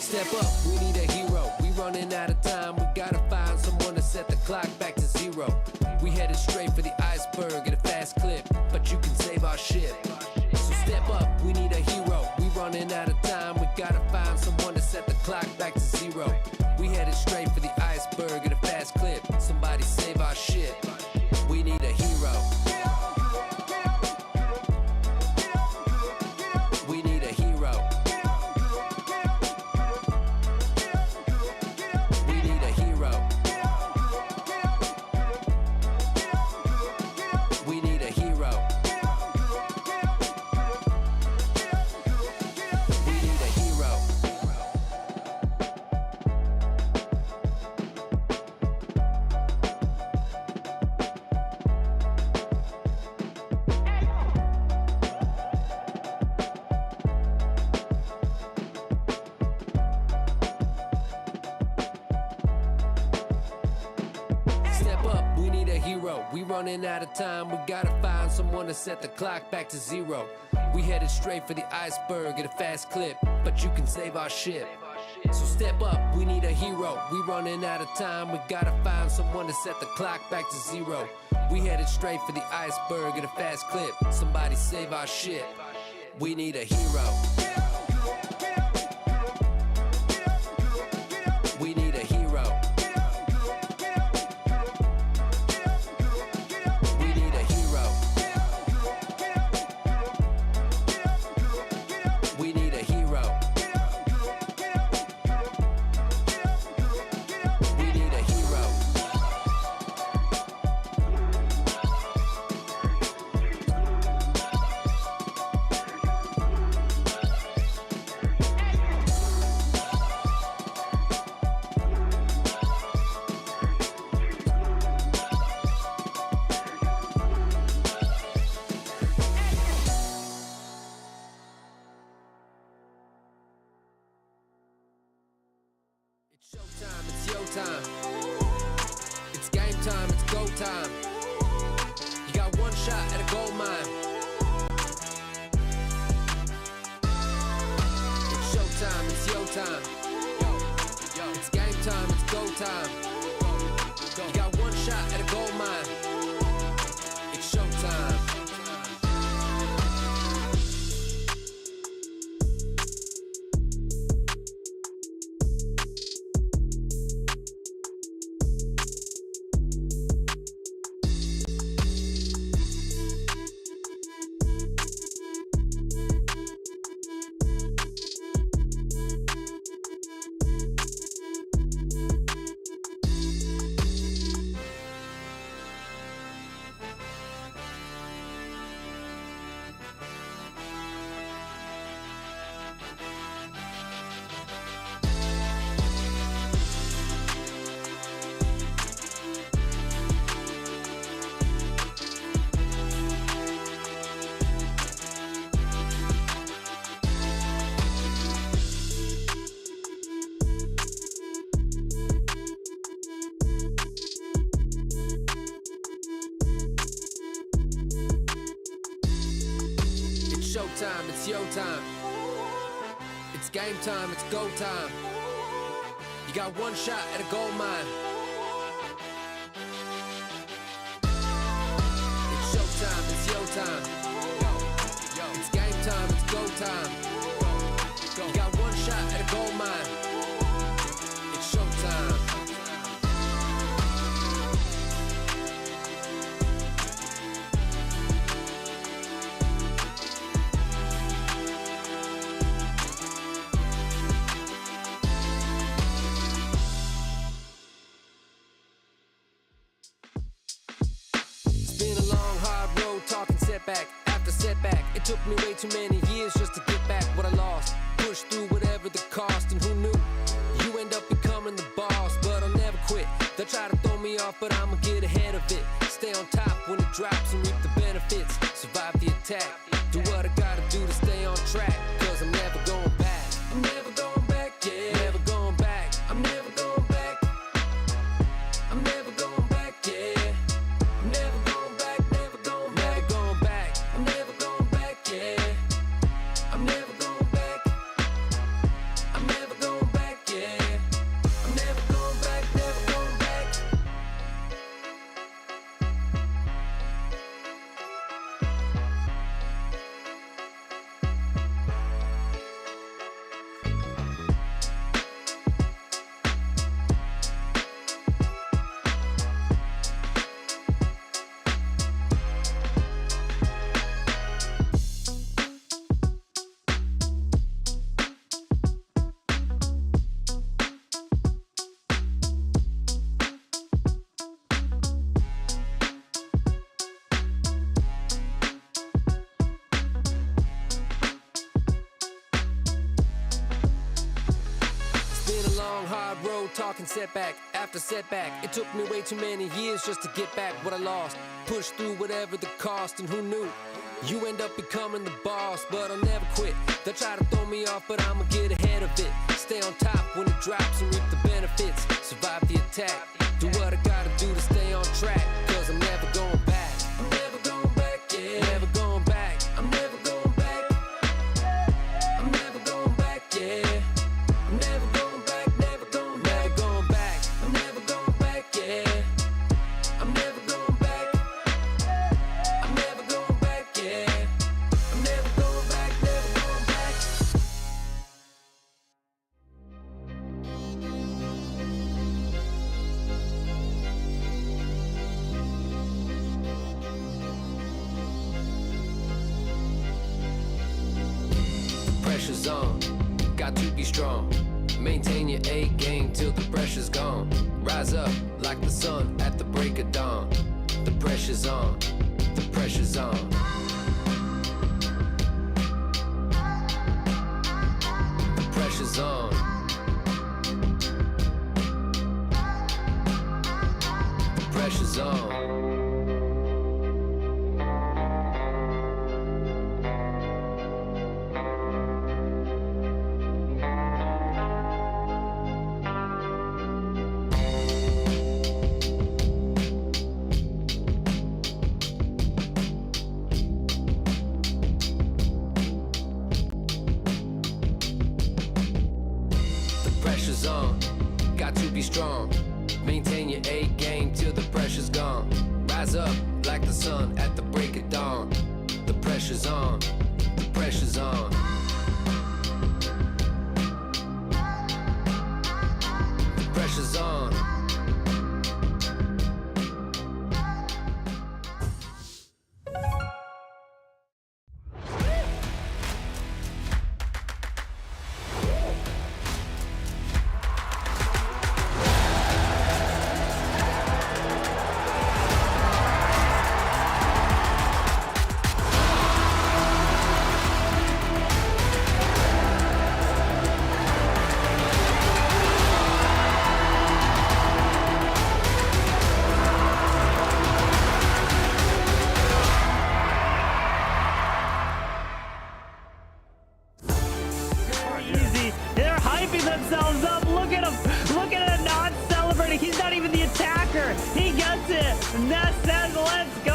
Step up, we need a hero. We running out of time. We gotta find someone to set the clock back to zero. We headed straight for the iceberg at a fast clip, but you can save our ship. So step up, we need a hero. We running out of time. We gotta find someone to set the clock back to zero. We headed straight for the iceberg at a fast clip. Somebody save our ship. We need a hero. We need a hero. We need a hero. We need a hero. We need a hero. Step up, we need a hero. We running out of time. We gotta find someone to set the clock back to zero. We headed straight for the iceberg at a fast clip, but you can save our ship. So step up, we need a hero. We running out of time. We gotta find someone to set the clock back to zero. We headed straight for the iceberg at a fast clip. Somebody save our ship. We need a hero. We need a hero. We need a hero. We need a hero. We need a hero. It's showtime, it's your time. It's game time, it's go time. You got one shot at a gold mine. It's showtime, it's your time. It's game time, it's go time. You got one shot at a gold mine. It's showtime. Showtime, it's your time. It's game time, it's go time. You got one shot at a gold mine. It's showtime, it's your time. It's game time, it's go time. You got one shot at a gold mine. It's showtime. Talking setback after setback. It took me way too many years just to get back what I lost. Push through whatever the cost, and who knew you end up becoming the boss. But I'll never quit. They'll try to throw me off, but I'ma get ahead of it. Stay on top when it drops and reap the benefits. Survive the attack. Do what I gotta do to stay on track. Cause I'm never going back. I'm never going back, yeah. Never going back. I'm never going back. I'm never going back, yeah. I'm never going back, never going back. Never going back. I'm never going back, yeah. I'm never going back. I'm never going back. no talking setback after setback. It took me way too many years just to get back what I lost. Push through whatever the cost, and who knew? You end up becoming the boss, but I'll never quit. They'll try to throw me off, but I'ma get ahead of it. Stay on top when it drops and reap the benefits. Survive the attack, do what I gotta do to stay on track. Cause I'm never going back. I'm never going back, yeah. Never going back. I'm never going back. I'm never going back, yeah. I'm never going back, never going back. Never going back. I'm never going back, yeah. I'm never going back. I'm never going back, yeah. I'm never going back, never going back. Pressure's on, got to be strong. Maintain your A game till the pressure's gone. Rise up like the sun at the break of dawn. The pressure's on, the pressure's on. The pressure's on. The pressure's on. Pressure's on, got to be strong. Maintain your A game till the pressure's gone. Rise up like the sun at the break of dawn. The pressure's on, the pressure's on. The pressure's on. They're hyping themselves up. Look at him. Look at him not celebrating. He's not even the attacker. He gets it. And that says, let's go.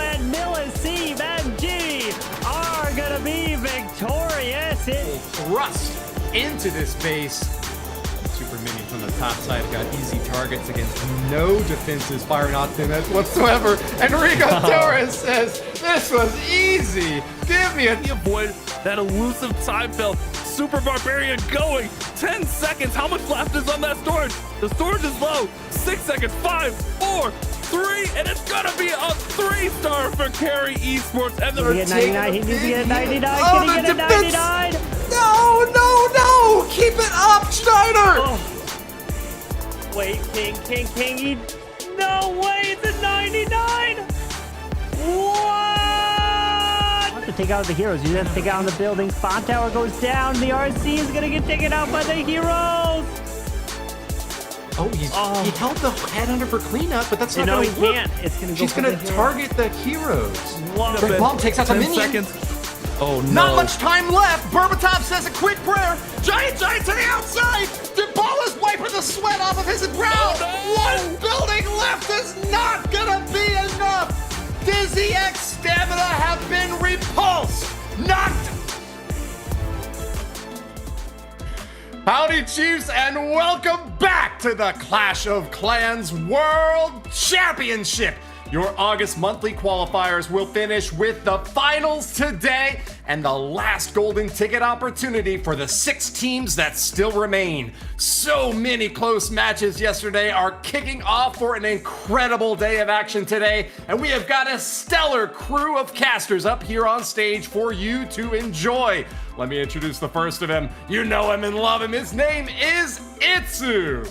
And Millisime MG are going to be victorious. Thrust into this base. Super minion from the top side got easy targets against no defenses, firing off them whatsoever. And Rico Torres says, this was easy. Give me a... Avoid that elusive time belt. Super Barbarian going. 10 seconds. How much left is on that storage? The storage is low. 6 seconds. 5, 4, 3, and it's gonna be a 3-star for Carry Esports. And Can he get 99? He needs to get a 99. Oh, Can he get a 99? No, no, no! Keep it up, Schneider! Oh. Wait, King. No way, it's a 99! What? To take out the heroes, you have to take out the building. Spawn tower goes down. The RC is gonna get taken out by the heroes. Oh, he held the headhunter for cleanup, but that's not going to work. Can't. It's gonna go. She's going to target the heroes. Great bomb takes out the 10 minion. seconds. Oh no. Not much time left. Berbatov says a quick prayer. Giant to the outside. Dybala's wiping the sweat off of his brow. Oh, no. One building left is not going to be enough. Dizzy X stamina have been repulsed. Knocked. Howdy, Chiefs, and welcome back to the Clash of Clans World Championship. Your August monthly qualifiers will finish with the finals today and the last golden ticket opportunity for the 6 teams that still remain. So many close matches yesterday are kicking off for an incredible day of action today, and we have got a stellar crew of casters up here on stage for you to enjoy. Let me introduce the first of them. You know him and love him. His name is Itsu.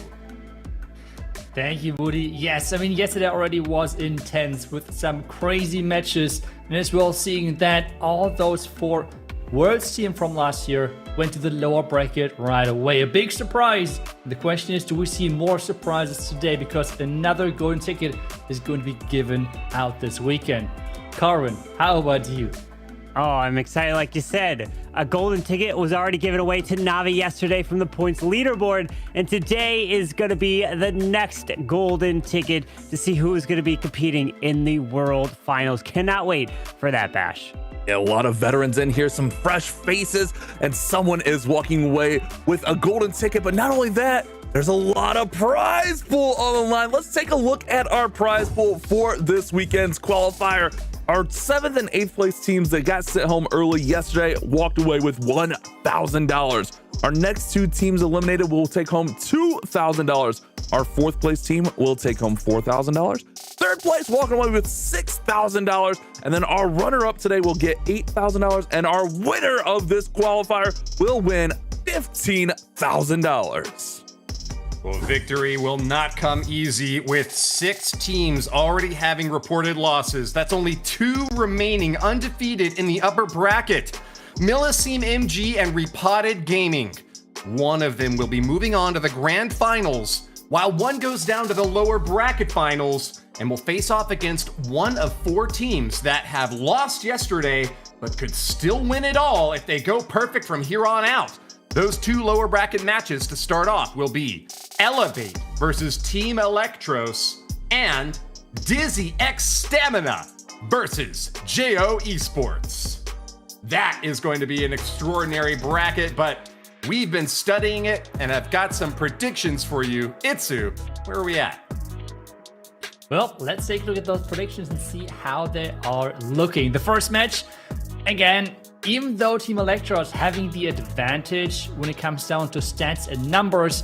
Thank you, Woody. Yes, I mean, yesterday already was intense with some crazy matches, and as well seeing that all those 4 World's team from last year went to the lower bracket right away. A big surprise. The question is, do we see more surprises today? Because another golden ticket is going to be given out this weekend. Carvin, how about you? Oh, I'm excited. Like you said, a golden ticket was already given away to Navi yesterday from the points leaderboard. And today is going to be the next golden ticket to see who is going to be competing in the World Finals. Cannot wait for that, Bash. A lot of veterans in here, some fresh faces, and someone is walking away with a golden ticket. But not only that, there's a lot of prize pool on the line. Let's take a look at our prize pool for this weekend's qualifier. Our 7th and 8th place teams that got sent home early yesterday walked away with $1,000. Our next 2 teams eliminated will take home $2,000. Our 4th place team will take home $4,000. 3rd place walking away with $6,000. And then our runner-up today will get $8,000. And our winner of this qualifier will win $15,000. Well, victory will not come easy with 6 teams already having reported losses. That's only 2 remaining undefeated in the upper bracket. Millisime MG and Repotted Gaming. One of them will be moving on to the grand finals, while one goes down to the lower bracket finals and will face off against one of 4 teams that have lost yesterday, but could still win it all if they go perfect from here on out. Those 2 lower bracket matches to start off will be Elevate versus Team Electros and Dizzy X Stamina versus JO Esports. That is going to be an extraordinary bracket, but we've been studying it and I've got some predictions for you. Itsu, where are we at? Well, let's take a look at those predictions and see how they are looking. The first match, again, even though Team Electro is having the advantage when it comes down to stats and numbers,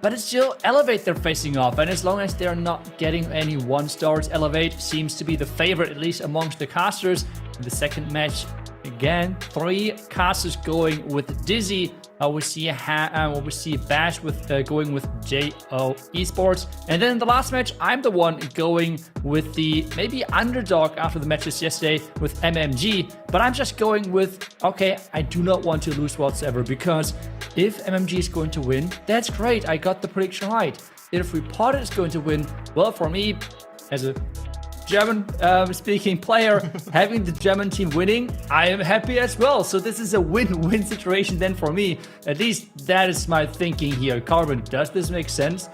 but it's still Elevate they're facing off. And as long as they're not getting any 1-stars, Elevate seems to be the favorite, at least amongst the casters. In the second match, again, 3 casters going with Dizzy. We see Bash with going with JO Esports. And then in the last match, I'm the one going with the maybe underdog after the matches yesterday with MMG. But I'm just going with, okay, I do not want to lose whatsoever, because if MMG is going to win, that's great. I got the prediction right. If Repotted is going to win, well, for me, as a German speaking player, having the German team winning, I am happy as well. So this is a win-win situation then for me. At least that is my thinking here. Carbon, does this make sense?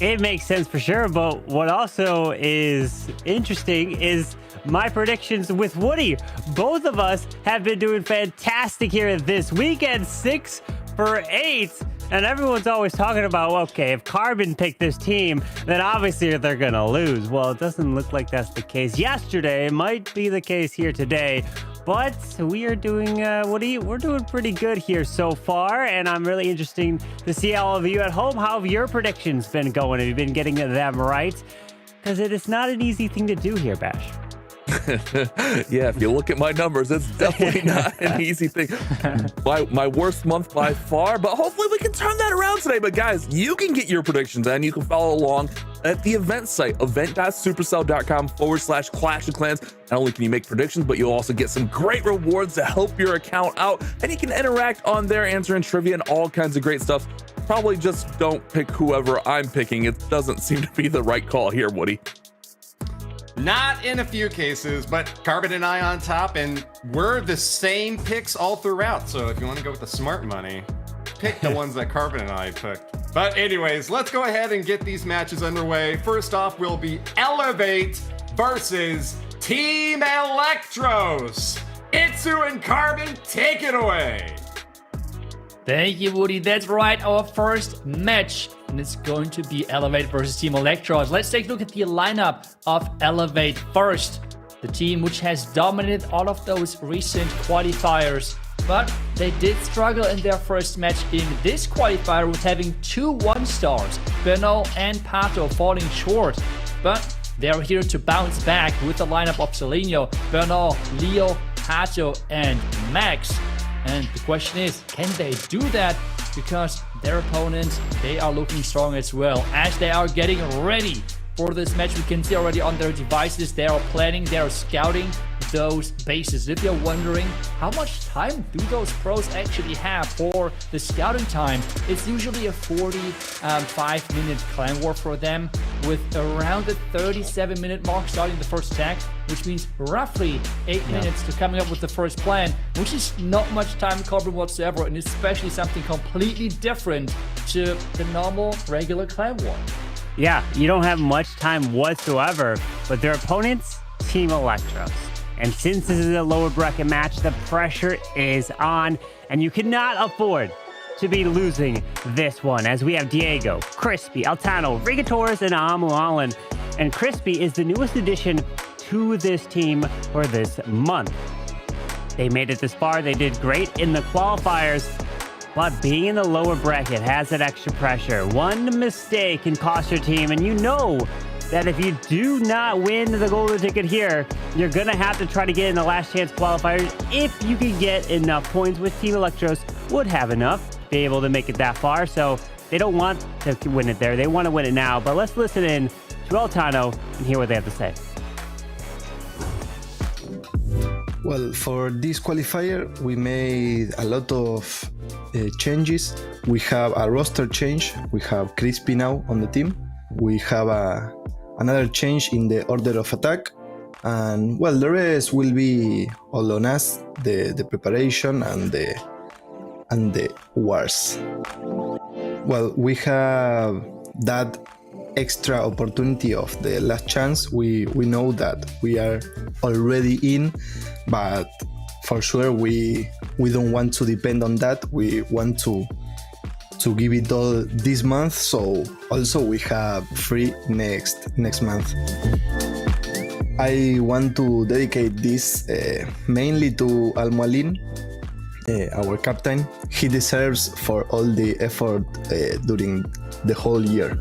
It makes sense for sure, but what also is interesting is my predictions with Woody. Both of us have been doing fantastic here this weekend, 6 for 8. And everyone's always talking about, okay, if Carbon picked this team, then obviously they're going to lose. Well, it doesn't look like that's the case yesterday. It might be the case here today. But we are doing, we're doing pretty good here so far. And I'm really interested to see all of you at home. How have your predictions been going? Have you been getting them right? Because it is not an easy thing to do here, Bash. Yeah, if you look at my numbers, it's definitely not an easy thing. My worst month by far, but hopefully we can turn that around today. But guys, you can get your predictions and you can follow along at the event site, event.supercell.com/Clash of Clans. Not only can you make predictions, but you'll also get some great rewards to help your account out, and you can interact on there, answering trivia and all kinds of great stuff. Probably just don't pick whoever I'm picking. It doesn't seem to be the right call here, Woody. Not in a few cases, but Carbon and I on top, and we're the same picks all throughout. So if you want to go with the smart money, pick the ones that Carbon and I picked. But anyways, let's go ahead and get these matches underway. First off will be Elevate versus Team Electros. Itsu and Carbon, take it away. Thank you, Woody. That's right, our first match, and it's going to be Elevate versus Team Electros. Let's take a look at the lineup of Elevate first. The team which has dominated all of those recent qualifiers, but they did struggle in their first match in this qualifier with having 2 1-stars, Bernal and Pato, falling short. But they're here to bounce back with the lineup of Seleno, Bernal, Leo, Pato, and Max. And the question is, can they do that? Because their opponents, they are looking strong as well. As they are getting ready for this match, we can see already on their devices, they are planning, they are scouting those bases. If you're wondering how much time do those pros actually have for the scouting time, it's usually a 45-minute clan war for them, with around the 37-minute mark starting the first attack, which means roughly 8 minutes to coming up with the first plan, which is not much time covering whatsoever, and especially something completely different to the normal regular clan war. Yeah, you don't have much time whatsoever, but their opponents, Team Electros. And since this is a lower bracket match, the pressure is on, and you cannot afford to be losing this one, as we have Diego, Crispy, Altano, Rigatores, and Amualan. And Crispy is the newest addition to this team for this month. They made it this far, they did great in the qualifiers, but being in the lower bracket has that extra pressure. One mistake can cost your team, and you know that if you do not win the golden ticket here, you're gonna have to try to get in the last chance qualifiers if you can get enough points, which Team Electros would have enough to be able to make it that far. So they don't want to win it there, they want to win it now. But let's listen in to Altano and hear what they have to say. Well, for this qualifier, we made a lot of changes. We have a roster change. We have Crispy now on the team. We have another change in the order of attack. And well, the rest will be all on us, the preparation and the wars. Well, we have that extra opportunity of the last chance. We know that we are already in, but for sure we don't want to depend on that. We want to give it all this month, so also we have free next month. I want to dedicate this mainly to Almualin, our captain. He deserves for all the effort during the whole year.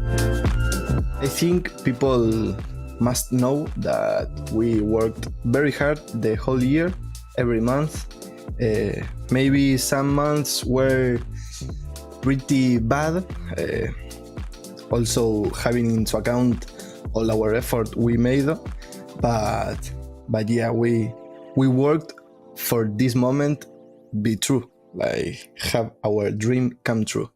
I think people must know that we worked very hard the whole year, every month. Maybe some months were pretty bad, also having into account all our effort we made, but yeah, we worked for this moment be true, like have our dream come true.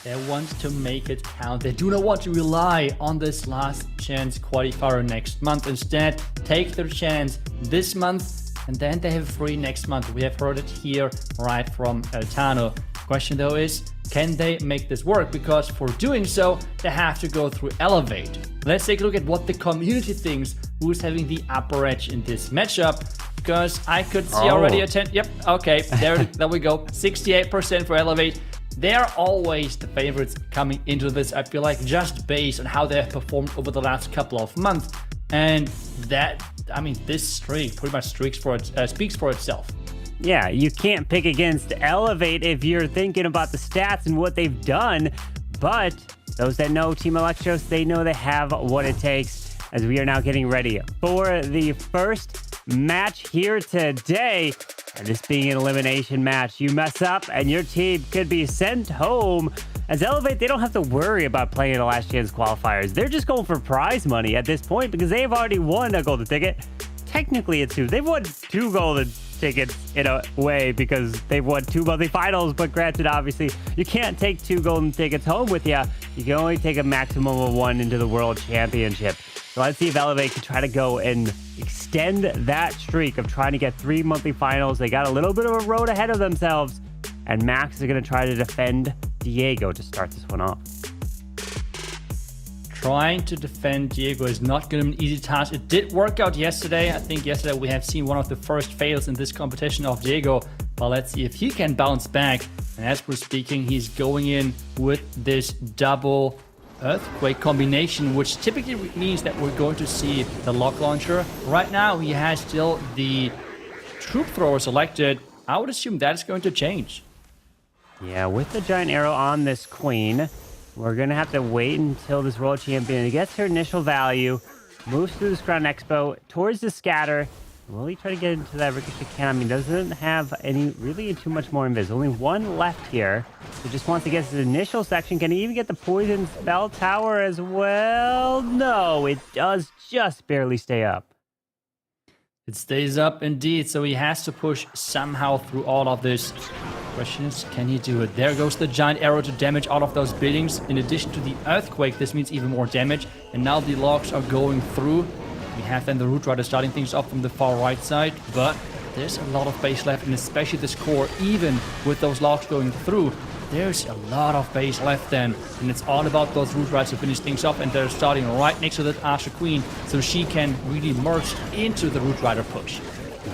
They want to make it count. They do not want to rely on this last chance qualifier next month. Instead, take their chance this month, and then they have free next month. We have heard it here right from Altano. Question though is, can they make this work? Because for doing so, they have to go through Elevate. Let's take a look at what the community thinks, who's having the upper edge in this matchup. Because I could see already a 10. Yep, okay, there we go. 68% for Elevate. They're always the favorites coming into this, I feel like, just based on how they have performed over the last couple of months. And that, I mean, this streak pretty much speaks for itself. Yeah, you can't pick against Elevate if you're thinking about the stats and what they've done. But those that know Team Electros, they know they have what it takes, as we are now getting ready for the first match here today. And this being an elimination match, you mess up and your team could be sent home. As Elevate, they don't have to worry about playing the last chance qualifiers. They're just going for prize money at this point because they've already won a golden ticket. Technically, it's two. They've won 2 golden tickets in a way because they've won 2 monthly finals. But granted, obviously, you can't take 2 golden tickets home with you. You can only take a maximum of 1 into the World Championship. So let's see if Elevate can try to go and extend that streak of trying to get 3 monthly finals. They got a little bit of a road ahead of themselves. And Max is going to try to defend Diego to start this one off. Trying to defend Diego is not going to be an easy task. It did work out yesterday. I think yesterday we have seen one of the first fails in this competition of Diego. But let's see if he can bounce back. And as we're speaking, he's going in with this double Earthquake combination, which typically means that we're going to see the lock launcher. Right now, he has still the troop thrower selected. I would assume that is going to change. Yeah, with the giant arrow on this queen, we're going to have to wait until this world champion gets her initial value, moves through this ground expo towards the scatter. Will he try to get into that ricochet cannon? I mean, doesn't have any really too much more invis. Only 1 left here. He just wants to get his initial section. Can he even get the poison spell tower as well? No, it does just barely stay up. It stays up indeed, so he has to push somehow through all of this. Question is, can he do it? There goes the giant arrow to damage all of those buildings. In addition to the earthquake, this means even more damage. And now the logs are going through. We have then the Root Rider starting things off from the far right side, but there's a lot of base left, and especially this core, even with those logs going through, there's a lot of base left then. And it's all about those Root Riders to finish things off, and they're starting right next to that Archer Queen, so she can really merge into the Root Rider push.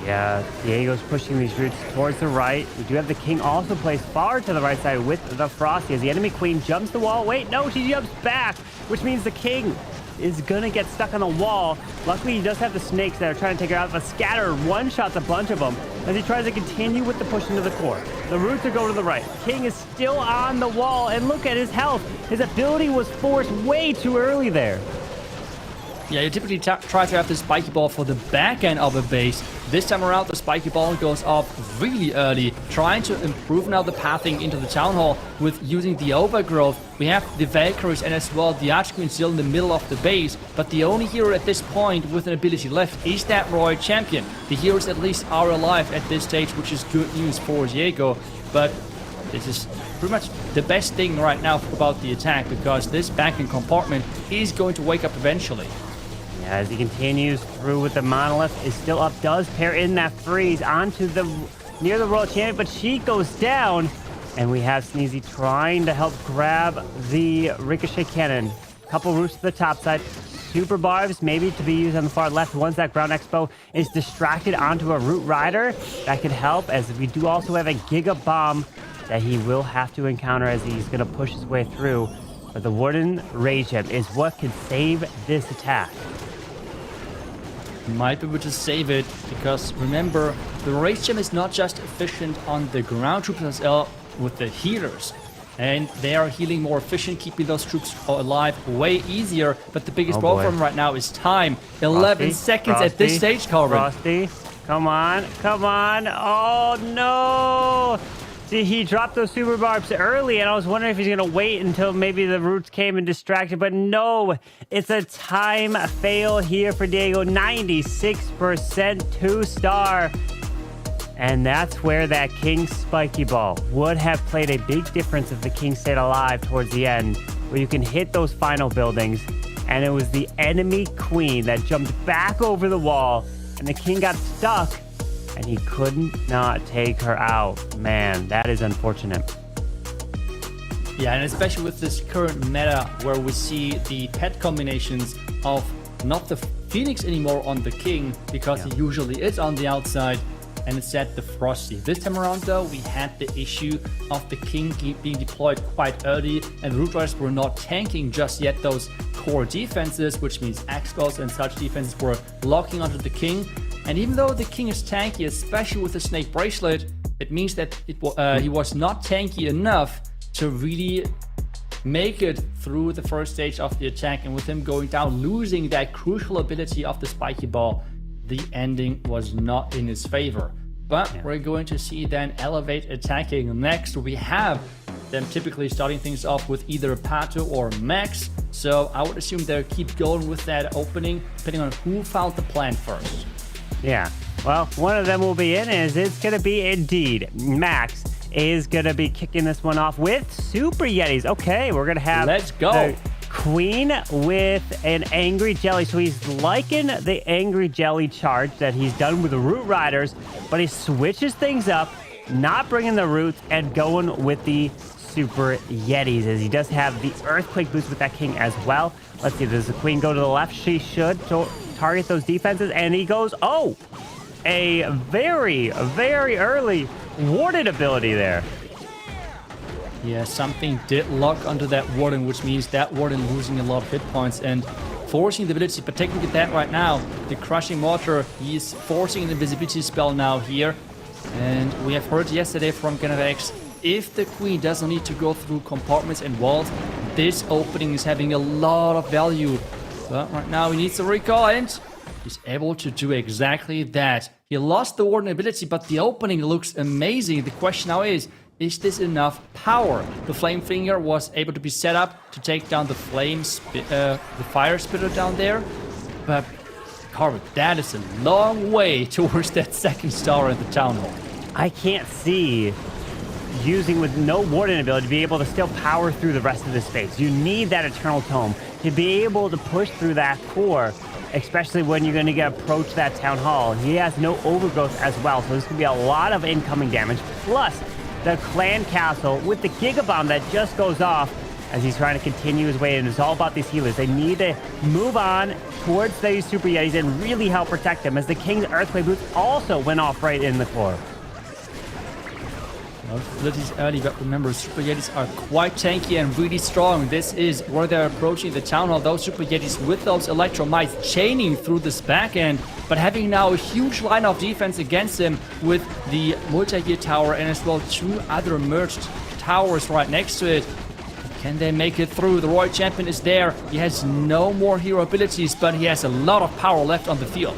Yeah, Diego's pushing these roots towards the right. We do have the King also placed far to the right side with the Frosty as the enemy Queen jumps the wall. Wait, no, she jumps back, which means the King is gonna get stuck on the wall. Luckily, he does have the snakes that are trying to take her out, but Scatter one-shots a bunch of them as he tries to continue with the push into the core. The roots are going to the right. King is still on the wall, and look at his health. His ability was forced way too early there. Yeah, you typically try to have the spiky ball for the back end of a base. This time around, the spiky ball goes off really early, trying to improve now the pathing into the town hall with using the overgrowth. We have the Valkyries and as well the Archqueen still in the middle of the base, but the only hero at this point with an ability left is that Royal Champion. The heroes at least are alive at this stage, which is good news for Diego, but this is pretty much the best thing right now about the attack, because this back-end compartment is going to wake up eventually. As he continues through with the Monolith, is still up, does pair in that freeze onto the near the Royal Champion, but she goes down, and we have Sneezy trying to help grab the Ricochet Cannon. Couple roots to the top side, Super Barbs maybe to be used on the far left once that Ground Expo is distracted onto a Root Rider. That could help, as we do also have a Giga Bomb that he will have to encounter as he's going to push his way through. But the Wooden Rage Gem is what can save this attack. Might be able to save it, because remember, the Rage Gem is not just efficient on the ground troops as well with the healers. And they are healing more efficient, keeping those troops alive way easier. But the biggest problem for him right now is time. 11 seconds at this stage, Corbin. Frosty, come on, come on. Oh, no. See, he dropped those Super Barbs early, and I was wondering if he's going to wait until maybe the roots came and distracted. But no, it's a time fail here for Diego. 96% 2-star. And that's where that King Spiky Ball would have played a big difference if the King stayed alive towards the end, where you can hit those final buildings. And it was the enemy Queen that jumped back over the wall, and the King got stuck, and he couldn't not take her out. Man, that is unfortunate. Yeah, and especially with this current meta where we see the pet combinations of not the Phoenix anymore on the King, because he usually is on the outside, and instead the Frosty. This time around though, we had the issue of the King being deployed quite early, and Root Riders were not tanking just yet those core defenses, which means X-Bows and such defenses were locking onto the King. And even though the King is tanky, especially with the Snake Bracelet, it means that he was not tanky enough to really make it through the first stage of the attack. And with him going down, losing that crucial ability of the Spiky Ball, the ending was not in his favor. But we're going to see then Elevate attacking next. We have them typically starting things off with either Pato or Max. So I would assume they'll keep going with that opening, depending on who found the plan first. Yeah, well, one of them will be in, as it's going to be indeed Max is going to be kicking this one off with Super Yetis. Okay, we're going to have Let's go. The Queen with an Angry Jelly. So he's liking the Angry Jelly charge that he's done with the Root Riders, but he switches things up, not bringing the Roots and going with the Super Yetis, as he does have the Earthquake boost with that King as well. Let's see, does the Queen go to the left? She should target those defenses, and he goes, oh, a very, very early warded ability there. Yeah, something did lock onto that Warden, which means that Warden losing a lot of hit points and forcing the ability, but taking that right now, the Crushing Mortar, he's forcing an invisibility spell now here. And we have heard yesterday from Ganavex, if the Queen doesn't need to go through compartments and walls, this opening is having a lot of value. But right now he needs to recall, and he's able to do exactly that. He lost the Warden ability, but the opening looks amazing. The question now is this enough power? The Flame Finger was able to be set up to take down the Fire Spitter down there, but Carver, that is a long way towards that second star in the Town Hall. I can't see using with no Warden ability to be able to still power through the rest of the space. You need that Eternal Tome to be able to push through that core, especially when you're going to approach that Town Hall. He has no overgrowth as well, so this could be a lot of incoming damage. Plus, the Clan Castle with the Giga Bomb that just goes off as he's trying to continue his way, and it's all about these healers. They need to move on towards these Super Yetis and really help protect them, as the King's Earthquake Boots also went off right in the core. Abilities early, but remember, Super Yetis are quite tanky and really strong. This is where they're approaching the Town Hall. Those Super Yetis with those Electro Mites chaining through this back end, but having now a huge line of defense against him with the multi-gear tower and as well 2 other merged towers right next to it. Can they make it through? The Royal Champion is there. He has no more hero abilities, but he has a lot of power left on the field.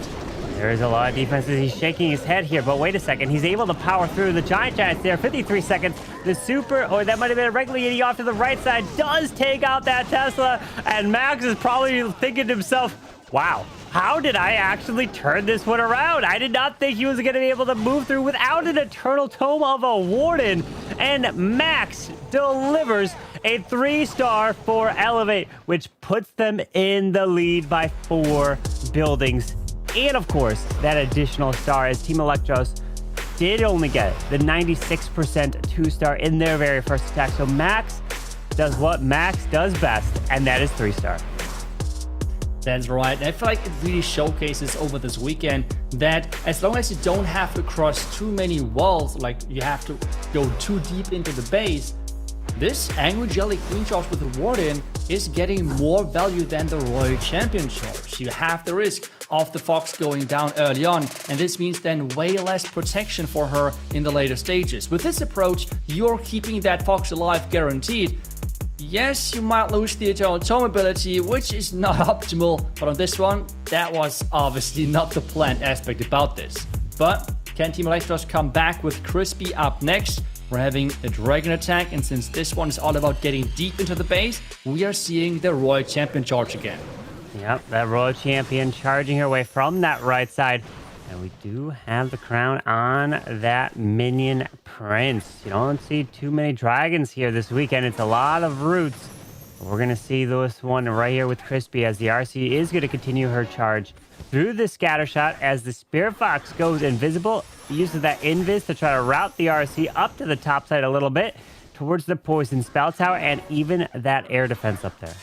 There is a lot of defenses. He's shaking his head here, but wait a second. He's able to power through. The Giants there, 53 seconds. The Super, or that might have been a regular Yeti off to the right side, does take out that Tesla, and Max is probably thinking to himself, wow, how did I actually turn this one around? I did not think he was going to be able to move through without an Eternal Tome of a Warden, and Max delivers a 3-star for Elevate, which puts them in the lead by 4 buildings. And of course, that additional star as Team Electros did only get the 96% 2-star in their very first attack. So Max does what Max does best, and that is 3-star. That's right. I feel like it really showcases over this weekend that as long as you don't have to cross too many walls, like you have to go too deep into the base, this Angry Jelly Queen Charge with the Warden is getting more value than the Royal Champion Charge. You have the risk of the Fox going down early on, and this means then way less protection for her in the later stages. With this approach, you're keeping that Fox alive guaranteed. Yes, you might lose the Eternal Tome ability, which is not optimal, but on this one, that was obviously not the planned aspect about this. But can Team Electros come back with Crispy up next? We're having a Dragon attack, and since this one is all about getting deep into the base, we are seeing the Royal Champion charge again. Yep, that Royal Champion charging her way from that right side. And we do have the crown on that Minion Prince. You don't see too many dragons here this weekend. It's a lot of roots. We're going to see this one right here with Crispy, as the RC is going to continue her charge through the scatter shot as the Spirit Fox goes invisible. He uses that invis to try to route the RC up to the top side a little bit towards the Poison Spell Tower and even that air defense up there.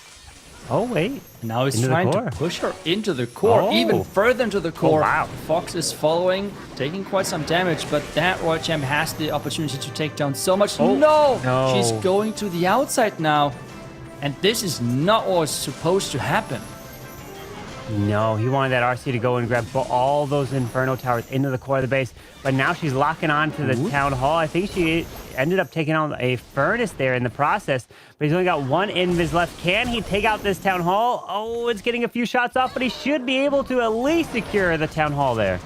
Oh, wait. Now he's trying to push her into the core, even further into the core. Oh, wow. Fox is following, taking quite some damage, but that Royal Champ has the opportunity to take down so much. No! She's going to the outside now, and this is not what was supposed to happen. No, he wanted that RC to go and grab all those Inferno Towers into the core of the base, but now she's locking on to the Town Hall. I think she ended up taking on a Furnace there in the process, but he's only got 1 invis left. Can he take out this Town Hall? Oh, it's getting a few shots off, but he should be able to at least secure the Town Hall there.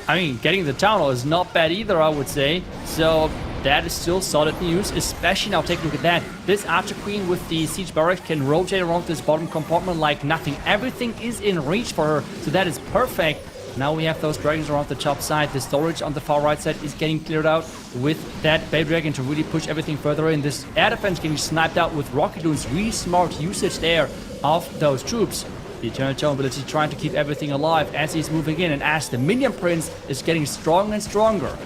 I mean, getting the Town Hall is not bad either, I would say. So that is still solid news, especially now take a look at that. This Archer Queen with the Siege Barracks can rotate around this bottom compartment like nothing. Everything is in reach for her, so that is perfect. Now we have those dragons around the top side. The storage on the far right side is getting cleared out with that Baby Dragon to really push everything further in. This air defense getting sniped out with Rocket Loons. Really smart usage there of those troops. The Eternal Tome ability trying to keep everything alive as he's moving in and as the Minion Prince is getting stronger and stronger.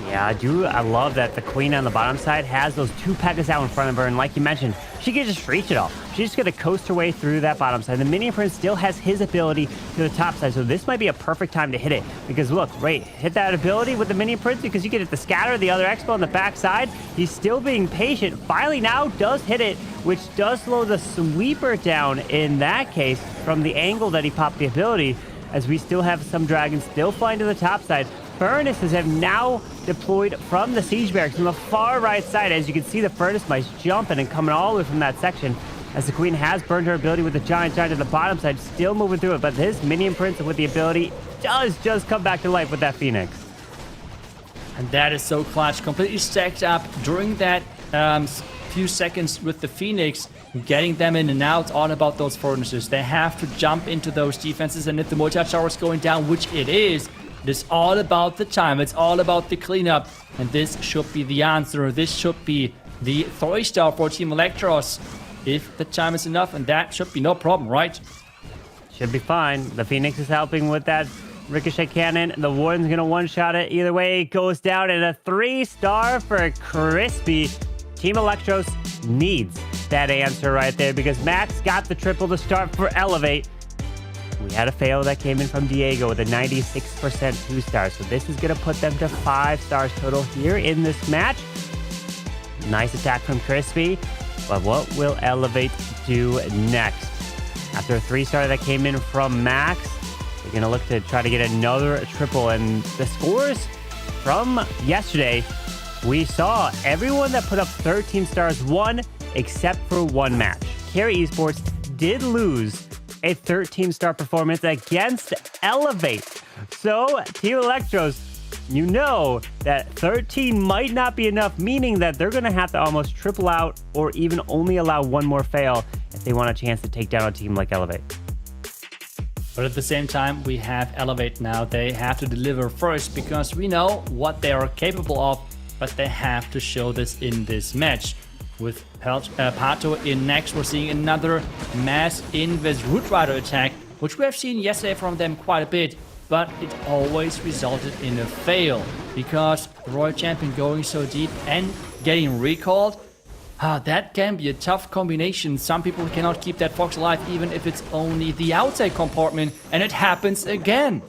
Yeah, I love that the Queen on the bottom side has those 2 Pegas out in front of her, and like you mentioned, she can just reach it all. She's just going to coast her way through that bottom side. The Minion Prince still has his ability to the top side, so this might be a perfect time to hit it. Because look, right, hit that ability with the Minion Prince because you can hit the Scatter, the other Expo on the back side. He's still being patient. Finally now does hit it, which does slow the Sweeper down in that case from the angle that he popped the ability, as we still have some dragons still flying to the top side. Furnaces have now deployed from the Siege Barracks from the far right side. As you can see, the Furnace Mice jumping and coming all the way from that section, as the Queen has burned her ability with the Giant to the bottom side, still moving through it. But this Minion Prince with the ability does just come back to life with that Phoenix. And that is so clutch. Completely stacked up during that few seconds with the Phoenix, getting them in and out, all about those furnaces. They have to jump into those defenses, and if the multi-tower is going down, which it is all about the time. It's all about the cleanup, and this should be the answer. This should be the 3-star for Team Electros, if the time is enough, and that should be no problem, right? Should be fine. The Phoenix is helping with that ricochet cannon. The Warden's gonna one-shot it. Either way, it goes down, and a 3-star for Crispy. Team Electros needs that answer right there, because Max got the triple to start for Elevate. We had a fail that came in from Diego with a 96% 2-star, so this is gonna put them to 5 stars total here in this match. Nice attack from Crispy, but what will Elevate do next? After a 3-star that came in from Max, they're going to look to try to get another triple. And the scores from yesterday, we saw everyone that put up 13 stars won, except for one match. Carry Esports did lose a 13-star performance against Elevate. So, Team Electros, you know that 13 might not be enough, meaning that they're going to have to almost triple out or even only allow one more fail if they want a chance to take down a team like Elevate. But at the same time, we have Elevate now. They have to deliver first, because we know what they are capable of, but they have to show this in this match. With Pato in next, we're seeing another mass invis Root Rider attack, which we have seen yesterday from them quite a bit, but it always resulted in a fail, because the Royal Champion going so deep and getting recalled, that can be a tough combination. Some people cannot keep that Fox alive, even if it's only the outside compartment, and it happens again.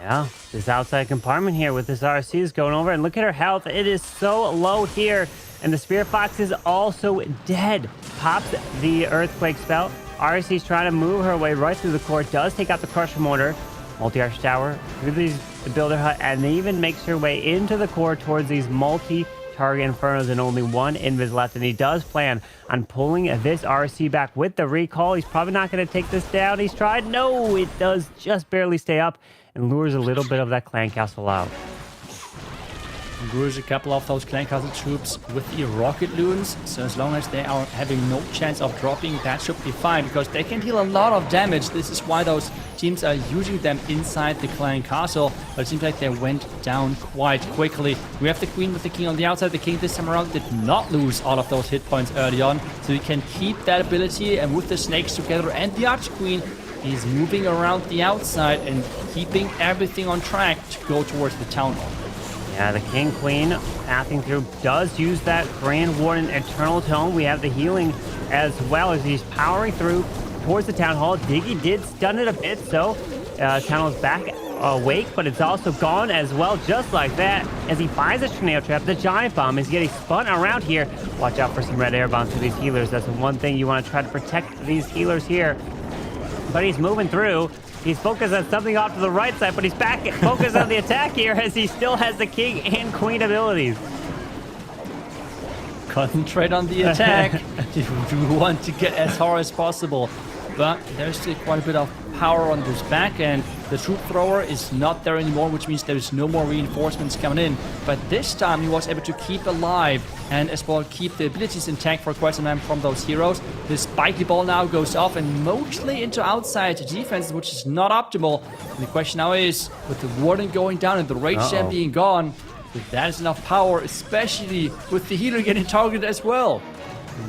Yeah, this outside compartment here with this RC is going over, and look at her health. It is so low here, and the Spirit Fox is also dead. Pops the Earthquake spell. RC's trying to move her way right through the core, does take out the Crusher Mortar. Multi-Arch Tower, through the Builder Hut, and even makes her way into the core towards these multi-target Infernos, and only one Invis left. And he does plan on pulling this RC back with the recall. He's probably not going to take this down. He's tried. No, it does just barely stay up and lures a little bit of that Clan Castle out. Lures a couple of those Clan Castle troops with the rocket loons, so as long as they are having no chance of dropping, that should be fine, because they can deal a lot of damage. This is why those teams are using them inside the Clan Castle, but it seems like they went down quite quickly. We have the Queen with the King on the outside. The King this time around did not lose all of those hit points early on, so he can keep that ability, and with the Snakes together and the Archqueen, he's moving around the outside and keeping everything on track to go towards the Town Hall. Yeah, the King Queen pathing through does use that Grand Warden Eternal Tome. We have the healing as well as he's powering through towards the Town Hall. Diggy did stun it a bit, so Town Hall's back awake, but it's also gone as well, just like that. As he finds a Tornado Trap, the Giant Bomb is getting spun around here. Watch out for some red air bombs to these healers. That's the one thing you want to try to protect these healers here. But he's moving through. He's focused on something off to the right side, but he's back focused on the attack here, as he still has the King and Queen abilities. Concentrate on the attack. You want to get as far as possible, but there's still quite a bit of power on this back end. The troop thrower is not there anymore, which means there's no more reinforcements coming in. But this time he was able to keep alive and as well keep the abilities intact for quite some time from those heroes. The spiky ball now goes off and mostly into outside defense, which is not optimal. And the question now is, with the Warden going down and the Rage Gem being gone, if that is enough power, especially with the healer getting targeted as well.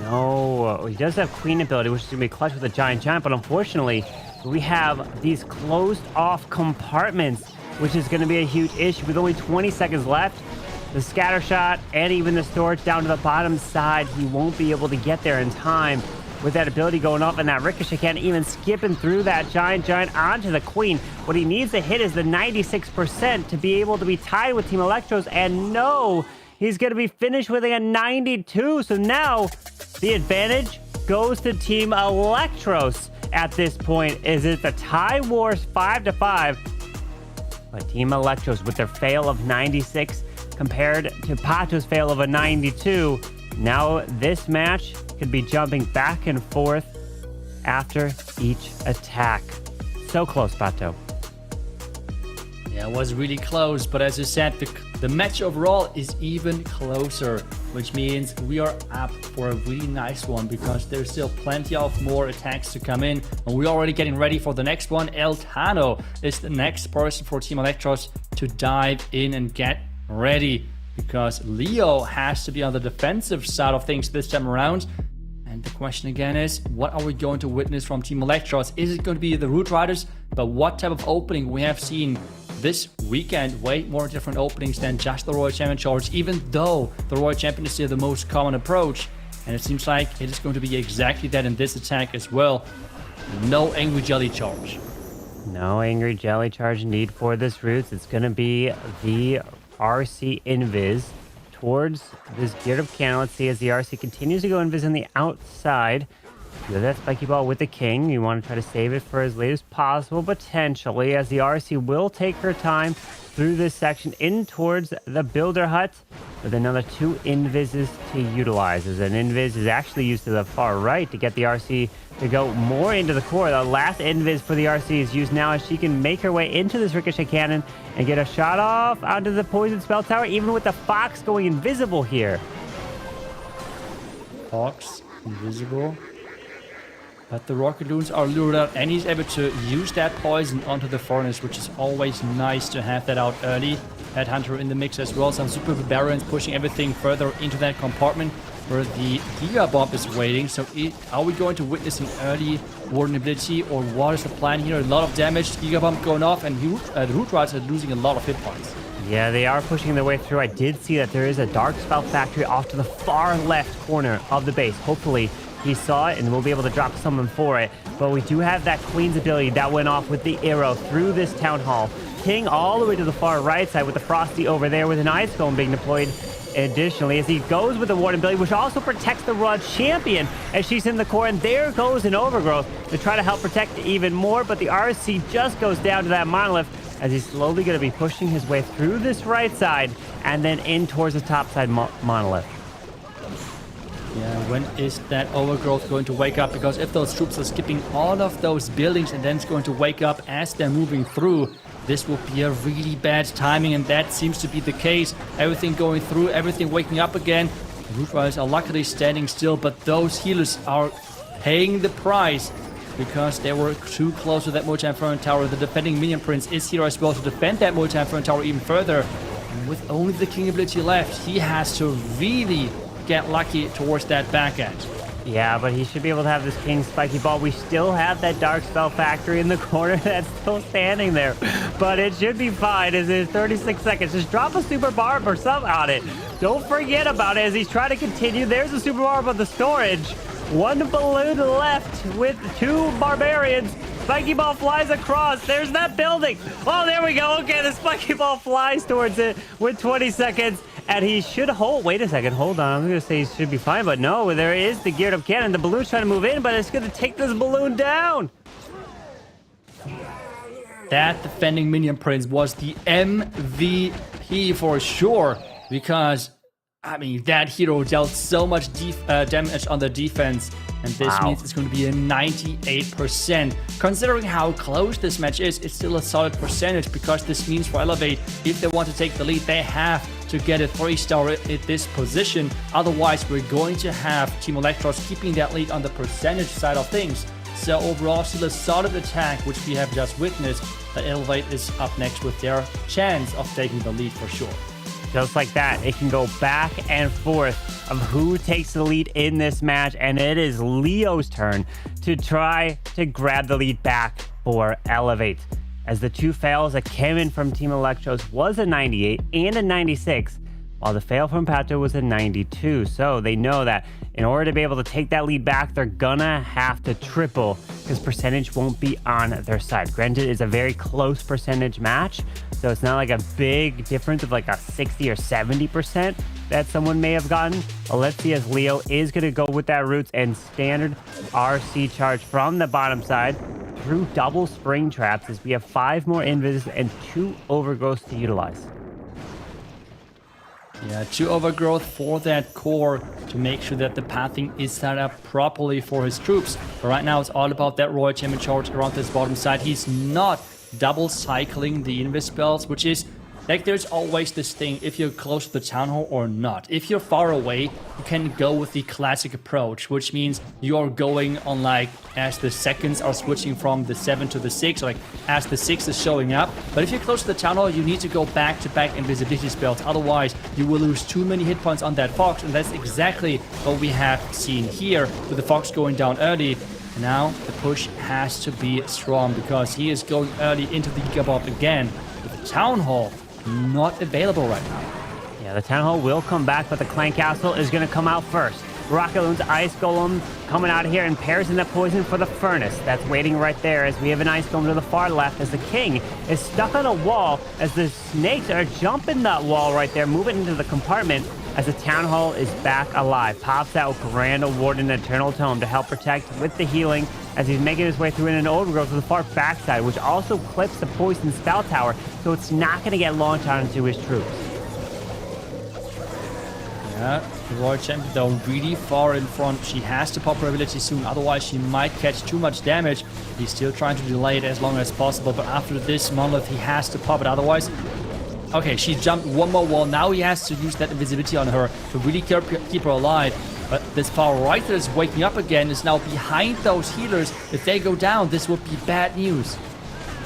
No, he does have Queen ability, which is going to be clutch with a Giant, but unfortunately, we have these closed off compartments, which is going to be a huge issue with only 20 seconds left. The scatter shot and even the storage down to the bottom side, he won't be able to get there in time with that ability going off, and that ricochet can't even skipping through that giant onto the Queen. What he needs to hit is the 96% to be able to be tied with Team Electros, and no, he's going to be finished with a 92. So now the advantage goes to Team Electros at this point. Is it the tie wars 5-5? But Team Electros, with their fail of 96 compared to Pato's fail of a 92, now this match could be jumping back and forth after each attack. So close, Pato. Yeah, That was really close, but as you said, the match overall is even closer, which means we are up for a really nice one because there's still plenty of more attacks to come in, and we're already getting ready for the next one. Eltano is the next person for Team Electros to dive in and get ready because Leo has to be on the defensive side of things this time around. And the question again is, what are we going to witness from Team Electros? Is it going to be the Hog Riders? But what type of opening we have seen this weekend? Way more different openings than just the Royal Champion charge, even though the Royal Champion is still the most common approach. And it seems like it is going to be exactly that in this attack as well. No Angry Jelly charge. No Angry Jelly charge indeed for this Roots. It's going to be the RC Invis towards this geared up cannon. Let's see as the RC continues to go invis on the outside. You have that spiky ball with the king. You want to try to save it for as late as possible, potentially, as the RC will take her time through this section in towards the builder hut with another 2 invises to utilize. As an invis is actually used to the far right to get the RC to go more into the core. The last invis for the RC is used now as she can make her way into this ricochet cannon and get a shot off onto the poison spell tower, even with the fox going invisible here. Fox invisible. But the rocket loons are lured out, and he's able to use that poison onto the furnace, which is always nice to have that out early. Headhunter in the mix as well. Some super barbarians pushing everything further into that compartment where the Giga Bomb is waiting. So are we going to witness an early warden ability, or what is the plan here? A lot of damage, Giga Bomb going off, and the Hog Riders are losing a lot of hit points. Yeah, they are pushing their way through. I did see that there is a Dark Spell Factory off to the far left corner of the base. Hopefully he saw it and we'll be able to drop someone for it. But we do have that Queen's ability that went off with the arrow through this Town Hall. King all the way to the far right side with the Frosty over there with an Ice Cone being deployed additionally as he goes with the Warden ability, which also protects the Raw Champion as she's in the core. And there goes an Overgrowth to try to help protect even more. But the RC just goes down to that Monolith as he's slowly going to be pushing his way through this right side and then in towards the top side Monolith. Yeah, when is that Overgrowth going to wake up? Because if those troops are skipping all of those buildings and then it's going to wake up as they're moving through, this will be a really bad timing, and that seems to be the case. Everything going through, everything waking up again. The Hog Riders are luckily standing still, but those healers are paying the price because they were too close to that multi-inferno tower. The defending minion prince is here as well to defend that multi-inferno tower even further. And with only the king ability left, he has to really get lucky towards that back end. Yeah, but he should be able to have this King Spiky Ball. We still have that Dark Spell Factory in the corner that's still standing there. But it should be fine as it's 36 seconds. Just drop a Super Barb or something on it. Don't forget about it as he's trying to continue. There's a Super Barb on the storage. 1 balloon left with 2 Barbarians. Spiky Ball flies across. There's that building. Oh, there we go. Okay, the Spiky Ball flies towards it with 20 seconds. And he should hold. Wait a second. Hold on. I'm going to say he should be fine. But no, there is the geared up cannon. The balloon's trying to move in, but it's going to take this balloon down. That defending minion prince was the MVP for sure. Because, I mean, that hero dealt so much damage on the defense. And this means it's going to be a 98%. Considering how close this match is, it's still a solid percentage because this means for Elevate, if they want to take the lead, they have to get a 3-star at this position. Otherwise, we're going to have Team Electros keeping that lead on the percentage side of things. So overall, still a solid attack, which we have just witnessed. But Elevate is up next with their chance of taking the lead for sure. Just like that, it can go back and forth of who takes the lead in this match, and it is Leo's turn to try to grab the lead back for Elevate. As the 2 fails that came in from Team Electros was a 98 and a 96, while the fail from Pato was a 92. So they know that in order to be able to take that lead back, they're gonna have to triple because percentage won't be on their side. Granted, it's a very close percentage match, so it's not like a big difference of like a 60 or 70% that someone may have gotten. But let's see as Leo is gonna go with that Roots and standard RC charge from the bottom side through double spring traps as we have 5 more invis and 2 overgrowths to utilize. Yeah, 2 overgrowth for that core to make sure that the pathing is set up properly for his troops. But right now it's all about that Royal Champion charge around this bottom side. He's not double cycling the invis spells, which is like there's always this thing if you're close to the town hall or not. If you're far away, you can go with the classic approach, which means you're going on like as the seconds are switching from the 7 to the 6, like as the 6 is showing up. But if you're close to the town hall, you need to go back-to-back invisibility spells. Otherwise, you will lose too many hit points on that Fox, and that's exactly what we have seen here with the Fox going down early. And now the push has to be strong because he is going early into the Gigabot again with the town hall not available right now. Yeah, the Town Hall will come back, but the Clan Castle is going to come out first. Rocket Loon's Ice Golem coming out of here and pairs in that poison for the Furnace. That's waiting right there as we have an Ice Golem to the far left as the King is stuck on a wall as the snakes are jumping that wall right there, moving into the compartment as the Town Hall is back alive. Pops out Grand Warden Eternal Tome to help protect with the healing as he's making his way through in an overgrowth to the far backside, which also clips the poison spell tower, so it's not going to get launched onto his troops. Yeah, the Royal Champion though really far in front. She has to pop her ability soon, otherwise she might catch too much damage. He's still trying to delay it as long as possible, but after this monolith he has to pop it, otherwise... Okay, she jumped one more wall. Now he has to use that invisibility on her to really keep her alive. But this far right that is waking up again is now behind those healers. If they go down, this would be bad news.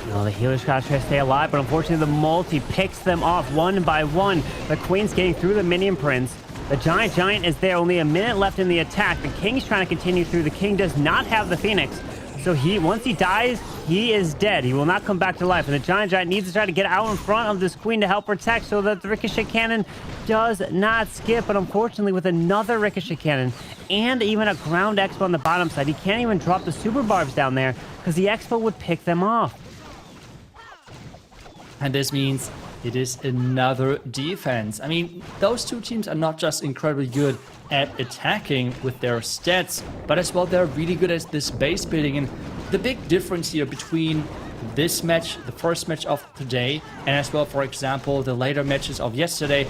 No, the healers gotta try to stay alive, but unfortunately the multi picks them off one by one. The Queen's getting through the minion prince. The Giant is there, only a minute left in the attack. The King's trying to continue through. The King does not have the Phoenix. So once he dies, he is dead. He will not come back to life. And the Giant needs to try to get out in front of this Queen to help protect so that the Ricochet Cannon does not skip. But unfortunately, with another Ricochet Cannon and even a Ground Expo on the bottom side, he can't even drop the Super Barbs down there because the Expo would pick them off. And this means it is another defense. I mean, those two teams are not just incredibly good at attacking with their stats, but as well they're really good at this base building. And the big difference here between this match, the first match of today, and as well, for example, the later matches of yesterday,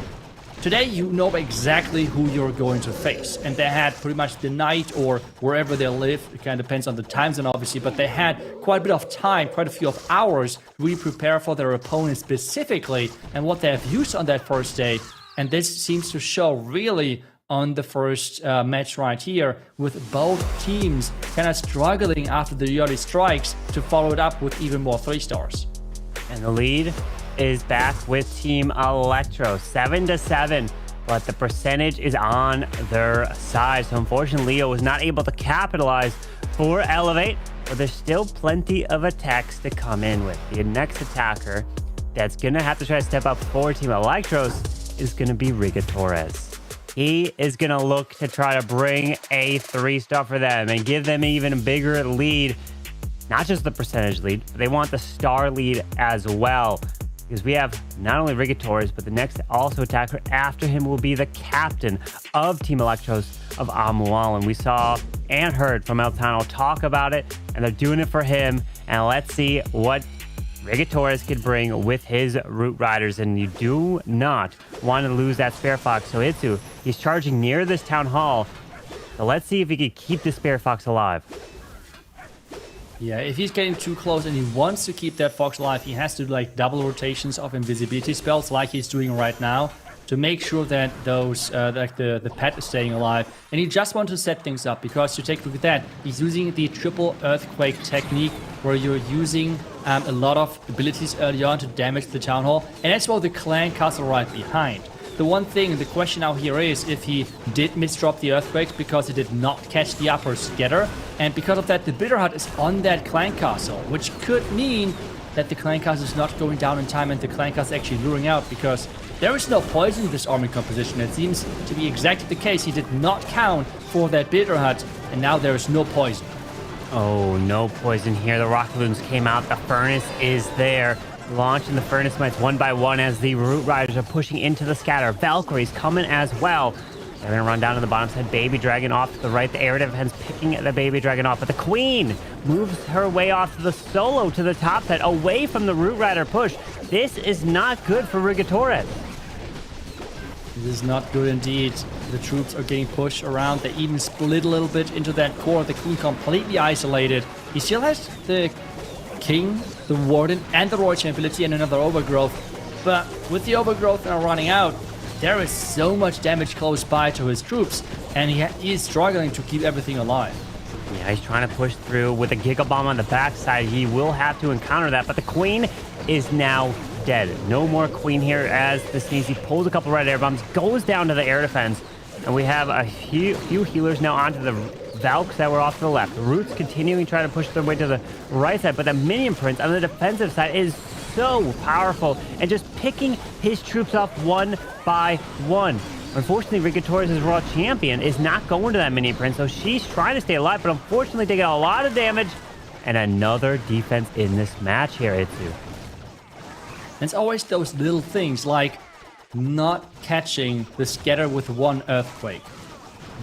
today you know exactly who you're going to face. And they had pretty much the night or wherever they live, it kind of depends on the time zone obviously, but they had quite a bit of time, quite a few of hours to really prepare for their opponent specifically and what they have used on that first day. And this seems to show really on the first match right here, with both teams kind of struggling after the early strikes to follow it up with even more 3-stars. And the lead is back with Team Electro, 7-7, but the percentage is on their side. So unfortunately, Leo was not able to capitalize for Elevate, but there's still plenty of attacks to come in with. The next attacker that's going to have to try to step up for Team Electros is going to be Rigatores. He is going to look to try to bring a 3-star for them and give them even a bigger lead. Not just the percentage lead, but they want the star lead as well. Because we have not only Rigatores, but the next also attacker after him will be the captain of Team Electros of Amual. And we saw and heard from El Tano talk about it, and they're doing it for him. And let's see what Rigatores could bring with his Root Riders. And you do not want to lose that Spare Fox. So Itsu, he's charging near this Town Hall. So let's see if he can keep the Spare Fox alive. Yeah, if he's getting too close and he wants to keep that Fox alive, he has to do like double rotations of invisibility spells like he's doing right now to make sure that those, like the pet is staying alive. And he just wants to set things up because to take a look at that, he's using the triple earthquake technique where you're using a lot of abilities early on to damage the Town Hall. And that's well the Clan Castle right behind. The one thing, the question now here is if he did misdrop the Earthquakes because he did not catch the upper scatter, and because of that the Bitter Hut is on that Clan Castle, which could mean that the Clan Castle is not going down in time and the Clan Castle is actually luring out because there is no poison in this army composition. It seems to be exactly the case. He did not count for that Bitter Hut and now there is no poison. Oh, no poison here. The Rocket Loons came out. The Furnace is there. Launching the Furnace Mites one by one as the Root Riders are pushing into the scatter. Valkyrie's coming as well. They're going to run down to the bottom side. Baby Dragon off to the right. The Air Defense picking the Baby Dragon off. But the Queen moves her way off to the solo to the top side, away from the Root Rider push. This is not good for Rigatores. This is not good indeed. The troops are getting pushed around. They even split a little bit into that core. The Queen completely isolated. He still has the King, the Warden, and the Royal Champion ability, and another Overgrowth. But with the Overgrowth now running out, there is so much damage close by to his troops, and he is struggling to keep everything alive. Yeah, he's trying to push through with a Giga Bomb on the backside. He will have to encounter that, but the Queen is now dead. No more Queen here as the Sneezy pulls a couple red air bombs, goes down to the air defense, and we have a few healers now onto the Valks that were off to the left. The Roots continuing trying to push their way to the right side, but the Minion Prince on the defensive side is so powerful and just picking his troops off one by one. Unfortunately, Ricky Torres' Raw Champion is not going to that Minion Prince, so she's trying to stay alive, but unfortunately taking a lot of damage. And another defense in this match here, Itsu. It's always those little things like not catching the scatter with one Earthquake.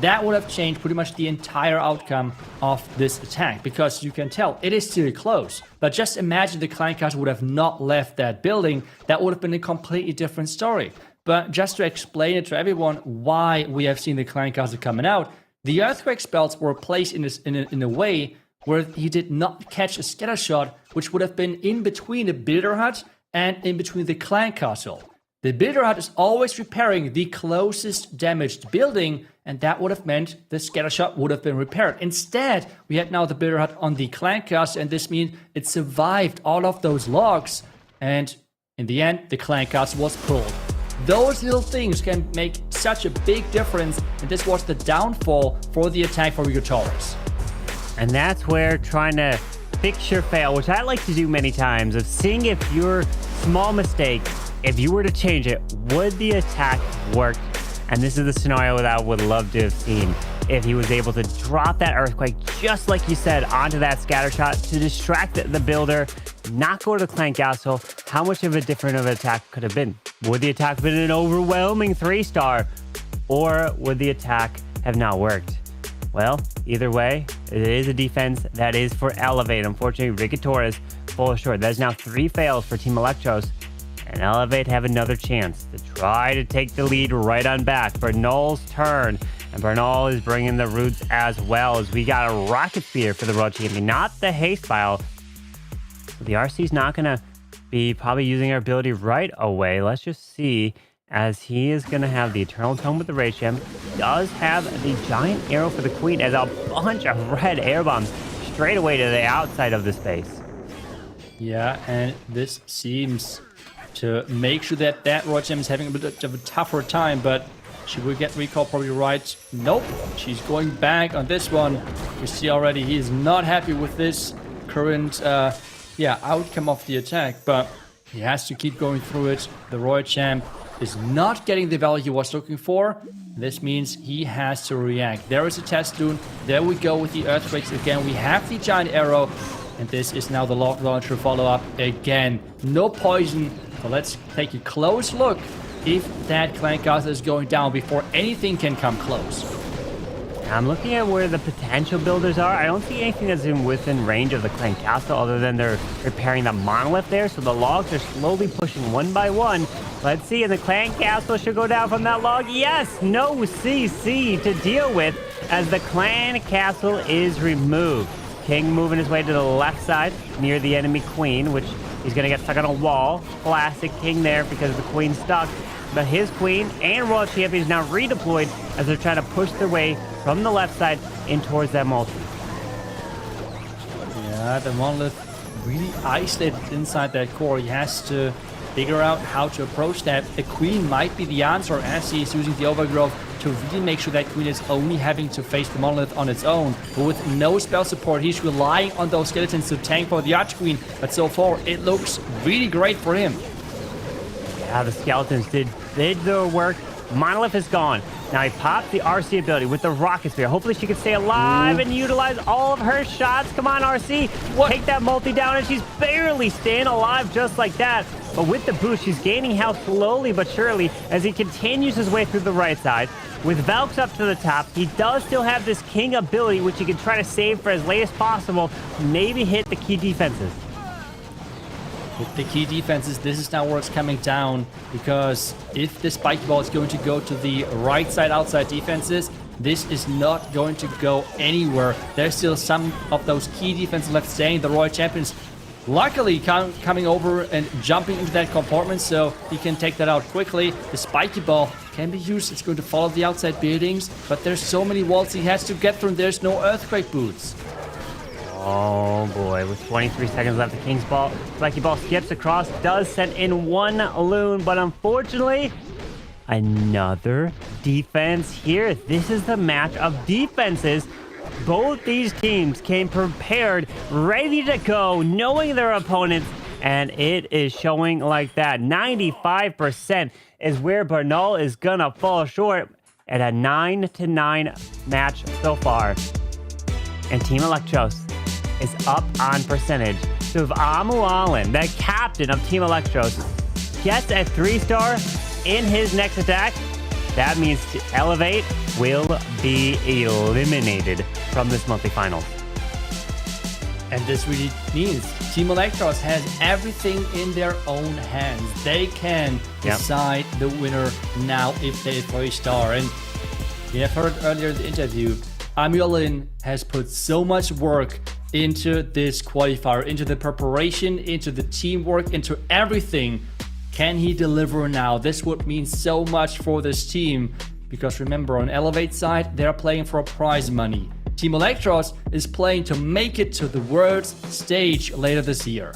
That would have changed pretty much the entire outcome of this attack, because you can tell it is still close. But just imagine the Clan Castle would have not left that building. That would have been a completely different story. But just to explain it to everyone why we have seen the Clan Castle coming out, the Earthquake spells were placed in a way where he did not catch a scatter shot, which would have been in between the Builder Hut and in between the Clan Castle. The Builder Hut is always repairing the closest damaged building, and that would have meant the scatter shot would have been repaired. Instead, we had now the Builder Hut on the Clan Castle, and this means it survived all of those logs, and in the end, the Clan Castle was pulled. Those little things can make such a big difference, and this was the downfall for the attack for Rico Torres. And that's where trying to fix your fail, which I like to do many times, of seeing if your small mistake, if you were to change it, would the attack work? And this is the scenario that I would love to have seen. If he was able to drop that Earthquake, just like you said, onto that scatter shot to distract the builder, not go to the Clan Castle, how much of a different of an attack could have been? Would the attack have been an overwhelming 3-star? Or would the attack have not worked? Well, either way, it is a defense that is for Elevate. Unfortunately, Ricky Torres falls short. That is now 3 fails for Team Electros. And Elevate have another chance to try to take the lead right on back. Bernal's turn. And Bernal is bringing the Roots as well, as we got a Rocket Spear for the World Champion, not the Haste File. So the RC's not going to be probably using our ability right away. Let's just see, as he is going to have the Eternal Tome with the Rage Gem. Does have the Giant Arrow for the Queen as a bunch of red air bombs straight away to the outside of the space. Yeah, and this seems to make sure that that Royal Gem is having a bit of a tougher time, but she will get recall probably right. Nope, she's going back on this one. We see already he is not happy with this current outcome of the attack, but he has to keep going through it. The Royal Champ is not getting the value he was looking for. This means he has to react. There is a test loon. There we go with the Earthquakes again. We have the Giant Arrow, and this is now the Log Launcher follow-up again. No poison, so let's take a close look if that Clan Castle is going down before anything can come close. I'm looking at where the potential builders are. I don't see anything that's within range of the Clan Castle other than they're repairing the monolith there. So the logs are slowly pushing one by one. Let's see, and the Clan Castle should go down from that log. Yes, no CC to deal with as the Clan Castle is removed. King moving his way to the left side near the enemy Queen, which he's going to get stuck on a wall. Classic King there because the Queen's stuck. But his Queen and Royal Champion is now redeployed as they're trying to push their way from the left side in towards that multi. Yeah, the monolith really isolated inside that core. He has to figure out how to approach that. The Queen might be the answer as he is using the Overgrowth to really make sure that Queen is only having to face the monolith on its own. But with no spell support, he's relying on those skeletons to tank for the Archqueen. But so far, it looks really great for him. Yeah, the skeletons did their work. Monolith is gone. Now he popped the RC ability with the Rocket Spear. Hopefully she can stay alive and utilize all of her shots. Come on, RC. Take that multi down, and she's barely staying alive just like that. But with the boost, she's gaining health slowly but surely as he continues his way through the right side. With Valks up to the top, he does still have this King ability, which he can try to save for as late as possible. Maybe hit the key defenses. With the key defenses, this is now where it's coming down, because if the spike ball is going to go to the right side outside defenses, this is not going to go anywhere. There's still some of those key defenses left staying. The Royal Champions luckily coming over and jumping into that compartment so he can take that out quickly. The spiky ball can be used. It's going to follow the outside buildings, but there's so many walls he has to get through. There's no earthquake boots. Oh boy, with 23 seconds left, the King's ball, spiky ball skips across, does send in one loon, but unfortunately, another defense here. This is the match of defenses. Both these teams came prepared, ready to go, knowing their opponents, and it is showing like that. 95% is where Bernal is gonna fall short at a 9-9 match so far. And Team Electros is up on percentage. So if Amualin, the captain of Team Electros, gets a 3-star in his next attack, that means Elevate will be eliminated from this monthly finals. And this really means Team Electros has everything in their own hands. They can decide the winner now if they 3-star. And you have heard earlier in the interview, Amualin has put so much work into this qualifier, into the preparation, into the teamwork, into everything. Can he deliver now? This would mean so much for this team, because remember, on Elevate side, they're playing for prize money. Team Electros is playing to make it to the world's stage later this year.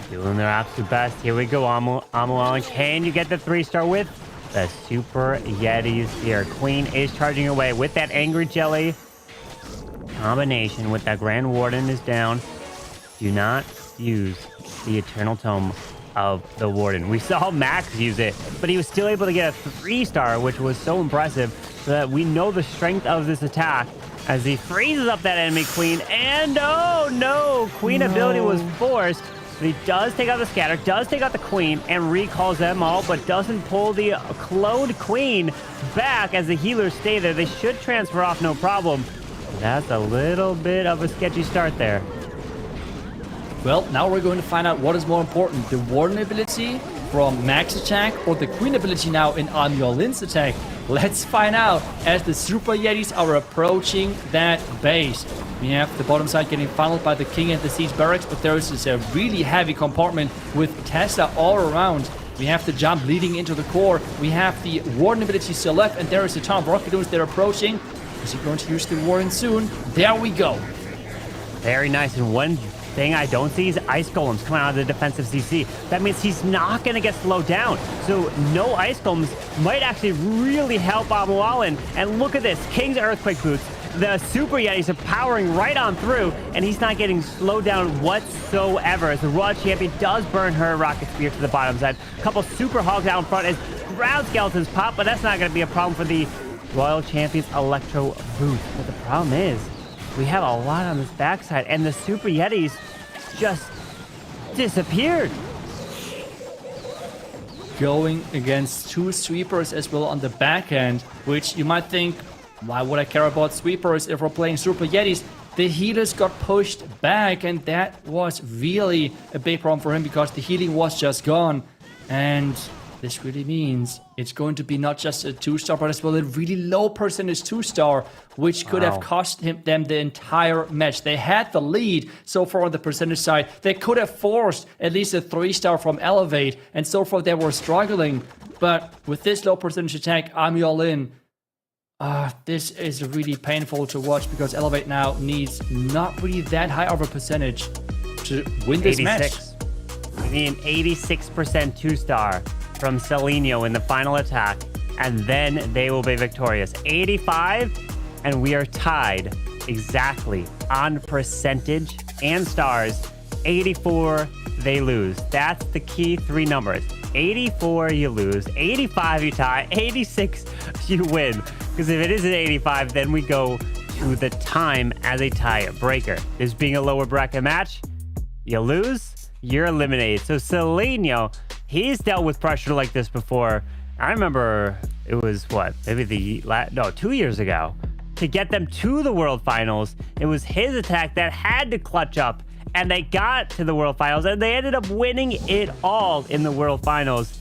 Doing their absolute best. Here we go, Amualin. Can you get the 3-star with the Super Yetis here? Queen is charging away with that Angry Jelly combination with that Grand Warden is down. Do not use the Eternal Tome of the Warden. We saw Max use it, but he was still able to get a 3-star, which was so impressive, so that we know the strength of this attack as he freezes up that enemy Queen. And oh no, Queen ability was forced. But he does take out the scatter, does take out the Queen, and recalls them all, but doesn't pull the cloned Queen back as the healers stay there. They should transfer off no problem. That's a little bit of a sketchy start there. Well, now we're going to find out what is more important, the Warden ability from Max attack or the Queen ability now in Amualin's attack. Let's find out as the Super Yetis are approaching that base. We have the bottom side getting funneled by the King and the Siege Barracks, but there is a really heavy compartment with Tesla all around. We have the jump leading into the core. We have the Warden ability still left, and there is a ton of rocket dunes they're approaching. Is he going to use the Warden soon? There we go. Very nice. And one thing I don't see is Ice Golems coming out of the defensive CC. That means he's not going to get slowed down. So no Ice Golems might actually really help Amualin. And look at this. King's Earthquake Boots. The Super Yetis are powering right on through, and he's not getting slowed down whatsoever as the Royal Champion does burn her Rocket Spear to the bottom side. A couple Super Hogs out in front as Ground Skeletons pop, but that's not going to be a problem for the Royal Champion's Electro Boost. But the problem is, we have a lot on this backside, and the Super Yetis just disappeared. Going against two sweepers as well on the back end, which you might think, why would I care about sweepers if we're playing Super Yetis? The healers got pushed back, and that was really a big problem for him because the healing was just gone. And this really means it's going to be not just a 2-star, but as well a really low percentage 2-star, which could have cost them the entire match. They had the lead so far on the percentage side. They could have forced at least a 3-star from Elevate, and so far they were struggling. But with this low percentage attack, Amualin, this is really painful to watch because Elevate now needs not really that high of a percentage to win this match. We need an 86% 2-star from Selenio in the final attack, and then they will be victorious. 85, and we are tied exactly on percentage and stars. 84, they lose. That's the key 3 numbers. 84, you lose. 85, you tie. 86, you win. Because if it is an 85, then we go to the time as a tiebreaker. This being a lower bracket match, you lose, you're eliminated. So Selenio, he's dealt with pressure like this before. I remember it was what, maybe 2 years ago, to get them to the World Finals. It was his attack that had to clutch up, and they got to the World Finals, and they ended up winning it all in the World Finals.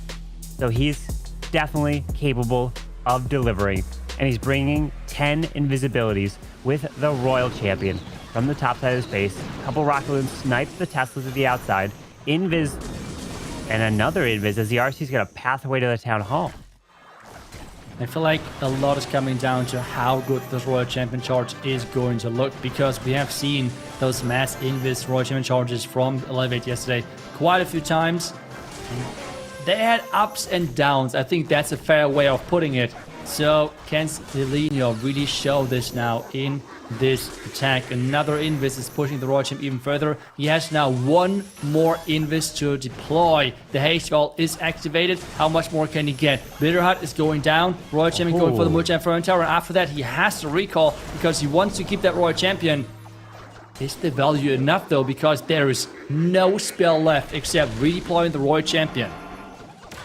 So he's definitely capable of delivering, and he's bringing 10 invisibilities with the Royal Champion. from the top side of space. A couple rocket balloons snipes the Teslas at the outside. Invis and another Invis as the RC's got a pathway to the town hall. I feel like a lot is coming down to how good this Royal Champion charge is going to look, because we have seen those mass Invis Royal Champion charges from Elevate yesterday quite a few times. They had ups and downs. I think that's a fair way of putting it. So can Seleno really show this now in this attack? Another Invis is pushing the Royal Champ even further. He has now one more Invis to deploy. The Haze Skull is activated. How much more can he get? Bitterhut is going down. Royal Champion going for the Multi Inferno Tower. And after that, he has to recall because he wants to keep that Royal Champion. Is the value enough though? Because there is no spell left except redeploying the Royal Champion.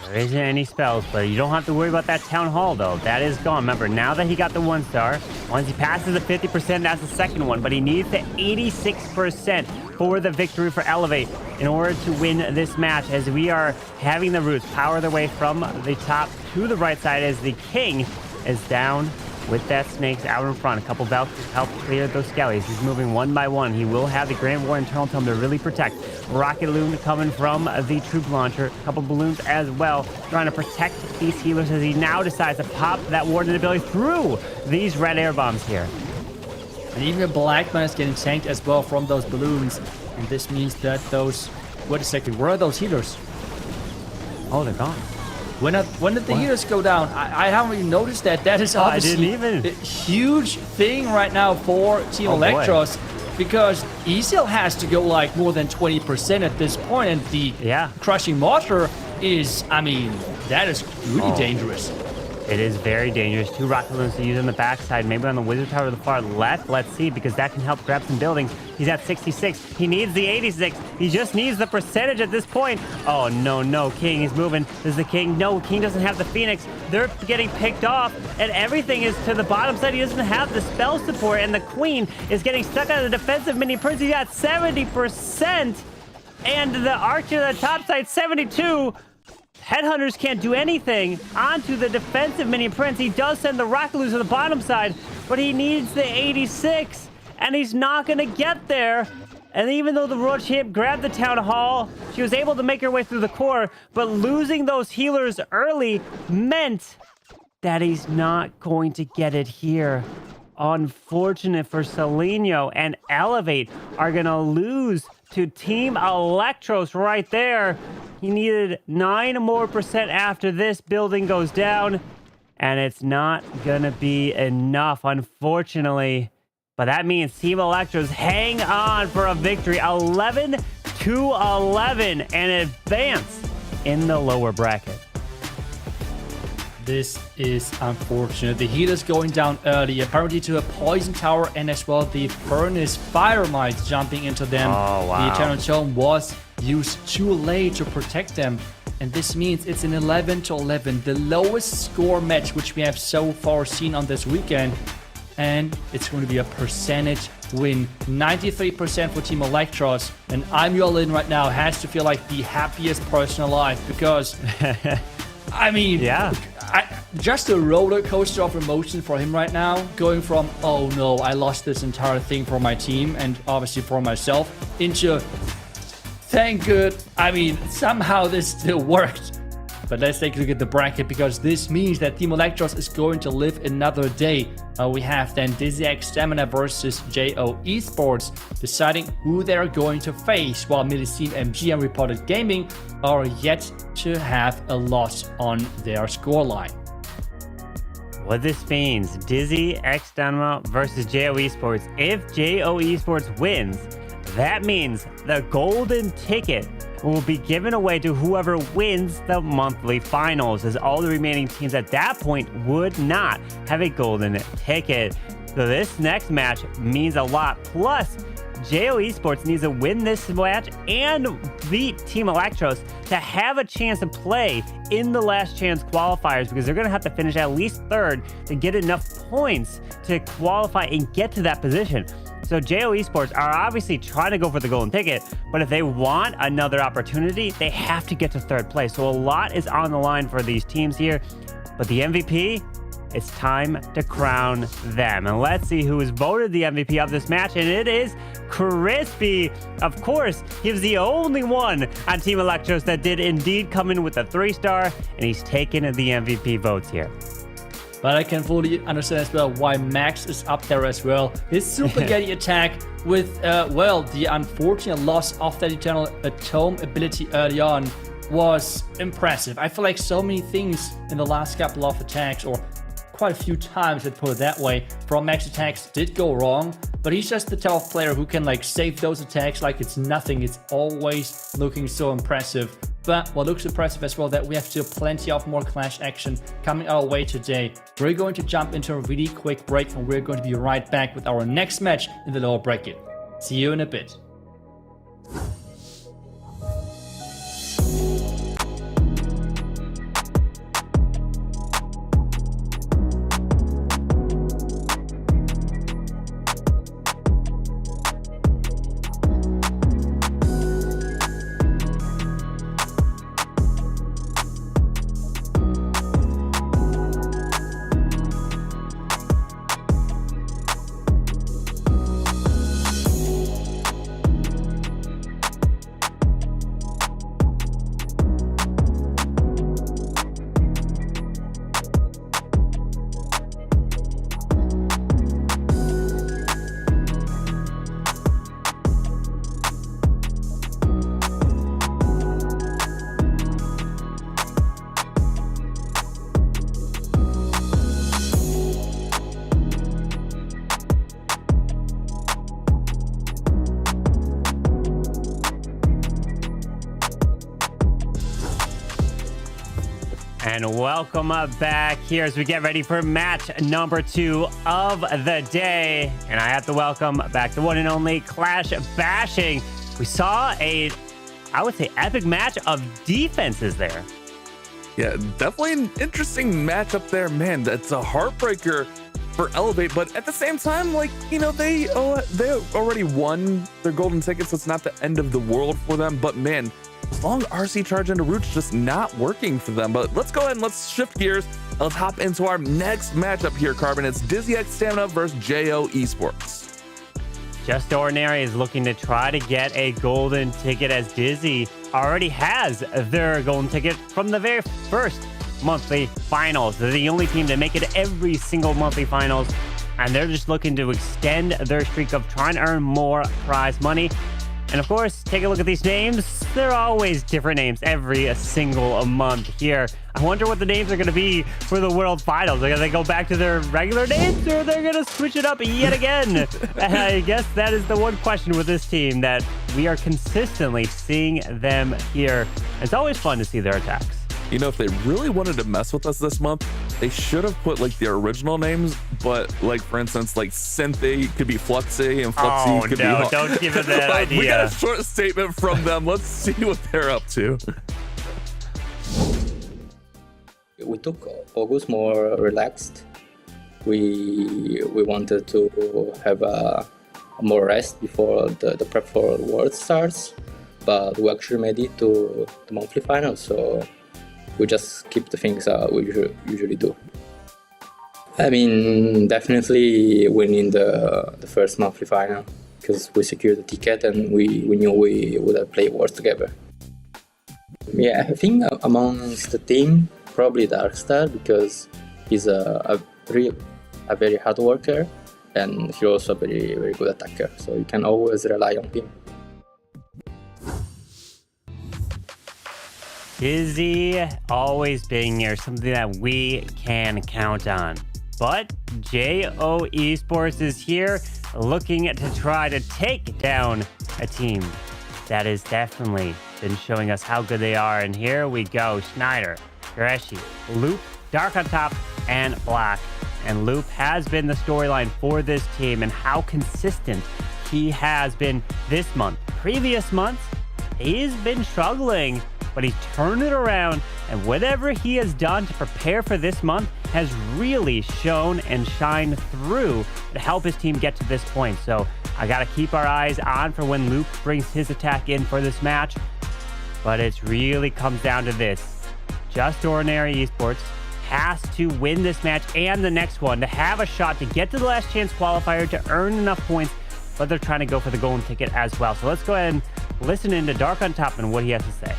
There isn't any spells, but you don't have to worry about that town hall, though. That is gone. Remember, now that he got the 1-star, once he passes the 50%, that's the second one. But he needs the 86% for the victory for Elevate in order to win this match, as we are having the Roots power their way from the top to the right side as the King is down with that Snakes out in front. A couple Valkyries help clear those skellies. He's moving one by one. He will have the Grand War Internal Tome to really protect. Rocket Loon coming from the troop launcher. A couple balloons as well, trying to protect these healers as he now decides to pop that Warden ability through these red air bombs here. And even the Black Man is getting tanked as well from those balloons. And this means that those... Wait a second, where are those healers? Oh, they're gone. When did the healers go down? I haven't even noticed that. That is obviously a huge thing right now for Team Electros, because Esil has to go like more than 20% at this point, and the crushing mortar is, I mean, that is really dangerous. It is very dangerous. Two rocket balloons to use on the backside, maybe on the wizard tower to the far left. Let's see, because that can help grab some buildings. He's at 66. He needs the 86. He just needs the percentage at this point. Oh, no. King is moving. This is the King. No, King doesn't have the Phoenix. They're getting picked off, and everything is to the bottom side. He doesn't have the spell support, and the Queen is getting stuck on the defensive mini prince. He got 70%, and the Archer on the top side, 72. Headhunters can't do anything onto the defensive minion prince. He does send the rocket loose to the bottom side, but he needs the 86, and he's not going to get there. And even though the Royal Champ grabbed the town hall, she was able to make her way through the core, but losing those healers early meant that he's not going to get it here. Unfortunate for Seleno, and Elevate are going to lose to Team Electros right there. He needed 9% more after this building goes down, and it's not gonna be enough, unfortunately. But that means Team Electros hang on for a victory, 11-11, and advance in the lower bracket. This is unfortunate. The healers going down early, apparently to a poison tower, and as well the furnace fire mites jumping into them. Oh, wow. The Eternal Tome was used too late to protect them, and this means it's an 11-11, the lowest score match which we have so far seen on this weekend, and it's going to be a percentage win. 93% for Team Electros, and I'm Yolin right now has to feel like the happiest person alive, because I mean, just a roller coaster of emotion for him right now, going from, oh no, I lost this entire thing for my team and obviously for myself, into, thank good, I mean, somehow this still worked. But let's take a look at the bracket, because this means that Team Electros is going to live another day. We have then Dizzy X Stamina versus JO Esports, deciding who they're going to face, while Millisime MG and Repotted Gaming are yet to have a loss on their scoreline. What this means, Dizzy X Stamina versus JO Esports. If JO Esports wins, that means the golden ticket will be given away to whoever wins the monthly finals, as all the remaining teams at that point would not have a golden ticket. So this next match means a lot. Plus, JO Esports needs to win this match and beat Team Electros to have a chance to play in the last chance qualifiers, because they're going to have to finish at least third to get enough points to qualify and get to that position. So JO Esports are obviously trying to go for the golden ticket, but if they want another opportunity, they have to get to third place. So a lot is on the line for these teams here. But the MVP, it's time to crown them. And let's see who is voted the MVP of this match. And it is Crispy. Of course, he was the only one on Team Electros that did indeed come in with a 3-star, and he's taken the MVP votes here. But I can fully understand as well why Max is up there as well. His Super Getty attack with, the unfortunate loss of that Eternal Atone ability early on was impressive. I feel like so many things in the last couple of attacks, or quite a few times, let's put it that way, from Max attacks did go wrong, but he's just the type of player who can like save those attacks like it's nothing. It's always looking so impressive. But what looks impressive as well, that we have still plenty of more Clash action coming our way today. We're going to jump into a really quick break, and we're going to be right back with our next match in the lower bracket. See you in a bit. And welcome back here as we get ready for match number 2 of the day. And I have to welcome back the one and only Clash Bashing. We saw a, I would say, epic match of defenses there. Yeah, definitely an interesting matchup there, man. That's a heartbreaker for Elevate, but at the same time, like, you know, they already won their golden ticket, so it's not the end of the world for them. But man, long RC charge into Root's just not working for them. But let's go ahead and let's shift gears. Let's hop into our next matchup here, Carbon. It's Dizzy X Stamina versus JO Esports. Just Ordinary is looking to try to get a golden ticket, as Dizzy already has their golden ticket from the very first monthly finals. They're the only team to make it every single monthly finals, and they're just looking to extend their streak of trying to earn more prize money. And of course, take a look at these names. They're always different names every single month here. I wonder what the names are going to be for the World Finals. Are they go back to their regular names, or they're going to switch it up yet again? And I guess that is the one question with this team, that we are consistently seeing them here. It's always fun to see their attacks. You know, if they really wanted to mess with us this month, they should have put like the original names, but like, for instance, like Synthé could be Fluxy, and Fluxy could be... Oh no, don't give it that idea. We got a short statement from them. Let's see what they're up to. We took August more relaxed. We wanted to have a more rest before the prep for World starts, but we actually made it to the monthly final, so we just keep the things we usually do. I mean, definitely winning the first monthly final, because we secured the ticket and we knew we would have played Worlds together. Yeah, I think amongst the team, probably Darkstar, because he's a very hard worker, and he's also a very, very good attacker, so you can always rely on him. Dizzy always being here, something that we can count on. But JO Esports is here looking to try to take down a team that has definitely been showing us how good they are. And here we go. Schneider, Greshi, Loop, Dark on top, and Black. And Loop has been the storyline for this team, and how consistent he has been this month. Previous months, he's been struggling, but he's turned it around, and whatever he has done to prepare for this month has really shown and shined through to help his team get to this point. So I got to keep our eyes on for when Luke brings his attack in for this match. But it really comes down to this. Just Ordinary Esports has to win this match and the next one to have a shot to get to the last chance qualifier to earn enough points, but they're trying to go for the golden ticket as well. So let's go ahead and listen in to Dark on Top and what he has to say.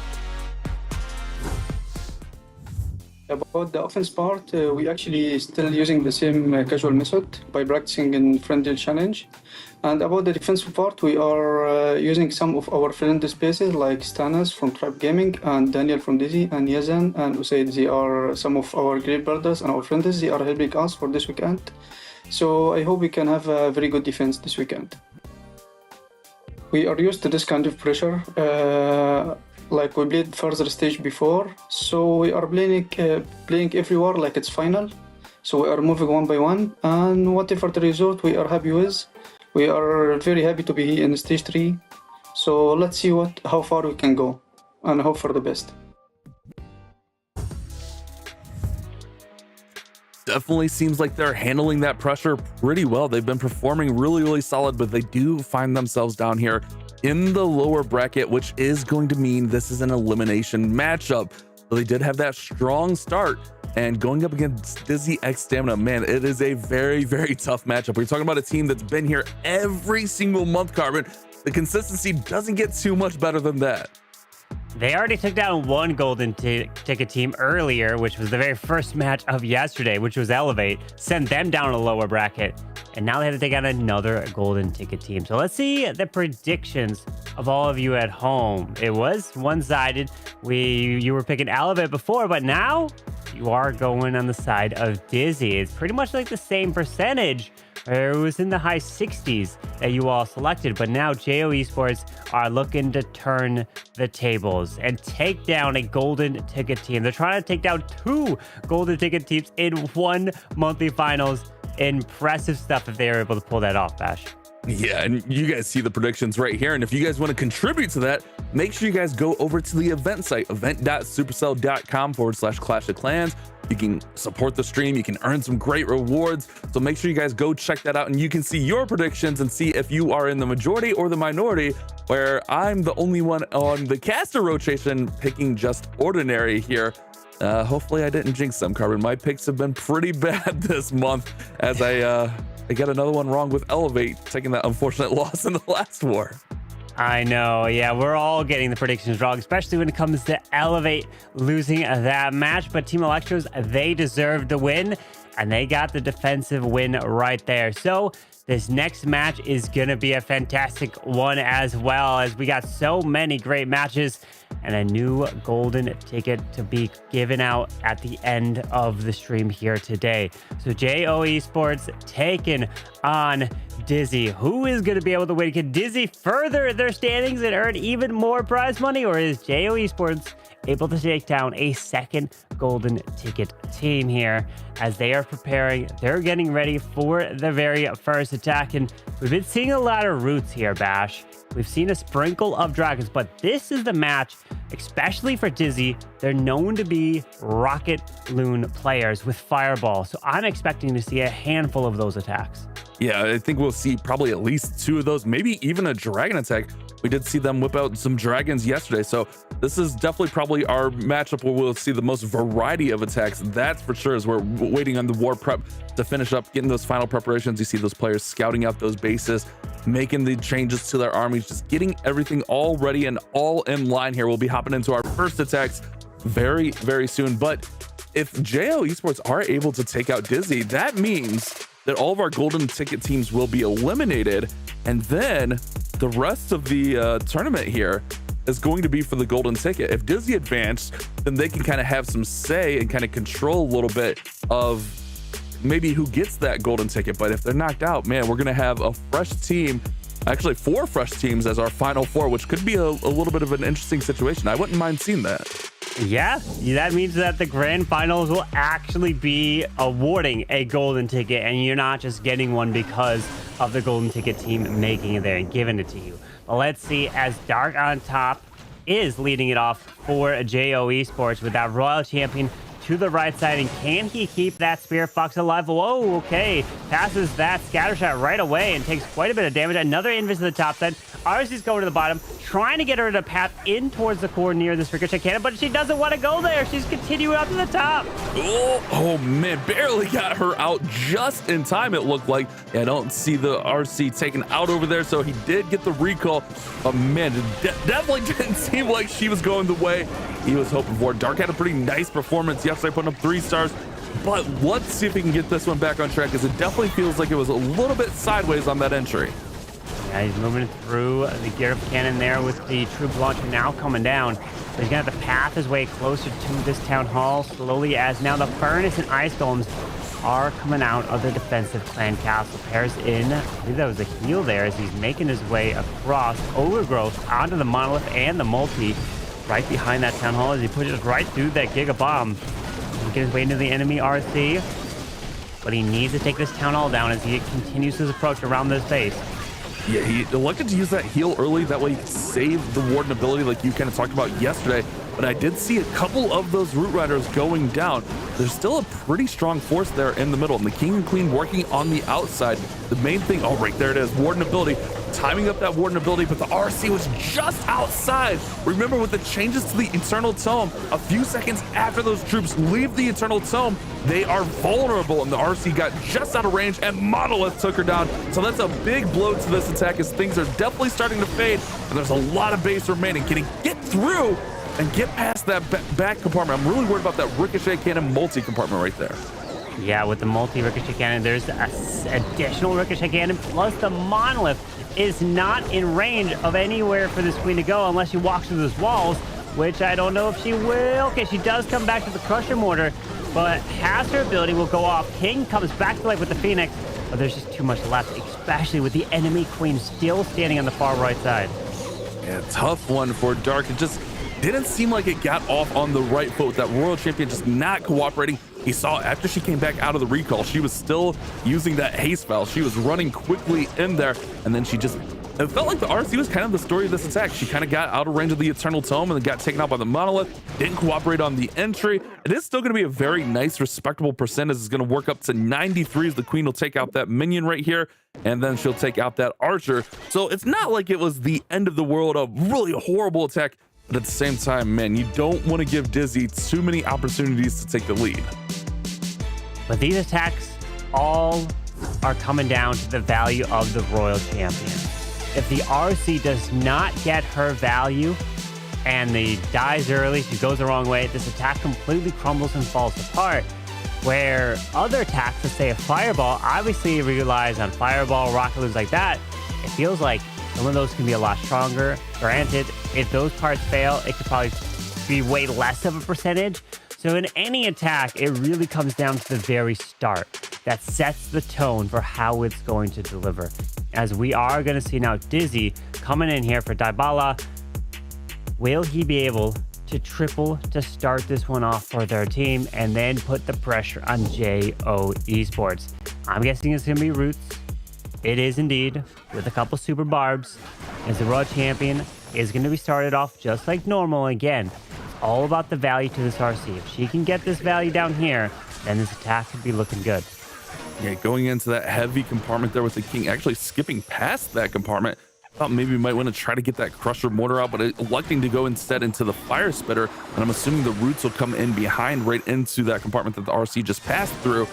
About the offense part, we actually still using the same casual method by practicing in friendly challenge. And about the defensive part, we are using some of our friendly spaces like Stanis from Trap Gaming and Daniel from Dizzy and Yazan and Usaid. They are some of our great brothers and our friends. They are helping us for this weekend. So I hope we can have a very good defense this weekend. We are used to this kind of pressure. Like we played further stage before, so we are playing everywhere like it's final. So we are moving one by one, and whatever the result we are happy with. We are very happy to be in stage 3. So let's see how far we can go, and hope for the best. Definitely seems like they're handling that pressure pretty well. They've been performing really solid, but they do find themselves down here in the lower bracket, which is going to mean this is an elimination matchup. So they did have that strong start, and going up against Dizzy X Stamina, man, it is a very tough matchup. We're talking about a team that's been here every single month, Carbon. The consistency doesn't get too much better than that. They already took down one golden ticket team earlier, which was the very first match of yesterday, which was Elevate, sent them down a lower bracket, and now they have to take on another golden ticket team. So let's see the predictions of all of you at home. It was one-sided. You were picking Elevate before, but now you are going on the side of Dizzy. It's pretty much like the same percentage. It was in the high 60s that you all selected, but now JO Esports are looking to turn the tables and take down a golden ticket team. They're trying to take down 2 golden ticket teams in one monthly finals. Impressive stuff if they are able to pull that off, Bash. Yeah, and you guys see the predictions right here. And if you guys want to contribute to that, make sure you guys go over to the event site, event.supercell.com/Clash of Clans. You can support the stream. You can earn some great rewards. So make sure you guys go check that out, and you can see your predictions and see if you are in the majority or the minority, where I'm the only one on the caster rotation picking just ordinary here. Hopefully I didn't jinx them, Carbon. My picks have been pretty bad this month as I got another one wrong with Elevate, taking that unfortunate loss in the last war. I know, yeah, we're all getting the predictions wrong, especially when it comes to Elevate losing that match. But Team Electros, they deserved the win, and they got the defensive win right there. So this next match is going to be a fantastic one as well, as we got so many great matches and a new golden ticket to be given out at the end of the stream here today. So JO Esports taking on Dizzy. Who is going to be able to win? Can Dizzy further their standings and earn even more prize money, or is JO Esports able to take down a second golden ticket team here as they are preparing? They're getting ready for the very first attack, and we've been seeing a lot of roots here, Bash. We've seen a sprinkle of dragons, but this is the match, especially for Dizzy. They're known to be rocket loon players with fireball, so I'm expecting to see a handful of those attacks. Yeah, I think we'll see probably at least 2 of those, maybe even a dragon attack. We did see them whip out some dragons yesterday, so this is definitely probably our matchup where we'll see the most variety of attacks. That's for sure, as we're waiting on the war prep to finish up, getting those final preparations. You see those players scouting out those bases, making the changes to their armies, just getting everything all ready and all in line here. We'll be hopping into our first attacks very soon. But if JO Esports are able to take out Dizzy, that means that all of our golden ticket teams will be eliminated, and then the rest of the tournament here is going to be for the golden ticket. If Dizzy advanced, then they can kind of have some say and kind of control a little bit of maybe who gets that golden ticket. But if they're knocked out, man, we're gonna have a fresh team, actually 4 fresh teams as our final 4, which could be a little bit of an interesting situation. I wouldn't mind seeing that. Yeah, that means that the grand finals will actually be awarding a golden ticket, and you're not just getting one because of the golden ticket team making it there and giving it to you. But let's see, as Dark on Top is leading it off for JO Esports with that Royal Champion to the right side, and can he keep that Spirit Fox alive? Whoa, okay. Passes that scatter shot right away and takes quite a bit of damage. Another invis to the top side. RC's going to the bottom, trying to get her to path in towards the core near this ricochet cannon, but she doesn't want to go there. She's continuing up to the top. Oh man, barely got her out just in time, it looked like. Yeah, I don't see the RC taken out over there, so he did get the recall. But man, it definitely didn't seem like she was going the way he was hoping for. Dark had a pretty nice performance yesterday, putting up 3 stars. But let's see if we can get this one back on track, because it definitely feels like it was a little bit sideways on that entry. Yeah, he's moving through the gear up cannon there with the troop launcher now coming down. So he's gonna have to path his way closer to this town hall slowly, as now the furnace and ice golems are coming out of the defensive clan castle. Pairs in, I believe that was a heal there, as he's making his way across overgrowth onto the monolith and the multi right behind that town hall as he pushes right through that giga bomb. He'll get his way into the enemy RC, but he needs to take this town hall down as he continues his approach around this base. Yeah, he elected to use that heal early. That way he could save the warden ability like you kind of talked about yesterday. But I did see a couple of those Root Riders going down. There's still a pretty strong force there in the middle. And the King and Queen working on the outside. The main thing, oh, right there it is, warden ability. Timing up that warden ability, but the RC was just outside. Remember, with the changes to the Eternal Tome, a few seconds after those troops leave the Eternal Tome, they are vulnerable, and the RC got just out of range, and Monolith took her down. So that's a big blow to this attack, as things are definitely starting to fade, and there's a lot of base remaining. Can he get through and get past that back compartment? I'm really worried about that ricochet cannon multi-compartment right there. Yeah, with the multi-ricochet cannon, there's an additional ricochet cannon, plus the Monolith is not in range of anywhere for this queen to go unless she walks through those walls, which I don't know if she will. Okay, she does come back to the Crusher Mortar, but has her ability will go off. King comes back to life with the Phoenix, but there's just too much left, especially with the enemy queen still standing on the far right side. Yeah, tough one for Dark. It just didn't seem like it got off on the right foot with that Royal Champion just not cooperating. He saw after she came back out of the recall, she was still using that haste spell. She was running quickly in there, and then she just, it felt like the RC was kind of the story of this attack. She kind of got out of range of the Eternal Tome and then got taken out by the Monolith, didn't cooperate on the entry. It is still going to be a very nice, respectable percentage. It's going to work up to 93 as the Queen will take out that minion right here, and then she'll take out that Archer. So it's not like it was the end of the world, a really horrible attack. But at the same time, man, you don't want to give Dizzy too many opportunities to take the lead. But these attacks all are coming down to the value of the Royal Champion. If the RC does not get her value and the dies early, she goes the wrong way, this attack completely crumbles and falls apart. Where other attacks, let's say a Fireball, obviously relies on Fireball, Rocket Loons like that. It feels like some of those can be a lot stronger. Granted, if those parts fail, it could probably be way less of a percentage. So in any attack, it really comes down to the very start that sets the tone for how it's going to deliver. As we are going to see now Dizzy coming in here for Dybala. Will he be able to triple to start this one off for their team and then put the pressure on JO Esports? I'm guessing it's going to be Roots. It is indeed, with a couple super barbs, as the Royal Champion is going to be started off just like normal. Again, it's all about the value to this RC. If she can get this value down here, then this attack could be looking good. Yeah, going into that heavy compartment there with the King, actually skipping past that compartment. Thought maybe we might want to try to get that Crusher Mortar out, but electing to go instead into the Fire Spitter. And I'm assuming the Roots will come in behind right into that compartment that the RC just passed through.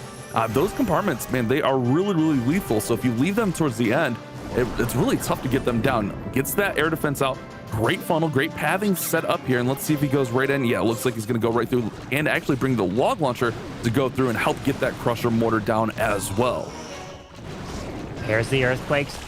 Those compartments, man, they are really, really lethal. So if you leave them towards the end, it's really tough to get them down. Gets that air defense out. Great funnel, great pathing set up here. And let's see if he goes right in. Yeah, it looks like he's going to go right through and actually bring the log launcher to go through and help get that Crusher Mortar down as well. Here's the Earthquakes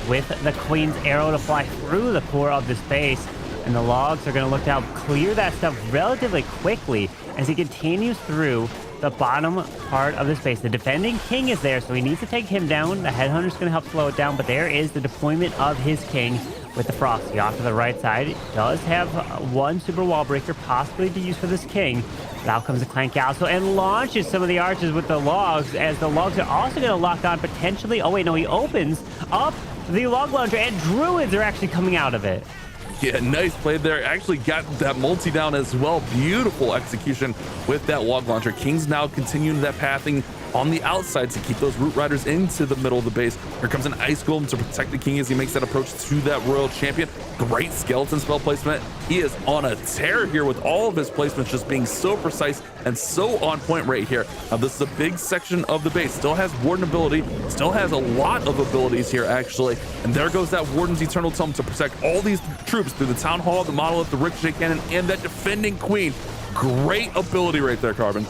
with the Queen's Arrow to fly through the core of this base. And the logs are going to look to help clear that stuff relatively quickly as he continues through the bottom part of this base. The defending King is there, so he needs to take him down. The Headhunter's going to help slow it down, but there is the deployment of his King with the Frosty off to the right side. It does have one super wall breaker possibly to use for this King. But out comes the Clan Castle and launches some of the archers with the logs, as the logs are also going to lock on potentially. Oh wait, no, he opens up the log launcher and druids are actually coming out of it. Yeah, nice play there. Actually got that multi down as well. Beautiful execution with that log launcher. King's now continuing that pathing on the outside to keep those Root Riders into the middle of the base. Here comes an Ice Golem to protect the King as he makes that approach to that Royal Champion. Great skeleton spell placement. He is on a tear here with all of his placements just being so precise and so on point right here. Now this is a big section of the base. Still has Warden ability, still has a lot of abilities here actually. And there goes that Warden's Eternal Tome to protect all these troops through the Town Hall, the Monolith, the Ricochet Cannon, and that defending Queen. Great ability right there, Carbon.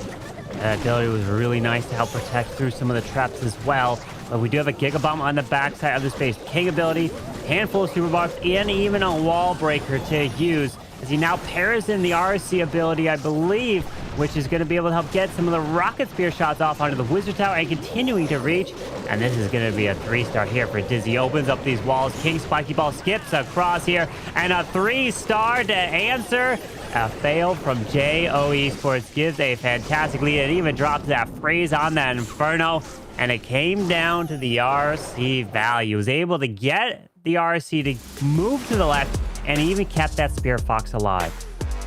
That ability was really nice to help protect through some of the traps as well. But we do have a Giga Bomb on the backside of this base. King ability, handful of Super Box, and even a Wall Breaker to use as he now pairs in the RC ability, I believe, which is going to be able to help get some of the Rocket Spear shots off onto the Wizard Tower and continuing to reach. And this is going to be a 3-star here for Dizzy. Opens up these walls. King Spiky Ball skips across here. And a 3-star to answer. A fail from JO Esports gives a fantastic lead. It even drops that freeze on that Inferno. And it came down to the RC value. Was able to get the RC to move to the left and even kept that Spear Fox alive.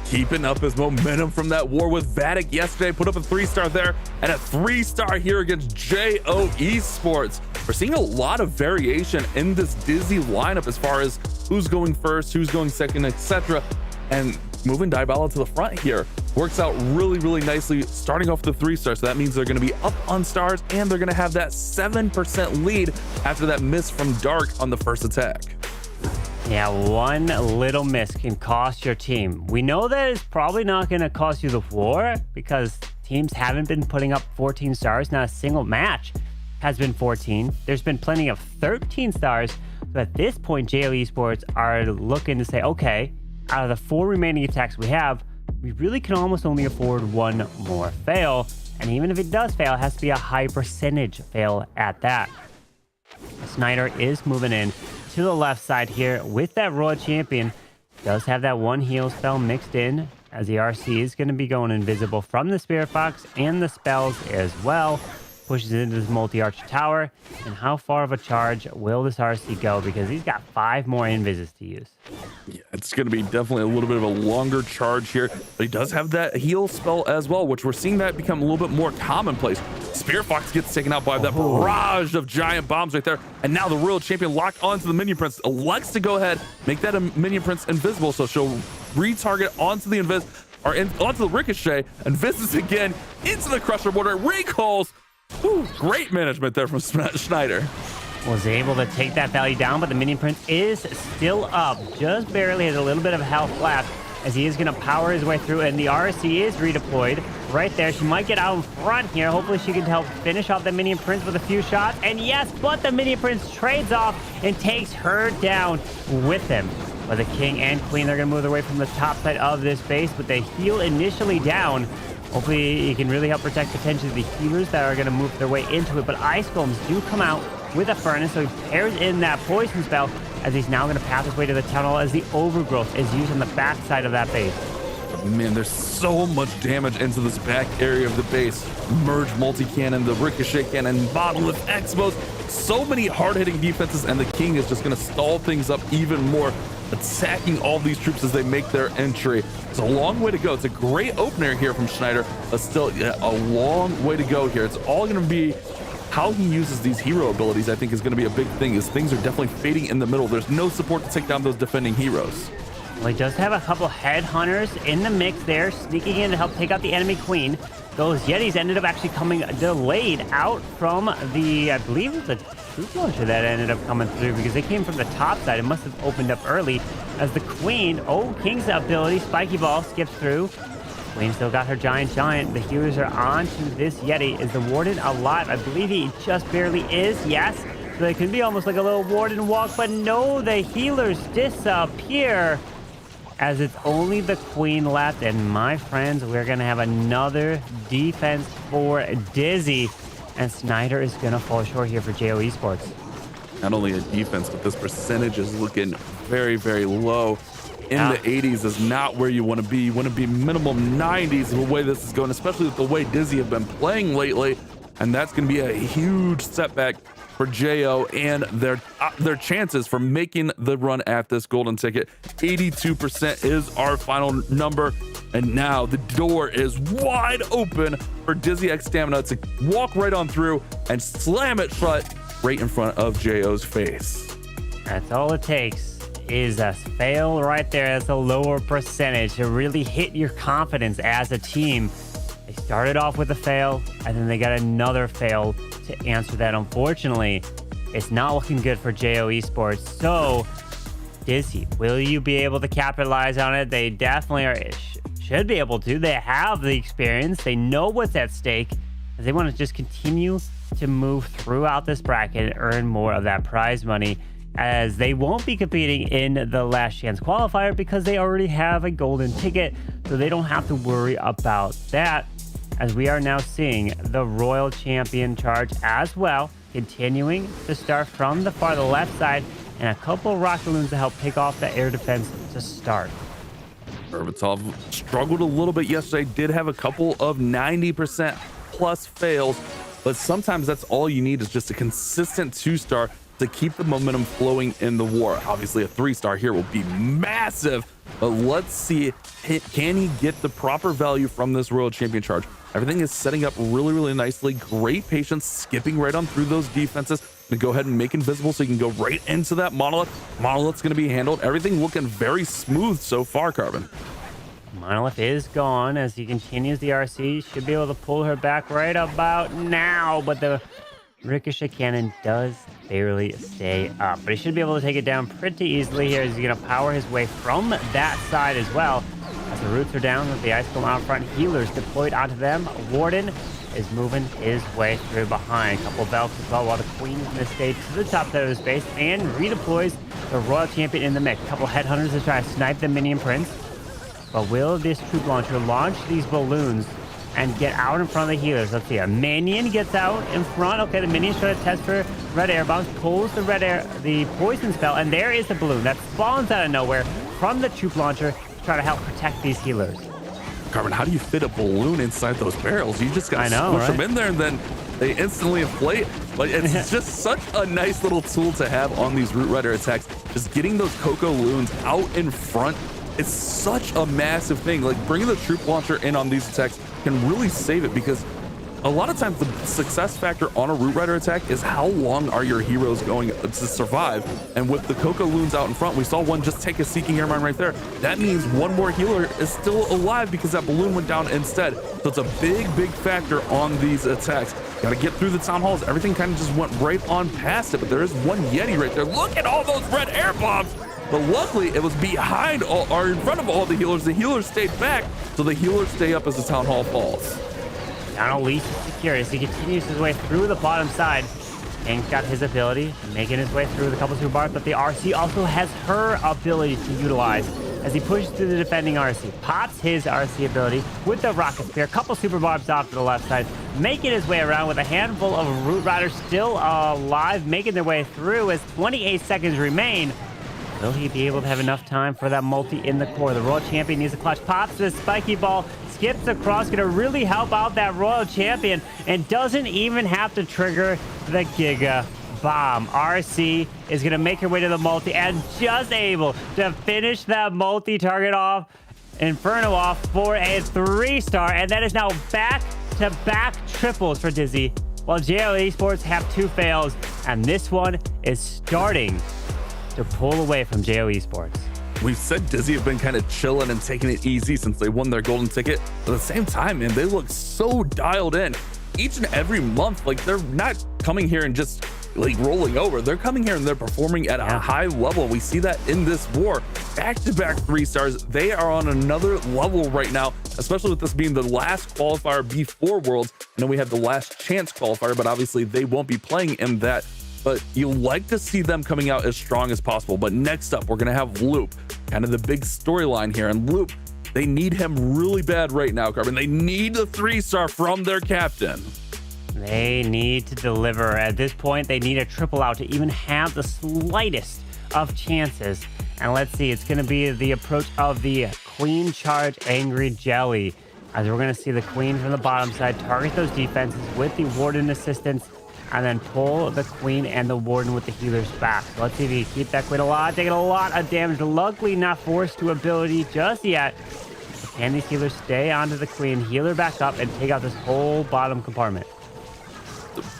Keeping up his momentum from that war with Vatic yesterday, put up a 3-star there and a 3-star here against JO Esports. We're seeing a lot of variation in this Dizzy lineup as far as who's going first, who's going second, etc. And moving Diabella to the front here works out really, really nicely, starting off the 3-star. So that means they're going to be up on stars and they're going to have that 7% lead after that miss from Dark on the first attack. Yeah, one little miss can cost your team. We know that it's probably not going to cost you the war because teams haven't been putting up 14 stars. Not a single match has been 14. There's been plenty of 13 stars. So at this point, JO Esports are looking to say, okay, out of the 4 remaining attacks we have, we really can almost only afford one more fail. And even if it does fail, it has to be a high percentage fail at that. Snyder is moving in to the left side here with that Royal Champion. Does have that one heal spell mixed in as the RC is going to be going invisible from the Spirit Fox and the spells as well. Pushes into this multi-arch tower. And how far of a charge will this RC go? Because he's got 5 more invises to use. Yeah, it's going to be definitely a little bit of a longer charge here, but he does have that heal spell as well, which we're seeing that become a little bit more commonplace. Spirit Fox gets taken out by that barrage of giant bombs right there, and now the Royal Champion locked onto the Minion Prince. Elects to go ahead, make that a Minion Prince invisible, so she'll retarget onto the onto the Ricochet, and visits again into the Crusher border, recalls. Whew, great management there from Schneider. Was able to take that value down, but the Minion Prince is still up. Just barely has a little bit of health left as he is going to power his way through, and the RC is redeployed right there. She might get out in front here. Hopefully she can help finish off the Minion Prince with a few shots. And yes, but the Minion Prince trades off and takes her down with him. But the King and Queen, they're going to move away from the top side of this base with the heal initially down. Hopefully he can really help protect potentially the healers that are going to move their way into it. But Ice Golems do come out with a Furnace, so he pairs in that Poison spell as he's now going to path his way to the Town Hall as the Overgrowth is used on the back side of that base. Man, there's so much damage into this back area of the base. Merge multi-cannon, the Ricochet cannon, Monolith, Expos. So many hard-hitting defenses, and the King is just going to stall things up even more, attacking all these troops as they make their entry. It's a long way to go. It's a great opener here from Schneider, but still a long way to go here. It's all going to be how he uses these hero abilities, I think, is going to be a big thing, as things are definitely fading in the middle. There's no support to take down those defending heroes. Well, he does have a couple headhunters in the mix there, sneaking in to help take out the enemy Queen. Those Yetis ended up actually coming delayed out from the, I believe it was a troop launcher that ended up coming through, because they came from the top side. It must have opened up early as the Queen, King's ability, Spiky Ball, skips through. Queen still got her giant. The healers are on to this Yeti. Is the Warden alive? I believe he just barely is, yes. So it can be almost like a little Warden walk, but no, the healers disappear as it's only the Queen left. And my friends, we're going to have another defense for Dizzy. And Snyder is going to fall short here for JO Esports. Not only a defense, but this percentage is looking very, very low. In the 80s is not where you want to be. You want to be minimum 90s the way this is going, especially with the way Dizzy have been playing lately. And that's going to be a huge setback for Jo and their chances for making the run at this golden ticket. 82% is our final number. And now the door is wide open for Dizzy X Stamina to walk right on through and slam it shut right in front of Jo's face. That's all it takes is a fail right there. That's a lower percentage to really hit your confidence as a team. They started off with a fail, and then they got another fail to answer that. Unfortunately, it's not looking good for Jo Esports. So, Dizzy, will you be able to capitalize on it? They definitely should be able to. They have the experience. They know what's at stake. They want to just continue to move throughout this bracket and earn more of that prize money, as they won't be competing in the last chance qualifier because they already have a golden ticket, so they don't have to worry about that, as we are now seeing the Royal Champion charge as well, continuing to start from the far left side, and a couple of rocket balloons to help pick off the air defense to start. Berbatov struggled a little bit yesterday, did have a couple of 90% plus fails, but sometimes that's all you need is just a consistent 2-star to keep the momentum flowing in the war. Obviously, a 3-star here will be massive, but let's see, can he get the proper value from this Royal Champion charge? Everything is setting up really, really nicely. Great patience, skipping right on through those defenses to go ahead and make invisible so you can go right into that monolith. Monolith's going to be handled. Everything looking very smooth so far, Carbon. Monolith is gone as he continues the RC. Should be able to pull her back right about now, but the Ricochet cannon does barely stay up, but he should be able to take it down pretty easily here as he's going to power his way from that side as well. As the roots are down with the ice golem out front, healers deployed onto them. Warden is moving his way through behind. A couple of Velks as well, while the Queen is going to stay to the top side of the space and redeploys the Royal Champion in the mix. A couple of headhunters to try to snipe the minion prince. But will this troop launcher launch these balloons and get out in front of the healers? Let's see. A minion gets out in front. Okay, the minion's trying to test for red air bombs, pulls the poison spell, and there is the balloon that spawns out of nowhere from the troop launcher to try to help protect these healers. Carbon, how do you fit a balloon inside those barrels? You just gotta squish them in there and then they instantly inflate. But it's just such a nice little tool to have on these Root Rider attacks. Just getting those Coco Loons out in front, it's such a massive thing. Like, bringing the troop launcher in on these attacks can really save it, because a lot of times the success factor on a Root Rider attack is how long are your heroes going to survive. And with the Coco Loons out in front, we saw one just take a Seeking Airmine right there. That means one more healer is still alive because that balloon went down instead. So it's a big, big factor on these attacks. Got to get through the town halls. Everything kind of just went right on past it, but there is one Yeti right there. Look at all those red air bombs. But luckily, it was behind or in front of all the healers. The healers stayed back, so the healers stay up as the town hall falls. Down Elise is secure as he continues his way through the bottom side. Hank's got his ability, making his way through the couple super barbs, but the RC also has her ability to utilize as he pushes through the defending RC. Pops his RC ability with the rocket spear, a couple super barbs off to the left side, making his way around with a handful of Root Riders still alive, making their way through as 28 seconds remain. Will he be able to have enough time for that multi in the core? The Royal Champion needs a clutch. Pops the spiky ball, skips across, going to really help out that Royal Champion, and doesn't even have to trigger the Giga Bomb. RC is going to make her way to the multi and just able to finish that multi-target off, Inferno off for a 3-star, and that is now back-to-back triples for Dizzy, while Jo Esports have 2 fails, and this one is starting to pull away from Jo Esports. We've said Dizzy have been kind of chilling and taking it easy since they won their golden ticket. But at the same time, man, they look so dialed in. Each and every month, like, they're not coming here and just like rolling over. They're coming here and they're performing at a high level. We see that in this war. Back-to-back 3-stars. They are on another level right now, especially with this being the last qualifier before Worlds. And then we have the last chance qualifier, but obviously they won't be playing in that. But you like to see them coming out as strong as possible. But next up, we're going to have Loop, kind of the big storyline here. And Loop, they need him really bad right now, Carbon. They need the 3-star from their captain. They need to deliver. At this point, they need a triple out to even have the slightest of chances. And let's see, it's going to be the approach of the Queen Charge Angry Jelly, as we're going to see the Queen from the bottom side target those defenses with the Warden assistance and then pull the queen and the warden with the healers back. So let's see if he can keep that queen alive, taking a lot of damage. Luckily not forced to ability just yet. But can these healers stay onto the queen, heal her back up, and take out this whole bottom compartment?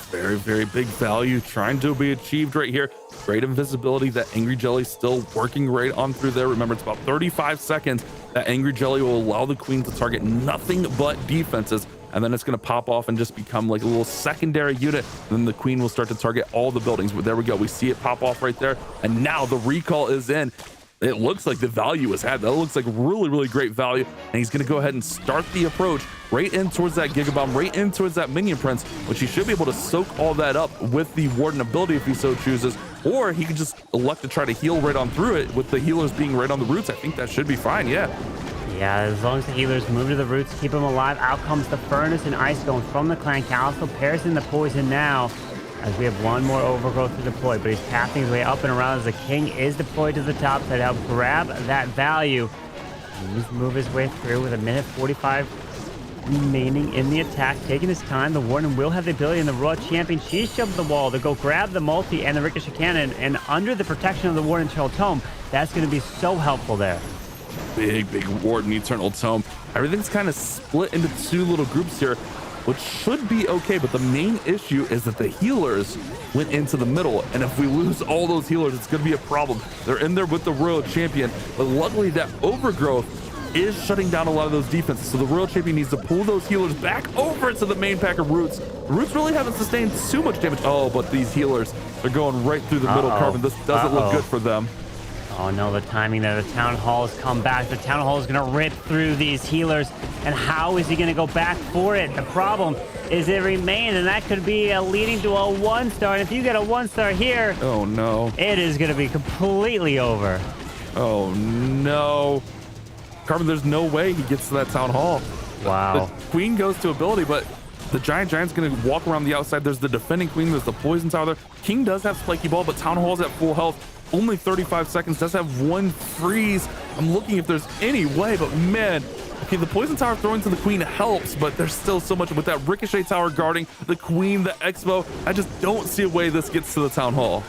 Very, very big value trying to be achieved right here. Great invisibility. That Angry Jelly still working right on through there. Remember, it's about 35 seconds. That Angry Jelly will allow the queen to target nothing but defenses, and then it's going to pop off and just become like a little secondary unit, and then the queen will start to target all the buildings. But there we go. We see it pop off right there, and now the recall is in. It looks like the value is had. That looks like really, really great value. And he's going to go ahead and start the approach right in towards that Giga Bomb, right in towards that Minion Prince, which he should be able to soak all that up with the Warden ability if he so chooses. Or he could just elect to try to heal right on through it with the healers being right on the roots. I think that should be fine, yeah. Yeah, as long as the healers move to the roots, keep them alive. Out comes the Furnace and Ice going from the Clan Council. Pairs in the Poison now, as we have one more Overgrowth to deploy, but he's pathing his way up and around as the King is deployed to the top side to help grab that value. He's move his way through with 1:45 remaining in the attack, taking his time. The Warden will have the ability, and the Raw Champion, she's jumped the wall to go grab the multi and the Ricochet Cannon, and under the protection of the Warden Eternal Tome, that's going to be so helpful there. Big Warden Eternal Tome. Everything's kind of split into two little groups here, which should be okay, but the main issue is that the healers went into the middle, and if we lose all those healers, it's going to be a problem. They're in there with the Royal Champion, but luckily that Overgrowth is shutting down a lot of those defenses, so the Royal Champion needs to pull those healers back over to the main pack of Roots. The Roots really haven't sustained too much damage. Oh, but these healers are going right through the middle, Carbon. This doesn't look good for them. Oh no, the timing there. The Town Hall has come back. The Town Hall is going to rip through these healers. And how is he going to go back for it? The problem is it remains, and that could be leading to a 1-star. And if you get a 1-star here, oh no, it is going to be completely over. Oh no. Carbon, there's no way he gets to that Town Hall. Wow. The Queen goes to ability, but the Giant's going to walk around the outside. There's the defending Queen. There's the Poison Tower there. King does have Spiky Ball, but Town Hall's at full health. Only 35 seconds, does have one freeze. I'm looking if there's any way, but man, okay, the Poison Tower throwing to the Queen helps, but there's still so much with that Ricochet Tower guarding the Queen, the Expo. I just don't see a way this gets to the Town Hall.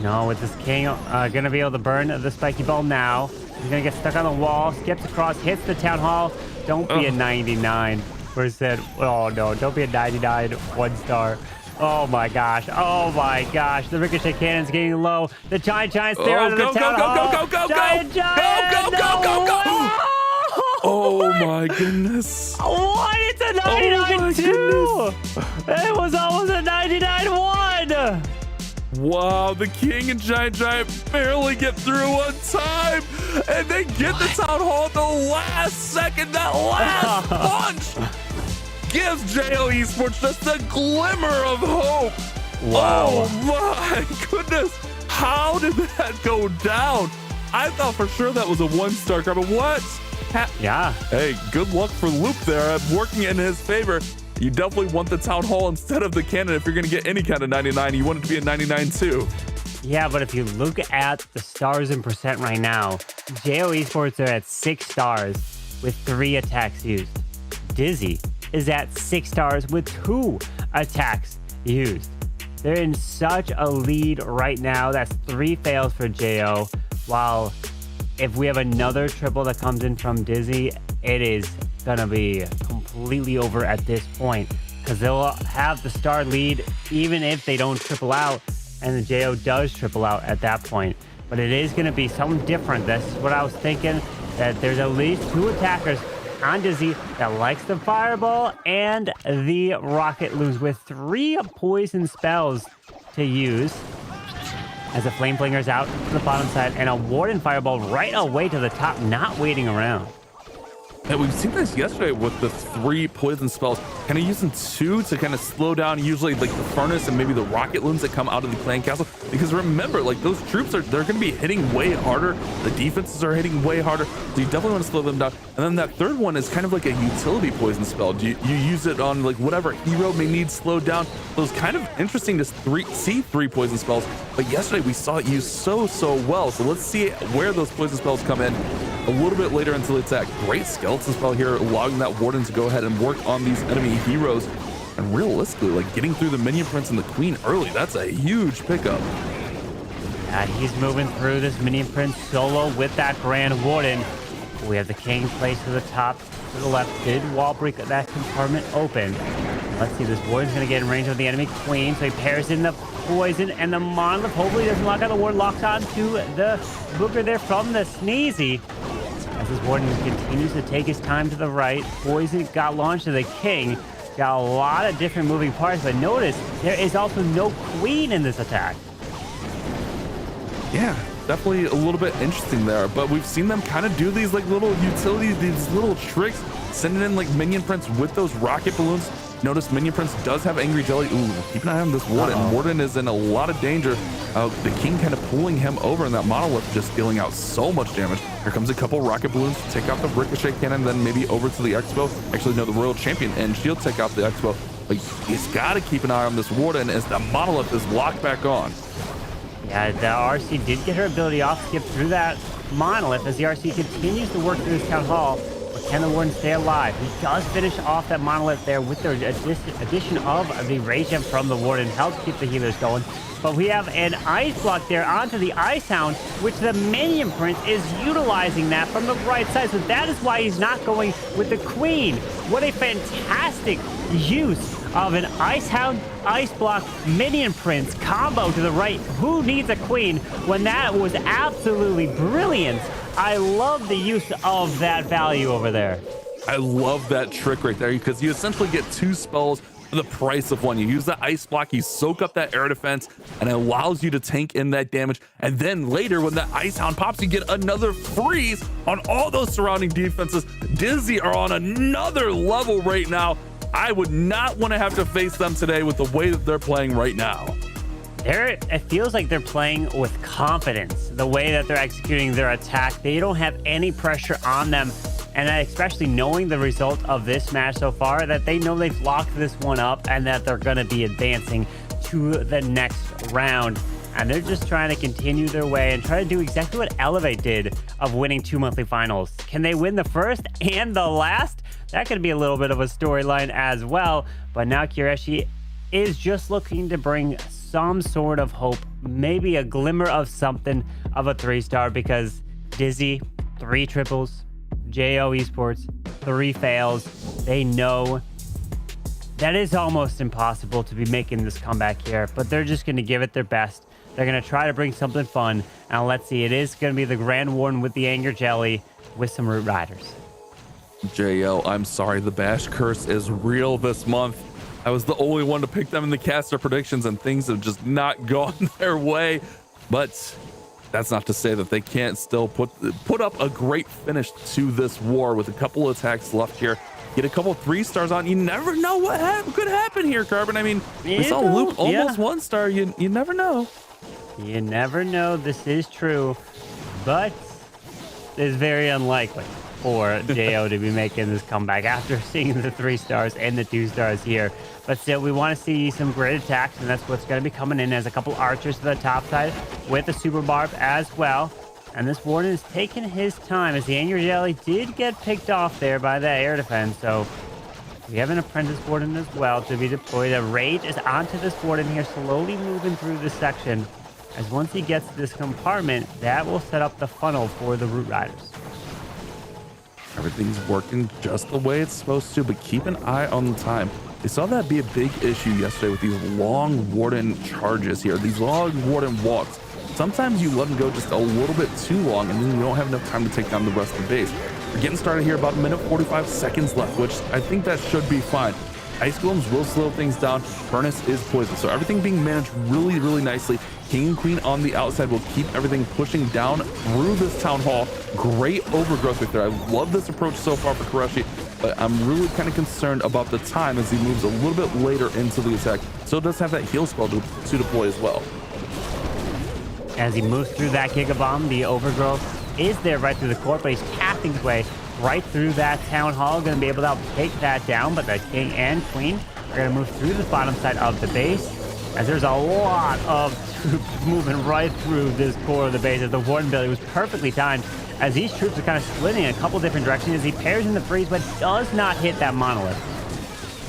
No, with this King gonna be able to burn the Spiky Ball now. He's gonna get stuck on the wall, skips across, hits the Town Hall. Don't be a 99%. Oh no, don't be a 99 1-star. Oh my gosh. Oh my gosh. The Ricochet Cannon's getting low. The Giant's there under the Town Hall. Go. Giant. Oh my goodness. What? It's a 99-2. It was almost a 99-1. Wow, the King and Giant barely get through one time, and they get the Town Hall at the last second. That last punch gives JO Esports just a glimmer of hope. Wow. Oh my goodness. How did that go down? I thought for sure that was a 1-star card, but what? Yeah. Hey, good luck for Loop there. Working in his favor. You definitely want the Town Hall instead of the cannon. If you're going to get any kind of 99, you want it to be a 99 too. Yeah, but if you look at the stars in percent right now, JO Esports are at 6 stars with 3 attacks used. Dizzy is at 6 stars with 2 attacks used. They're in such a lead right now. That's 3 fails for JO. While if we have another triple that comes in from Dizzy, it is gonna be completely over at this point, because they'll have the star lead even if they don't triple out, and the JO does triple out at that point. But it is gonna be something different. That's what I was thinking, that there's at least 2 attackers on Dizzy that likes the Fireball and the Rocket Looms with 3 poison spells to use, as the Flame Flinger's out to the bottom side, and a Warden Fireball right away to the top, not waiting around. And we've seen this yesterday with the 3 poison spells, kind of using 2 to kind of slow down usually like the Furnace and maybe the Rocket Looms that come out of the Clan Castle. Because remember, like those troops they're going to be hitting way harder. The defenses are hitting way harder. So you definitely want to slow them down. And then that third one is kind of like a utility poison spell. You use it on like whatever hero may need slowed down. So it's kind of interesting to see 3 poison spells. But yesterday we saw it used so well. So let's see where those poison spells come in a little bit later into the attack. Great skeleton spell here, allowing that Warden to go ahead and work on these enemy heroes. And realistically, like getting through the minion prince and the queen early, that's a huge pickup. He's moving through this minion prince solo with that Grand Warden. We have the king placed to the top, to the left. Did wall break that compartment open. Let's see, this warden's going to get in range of the enemy queen, so he pairs in the poison and the monolith. Hopefully he doesn't lock out the warden, locks on to the booger there from the sneezy. As this warden continues to take his time to the right, poison got launched to the king. Got a lot of different moving parts, but notice there is also no queen in this attack. Yeah, definitely a little bit interesting there, but we've seen them kind of do these like little utilities, these little tricks, sending in like minion prince with those rocket balloons. Notice minion prince does have angry jelly. Ooh, keep an eye on this warden. Warden is in a lot of danger. The king kind of pulling him over, and that monolith just dealing out so much damage. Here comes a couple rocket balloons to take out the ricochet cannon, then maybe over to the expo. Actually, no, the royal champion and shield take out the expo. But he's got to keep an eye on this warden as the monolith is locked back on. Yeah, the RC did get her ability off, skip through that monolith as the RC continues to work through this town hall. But can the warden stay alive? He does finish off that monolith there with the addition of the rage gem from the warden. Helps keep the healers going. But we have an ice block there onto the ice hound, which the minion prince is utilizing that from the right side. So that is why he's not going with the queen. What a fantastic use of an ice hound, ice block, minion prince combo to the right. Who needs a queen when that was absolutely brilliant? I love the use of that value over there. I love that trick right there because you essentially get two spells for the price of one. You use the ice block, you soak up that air defense, and it allows you to tank in that damage. And then later, when that ice hound pops, you get another freeze on all those surrounding defenses. Dizzy are on another level right now. I would not want to have to face them today with the way that they're playing right now. It feels like they're playing with confidence. The way that they're executing their attack, they don't have any pressure on them. And especially knowing the result of this match so far, that they know they've locked this one up and that they're going to be advancing to the next round. And they're just trying to continue their way and try to do exactly what Elevate did of winning 2 monthly finals. Can they win the first and the last? That could be a little bit of a storyline as well. But now Kireshi is just looking to bring some sort of hope, maybe a glimmer of something of a 3-star, because Dizzy, 3 triples, JO Esports, 3 fails. They know that is almost impossible to be making this comeback here, but they're just going to give it their best. They're going to try to bring something fun. And let's see, it is going to be the Grand Warden with the Anger Jelly with some Root Riders. JL, I'm sorry, the Bash curse is real this month. I was the only one to pick them in the caster predictions, and things have just not gone their way. But that's not to say that they can't still put up a great finish to this war with a couple attacks left here. Get a couple 3-stars on. You never know what could happen here, Carbon. I mean, we saw Loop almost 1-star. You never know. You never know. This is true, but it's very unlikely for JO to be making this comeback after seeing the 3-stars and the 2-stars here. But still, we want to see some great attacks, and that's what's going to be coming in as a couple archers to the top side with the super barb as well. And this warden is taking his time as the Anger Jelly did get picked off there by that air defense. So we have an apprentice warden as well to be deployed. A rage is onto this warden here, slowly moving through this section. As once he gets to this compartment, that will set up the funnel for the Root Riders. Everything's working just the way it's supposed to, but keep an eye on the time. We saw that be a big issue yesterday with these long warden charges here, these long warden walks. Sometimes you let them go just a little bit too long, and then you don't have enough time to take down the rest of the base. We're getting started here, about 1:45 seconds left, which I think that should be fine. Ice Golems will slow things down. Furnace is poison, so everything being managed really, really nicely. King and Queen on the outside will keep everything pushing down through this town hall. Great overgrowth right there. I love this approach so far for Kireshi, but I'm really kind of concerned about the time as he moves a little bit later into the attack. Still does have that heal spell to deploy as well. As he moves through that Gigabomb, the overgrowth is there right through the court, but he's casting his way right through that town hall. Going to be able to take that down, but the King and Queen are going to move through the bottom side of the base, as there's a lot of troops moving right through this core of the base. As the Warden ability was perfectly timed, as these troops are kind of splitting in a couple different directions as he pairs in the freeze, but does not hit that monolith.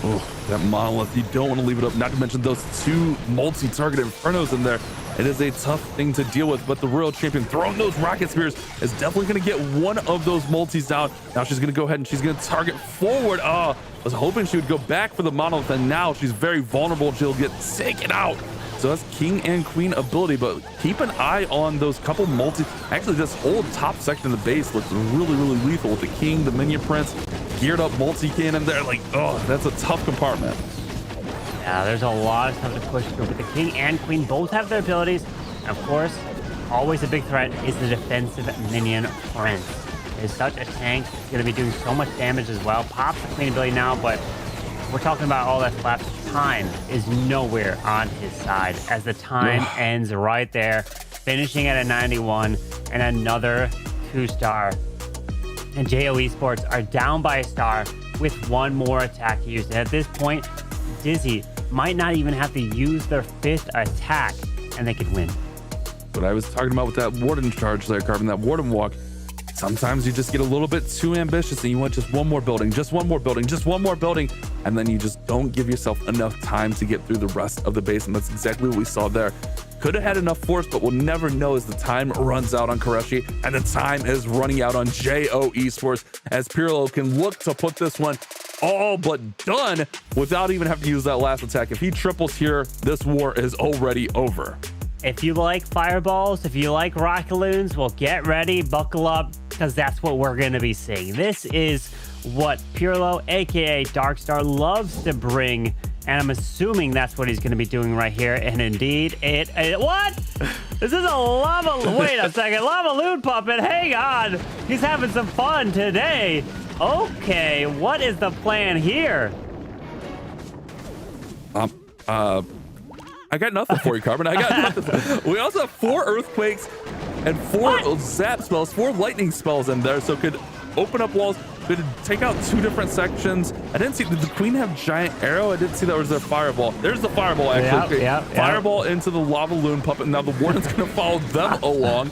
Oh, that monolith, you don't want to leave it up. Not to mention those two multi-target infernos in there. It is a tough thing to deal with, but the Royal Champion throwing those rocket spears is definitely going to get one of those multis down. Now she's going to go ahead and she's going to target forward. I was hoping she would go back for the monolith, and now she's very vulnerable. She'll get taken out. So that's King and Queen ability, but keep an eye on those couple multi. Actually, this whole top section of the base looks really, really lethal with the King, the Minion Prince, geared up multi-cannon there. Like, oh, that's a tough compartment. Yeah, there's a lot of stuff to push through, but the King and Queen both have their abilities. And of course, always a big threat is the defensive Minion Prince. Is such a tank. He's going to be doing so much damage as well. Pops the Queen ability now, but we're talking about all that's left. Time is nowhere on his side as the time ends right there, finishing at a 91 and another 2-star. And JO Esports are down by a star with one more attack used. And at this point, Dizzy might not even have to use their 5th attack and they could win. What I was talking about with that Warden charge there, Carbon, that Warden walk. Sometimes you just get a little bit too ambitious and you want just one more building, just one more building, just one more building, and then you just don't give yourself enough time to get through the rest of the base. And that's exactly what we saw there. Could have had enough force, but we'll never know as the time runs out on Koreshi, and the time is running out on JO Esports as Pirlo can look to put this one all but done without even having to use that last attack. If he triples here, this war is already over. If you like fireballs, if you like rocket balloons, well, get ready, buckle up, because that's what we're going to be seeing. This is what Pirlo, aka Darkstar, loves to bring, and I'm assuming that's what he's going to be doing right here. And indeed, what? This is a lava. Wait a second, lava loon puppet. Hang on, he's having some fun today. Okay, what is the plan here? I got nothing for you, Carbon. I got nothing. We also have 4 earthquakes and 4 zap spells, 4 lightning spells in there, so could open up walls, could take out 2 different sections. I didn't see, did the Queen have giant arrow? I didn't see that was their fireball. There's the fireball, actually. Yep. Fireball into the lava loon puppet. Now the Warden's gonna follow them along.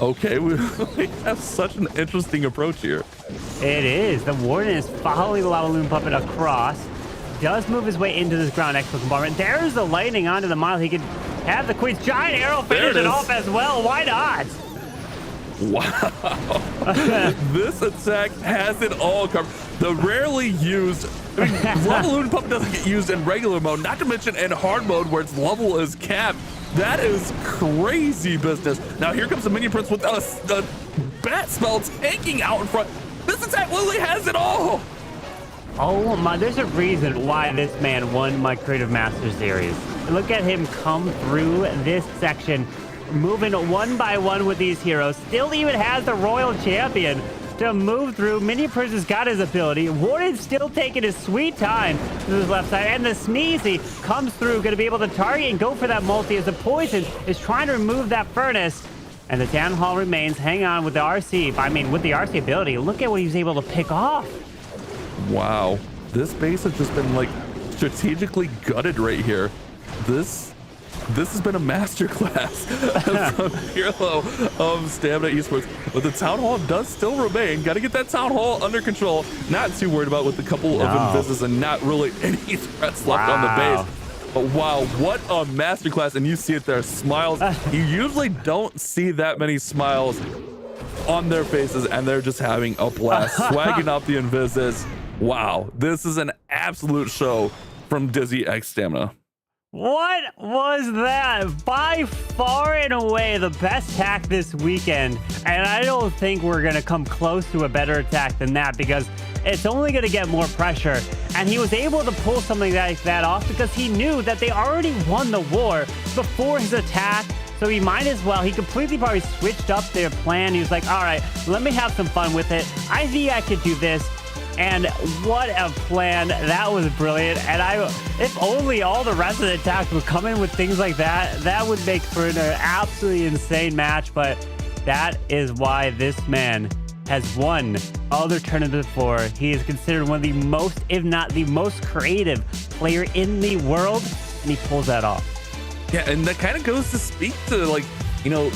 Okay, we have such an interesting approach here. It is. The Warden is following the lava loon puppet across. Does move his way into this ground expo compartment. There's the lightning onto the model. He could have the Queen's giant arrow finish it off as well. Why not? Wow. This attack has it all covered. The rarely used, I mean, Lava Loon Puppet doesn't get used in regular mode, not to mention in hard mode where its level is capped. That is crazy business. Now here comes the Minion Prince with a bat spell taking out in front. This attack literally has it all. Oh my, there's a reason why this man won my Creative Master Series. Look at him come through this section, moving one by one with these heroes. Still even has the Royal Champion to move through. Minion Prince has got his ability. Warden's still taking his sweet time to his left side. And the Sneezy comes through, going to be able to target and go for that multi as the Poison is trying to remove that Furnace. And the Town Hall remains. Hang on with the RC. I mean, with the RC ability, look at what he's able to pick off. Wow, this base has just been like strategically gutted right here. This has been a masterclass from Pirlo of Stamina Esports. But the Town Hall does still remain. Got to get that Town Hall under control. Not too worried about with a couple of invises and not really any threats left on the base. But wow, what a masterclass. And you see it there, smiles. You usually don't see that many smiles on their faces, and they're just having a blast, swagging out the invises. Wow, this is an absolute show from Dizzy X Stamina. What was that? By far and away the best attack this weekend. And I don't think we're going to come close to a better attack than that, because it's only going to get more pressure. And he was able to pull something like that off because he knew that they already won the war before his attack. So he might as well. He completely probably switched up their plan. He was like, all right, let me have some fun with it. I think I could do this. And what a plan. That was brilliant. And if only all the rest of the attacks would come in with things like that, that would make for an absolutely insane match. But that is why this man has won other tournaments before. He is considered one of the most, if not the most creative player in the world. And he pulls that off. Yeah, and that kind of goes to speak to, like, you know,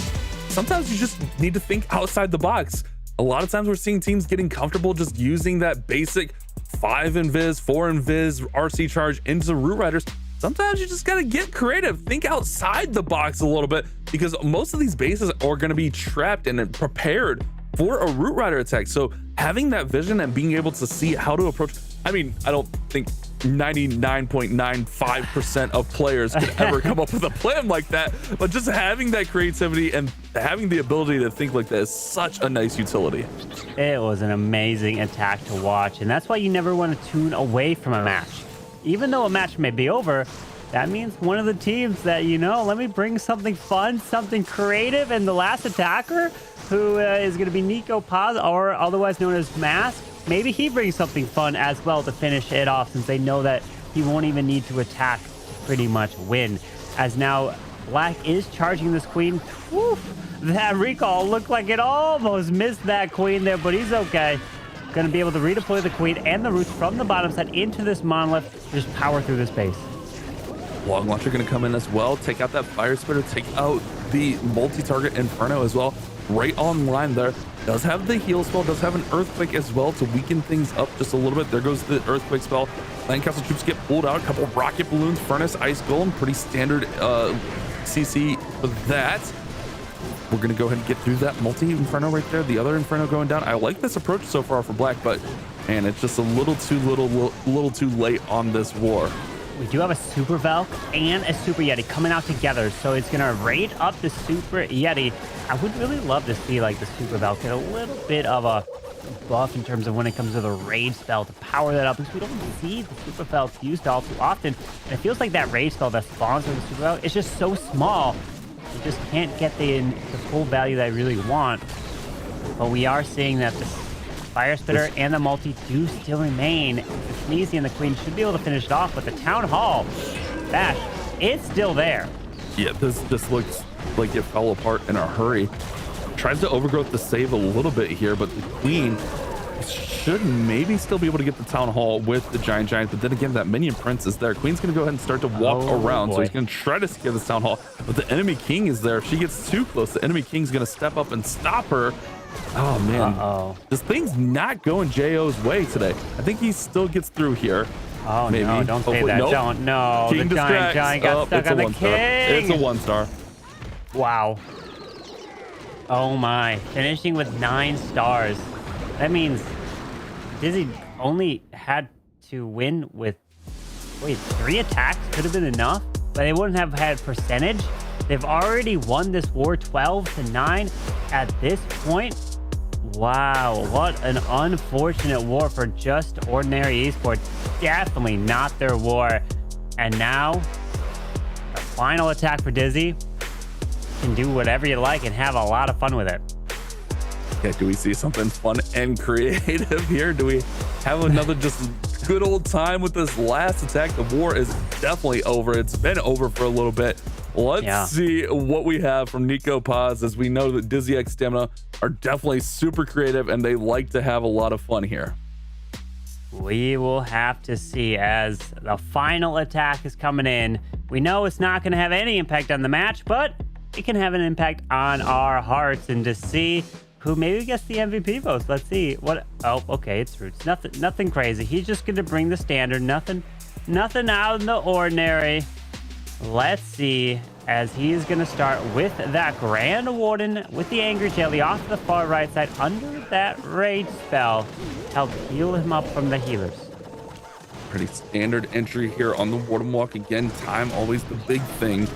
sometimes you just need to think outside the box. A lot of times we're seeing teams getting comfortable just using that basic 5 invis, 4 invis, RC charge into Root Riders. Sometimes you just gotta get creative, think outside the box a little bit, because most of these bases are gonna be trapped and prepared for a Root Rider attack. So having that vision and being able to see how to approach, I mean, I don't think 99.95% of players could ever come up with a plan like that, but just having that creativity and having the ability to think like that is such a nice utility. It was an amazing attack to watch, and that's why you never want to tune away from a match. Even though a match may be over, that means one of the teams that, you know, let me bring something fun, something creative, and the last attacker, who is going to be Nico Paz, or otherwise known as Mask, maybe he brings something fun as well to finish it off, since they know that he won't even need to attack to pretty much win. As now Black is charging this queen. Woo, that recall looked like it almost missed that queen there, but he's okay. Going to be able to redeploy the queen and the roots from the bottom side into this monolith, just power through this base. Long Launcher going to come in as well, take out that Fire Spitter, take out the multi-target Inferno as well. Right online there. Does have the heal spell, does have an Earthquake as well to weaken things up just a little bit. There goes the Earthquake spell. Landcastle troops get pulled out. A couple of Rocket Balloons, Furnace, Ice Golem. Pretty standard CC for that. We're going to go ahead and get through that multi-Inferno right there. The other Inferno going down. I like this approach so far for Black, but man, it's just a little too late on this war. We do have a Super Valk and a Super Yeti coming out together, so it's going to raid up the Super Yeti. I would really love to see like the Super Valk get a little bit of a buff in terms of when it comes to the raid spell to power that up, because we don't see the Super Valk used all too often. And it feels like that raid spell that spawns with the Super Valk is just so small. You just can't get the full value that I really want. But we are seeing that the Fire Spitter and the multi do still remain. The Sneezy and the Queen should be able to finish it off, but the Town Hall Bash, it's still there. Yeah, this looks like it fell apart in a hurry. Tries to overgrowth the save a little bit here, but the Queen should maybe still be able to get the Town Hall with the Giant, but then again, that Minion Prince is there. Queen's gonna go ahead and start to walk around, so he's gonna try to secure this Town Hall, but the enemy King is there. If she gets too close, the enemy King's gonna step up and stop her. Oh man, this thing's not going JO's way today. I think he still gets through here. Oh maybe. No, don't say that. Nope. Don't. No, King the giant got stuck on the King. It's a 1-star. Wow. Oh my, finishing with 9 stars. That means Dizzy only had to win with, wait, 3 attacks could have been enough, but they wouldn't have had percentage. They've already won this war 12-9 at this point. Wow, what an unfortunate war for just ordinary esports. Definitely not their war. And now, the final attack for Dizzy. You can do whatever you like and have a lot of fun with it. Yeah, do we see something fun and creative here? Do we have another just good old time with this last attack? The war is definitely over. It's been over for a little bit. Let's see what we have from Nico Paz, as we know that Dizzy X Stamina are definitely super creative and they like to have a lot of fun here. We will have to see as the final attack is coming in. We know it's not going to have any impact on the match, but it can have an impact on our hearts, and to see who maybe gets the MVP votes. Let's see what. Oh, okay, it's Roots. Nothing crazy. He's just going to bring the standard. Nothing out of the ordinary. Let's see, as he is going to start with that Grand Warden with the Angry Jelly off to the far right side under that raid spell. Help heal him up from the healers. Pretty standard entry here on the Warden Walk. Again, time always the big thing.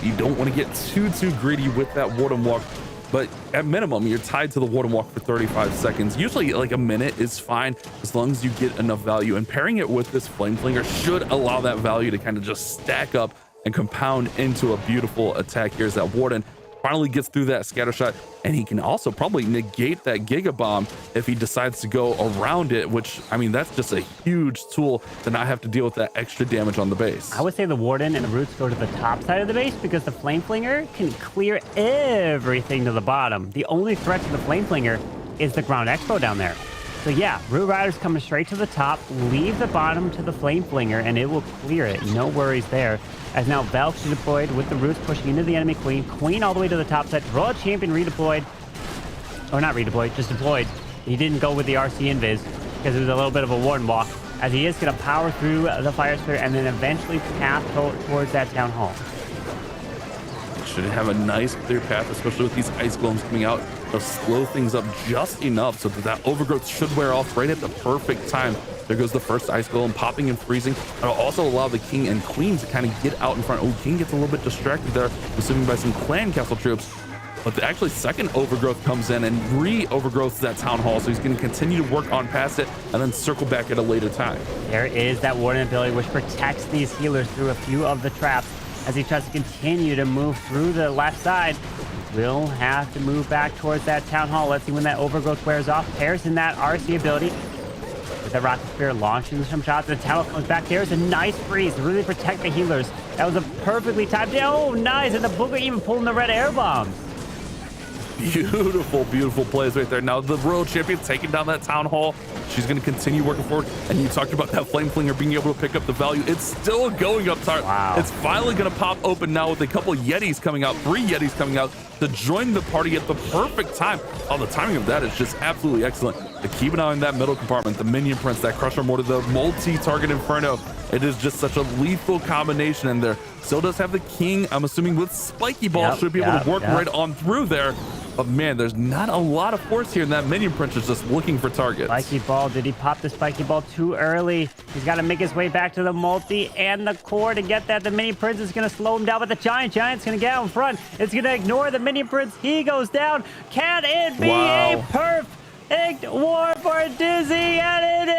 You don't want to get too greedy with that Warden Walk, but at minimum, you're tied to the Warden Walk for 35 seconds. Usually like a minute is fine as long as you get enough value, and pairing it with this Flame Flinger should allow that value to kind of just stack up and compound into a beautiful attack. Here's that Warden. Finally gets through that scatter shot, and he can also probably negate that Giga Bomb if he decides to go around it, which, I mean, that's just a huge tool to not have to deal with that extra damage on the base. I would say the Warden and the Roots go to the top side of the base because the Flame Flinger can clear everything to the bottom. The only threat to the Flame Flinger is the Ground Expo down there. So yeah, Root Riders coming straight to the top, leave the bottom to the Flame Flinger, and it will clear it. No worries there. As now Valkyrie deployed with the Roots pushing into the enemy Queen. Queen all the way to the top side. Raw Champion redeployed. Or not redeployed, just deployed. He didn't go with the RC Invis because it was a little bit of a Warden walk. as he is going to power through the Fire Spirit and then eventually path towards that Town Hall. Should have a nice clear path, especially with these ice golems coming out. They'll slow things up just enough so that overgrowth should wear off right at the perfect time. There goes the first ice golem, popping and freezing. It'll also allow the king and queen to kind of get out in front. Oh, king gets a little bit distracted there, assuming by some clan castle troops. But the actually second overgrowth comes in and re-overgrowths that town hall. So he's going to continue to work on past it and then circle back at a later time. There is that warden ability, which protects these healers through a few of the traps. As he tries to continue to move through the left side, will have to move back towards that town hall. Let's see when that overgrowth wears off. Pairs in that RC ability with the rocket spear launching some shots. The town hall comes back. There's a nice freeze to really protect the healers. That was a perfectly timed. Oh, nice! And the Booger even pulling the red air bombs. Beautiful, beautiful plays right there. Now the royal champion taking down that town hall. She's going to continue working forward. And you talked about that flame flinger being able to pick up the value. It's still going up. Wow. It's finally going to pop open now with a couple Yetis coming out, 3 Yetis coming out to join the party at the perfect time. Oh, the timing of that is just absolutely excellent. To keep an eye on that middle compartment, the minion prince, that crusher mortar, the multi-target inferno. It is just such a lethal combination in there. Still does have the king, I'm assuming with spiky ball, should be able to work right on through there. But man, there's not a lot of force here, and that minion prince is just looking for targets. Spiky ball, did he pop the spiky ball too early? He's got to make his way back to the multi and the core to get that. The minion prince is going to slow him down, but the giant's going to get out in front. It's going to ignore the minion prince. He goes down. Can it be a perfect war for Dizzy? And it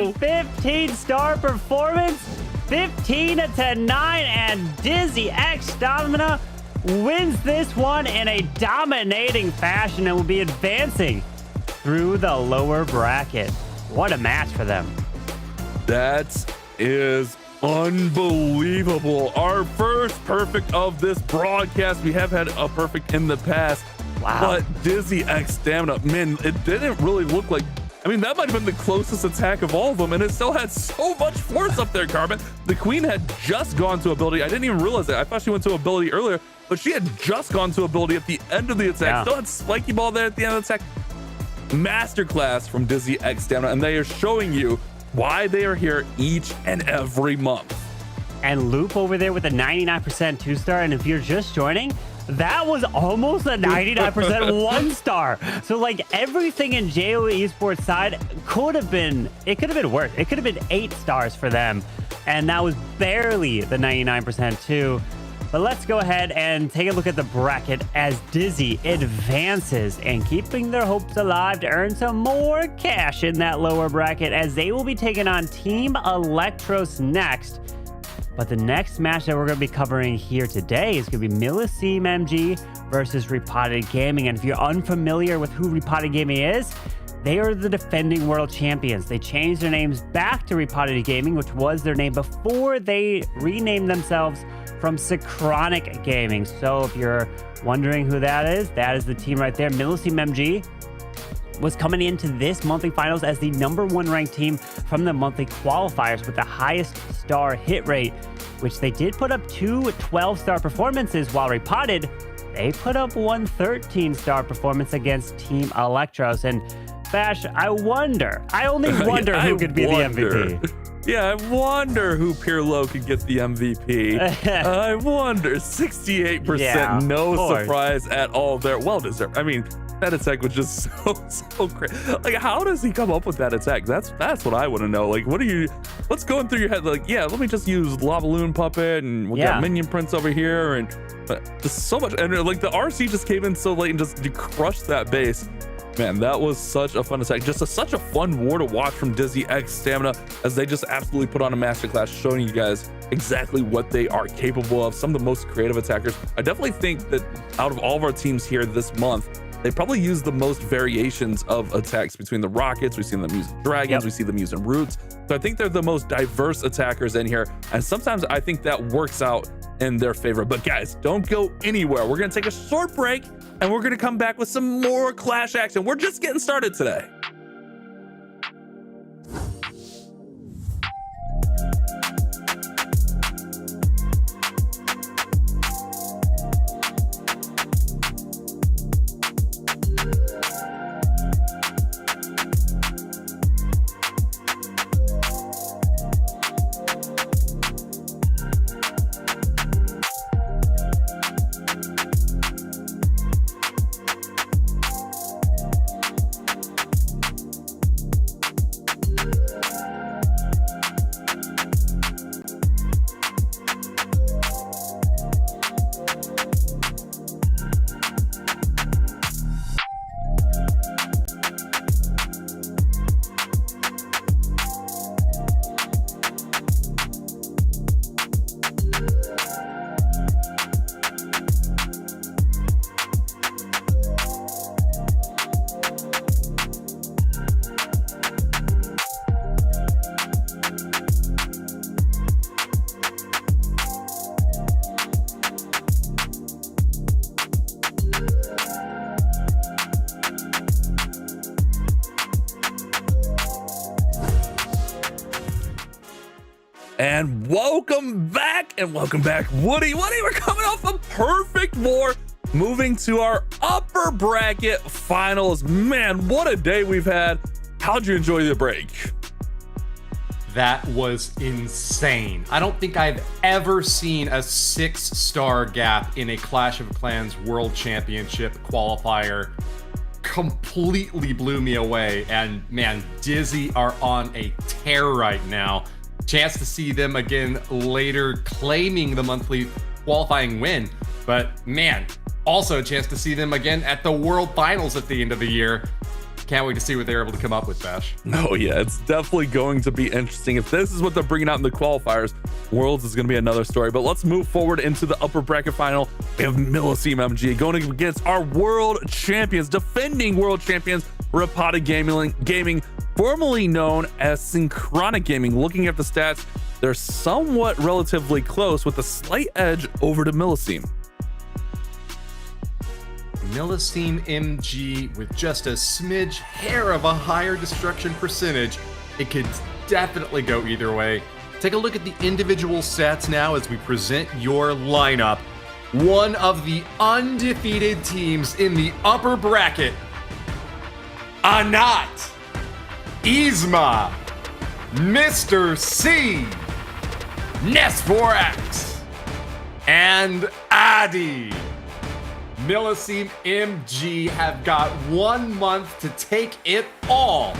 is a 15-star performance, 15-9, and Dizzy X Stamina wins this one in a dominating fashion and will be advancing through the lower bracket. What a match for them. That is unbelievable. Our first perfect of this broadcast. We have had a perfect in the past. Wow. But Dizzy X Stamina, man, it didn't really look like, I mean, that might have been the closest attack of all of them, and it still had so much force up there, Carbon. The queen had just gone to ability. I didn't even realize that. I thought she went to ability earlier, but she had just gone to ability at the end of the attack. Still had spiky ball there at the end of the attack. Masterclass from Dizzy X Stamina, and they are showing you why they are here each and every month. And Loop over there with a 99% 2-star, and if you're just joining, that was almost a 99% 1-star. So like everything in JO Esports side could have been worse. It could have been 8 stars for them. And that was barely the 99% too. But let's go ahead and take a look at the bracket as Dizzy advances and keeping their hopes alive to earn some more cash in that lower bracket, as they will be taking on Team Electros next. But the next match that we're going to be covering here today is going to be Millisime MG versus Repotted Gaming. And if you're unfamiliar with who Repotted Gaming is, they are the defending world champions. They changed their names back to Repotted Gaming, which was their name before they renamed themselves from Synchronic Gaming. So if you're wondering who that is the team right there. Millisime MG was coming into this monthly finals as the #1 ranked team from the monthly qualifiers with the highest star hit rate, which they did put up 2 12-star performances, while Repotted, they put up 1 13-star performance against Team Electros. And Bash, I only wonder who could be the MVP. Yeah, I wonder who Pirlo could get the MVP. I wonder. 68%, no surprise at all there. Well deserved. I mean, that attack was just so great. Like, how does he come up with that attack? That's what I want to know. Like, what's going through your head? Like, yeah, let me just use Lava Loon Puppet, and we got Minion Prince over here, and just so much. And like the RC just came in so late and just crushed that base. Man, that was such a fun attack. Just such a fun war to watch from Dizzy X Stamina, as they just absolutely put on a masterclass, showing you guys exactly what they are capable of. Some of the most creative attackers. I definitely think that out of all of our teams here this month, they probably use the most variations of attacks between the rockets. We've seen them use dragons. We see them using roots. So I think they're the most diverse attackers in here. And sometimes I think that works out in their favor. But guys, don't go anywhere. We're going to take a short break, and we're going to come back with some more Clash action. We're just getting started today. And welcome back, Woody. We're coming off a perfect war, moving to our upper bracket finals. Man, what a day we've had. How'd you enjoy the break? That was insane. I don't think I've ever seen a 6-star gap in a Clash of Clans World Championship qualifier. Completely blew me away. And man, Dizzy are on a tear right now. Chance to see them again later, claiming the monthly qualifying win. But man, also a chance to see them again at the World Finals at the end of the year. Can't wait to see what they're able to come up with, Bash. Oh yeah, it's definitely going to be interesting. If this is what they're bringing out in the qualifiers, Worlds is going to be another story. But let's move forward into the upper bracket final. We have Millisime MG going against our world champions, defending world champions, Repotted Gaming, formerly known as Synchronic Gaming. Looking at the stats, they're somewhat relatively close with a slight edge over to Millisime. Millisime MG with just a smidge hair of a higher destruction percentage. It could definitely go either way. Take a look at the individual stats now as we present your lineup. One of the undefeated teams in the upper bracket. Anat, Yzma, Mr. C, Nes4X, and Adi. Millisime MG have got 1 month to take it all.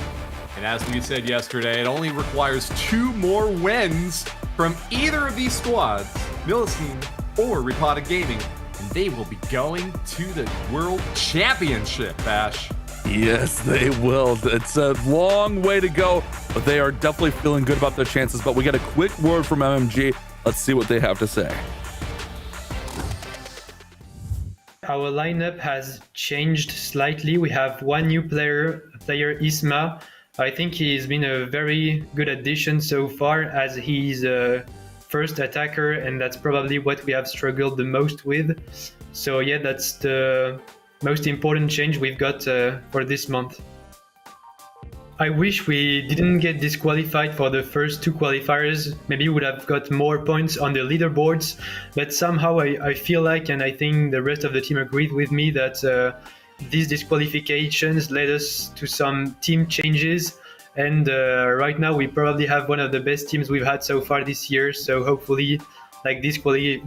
And as we said yesterday, it only requires 2 more wins from either of these squads, Millisime or Repotted Gaming, and they will be going to the World Championship, Bash. Yes, they will. It's a long way to go, but they are definitely feeling good about their chances. But we got a quick word from MMG. Let's see what they have to say. Our lineup has changed slightly. We have one new player Yzma. I think he's been a very good addition so far, as he's a first attacker, and that's probably what we have struggled the most with. So yeah, that's the most important change we've got for this month. I wish we didn't get disqualified for the first 2 qualifiers. Maybe we would have got more points on the leaderboards, but somehow I feel like, and I think the rest of the team agreed with me, that these disqualifications led us to some team changes, and right now we probably have one of the best teams we've had so far this year, so hopefully like these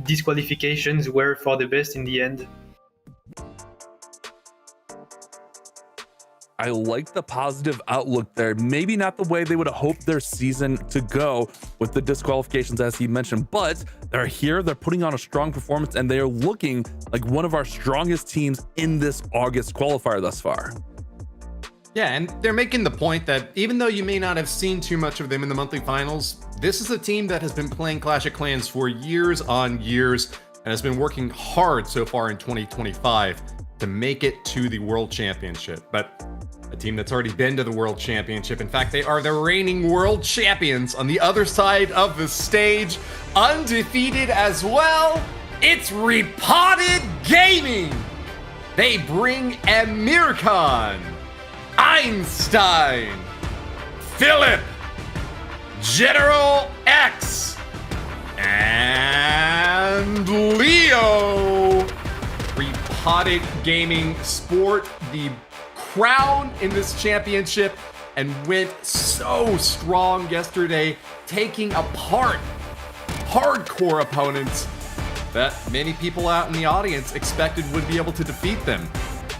disqualifications were for the best in the end. I like the positive outlook there. Maybe not the way they would have hoped their season to go with the disqualifications, as he mentioned, but they're here, they're putting on a strong performance, and they are looking like one of our strongest teams in this August qualifier thus far. Yeah, and they're making the point that even though you may not have seen too much of them in the monthly finals, this is a team that has been playing Clash of Clans for years on years and has been working hard so far in 2025 to make it to the World Championship. But a team that's already been to the World Championship. In fact, they are the reigning world champions on the other side of the stage, undefeated as well. It's Repotted Gaming. They bring Amirkan, Einstein, Philip, General X, and Leo. Repotted Gaming sport the crown in this championship and went so strong yesterday, taking apart hardcore opponents that many people out in the audience expected would be able to defeat them.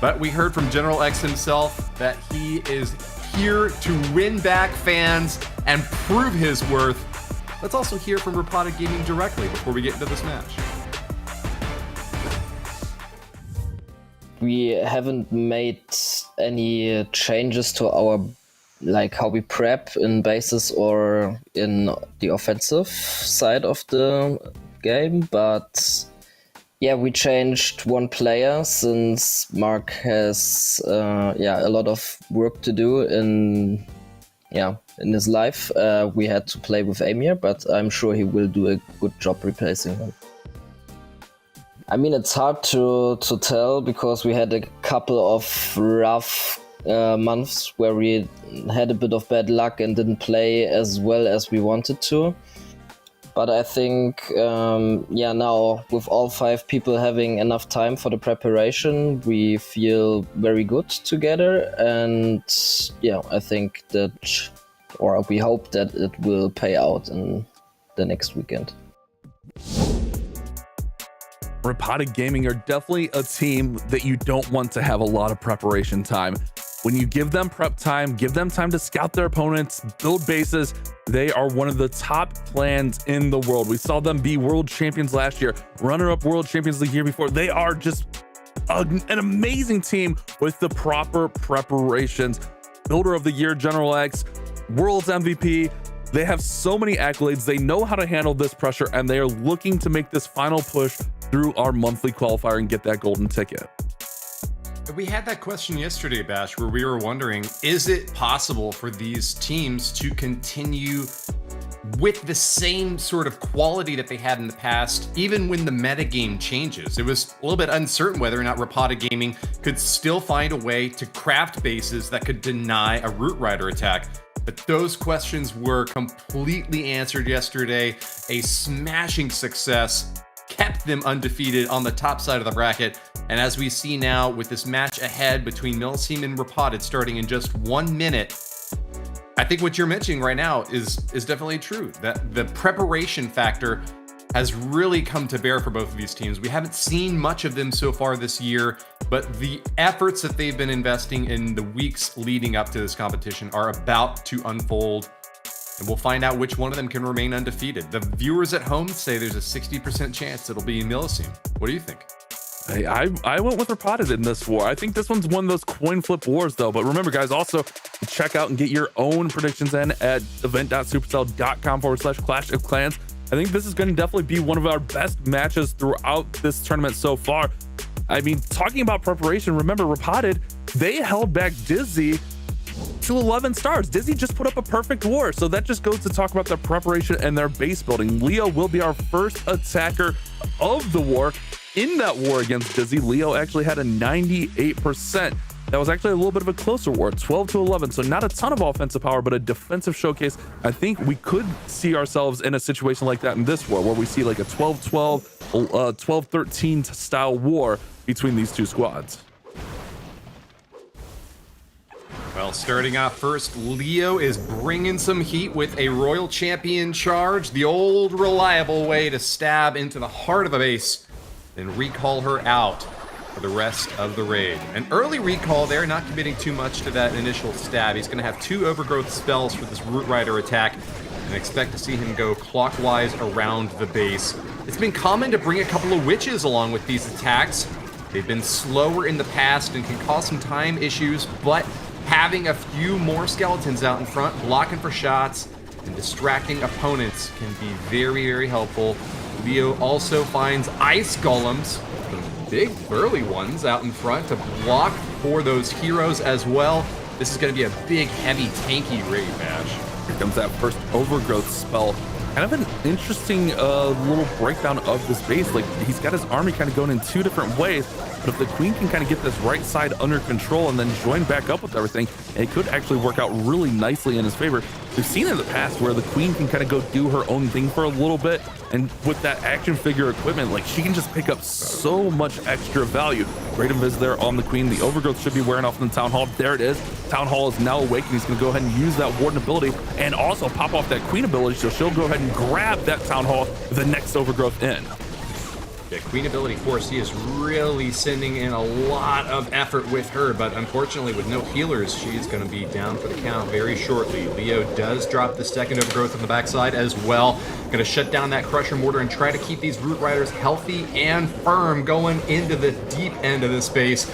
But we heard from General X himself that he is here to win back fans and prove his worth. Let's also hear from Repotted Gaming directly before we get into this match. We haven't made any changes to our, like, how we prep in bases or in the offensive side of the game, but yeah, we changed one player since Mark has a lot of work to do in his life. We had to play with Amir, but I'm sure he will do a good job replacing him. I mean, it's hard to tell because we had a couple of rough months where we had a bit of bad luck and didn't play as well as we wanted to. But I think, now with all 5 people having enough time for the preparation, we feel very good together. And I think that, or we hope that it will pay out in the next weekend. Repotted Gaming are definitely a team that you don't want to have a lot of preparation time. When you give them prep time, give them time to scout their opponents, build bases, they are one of the top clans in the world. We saw them be world champions last year, runner-up world champions the year before. They are just an amazing team with the proper preparations. Builder of the year, General X, World's MVP. They have so many accolades. They know how to handle this pressure, and they are looking to make this final push through our monthly qualifier and get that golden ticket. We had that question yesterday, Bash, where we were wondering, is it possible for these teams to continue with the same sort of quality that they had in the past, even when the metagame changes? It was a little bit uncertain whether or not Repotted Gaming could still find a way to craft bases that could deny a Root Rider attack. But those questions were completely answered yesterday. A smashing success kept them undefeated on the top side of the bracket. And as we see now with this match ahead between Millisime and Repotted starting in just 1 minute, I think what you're mentioning right now is definitely true. That the preparation factor has really come to bear for both of these teams. We haven't seen much of them so far this year, but the efforts that they've been investing in the weeks leading up to this competition are about to unfold. And we'll find out which one of them can remain undefeated. The viewers at home say there's a 60% chance it'll be Millisime. What do you think? Hey, I went with Repotted in this war. I think this one's one of those coin flip wars, though. But remember, guys, also check out and get your own predictions in at event.supercell.com/Clash of Clans. I think this is going to definitely be one of our best matches throughout this tournament so far. I mean, talking about preparation, remember Repotted, they held back Dizzy to 11 stars. Dizzy just put up a perfect war. So that just goes to talk about their preparation and their base building. Leo will be our first attacker of the war. In that war against Dizzy, Leo actually had a 98%. That was actually a little bit of a closer war, 12-11. So not a ton of offensive power, but a defensive showcase. I think we could see ourselves in a situation like that in this war, where we see like a 12-12, 12-13 style war between these two squads. Well, starting off first, Leo is bringing some heat with a Royal Champion charge, the old reliable way to stab into the heart of a base, then recall her out for the rest of the raid. An early recall there, not committing too much to that initial stab. He's going to have 2 overgrowth spells for this Root Rider attack, and expect to see him go clockwise around the base. It's been common to bring a couple of witches along with these attacks. They've been slower in the past and can cause some time issues, but having a few more skeletons out in front, blocking for shots, and distracting opponents can be very, very helpful. Leo also finds ice golems, some big burly ones out in front to block for those heroes as well. This is going to be a big, heavy, tanky raid, Bash. Here comes that first overgrowth spell. Kind of an interesting little breakdown of this base. Like, he's got his army kind of going in 2 different ways, but if the queen can kind of get this right side under control and then join back up with everything, it could actually work out really nicely in his favor. We've seen in the past where the queen can kind of go do her own thing for a little bit, and with that action figure equipment, like, she can just pick up so much extra value. Great invis there on the queen. The overgrowth should be wearing off in the town hall. There it is. Town hall is now awake, and he's going to go ahead and use that warden ability and also pop off that queen ability, so she'll go ahead and grab that town hall, the next overgrowth in. The queen ability force, he is really sending in a lot of effort with her, but unfortunately with no healers, she's going to be down for the count very shortly. Leo does drop the second overgrowth on the backside as well. Going to shut down that crusher mortar and try to keep these Root Riders healthy and firm going into the deep end of the space.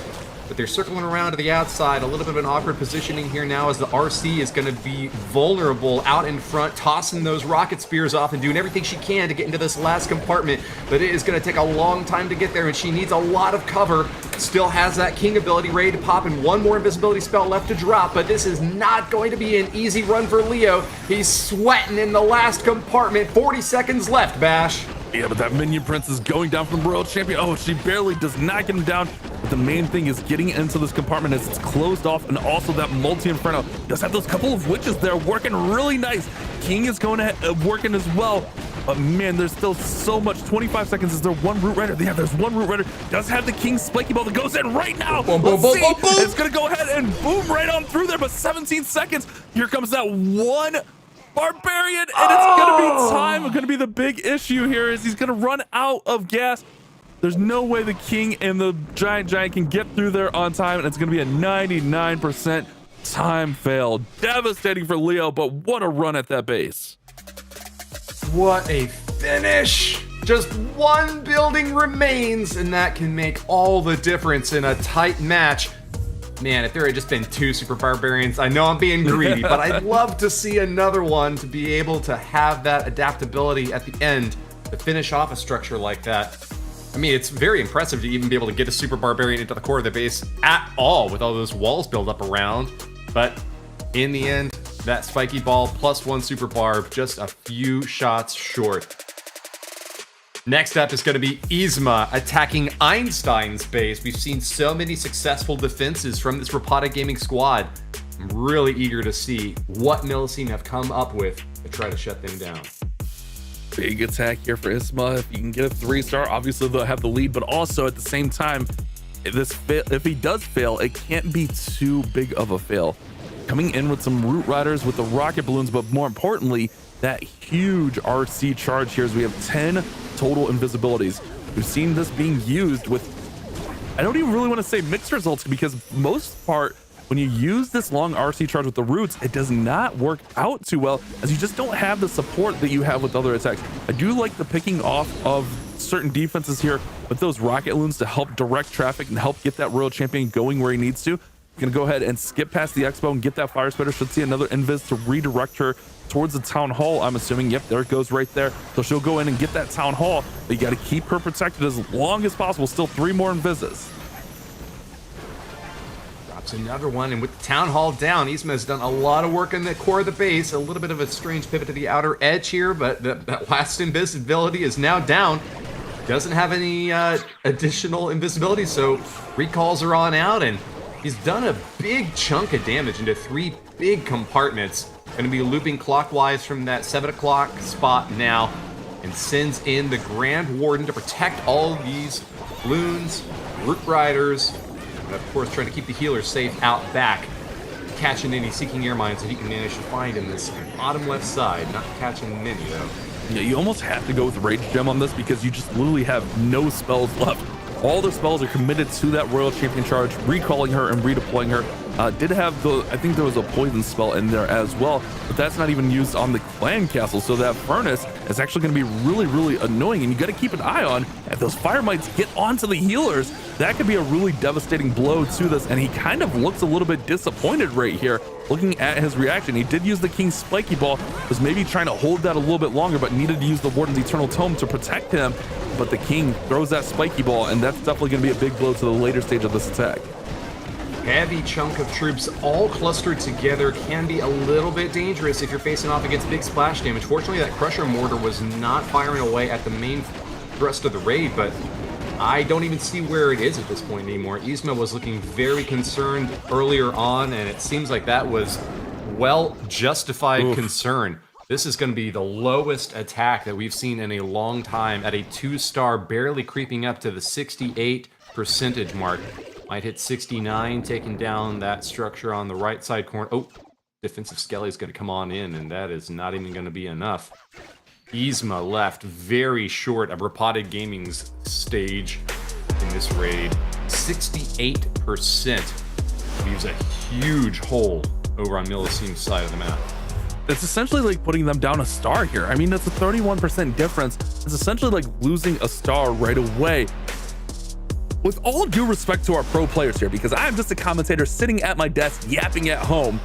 But they're circling around to the outside. A little bit of an awkward positioning here now as the RC is going to be vulnerable out in front, tossing those rocket spears off and doing everything she can to get into this last compartment. But it is going to take a long time to get there, and she needs a lot of cover. Still has that king ability ready to pop and 1 more invisibility spell left to drop, but this is not going to be an easy run for Leo. He's sweating in the last compartment. 40 seconds left, Bash. Yeah, but that minion prince is going down from the Royal Champion. Oh, she barely does not get him down. But the main thing is getting into this compartment as it's closed off, and also that multi-inferno does have those couple of witches there working really nice. King is going to working as well. But man, there's still so much. 25 seconds. Is there one Root Rider? Yeah, there's one Root Rider. Does have the King Spiky Ball that goes in right now. Let's see. It's going to go ahead and boom right on through there, but 17 seconds. Here comes that one Barbarian, and it's going to be time. It's going to be the big issue here is he's going to run out of gas. There's no way the King and the Giant can get through there on time, and it's going to be a 99% time fail. Devastating for Leo, but what a run at that base. What a finish! Just one building remains, and that can make all the difference in a tight match. Man, if there had just been 2 Super Barbarians, I know I'm being greedy, but I'd love to see another one to be able to have that adaptability at the end to finish off a structure like that. I mean, it's very impressive to even be able to get a Super Barbarian into the core of the base at all with all those walls built up around. But in the end, that Spiky Ball plus 1 Super Barb, just a few shots short. Next up is going to be Yzma attacking Einstein's base. We've seen so many successful defenses from this Repotted Gaming squad. I'm really eager to see what Millisime have come up with to try to shut them down. Big attack here for Yzma. If you can get a 3-star, obviously they'll have the lead, but also at the same time, if he does fail, it can't be too big of a fail. Coming in with some Root Riders with the rocket balloons, but more importantly, that huge RC charge here as we have 10 total invisibilities. We've seen this being used with, I don't even really want to say mixed results, because most part, when you use this long RC charge with the roots, it does not work out too well, as you just don't have the support that you have with other attacks. I do like the picking off of certain defenses here with those rocket balloons to help direct traffic and help get that Royal Champion going where he needs to. Gonna go ahead and skip past the Expo and get that Fire Spitter. Should see another invis to redirect her towards the Town Hall, I'm assuming. Yep, there it goes right there. So she'll go in and get that Town Hall, but you gotta keep her protected as long as possible. Still 3 more invises. Drops another one, and with the Town Hall down, Yzma has done a lot of work in the core of the base. A little bit of a strange pivot to the outer edge here, but that last invisibility is now down. Doesn't have any additional invisibility, so recalls are on out, and he's done a big chunk of damage into 3 big compartments. Gonna be looping clockwise from that 7 o'clock spot now, and sends in the Grand Warden to protect all of these loons, Root Riders, and of course trying to keep the healers safe out back. Catching any Seeking Air Mines that he can manage to find in this bottom left side. Not catching many though. Yeah, you almost have to go with Rage Gem on this because you just literally have no spells left. All the spells are committed to that Royal Champion charge, recalling her and redeploying her. Did have the, I think there was a poison spell in there as well, but that's not even used on the clan castle. So that furnace is actually going to be really, really annoying, and you got to keep an eye on if those fire mites get onto the healers. That could be a really devastating blow to this, and he kind of looks a little bit disappointed right here. Looking at his reaction, he did use the King's Spiky Ball, was maybe trying to hold that a little bit longer, but needed to use the Warden's Eternal Tome to protect him. But the King throws that Spiky Ball, and that's definitely going to be a big blow to the later stage of this attack. Heavy chunk of troops all clustered together can be a little bit dangerous if you're facing off against big splash damage. Fortunately, that Crusher Mortar was not firing away at the main thrust of the raid, but I don't even see where it is at this point anymore. Yzma was looking very concerned earlier on, and it seems like that was well-justified concern. This is going to be the lowest attack that we've seen in a long time at a 2-star, barely creeping up to the 68% mark. Might hit 69, taking down that structure on the right side corner. Oh, defensive Skelly is going to come on in, and that is not even going to be enough. Yzma left very short of Repotted Gaming's stage in this raid. 68% leaves a huge hole over on Millisime's side of the map. It's essentially like putting them down a star here. I mean, that's a 31% difference. It's essentially like losing a star right away. With all due respect to our pro players here, because I'm just a commentator sitting at my desk yapping at home,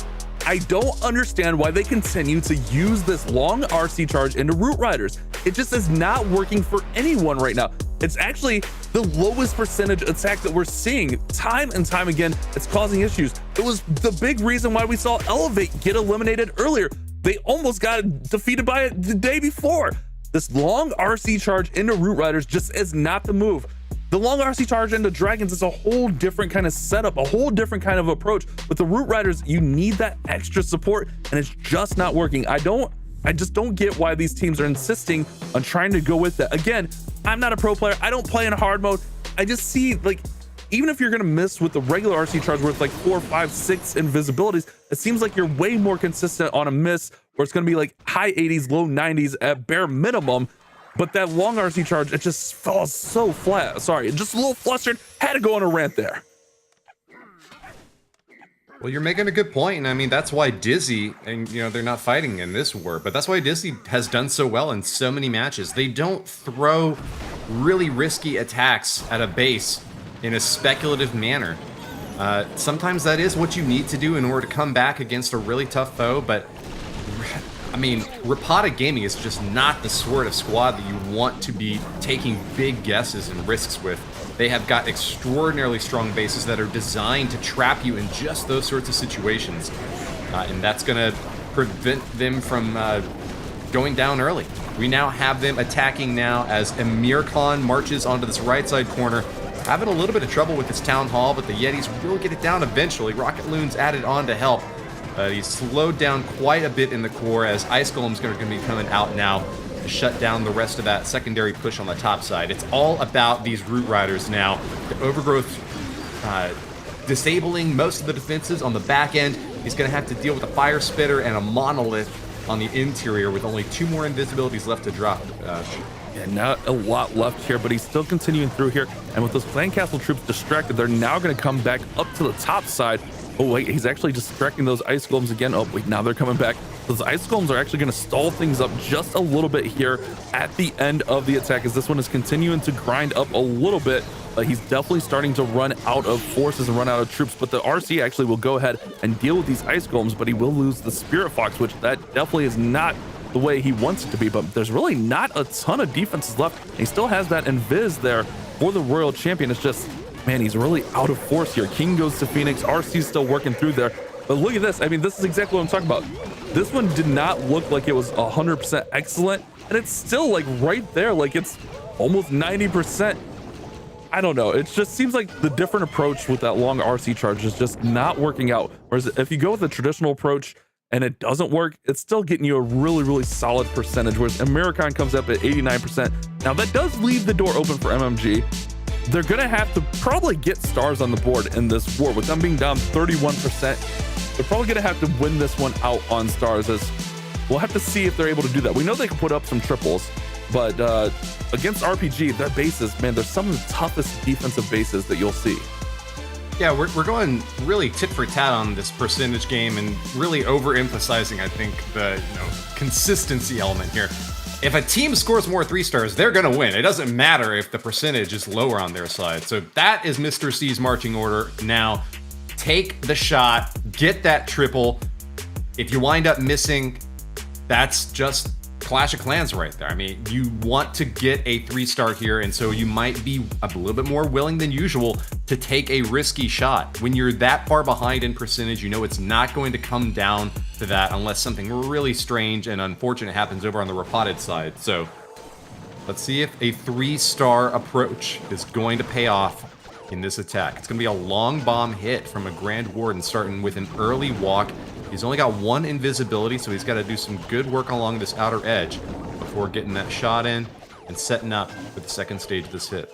I don't understand why they continue to use this long RC charge into Root Riders. It just is not working for anyone right now. It's actually the lowest percentage attack that we're seeing time and time again. It's causing issues. It was the big reason why we saw Elevate get eliminated earlier. They almost got defeated by it the day before. This long RC charge into Root Riders just is not the move. The long RC charge into Dragons is a whole different kind of setup, a whole different kind of approach. With the Root Riders, you need that extra support, and it's just not working. I don't I just don't get why these teams are insisting on trying to go with that. Again, I'm not a pro player. I don't play in hard mode. I just see, like, even if you're gonna miss with the regular RC charge where it's like 4, 5, 6 invisibilities, it seems like you're way more consistent on a miss where it's gonna be like high 80s, low 90s at bare minimum. But that long RC charge, it just falls so flat. Sorry, just a little flustered. Had to go on a rant there. Well, you're making a good point, and I mean, that's why Dizzy, and you know, they're not fighting in this war, but that's why Dizzy has done so well in so many matches. They don't throw really risky attacks at a base in a speculative manner. Sometimes that is what you need to do in order to come back against a really tough foe, but I mean, Repotted Gaming is just not the sort of squad that you want to be taking big guesses and risks with. They have got extraordinarily strong bases that are designed to trap you in just those sorts of situations. And that's going to prevent them from going down early. We now have them attacking now as Emir Khan marches onto this right side corner. Having a little bit of trouble with his Town Hall, but the Yetis will get it down eventually. Rocket Loon's added on to help. He's slowed down quite a bit in the core as Ice Golem's going to be coming out now to shut down the rest of that secondary push on the top side. It's all about these Root Riders now. The Overgrowth disabling most of the defenses on the back end. He's going to have to deal with a Fire Spitter and a Monolith on the interior with only 2 more invisibilities left to drop. Yeah, not a lot left here, but he's still continuing through here. And with those Clan Castle troops distracted, they're now going to come back up to the top side. Oh wait, he's actually distracting those Ice Golems again. Oh wait, now they're coming back. Those Ice Golems are actually going to stall things up just a little bit here at the end of the attack, as this one is continuing to grind up a little bit. He's definitely starting to run out of forces and run out of troops, but the RC actually will go ahead and deal with these Ice Golems, but he will lose the Spirit Fox, which that definitely is not the way he wants it to be. But there's really not a ton of defenses left. He still has that Invis there for the Royal Champion. It's just, man, he's really out of force here. King goes to Phoenix. RC's still working through there. But look at this. I mean, this is exactly what I'm talking about. This one did not look like it was 100% excellent, and it's still like right there. Like it's almost 90%. I don't know. It just seems like the different approach with that long RC charge is just not working out. Whereas if you go with the traditional approach and it doesn't work, it's still getting you a really, really solid percentage. Whereas American comes up at 89%. Now that does leave the door open for MMG. They're gonna have to probably get stars on the board in this war. With them being down 31%, they're probably gonna have to win this one out on stars, as we'll have to see if they're able to do that. We know they can put up some triples, but against RPG, their bases, man, they're some of the toughest defensive bases that you'll see. Yeah, we're going really tit for tat on this percentage game and really overemphasizing, I think, the consistency element here. If a team scores more 3 stars, they're going to win. It doesn't matter if the percentage is lower on their side. So that is Mr. C's marching order. Now, take the shot, get that triple. If you wind up missing, that's just Clash of Clans right there. I mean, you want to get a 3-star here, and so you might be a little bit more willing than usual to take a risky shot. When you're that far behind in percentage, you know it's not going to come down to that unless something really strange and unfortunate happens over on the Repotted side. So let's see if a 3-star approach is going to pay off in this attack. It's going to be a long bomb hit from a Grand Warden starting with an early walk. He's only got 1 invisibility, so he's got to do some good work along this outer edge before getting that shot in and setting up for the second stage of this hit.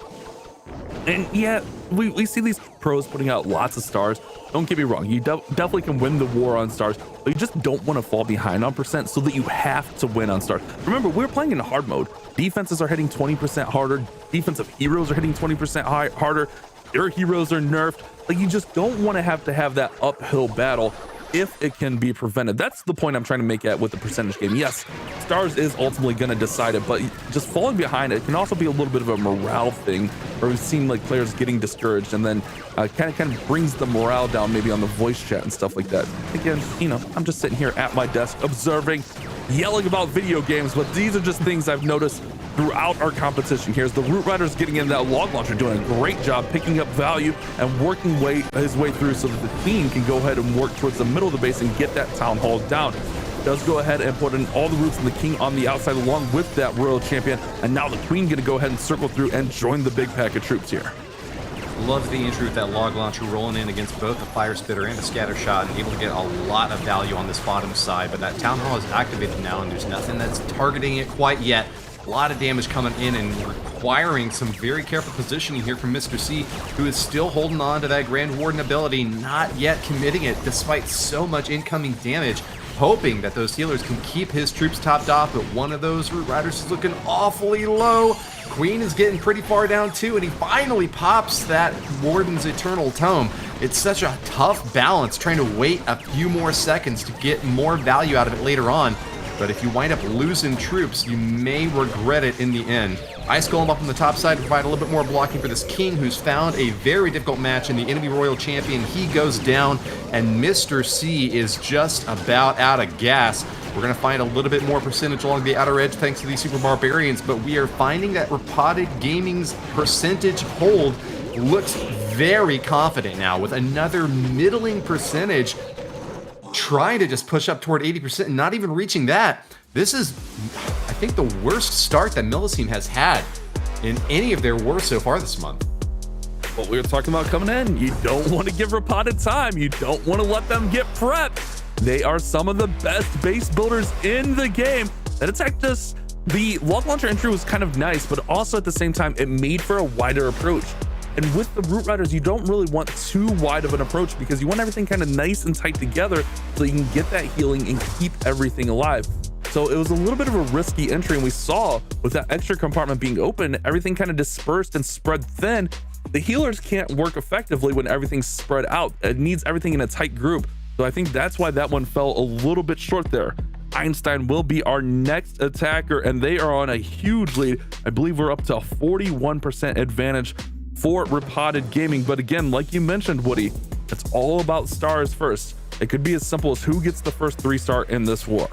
And yeah, we see these pros putting out lots of stars. Don't get me wrong, you definitely can win the war on stars, but you just don't want to fall behind on percent so that you have to win on stars. Remember, we're playing in hard mode. Defenses are hitting 20% harder. Defensive heroes are hitting 20% harder. Your heroes are nerfed. Like, you just don't want to have that uphill battle if it can be prevented. That's the point I'm trying to make with the percentage game. Yes, stars is ultimately going to decide it, but just falling behind, it can also be a little bit of a morale thing, where we've seen like players getting discouraged, and then kind of brings the morale down, maybe on the voice chat and stuff like that. Again, I'm just sitting here at my desk observing, yelling about video games, but these are just things I've noticed throughout our competition. Here's the Root Riders getting in that log launcher, doing a great job picking up value and working his way through so that the team can go ahead and work towards the middle of the base and get that Town Hall down. Does go ahead and put in all the Roots and the King on the outside along with that Royal Champion, and now the Queen gonna go ahead and circle through and join the big pack of troops here. Love the entry with that log launcher rolling in against both the fire spitter and the scatter shot, and able to get a lot of value on this bottom side. But that town hall is activated now, and there's nothing that's targeting it quite yet. A lot of damage coming in and requiring some very careful positioning here from Mr. C, who is still holding on to that Grand Warden ability, not yet committing it despite so much incoming damage, hoping that those healers can keep his troops topped off. But one of those Root Riders is looking awfully low. Queen is getting pretty far down too, and he finally pops that Warden's Eternal Tome. It's such a tough balance trying to wait a few more seconds to get more value out of it later on. But if you wind up losing troops, you may regret it in the end. Ice Golem up on the top side to provide a little bit more blocking for this King, who's found a very difficult match in the enemy Royal Champion. He goes down, and Mr. C is just about out of gas. We're going to find a little bit more percentage along the outer edge thanks to these Super Barbarians, but we are finding that Repotted Gaming's percentage hold looks very confident now, with another middling percentage trying to just push up toward 80% and not even reaching that. This is, I think, the worst start that Millisime has had in any of their wars so far this month. What we were talking about coming in, you don't want to give Repotted time. You don't want to let them get prepped. They are some of the best base builders in the game. That attack just, the log launcher entry was kind of nice, but also at the same time, it made for a wider approach. And with the Root Riders, you don't really want too wide of an approach because you want everything kind of nice and tight together so you can get that healing and keep everything alive. So it was a little bit of a risky entry, and we saw with that extra compartment being open, everything kind of dispersed and spread thin. The healers can't work effectively when everything's spread out. It needs everything in a tight group. So I think that's why that one fell a little bit short there. Einstein will be our next attacker, and they are on a huge lead. I believe we're up to a 41% advantage for Repotted Gaming. But again, like you mentioned, Woody, it's all about stars first. It could be as simple as who gets the first 3-star in this war.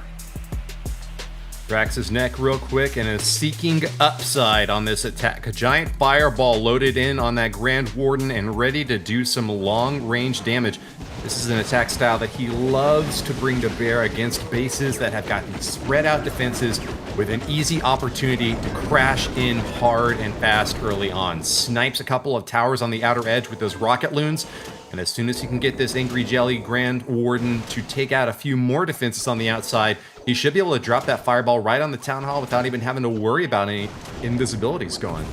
Cracks his neck real quick and is seeking upside on this attack. A giant fireball loaded in on that Grand Warden and ready to do some long range damage. This is an attack style that he loves to bring to bear against bases that have got these spread out defenses with an easy opportunity to crash in hard and fast early on. Snipes a couple of towers on the outer edge with those rocket loons, and as soon as he can get this Angry Jelly Grand Warden to take out a few more defenses on the outside, he should be able to drop that fireball right on the Town Hall without even having to worry about any invisibilities going.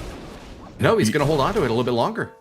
No, he's going to hold on to it a little bit longer.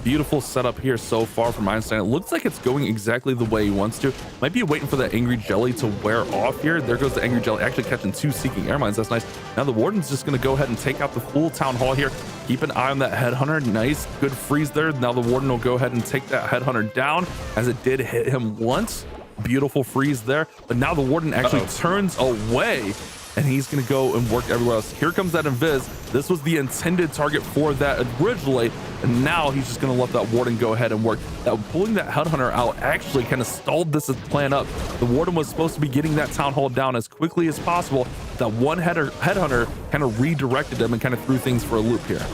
Beautiful setup here so far from Einstein. It looks like it's going exactly the way he wants to. Might be waiting for that Angry Jelly to wear off here. There goes the Angry Jelly, actually catching 2 Seeking Air Mines. That's nice. Now the Warden's just going to go ahead and take out the full Town Hall here. Keep an eye on that Headhunter. Nice, good freeze there. Now the Warden will go ahead and take that Headhunter down, as it did hit him once. Beautiful freeze there. But now the Warden actually turns away, and he's going to go and work everywhere else. Here comes that Invis. This was the intended target for that originally, and now he's just going to let that Warden go ahead and work. That pulling that Headhunter out actually kind of stalled this plan up. The Warden was supposed to be getting that Town Hall down as quickly as possible. That one Headhunter kind of redirected him and kind of threw things for a loop here.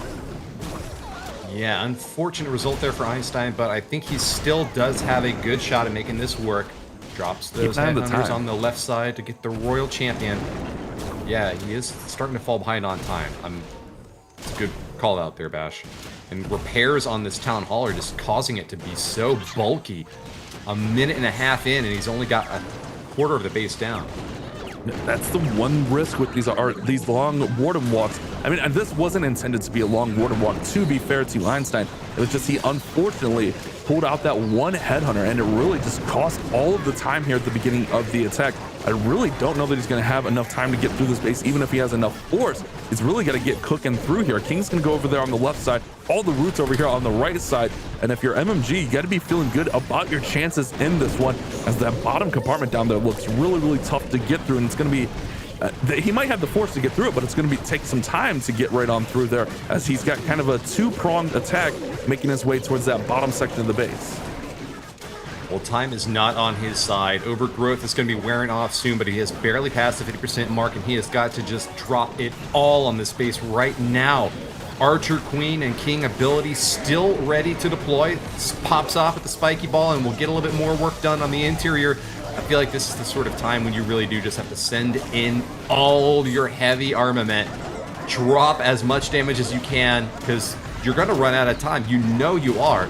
Yeah, unfortunate result there for Einstein, but I think he still does have a good shot at making this work. Drops those Headhunters on the left side to get the Royal Champion. Yeah, he is starting to fall behind on time. It's a good call out there, Bash. And repairs on this Town Hall are just causing it to be so bulky. A minute and a half in, and he's only got a quarter of the base down. That's the one risk with these long Warden walks. I mean, and this wasn't intended to be a long Warden walk, to be fair to Einstein. It was just he unfortunately pulled out that one Headhunter, and it really just cost all of the time here at the beginning of the attack. I really don't know that he's going to have enough time to get through this base, even if he has enough force. He's really got to get cooking through here. King's going to go over there on the left side, all the Roots over here on the right side. And if you're MMG, you got to be feeling good about your chances in this one, as that bottom compartment down there looks really, really tough to get through. And it's going to be he might have the force to get through it, but it's going to take some time to get right on through there, as he's got kind of a 2-pronged attack making his way towards that bottom section of the base. Well, time is not on his side. Overgrowth is going to be wearing off soon, but he has barely passed the 50% mark, and he has got to just drop it all on this base right now. Archer, Queen, and King ability still ready to deploy. Pops off at the spiky ball, and we'll get a little bit more work done on the interior. I feel like this is the sort of time when you really do just have to send in all your heavy armament. Drop as much damage as you can, because you're going to run out of time. You know you are.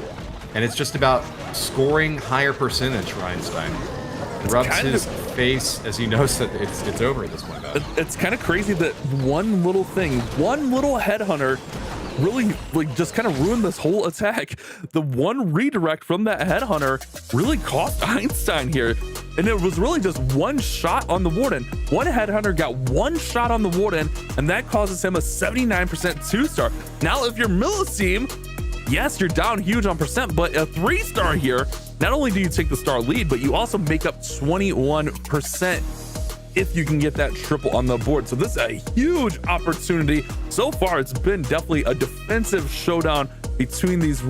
And it's just about scoring higher percentage, Reinstein. Rubs his face as he knows that it's over at this point. It's kind of crazy that one little thing, one little headhunter really like just kind of ruined this whole attack. The one redirect from that headhunter really cost Einstein here. And it was really just one shot on the Warden. One headhunter got one shot on the Warden, and that causes him a 79% 2-star. Now, if you're Millisime, yes, you're down huge on percent, but a 3-star here, not only do you take the star lead, but you also make up 21% if you can get that triple on the board. So this is a huge opportunity. So far, it's been definitely a defensive showdown between these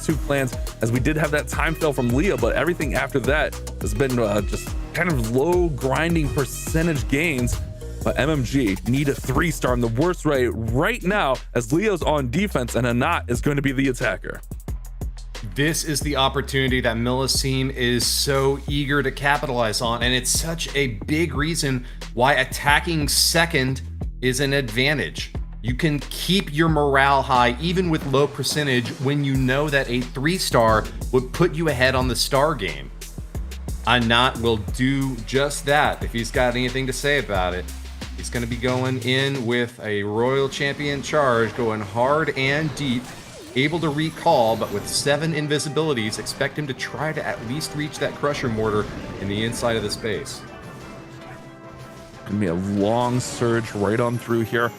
two clans, as we did have that time fail from Leah, but everything after that has been just kind of low grinding percentage gains. But MMG need a 3-star in the worst way right now, as Leo's on defense and Anat is going to be the attacker. This is the opportunity that Millisime is so eager to capitalize on, and it's such a big reason why attacking second is an advantage. You can keep your morale high even with low percentage when you know that a 3-star would put you ahead on the star game. Anat will do just that. If he's got anything to say about it, he's going to be going in with a Royal Champion charge, going hard and deep. Able to recall, but with 7 invisibilities, expect him to try to at least reach that Crusher Mortar in the inside of the space. Gonna be a long surge right on through here.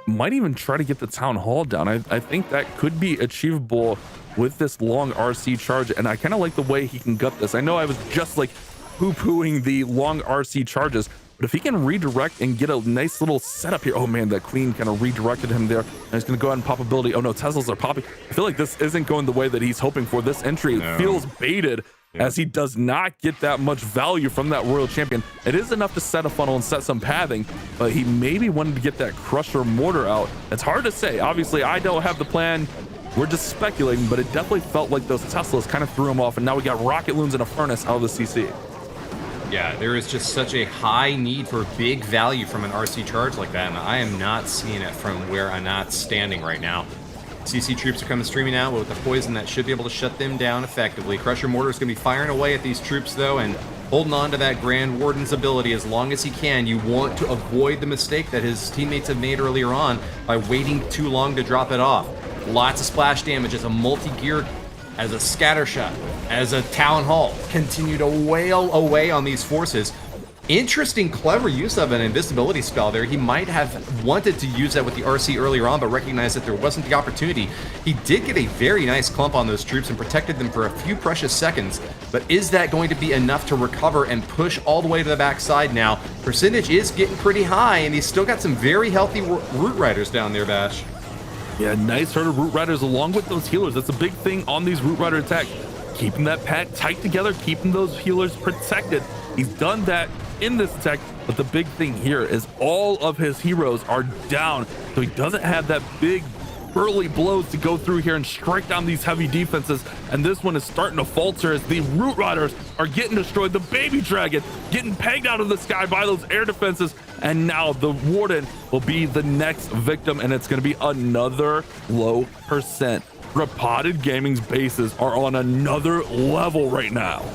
Might even try to get the Town Hall down. I think that could be achievable with this long RC charge, and I kind of like the way he can gut this. I know I was just like poo-pooing the long RC charges, but if he can redirect and get a nice little setup here. Oh man, that Queen kind of redirected him there. And he's gonna go ahead and pop ability. Oh no, Teslas are popping. I feel like this isn't going the way that he's hoping for. This entry feels baited, as he does not get that much value from that Royal Champion. It is enough to set a funnel and set some pathing, but he maybe wanted to get that Crusher Mortar out. It's hard to say. Obviously, I don't have the plan. We're just speculating, but it definitely felt like those Teslas kind of threw him off, and now we got Rocket Loons and a Furnace out of the CC. Yeah, there is just such a high need for big value from an RC charge like that, and I am not seeing it from where Anat's standing right now. CC troops are coming streaming out with the poison that should be able to shut them down effectively. Crusher Mortar is going to be firing away at these troops, though, and holding on to that Grand Warden's ability as long as he can. You want to avoid the mistake that his teammates have made earlier on by waiting too long to drop it off. Lots of splash damage as a multi-gear, as a scatter shot, as a Town Hall. Continue to wail away on these forces. Interesting, clever use of an invisibility spell there. He might have wanted to use that with the RC earlier on, but recognized that there wasn't the opportunity. He did get a very nice clump on those troops and protected them for a few precious seconds, but is that going to be enough to recover and push all the way to the backside now? Percentage is getting pretty high, and he's still got some very healthy Root Riders down there, Bash. Yeah, nice herd of Root Riders along with those healers. That's a big thing on these Root Rider attacks. Keeping that pack tight together, keeping those healers protected. He's done that in this attack, but the big thing here is all of his heroes are down, so he doesn't have that big early blows to go through here and strike down these heavy defenses, and this one is starting to falter as the Root Riders are getting destroyed. The Baby Dragon getting pegged out of the sky by those air defenses, and now the Warden will be the next victim, and it's going to be another low percent. Repotted Gaming's bases are on another level right now.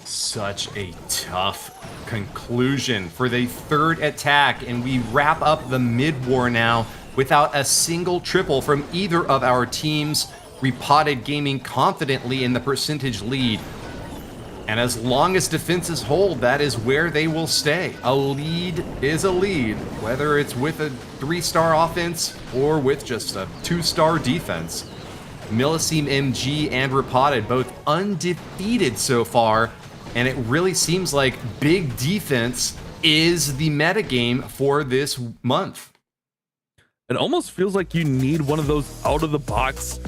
Such a tough conclusion for the third attack, and we wrap up the mid-war now without a single triple from either of our teams. Repotted Gaming confidently in the percentage lead. And as long as defenses hold, that is where they will stay. A lead is a lead, whether it's with a 3-star offense or with just a 2-star defense. Millisime MG and Repotted both undefeated so far, and it really seems like big defense is the metagame for this month. It almost feels like you need one of those out-of-the-box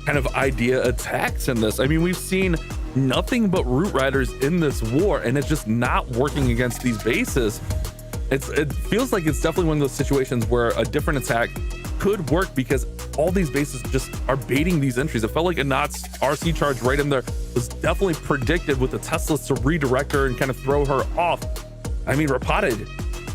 kind of idea attacks in this. I mean, we've seen nothing but Root Riders in this war, and it's just not working against these bases. It feels like it's definitely one of those situations where a different attack could work, because all these bases just are baiting these entries. It felt like Anat's RC charge right in there was definitely predicted with the Teslas to redirect her and kind of throw her off. I mean, Repotted,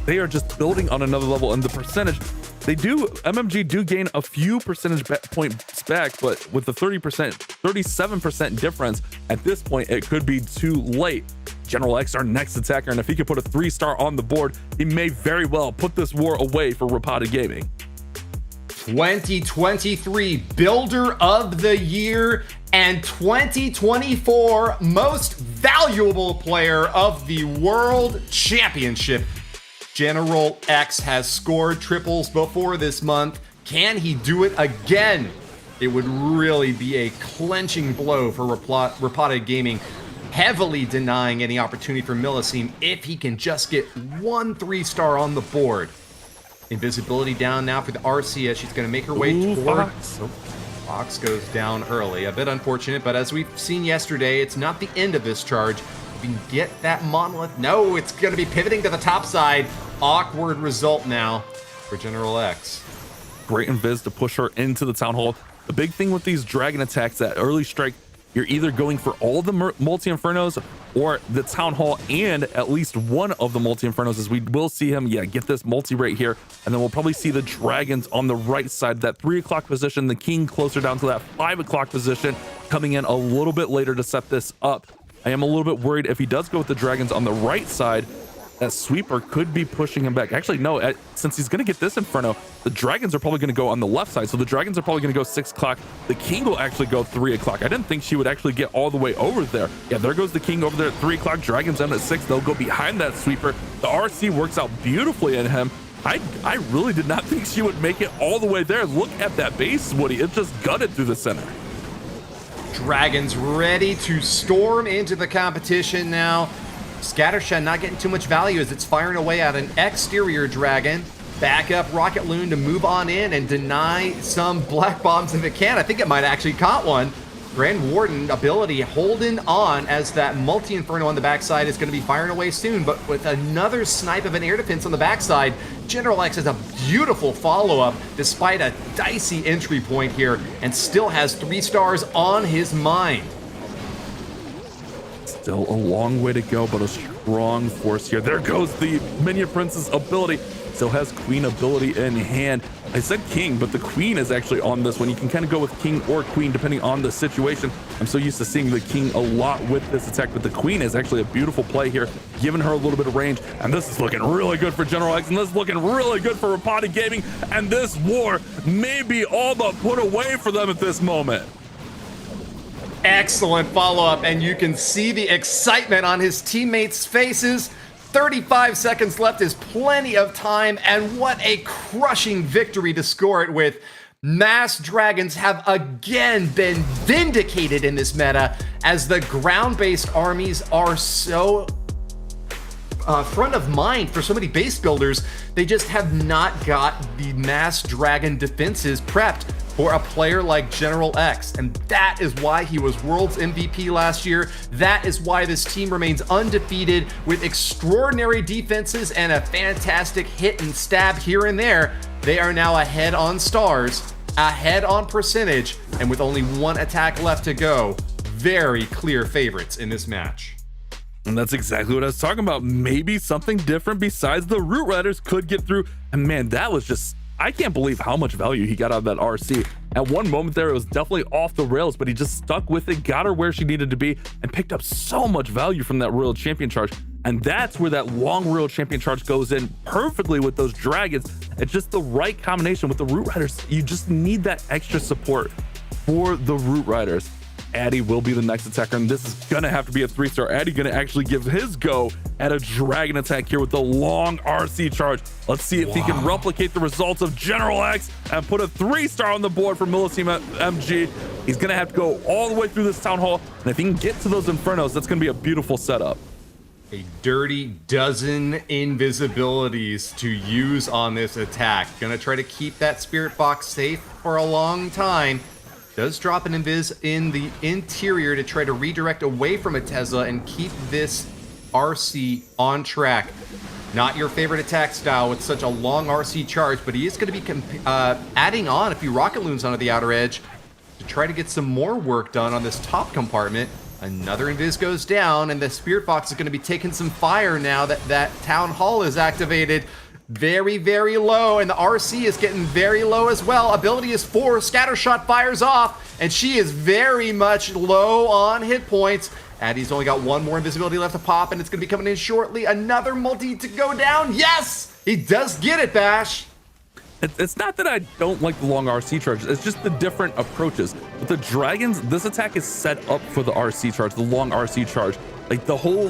they are just building on another level. And the percentage, MMG do gain a few percentage points back, but with the 37% difference, at this point, it could be too late. General X, our next attacker, and if he could put a 3-star on the board, he may very well put this war away for Repotted Gaming. 2023 Builder of the Year and 2024 Most Valuable Player of the World Championship. General X has scored triples before this month. Can he do it again? It would really be a clenching blow for Repotted Gaming, heavily denying any opportunity for Millisime if he can just get one 3-star on the board. Invisibility down now for the RC as she's going to make her way toward. Fox goes down early. A bit unfortunate, but as we've seen yesterday, it's not the end of this charge. If we can get that monolith. No, it's going to be pivoting to the top side. Awkward result now for General X. Great invis to push her into the town hall. The big thing with these dragon attacks, that early strike, you're either going for all the multi-infernos or the town hall and at least one of the multi-infernos, as we will see him, get this multi right here. And then we'll probably see the dragons on the right side, that 3 o'clock position, the king closer down to that 5 o'clock position, coming in a little bit later to set this up. I am a little bit worried if he does go with the dragons on the right side, that sweeper could be pushing him back. Actually, no, since he's going to get this inferno, the dragons are probably going to go on the left side. So the dragons are probably going to go 6 o'clock. The king will actually go 3 o'clock. I didn't think she would actually get all the way over there. Yeah, there goes the king over there at 3 o'clock. Dragons in at 6. They'll go behind that sweeper. The RC works out beautifully in him. I really did not think she would make it all the way there. Look at that base, Woody. It just gutted through the center. Dragons ready to storm into the competition now. Scattershot not getting too much value as it's firing away at an exterior dragon. Back up Rocket Loon to move on in and deny some black bombs if it can. I think it might actually caught one. Grand Warden ability holding on as that multi-inferno on the backside is going to be firing away soon, but with another snipe of an air defense on the backside, General X has a beautiful follow-up despite a dicey entry point here and still has 3 stars on his mind. Still a long way to go, but a strong force here. There goes the Minion Prince's ability. Still has Queen ability in hand. I said King, but the Queen is actually on this one. You can kind of go with King or Queen depending on the situation. I'm so used to seeing the King a lot with this attack, but the Queen is actually a beautiful play here, giving her a little bit of range. And this is looking really good for General X, and this is looking really good for Repotted Gaming. And this war may be all but put away for them at this moment. Excellent follow-up, and you can see the excitement on his teammates' faces. 35 seconds left is plenty of time, and what a crushing victory to score it with. Mass Dragons have again been vindicated in this meta as the ground-based armies are so front of mind for so many base builders. They just have not got the Mass Dragon defenses prepped for a player like General X, and that is why he was World's MVP last year. That is why this team remains undefeated with extraordinary defenses and a fantastic hit and stab here and there. They are now ahead on stars, ahead on percentage, and with only 1 attack left to go, very clear favorites in this match. And that's exactly what I was talking about. Maybe something different besides the Root Riders could get through. And man, that was just, I can't believe how much value he got out of that RC. At one moment there, it was definitely off the rails, but he just stuck with it, got her where she needed to be, and picked up so much value from that Royal Champion charge. And that's where that long Royal Champion charge goes in perfectly with those dragons. It's just the right combination with the Root Riders. You just need that extra support for the Root Riders. Addy will be the next attacker, and this is gonna have to be a 3-star. Addy gonna actually give his go at a dragon attack here with the long RC charge. Let's see if he can replicate the results of General X and put a 3-star on the board for Millisime MG. He's gonna have to go all the way through this town hall, and if he can get to those infernos, that's gonna be a beautiful setup. A dirty dozen invisibilities to use on this attack. Gonna try to keep that spirit box safe for a long time. Does drop an invis in the interior to try to redirect away from a Tesla and keep this RC on track. Not your favorite attack style with such a long RC charge, but he is going to be adding on a few rocket loons onto the outer edge to try to get some more work done on this top compartment. Another invis goes down, and the Spirit Box is going to be taking some fire now that that Town Hall is activated. Very, very low, and the RC is getting very low as well. Ability is 4, Scattershot fires off, and she is very much low on hit points. Addie's only got one more invisibility left to pop, and it's going to be coming in shortly. Another multi to go down. Yes! He does get it, Bash. It's not that I don't like the long RC charges, it's just the different approaches. With the dragons, this attack is set up for the RC charge, the long RC charge. Like the whole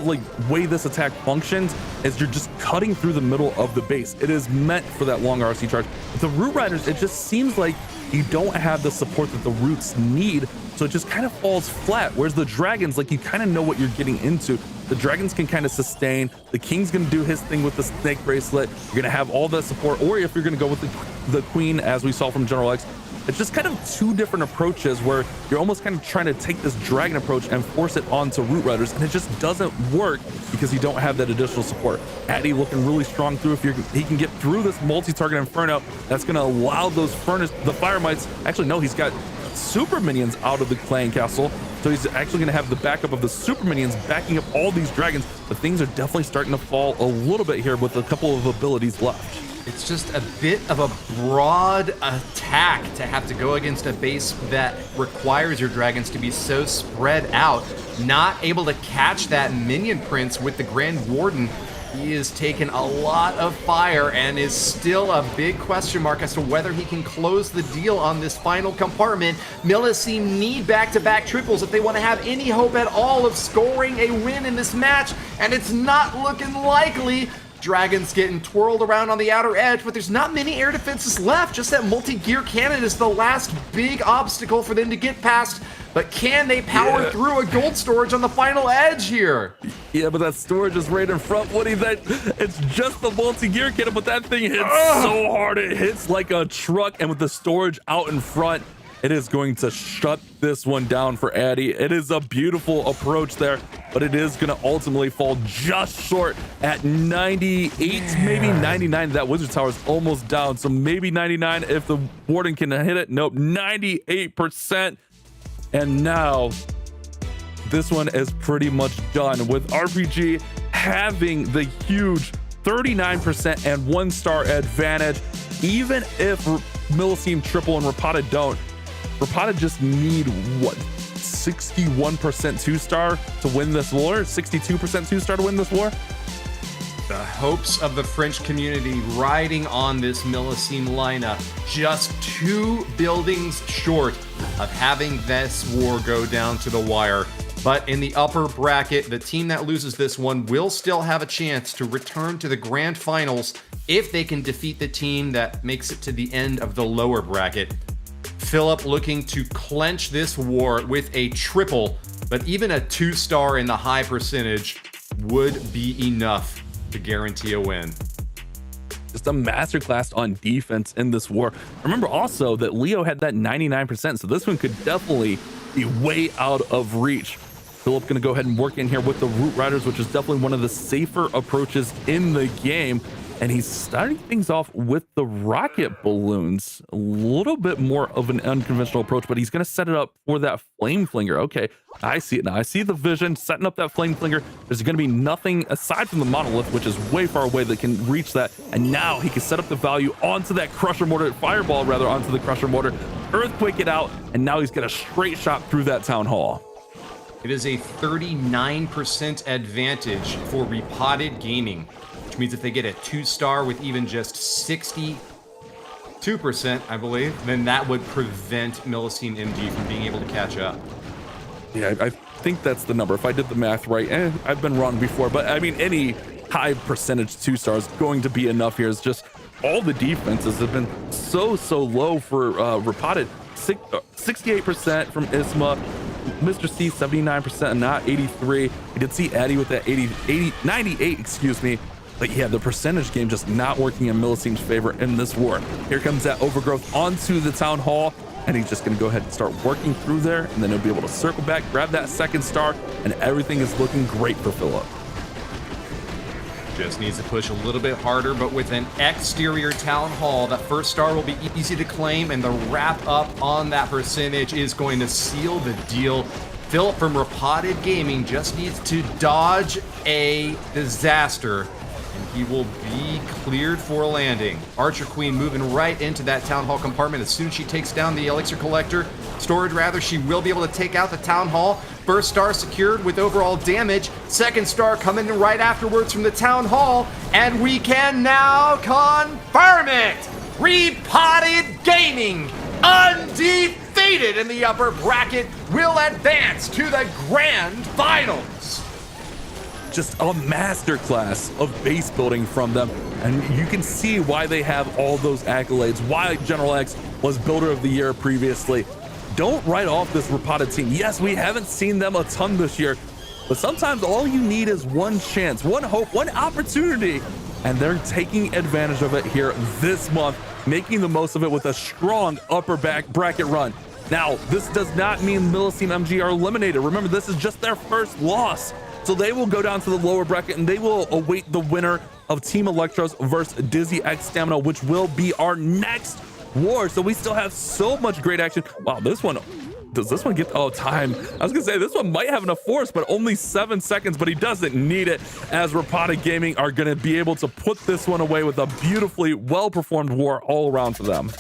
way this attack functions is you're just cutting through the middle of the base. It is meant for that long RC charge. With the Root Riders, it just seems like you don't have the support that the Roots need, so it just kind of falls flat. Whereas the dragons, like, you kind of know what you're getting into. The dragons can kind of sustain. The king's gonna do his thing with the snake bracelet. You're gonna have all that support, or if you're gonna go with the queen, as we saw from General X, it's just kind of two different approaches where you're almost kind of trying to take this dragon approach and force it onto Root Riders, and it just doesn't work because you don't have that additional support. Addy looking really strong through. If he can get through this multi-target Inferno, that's going to allow those the Fire Mites. Actually, no, he's got super minions out of the clan castle, so he's actually going to have the backup of the super minions backing up all these dragons. But things are definitely starting to fall a little bit here with a couple of abilities left. It's just a bit of a broad attack to have to go against a base that requires your dragons to be so spread out. Not able to catch that minion prince with the Grand Warden. He is taking a lot of fire and is still a big question mark as to whether he can close the deal on this final compartment. Millisime need back-to-back triples if they want to have any hope at all of scoring a win in this match, and it's not looking likely. Dragons getting twirled around on the outer edge, but there's not many air defenses left. Just that multi-gear cannon is the last big obstacle for them to get past. But can they power through a gold storage on the final edge here? Yeah, but that storage is right in front, Woody. It's just the multi-gear cannon, but that thing hits so hard. It hits like a truck, and with the storage out in front, it is going to shut this one down for Addy. It is a beautiful approach there, but it is going to ultimately fall just short at 98, maybe 99. That Wizard Tower is almost down, so maybe 99 if the Warden can hit it. Nope, 98%. And now this one is pretty much done, with RPG having the huge 39% and 1-star advantage. Even if Millisime triple and Repotted don't, Repotted just need, what, 61% 2-star to win this war? 62% 2-star to win this war? The hopes of the French community riding on this Millisime lineup, just 2 buildings short of having this war go down to the wire. But in the upper bracket, the team that loses this one will still have a chance to return to the grand finals if they can defeat the team that makes it to the end of the lower bracket. Philip looking to clench this war with a triple, but even a 2-star in the high percentage would be enough to guarantee a win. Just a masterclass on defense in this war. Remember also that Leo had that 99%, so this one could definitely be way out of reach. Philip gonna go ahead and work in here with the Root Riders, which is definitely one of the safer approaches in the game. And he's starting things off with the rocket balloons. A little bit more of an unconventional approach, but he's going to set it up for that flame flinger. Okay, I see it now. I see the vision, setting up that flame flinger. There's going to be nothing aside from the monolith, which is way far away, that can reach that. And now he can set up the value onto that crusher mortar, fireball rather, onto the crusher mortar, earthquake it out, and now he's got a straight shot through that town hall. It is a 39% advantage for Repotted Gaming, which means if they get a 2-star with even just 62%, I believe, then that would prevent Millisime MG from being able to catch up. Yeah, I think that's the number. If I did the math right, I've been wrong before, but I mean, any high percentage 2-star is going to be enough here. It's just all the defenses have been so low for Repotted. 68% from Isma, Mr. C 79% and not 83. We did see Addy with that 98, excuse me. But yeah, the percentage game just not working in Millisime's favor in this war. Here comes that overgrowth onto the town hall, and he's just gonna go ahead and start working through there, and then he'll be able to circle back, grab that 2nd-star, and everything is looking great for Philip. Just needs to push a little bit harder, but with an exterior town hall, that 1st-star will be easy to claim, and the wrap up on that percentage is going to seal the deal. Philip from Repotted Gaming just needs to dodge a disaster, and he will be cleared for a landing. Archer Queen moving right into that Town Hall compartment. As soon as she takes down the Elixir Collector, storage rather, she will be able to take out the Town Hall. First star secured with overall damage. Second star coming right afterwards from the Town Hall, and we can now confirm it! Repotted Gaming, undefeated in the upper bracket, will advance to the grand finals. Just a masterclass of base building from them, and you can see why they have all those accolades, why General X was Builder of the Year previously. Don't write off this Repotted team. Yes, we haven't seen them a ton this year, but sometimes all you need is one chance, one hope, one opportunity, and they're taking advantage of it here this month, making the most of it with a strong upper bracket run. Now, this does not mean Millisime MG are eliminated. Remember, this is just their first loss. So they will go down to the lower bracket and they will await the winner of Team Electros versus Dizzy X Stamina, which will be our next war. So we still have so much great action. Wow, this one, does this one get, oh, time. I was gonna say this one might have enough force, but only 7 seconds, but he doesn't need it, as Repotted Gaming are gonna be able to put this one away with a beautifully well-performed war all around for them.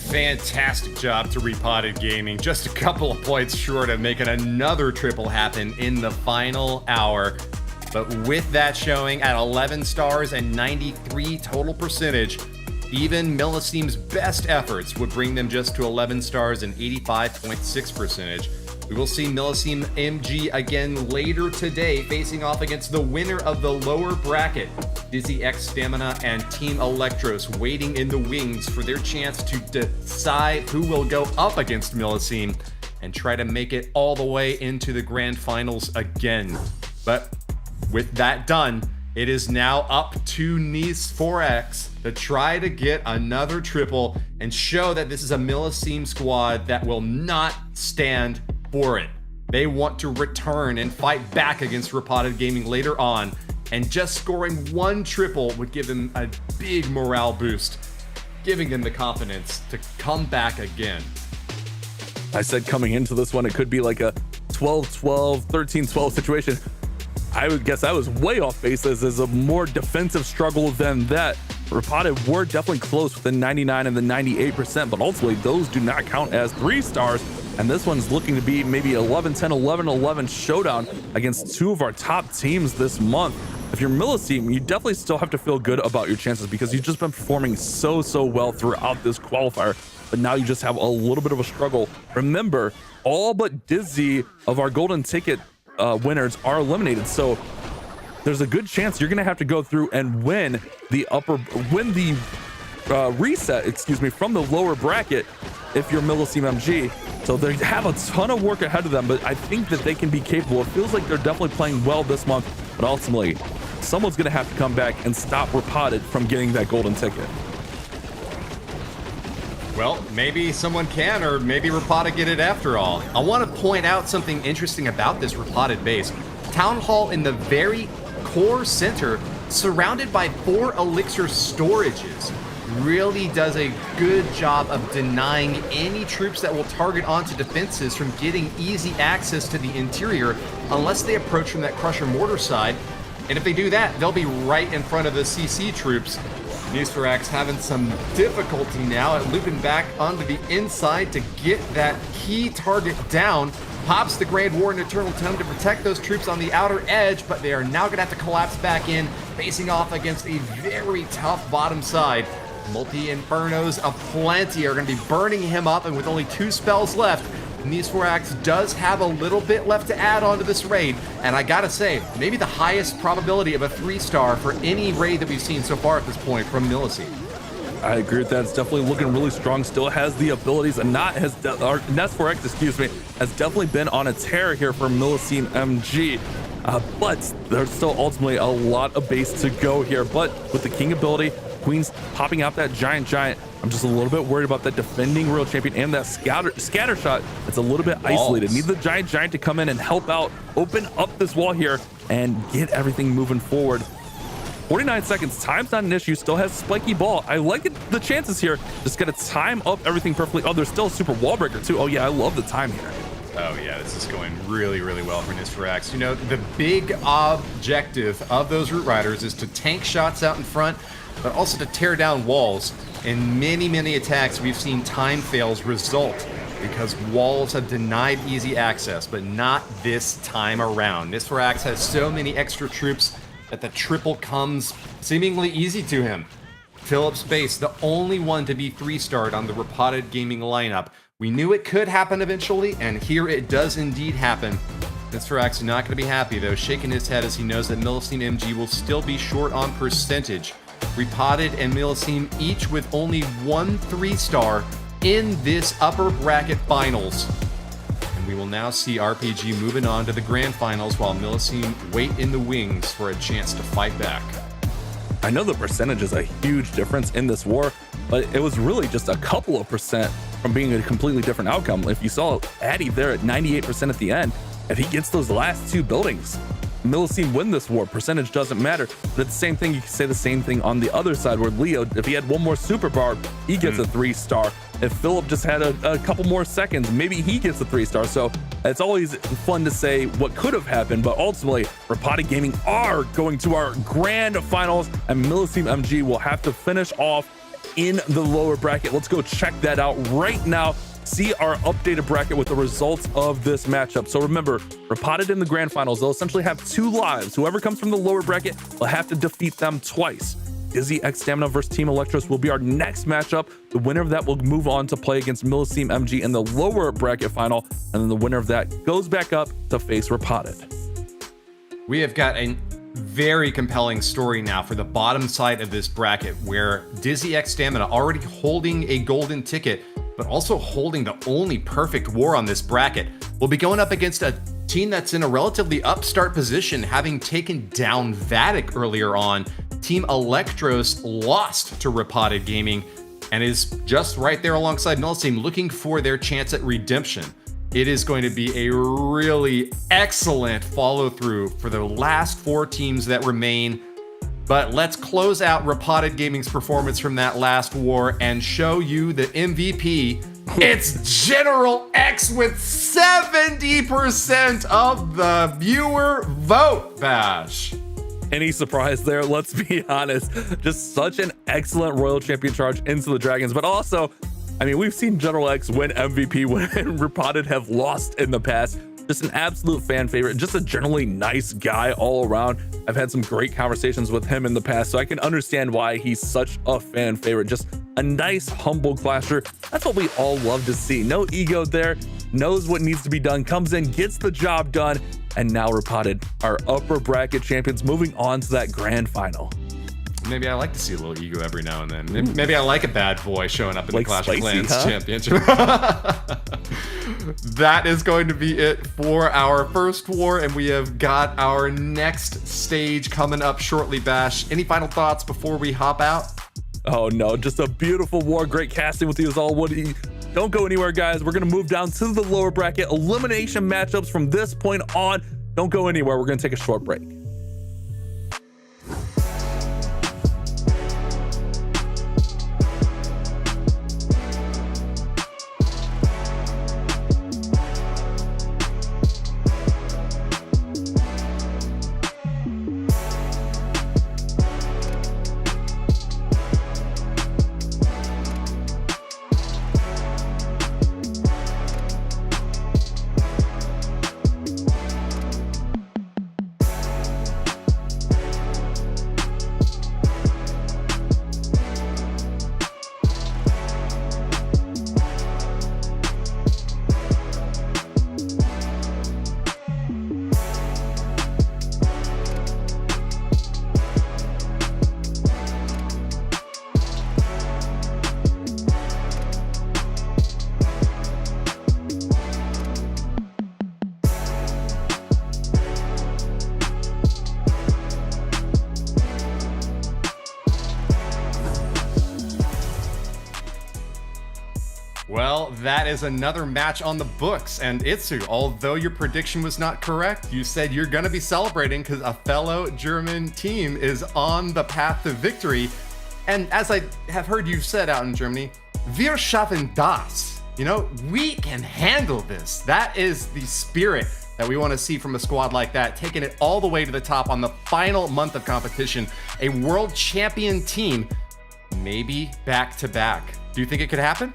Fantastic job to Repotted Gaming. Just a couple of points short of making another triple happen in the final hour. But with that showing at 11 stars and 93 total percentage, even Millisime's best efforts would bring them just to 11 stars and 85.6 percentage. We will see Millisime MG again later today, facing off against the winner of the lower bracket, Dizzy X Stamina and Team Electros, waiting in the wings for their chance to decide who will go up against Millisime and try to make it all the way into the grand finals again. But with that done, it is now up to Nice4X to try to get another triple and show that this is a Millisime squad that will not stand for it. They want to return and fight back against Repotted Gaming later on, and just scoring one triple would give them a big morale boost, giving them the confidence to come back again. I said coming into this one, it could be like a 12-12, 13-12 situation. I would guess I was way off base. This is a more defensive struggle than that. Repotted were definitely close with the 99 and the 98%, but ultimately those do not count as 3 stars. And this one's looking to be maybe 11-10, 11-11 showdown against two of our top teams this month. If you're Millisime, you definitely still have to feel good about your chances because you've just been performing so well throughout this qualifier. But now you just have a little bit of a struggle. Remember, all but Dizzy of our golden ticket winners are eliminated. So there's a good chance you're going to have to go through and win the reset, excuse me, from the lower bracket if you're Millisime MG. So they have a ton of work ahead of them, but I think that they can be capable. It feels like they're definitely playing well this month, but ultimately someone's going to have to come back and stop Repotted from getting that golden ticket. Well, maybe someone can, or maybe Repotted get it after all. I want to point out something interesting about this Repotted base. Town Hall in the very core center, surrounded by 4 elixir storages, really does a good job of denying any troops that will target onto defenses from getting easy access to the interior unless they approach from that Crusher Mortar side. And if they do that, they'll be right in front of the CC troops. Nice4X having some difficulty now at looping back onto the inside to get that key target down. Pops the Grand War and Eternal Tome to protect those troops on the outer edge, but they are now going to have to collapse back in, facing off against a very tough bottom side. Multi-Infernos aplenty are going to be burning him up, and with only 2 spells left, Nice4X does have a little bit left to add onto this raid, and I gotta say, maybe the highest probability of a 3-star for any raid that we've seen so far at this point from Millisime. I agree with that. It's definitely looking really strong. Still has the abilities, and Nice4X, excuse me, has definitely been on a tear here for Millisime MG. But there's still ultimately a lot of base to go here. But with the King ability, Queen's popping out that giant. I'm just a little bit worried about that defending Royal Champion and that scatter shot. It's a little bit isolated. Need the giant to come in and help out, open up this wall here, and get everything moving forward. 49 seconds, time's not an issue, still has spiky ball. I like the chances here. Just gotta time up everything perfectly. Oh, there's still a super wall breaker too. Oh yeah, I love the time here. Oh yeah, this is going really, really well for Nisferax. You know, the big objective of those Root Riders is to tank shots out in front, but also to tear down walls. In many, many attacks, we've seen time fails result because walls have denied easy access, but not this time around. Nisferax has so many extra troops that the triple comes seemingly easy to him. Philip Space, the only one to be 3-starred on the Repotted Gaming lineup. We knew it could happen eventually, and here it does indeed happen. Nisferax is not going to be happy, though, shaking his head as he knows that Millisime MG will still be short on percentage. Repotted and Millisime each with only 1 3-star in this upper bracket finals. And we will now see RPG moving on to the grand finals while Millisime wait in the wings for a chance to fight back. I know the percentage is a huge difference in this war, but it was really just a couple of percent from being a completely different outcome. If you saw Addy there at 98% at the end, if he gets those last 2 buildings, Millisime win this war. Percentage doesn't matter. But it's the same thing. You can say the same thing on the other side where Leo, if he had 1 more super barb, he gets a 3-star. If Philip just had a couple more seconds, maybe he gets a 3-star. So it's always fun to say what could have happened, but ultimately Repotted Gaming are going to our grand finals, and Millisime MG will have to finish off in the lower bracket. Let's go check that out right now. See our updated bracket with the results of this matchup. So remember, Repotted in the grand finals, they'll essentially have 2 lives. Whoever comes from the lower bracket will have to defeat them twice. Dizzy X Stamina versus Team Electros will be our next matchup. The winner of that will move on to play against Millisime MG in the lower bracket final, and then the winner of that goes back up to face Repotted. We have got a very compelling story now for the bottom side of this bracket, where Dizzy X Stamina already holding a golden ticket, but also holding the only perfect war on this bracket, will be going up against a team that's in a relatively upstart position, having taken down Vatic earlier on. Team Electros lost to Repotted Gaming and is just right there alongside Millisime, looking for their chance at redemption. It is going to be a really excellent follow-through for the last 4 teams that remain. But let's close out Repotted Gaming's performance from that last war and show you the MVP. It's General X with 70% of the viewer vote, Bash. Any surprise there? Let's be honest. Just such an excellent Royal Champion charge into the Dragons, but also, I mean, we've seen General X win MVP when Repotted have lost in the past. Just an absolute fan favorite, just a generally nice guy all around. I've had some great conversations with him in the past, so I can understand why he's such a fan favorite. Just a nice, humble clasher. That's what we all love to see. No ego there, knows what needs to be done, comes in, gets the job done, and now Repotted, our upper bracket champions, moving on to that grand final. Maybe I like to see a little ego every now and then. Maybe I like a bad boy showing up in like the Clash spicy, of Clans huh? championship. That is going to be it for our first war, and we have got our next stage coming up shortly, Bash. Any final thoughts before we hop out? Oh no, just a beautiful war. Great casting with you as all, Woody. Don't go anywhere, guys. We're going to move down to the lower bracket. Elimination matchups from this point on. Don't go anywhere. We're going to take a short break. Well, that is another match on the books. And Itsu, although your prediction was not correct, you said you're going to be celebrating because a fellow German team is on the path to victory. And as I have heard you said out in Germany, wir schaffen das. you know, we can handle this. That is the spirit that we want to see from a squad like that, taking it all the way to the top on the final month of competition. A world champion team, maybe back to back. Do you think it could happen?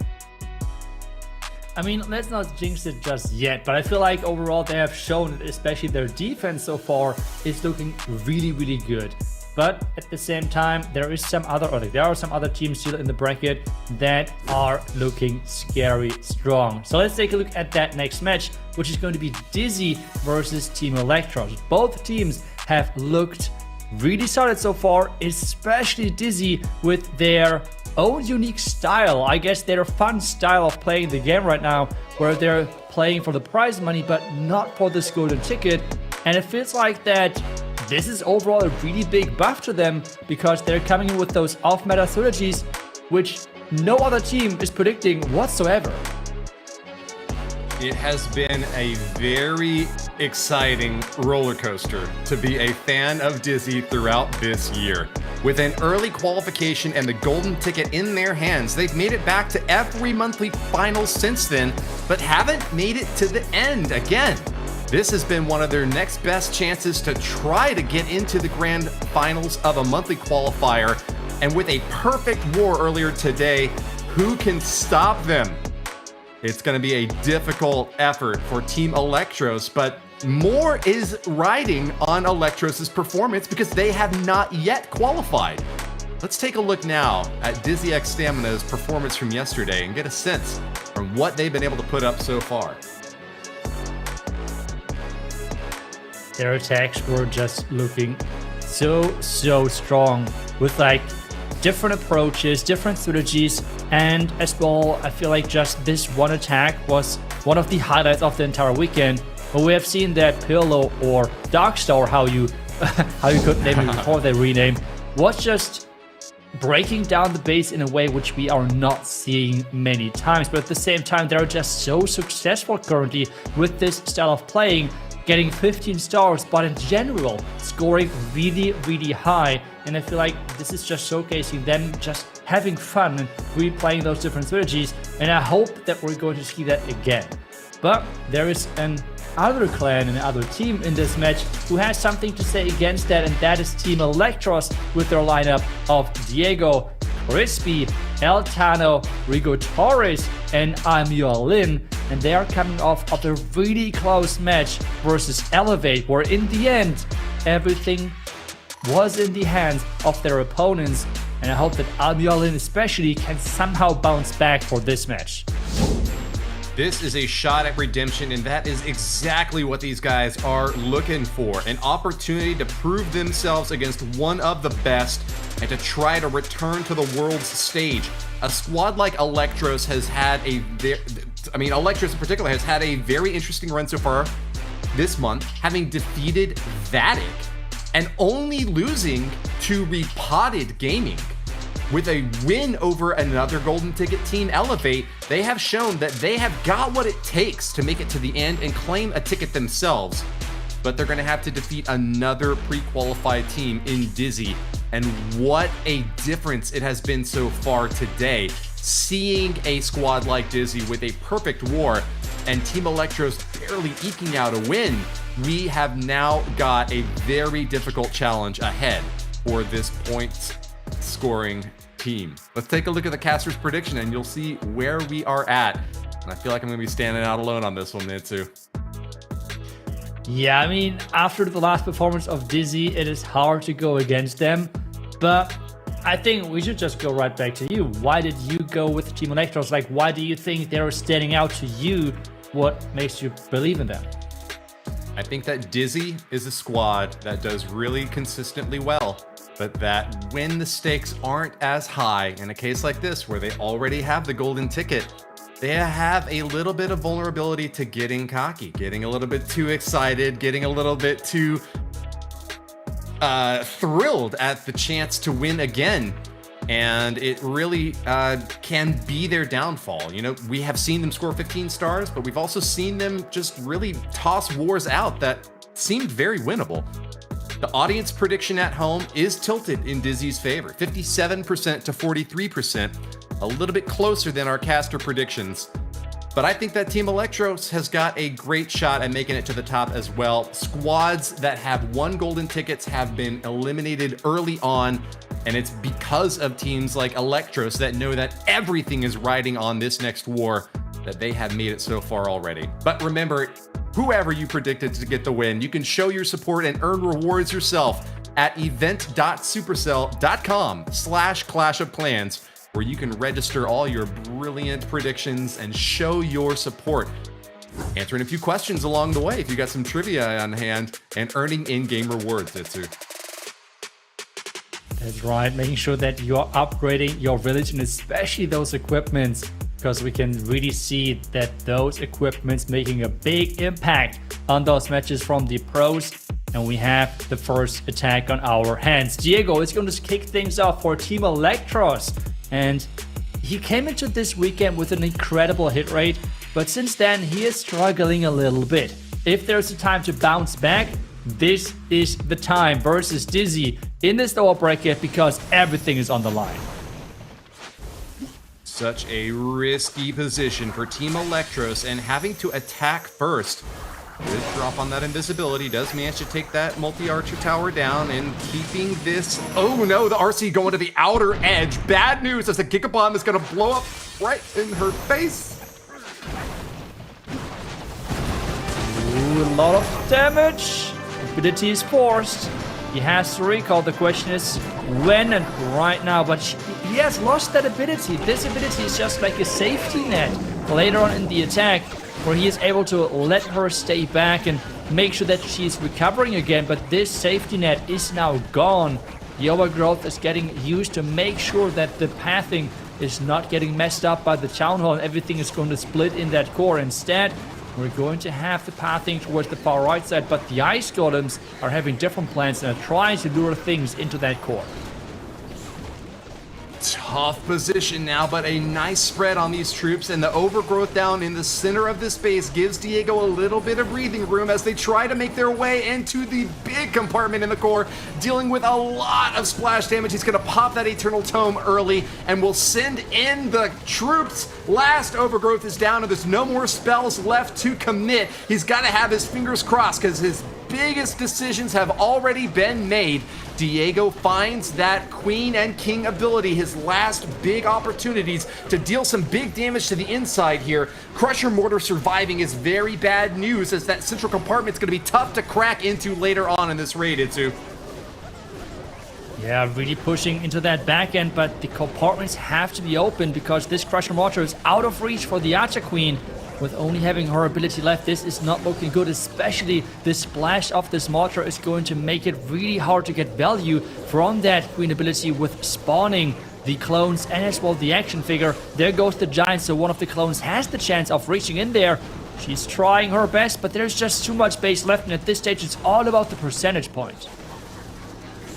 I mean, let's not jinx it just yet, but I feel like overall they have shown, especially their defense so far, is looking really, really good. But at the same time, there are some other teams still in the bracket that are looking scary strong. So let's take a look at that next match, which is going to be Dizzy versus Team Electros. Both teams have looked really solid so far, especially Dizzy with their own unique style. I guess their fun style of playing the game right now, where they're playing for the prize money but not for this golden ticket. And it feels like that this is overall a really big buff to them, because they're coming in with those off-meta synergies, which no other team is predicting whatsoever. It has been a very exciting roller coaster to be a fan of Dizzy throughout this year. With an early qualification and the golden ticket in their hands, they've made it back to every monthly finals since then, but haven't made it to the end again. This has been one of their next best chances to try to get into the grand finals of a monthly qualifier. And with a perfect war earlier today, who can stop them? It's going to be a difficult effort for Team Electros, but more is riding on Electros' performance because they have not yet qualified. Let's take a look now at Dizzy X Stamina's performance from yesterday and get a sense from what they've been able to put up so far. Their attacks were just looking so strong, with like different approaches, different strategies, and as well, I feel like just this one attack was one of the highlights of the entire weekend. But we have seen that Pillow or Darkstar, how you could name it before they rename, was just breaking down the base in a way which we are not seeing many times. But at the same time, they're just so successful currently with this style of playing, getting 15 stars, but in general, scoring really, really high. And I feel like this is just showcasing them just having fun and replaying those different strategies. And I hope that we're going to see that again. But there is another clan and another team in this match who has something to say against that, and that is Team Electros with their lineup of Diego, Crispy, El Tano, Rigo Torres, and I'm Your Lin. And they are coming off of a really close match versus Elevate, where in the end, everything was in the hands of their opponents. And I hope that Albiolin especially can somehow bounce back for this match. This is a shot at redemption, and that is exactly what these guys are looking for. An opportunity to prove themselves against one of the best and to try to return to the world's stage. A squad like Electros has had Electros in particular has had a very interesting run so far this month, having defeated Vatic and only losing to Repotted Gaming. With a win over another golden ticket team, Elevate, they have shown that they have got what it takes to make it to the end and claim a ticket themselves. But they're going to have to defeat another pre-qualified team in Dizzy. And what a difference it has been so far today. Seeing a squad like Dizzy with a perfect war and Team Electros barely eking out a win, we have now got a very difficult challenge ahead for this points scoring team. Let's take a look at the caster's prediction and you'll see where we are at. And I feel like I'm going to be standing out alone on this one, Mitsu. Yeah, I mean, after the last performance of Dizzy, it is hard to go against them. But I think we should just go right back to you. Why did you go with Team Electros? Like, why do you think they're standing out to you? What makes you believe in them? I think that Dizzy is a squad that does really consistently well, but that when the stakes aren't as high, in a case like this where they already have the golden ticket, they have a little bit of vulnerability to getting cocky, getting a little bit too excited, getting a little bit too thrilled at the chance to win again. And it really can be their downfall. You know, we have seen them score 15 stars, but we've also seen them just really toss wars out that seemed very winnable. The audience prediction at home is tilted in Dizzy's favor, 57% to 43%, a little bit closer than our caster predictions. But I think that Team Electros has got a great shot at making it to the top as well. Squads that have won golden tickets have been eliminated early on, and it's because of teams like Electros that know that everything is riding on this next war that they have made it so far already. But remember, whoever you predicted to get the win, you can show your support and earn rewards yourself at event.supercell.com/clashofclans, where you can register all your brilliant predictions and show your support. Answering a few questions along the way if you got some trivia on hand, and earning in-game rewards, Itsu. That's right, making sure that you're upgrading your village and especially those equipments, because we can really see that those equipments making a big impact on those matches from the pros. And we have the first attack on our hands. Diego is going to kick things off for Team Electros. And he came into this weekend with an incredible hit rate, but since then he is struggling a little bit. If there's a time to bounce back, this is the time versus Dizzy in this lower bracket, because everything is on the line. Such a risky position for Team Electros, and having to attack first. Good drop on that invisibility, does manage to take that multi-archer tower down, and keeping this... Oh no, the RC going to the outer edge. Bad news as the Giga Bomb is going to blow up right in her face. Ooh, a lot of damage. Ability is forced. He has to recall. The question is when and right now, but he has lost that ability. This ability is just like a safety net later on in the attack, where he is able to let her stay back and make sure that she's recovering again. But this safety net is now gone. The overgrowth is getting used to make sure that the pathing is not getting messed up by the town hall, and everything is going to split in that core. Instead, we're going to have the pathing towards the far right side, but the ice golems are having different plans and are trying to lure things into that core. Tough position now, but a nice spread on these troops, and the overgrowth down in the center of this base gives Diego a little bit of breathing room as they try to make their way into the big compartment in the core, dealing with a lot of splash damage. He's going to pop that Eternal Tome early and will send in the troops. Last overgrowth is down and there's no more spells left to commit. He's got to have his fingers crossed because his biggest decisions have already been made. Diego finds that Queen and King ability, his last big opportunities to deal some big damage to the inside here. Crusher Mortar surviving is very bad news, as that central compartment's going to be tough to crack into later on in this raid, Itsu. Yeah, really pushing into that back end, but the compartments have to be open because this Crusher Mortar is out of reach for the Archer Queen. With only having her ability left, this is not looking good, especially the splash of this mortar is going to make it really hard to get value from that Queen ability with spawning the clones and as well the action figure. There goes the giant, so one of the clones has the chance of reaching in there. She's trying her best, but there's just too much base left, and at this stage it's all about the percentage point.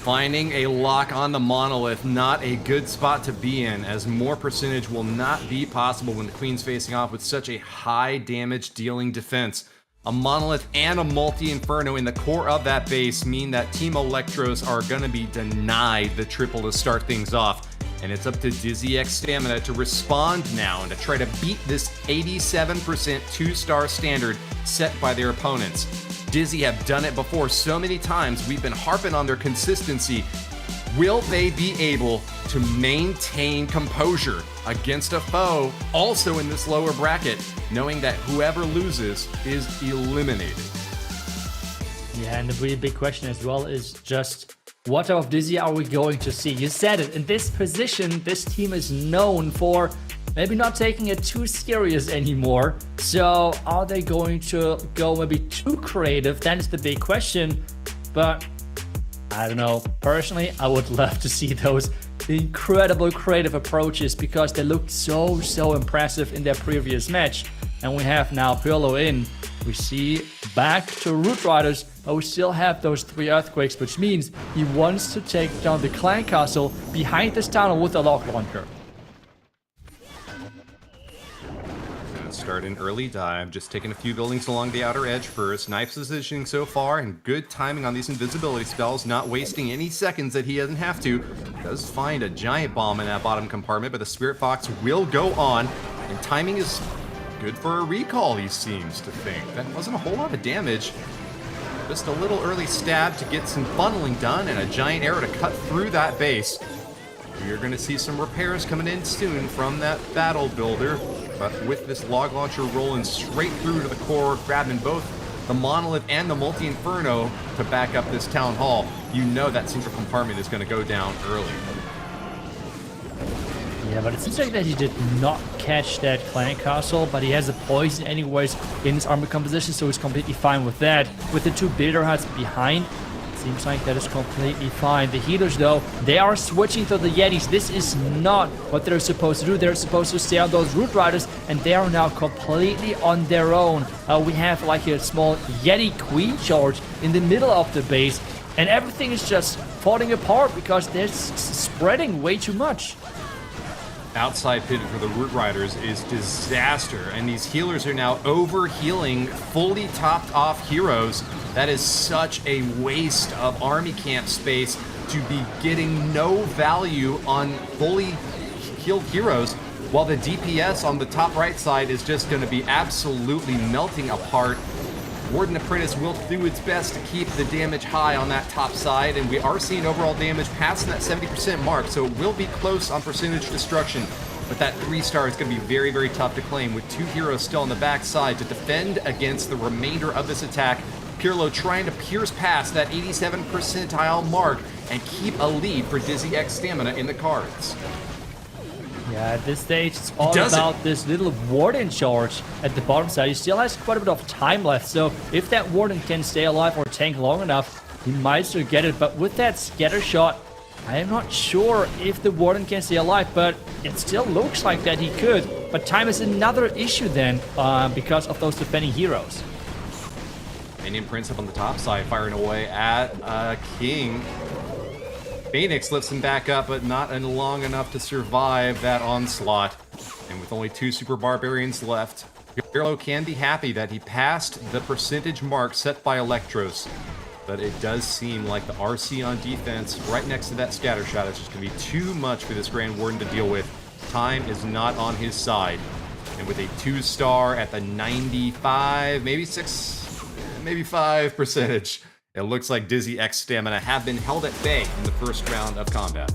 Finding a lock on the monolith, not a good spot to be in, as more percentage will not be possible when the Queen's facing off with such a high damage dealing defense. A monolith and a multi-inferno in the core of that base mean that Team Electros are going to be denied the triple to start things off. And it's up to Dizzy X Stamina to respond now and to try to beat this 87% 2-star standard set by their opponents. Dizzy have done it before so many times. We've been harping on their consistency. Will they be able to maintain composure against a foe also in this lower bracket, knowing that whoever loses is eliminated? Yeah, and the really big question as well is just what of Dizzy are we going to see? You said it, in this position, this team is known for maybe not taking it too serious anymore. So are they going to go maybe too creative? That is the big question. But I don't know. Personally, I would love to see those incredible creative approaches because they looked so impressive in their previous match. And we have now Pirlo in. We see back to Root Riders, but we still have those 3 earthquakes, which means he wants to take down the clan castle behind this tunnel with a lock launcher. Start an early dive, just taking a few buildings along the outer edge first. Nice positioning so far, and good timing on these invisibility spells, not wasting any seconds that he doesn't have to. Does find a giant bomb in that bottom compartment, but the Spirit Fox will go on, and timing is Good for a recall, he seems to think. That wasn't a whole lot of damage. Just a little early stab to get some funneling done and a giant arrow to cut through that base. You're going to see some repairs coming in soon from that battle builder. But with this log launcher rolling straight through to the core, grabbing both the monolith and the multi-inferno to back up this town hall, you know that central compartment is going to go down early. Yeah, but it seems like that he did not catch that clan castle, but he has a poison anyways in his armor composition, so he's completely fine with that. With the two builder huts behind, seems like that is completely fine. The healers, though, they are switching to the Yetis. This is not what they're supposed to do. They're supposed to stay on those Root Riders, and they are now completely on their own. We have like a small Yeti Queen charge in the middle of the base, and everything is just falling apart because they're spreading way too much. Outside pivot for the Root Riders is disaster, and these healers are now over-healing fully topped off heroes. That is such a waste of army camp space to be getting no value on fully healed heroes, while the DPS on the top right side is just going to be absolutely melting apart. Warden Apprentice will do its best to keep the damage high on that top side, and we are seeing overall damage passing that 70% mark, so it will be close on percentage destruction. But that 3-star is going to be very, very tough to claim, with 2 heroes still on the back side to defend against the remainder of this attack. Pirlo trying to pierce past that 87 percentile mark and keep a lead for Dizzy X Stamina in the cards. Yeah, at this stage, it's all about this little Warden charge at the bottom side. He still has quite a bit of time left, so if that Warden can stay alive or tank long enough, he might still get it. But with that scatter shot, I am not sure if the Warden can stay alive, but it still looks like that he could. But time is another issue then, because of those defending heroes. Minion Prince up on the top side, firing away at King. Phoenix lifts him back up, but not long enough to survive that onslaught. And with only 2 Super Barbarians left, Pirlo can be happy that he passed the percentage mark set by Electros. But it does seem like the RC on defense right next to that scatter shot is just going to be too much for this Grand Warden to deal with. Time is not on his side. And with a 2-star at the 95, maybe 5 percentage, it looks like Dizzy X Stamina have been held at bay in the first round of combat.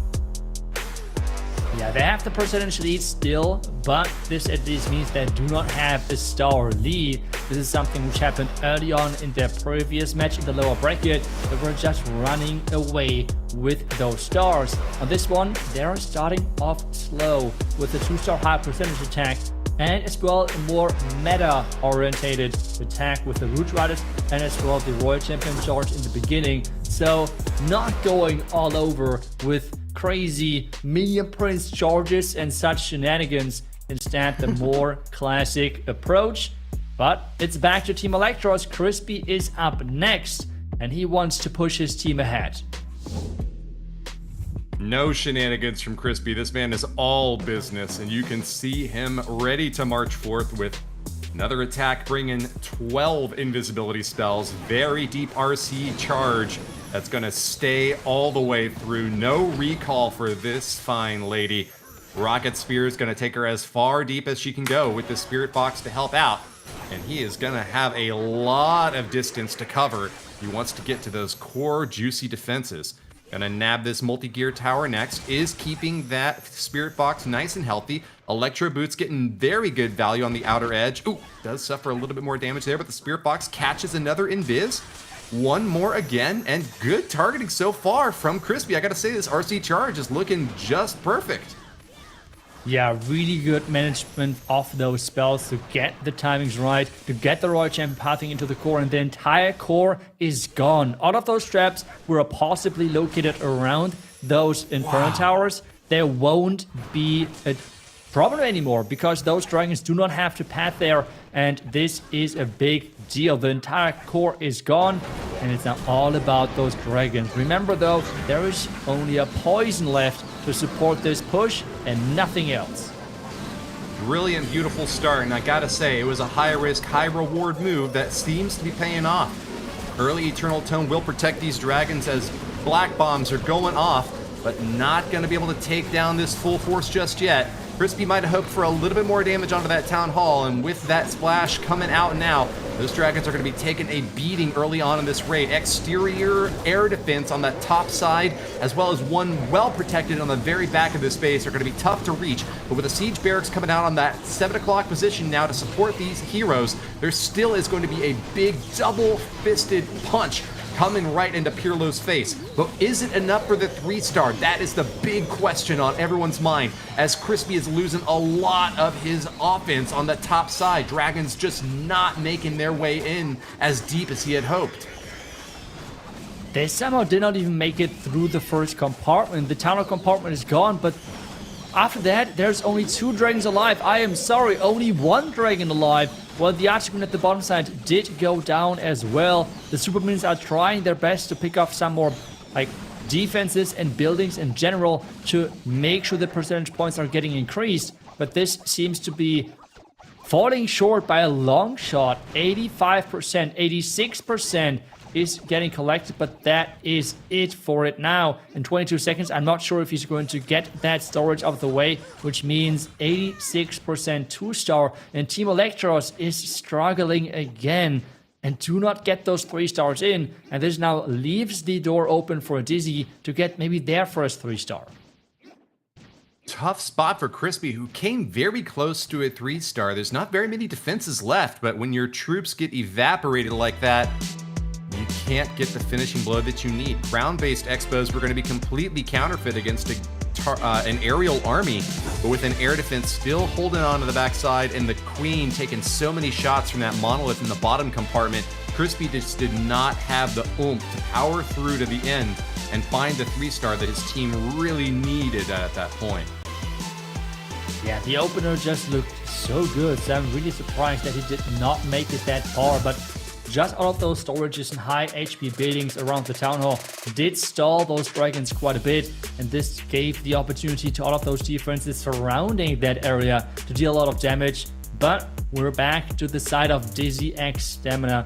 Yeah, they have the percentage lead still, but this at least means they do not have a star lead. This is something which happened early on in their previous match in the lower bracket. They were just running away with those stars. On this one, they are starting off slow with a 2-star high percentage attack, and as well a more meta-orientated attack with the Root Riders, and as well the Royal Champion charge in the beginning. So not going all over with crazy Minion Prince charges and such shenanigans. Instead, the more classic approach. But it's back to Team Electros. Crispy is up next, and he wants to push his team ahead. No shenanigans from Crispy. This man is all business, and you can see him ready to march forth with another attack, bringing 12 invisibility spells. Very deep RC charge that's going to stay all the way through. No recall for this fine lady. Rocket Spear is going to take her as far deep as she can go with the Spirit Box to help out. And he is going to have a lot of distance to cover. He wants to get to those core juicy defenses. Gonna nab this multi-gear tower next, is keeping that Spirit Box nice and healthy. Electro Boots getting very good value on the outer edge. Ooh, does suffer a little bit more damage there, but the Spirit Box catches another invis. One more again, and good targeting so far from Crispy. I gotta say, this RC charge is looking just perfect. Yeah, really good management of those spells to get the timings right, to get the Royal Champion pathing into the core, and the entire core is gone. All of those traps were possibly located around those Inferno Towers. There won't be a problem anymore because those dragons do not have to path there, and this is a big deal. The entire core is gone, and it's now all about those dragons. Remember though, there is only a poison left to support this push and nothing else. Brilliant, beautiful start, and I gotta say, it was a high-risk, high-reward move that seems to be paying off. Early Eternal Tone will protect these dragons as Black Bombs are going off, but not gonna be able to take down this full force just yet. Crispy might have hoped for a little bit more damage onto that Town Hall, and with that splash coming out now, those dragons are going to be taking a beating early on in this raid. Exterior air defense on that top side, as well as one well protected on the very back of this base, are going to be tough to reach. But with the siege barracks coming out on that 7 o'clock position now to support these heroes, there still is going to be a big double-fisted punch coming right into Pirlo's face. But is it enough for the 3-star? That is the big question on everyone's mind, as Crispy is losing a lot of his offense on the top side. Dragons just not making their way in as deep as he had hoped. They somehow did not even make it through the first compartment. The tunnel compartment is gone, but after that, there's only 2 dragons alive. I am sorry, only 1 dragon alive. Well, the Archqueen at the bottom side did go down as well. The Super Minions are trying their best to pick off some more like defenses and buildings in general to make sure the percentage points are getting increased. But this seems to be falling short by a long shot. 85%, 86% is getting collected, but that is it for it now. In 22 seconds, I'm not sure if he's going to get that storage out of the way, which means 86% 2-star, and Team Electros is struggling again and do not get those 3-stars in, and this now leaves the door open for Dizzy to get maybe their first 3-star. Tough spot for Crispy, who came very close to a 3-star. There's not very many defenses left, but when your troops get evaporated like that, you can't get the finishing blow that you need. Ground-based Expos were going to be completely counterfeit against an aerial army, but with an air defense still holding on to the backside and the Queen taking so many shots from that monolith in the bottom compartment, Crispy just did not have the oomph to power through to the end and find the 3-star that his team really needed at that point. Yeah, the opener just looked so good, so I'm really surprised that he did not make it that far, but just all of those storages and high HP buildings around the Town Hall did stall those dragons quite a bit, and this gave the opportunity to all of those defenses surrounding that area to deal a lot of damage. But we're back to the side of Dizzy X Stamina,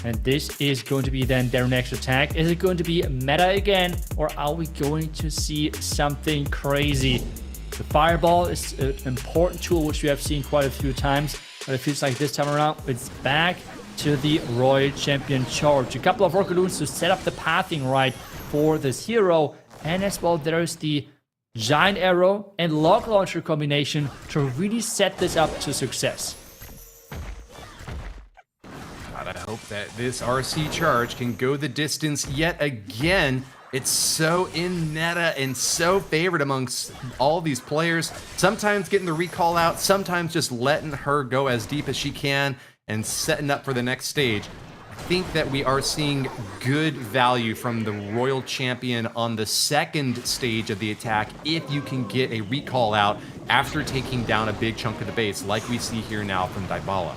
and this is going to be then their next attack. Is it going to be meta again, or are we going to see something crazy? The Fireball is an important tool which we have seen quite a few times, but it feels like this time around it's back to the Royal Champion charge. A couple of Rockaloons to set up the pathing right for this hero, and as well there's the Giant Arrow and Log Launcher combination to really set this up to success. God, I hope that this RC charge can go the distance yet again. It's so in meta and so favored amongst all these players. Sometimes getting the recall out, sometimes just letting her go as deep as she can and setting up for the next stage. I think that we are seeing good value from the Royal Champion on the second stage of the attack if you can get a recall out after taking down a big chunk of the base, like we see here now from Dybala.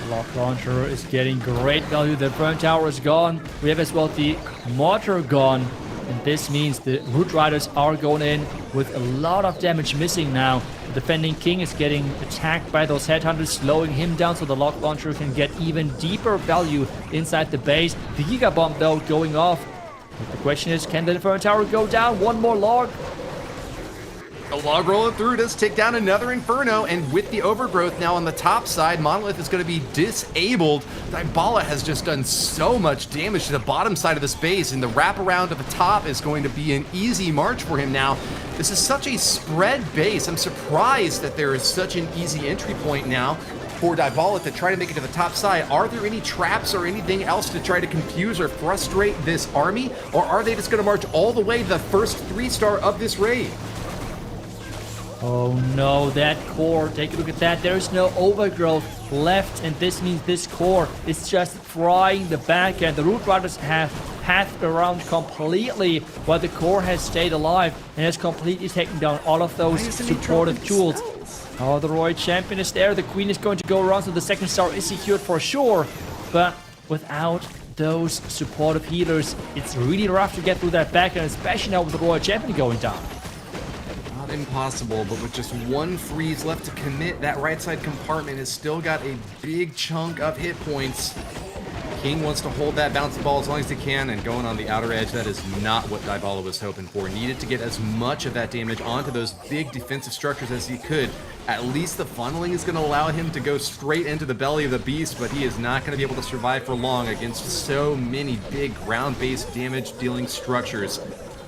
Lock Launcher is getting great value. The Burn Tower is gone. We have as well the Mortar gone, and this means the Root Riders are going in with a lot of damage missing now. The defending King is getting attacked by those Headhunters, slowing him down so the Lock Launcher can get even deeper value inside the base. The Giga Bomb though going off. But the question is, can the Inferno Tower go down? One more log. The log rolling through does take down another Inferno, and with the overgrowth now on the top side, Monolith is going to be disabled. Dybala has just done so much damage to the bottom side of this base, and the wraparound at the top is going to be an easy march for him now. This is such a spread base. I'm surprised that there is such an easy entry point now for Dybala to try to make it to the top side. Are there any traps or anything else to try to confuse or frustrate this army, or are they just going to march all the way to the first 3-star of this raid? Oh no, that core, take a look at that. There's no overgrowth left, and this means this core is just frying the back end. The Root Riders have pathed around completely, while the core has stayed alive and has completely taken down all of those supportive tools. Oh, the Royal Champion is there. The Queen is going to go around, so the second star is secured for sure. But without those supportive healers, it's really rough to get through that back end, especially now with the Royal Champion going down. Impossible, but with just one freeze left to commit, that right side compartment has still got a big chunk of hit points. King wants to hold that bouncy ball as long as he can, and going on the outer edge, that is not what Dybala was hoping for. Needed to get as much of that damage onto those big defensive structures as he could. At least the funneling is going to allow him to go straight into the belly of the beast, but he is not going to be able to survive for long against so many big ground-based damage-dealing structures.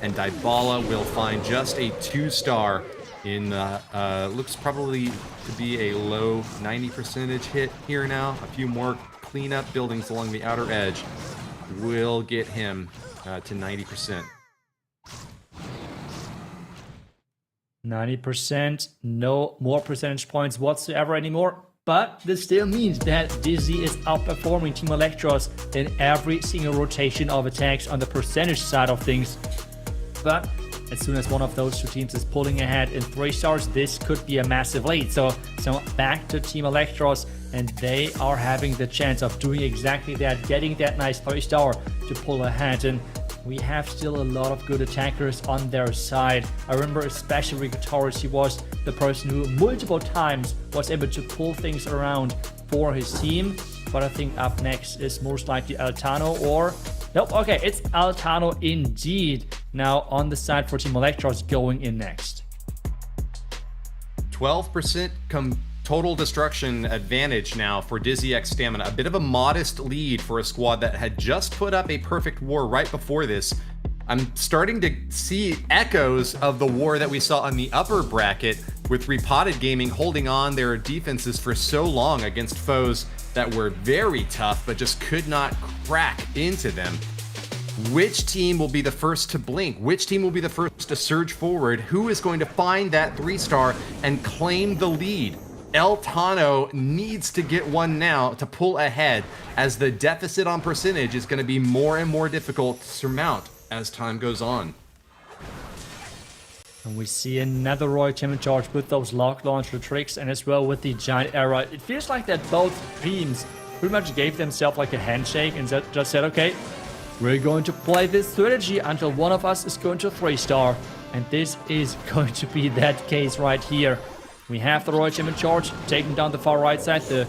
And Dybala will find just a 2-star in looks probably to be a low 90% hit here now. A few more cleanup buildings along the outer edge will get him to 90%. 90%, no more percentage points whatsoever anymore. But this still means that Dizzy is outperforming Team Electros in every single rotation of attacks on the percentage side of things. But as soon as one of those two teams is pulling ahead in 3 stars, this could be a massive lead. So back to Team Electros, and they are having the chance of doing exactly that, getting that nice 3-star to pull ahead. And we have still a lot of good attackers on their side. I remember especially Repotted, he was the person who multiple times was able to pull things around for his team. But I think up next is most likely Altano or... Nope, okay, it's Altano indeed. Now on the side for Team Electros going in next. 12% total destruction advantage now for Dizzy X Stamina. A bit of a modest lead for a squad that had just put up a perfect war right before this. I'm starting to see echoes of the war that we saw on the upper bracket with Repotted Gaming holding on their defenses for so long against foes that were very tough but just could not crack into them. Which team will be the first to blink? Which team will be the first to surge forward? Who is going to find that 3-star and claim the lead? Altano needs to get one now to pull ahead, as the deficit on percentage is going to be more and more difficult to surmount as time goes on. And we see another Roy Tim charge with those lock launcher tricks, and as well with the giant era. It feels like that both teams pretty much gave themselves like a handshake and just said, okay, we're going to play this strategy until one of us is going to 3-star. And this is going to be that case right here. We have the Roy Tim in charge, taking down the far right side. The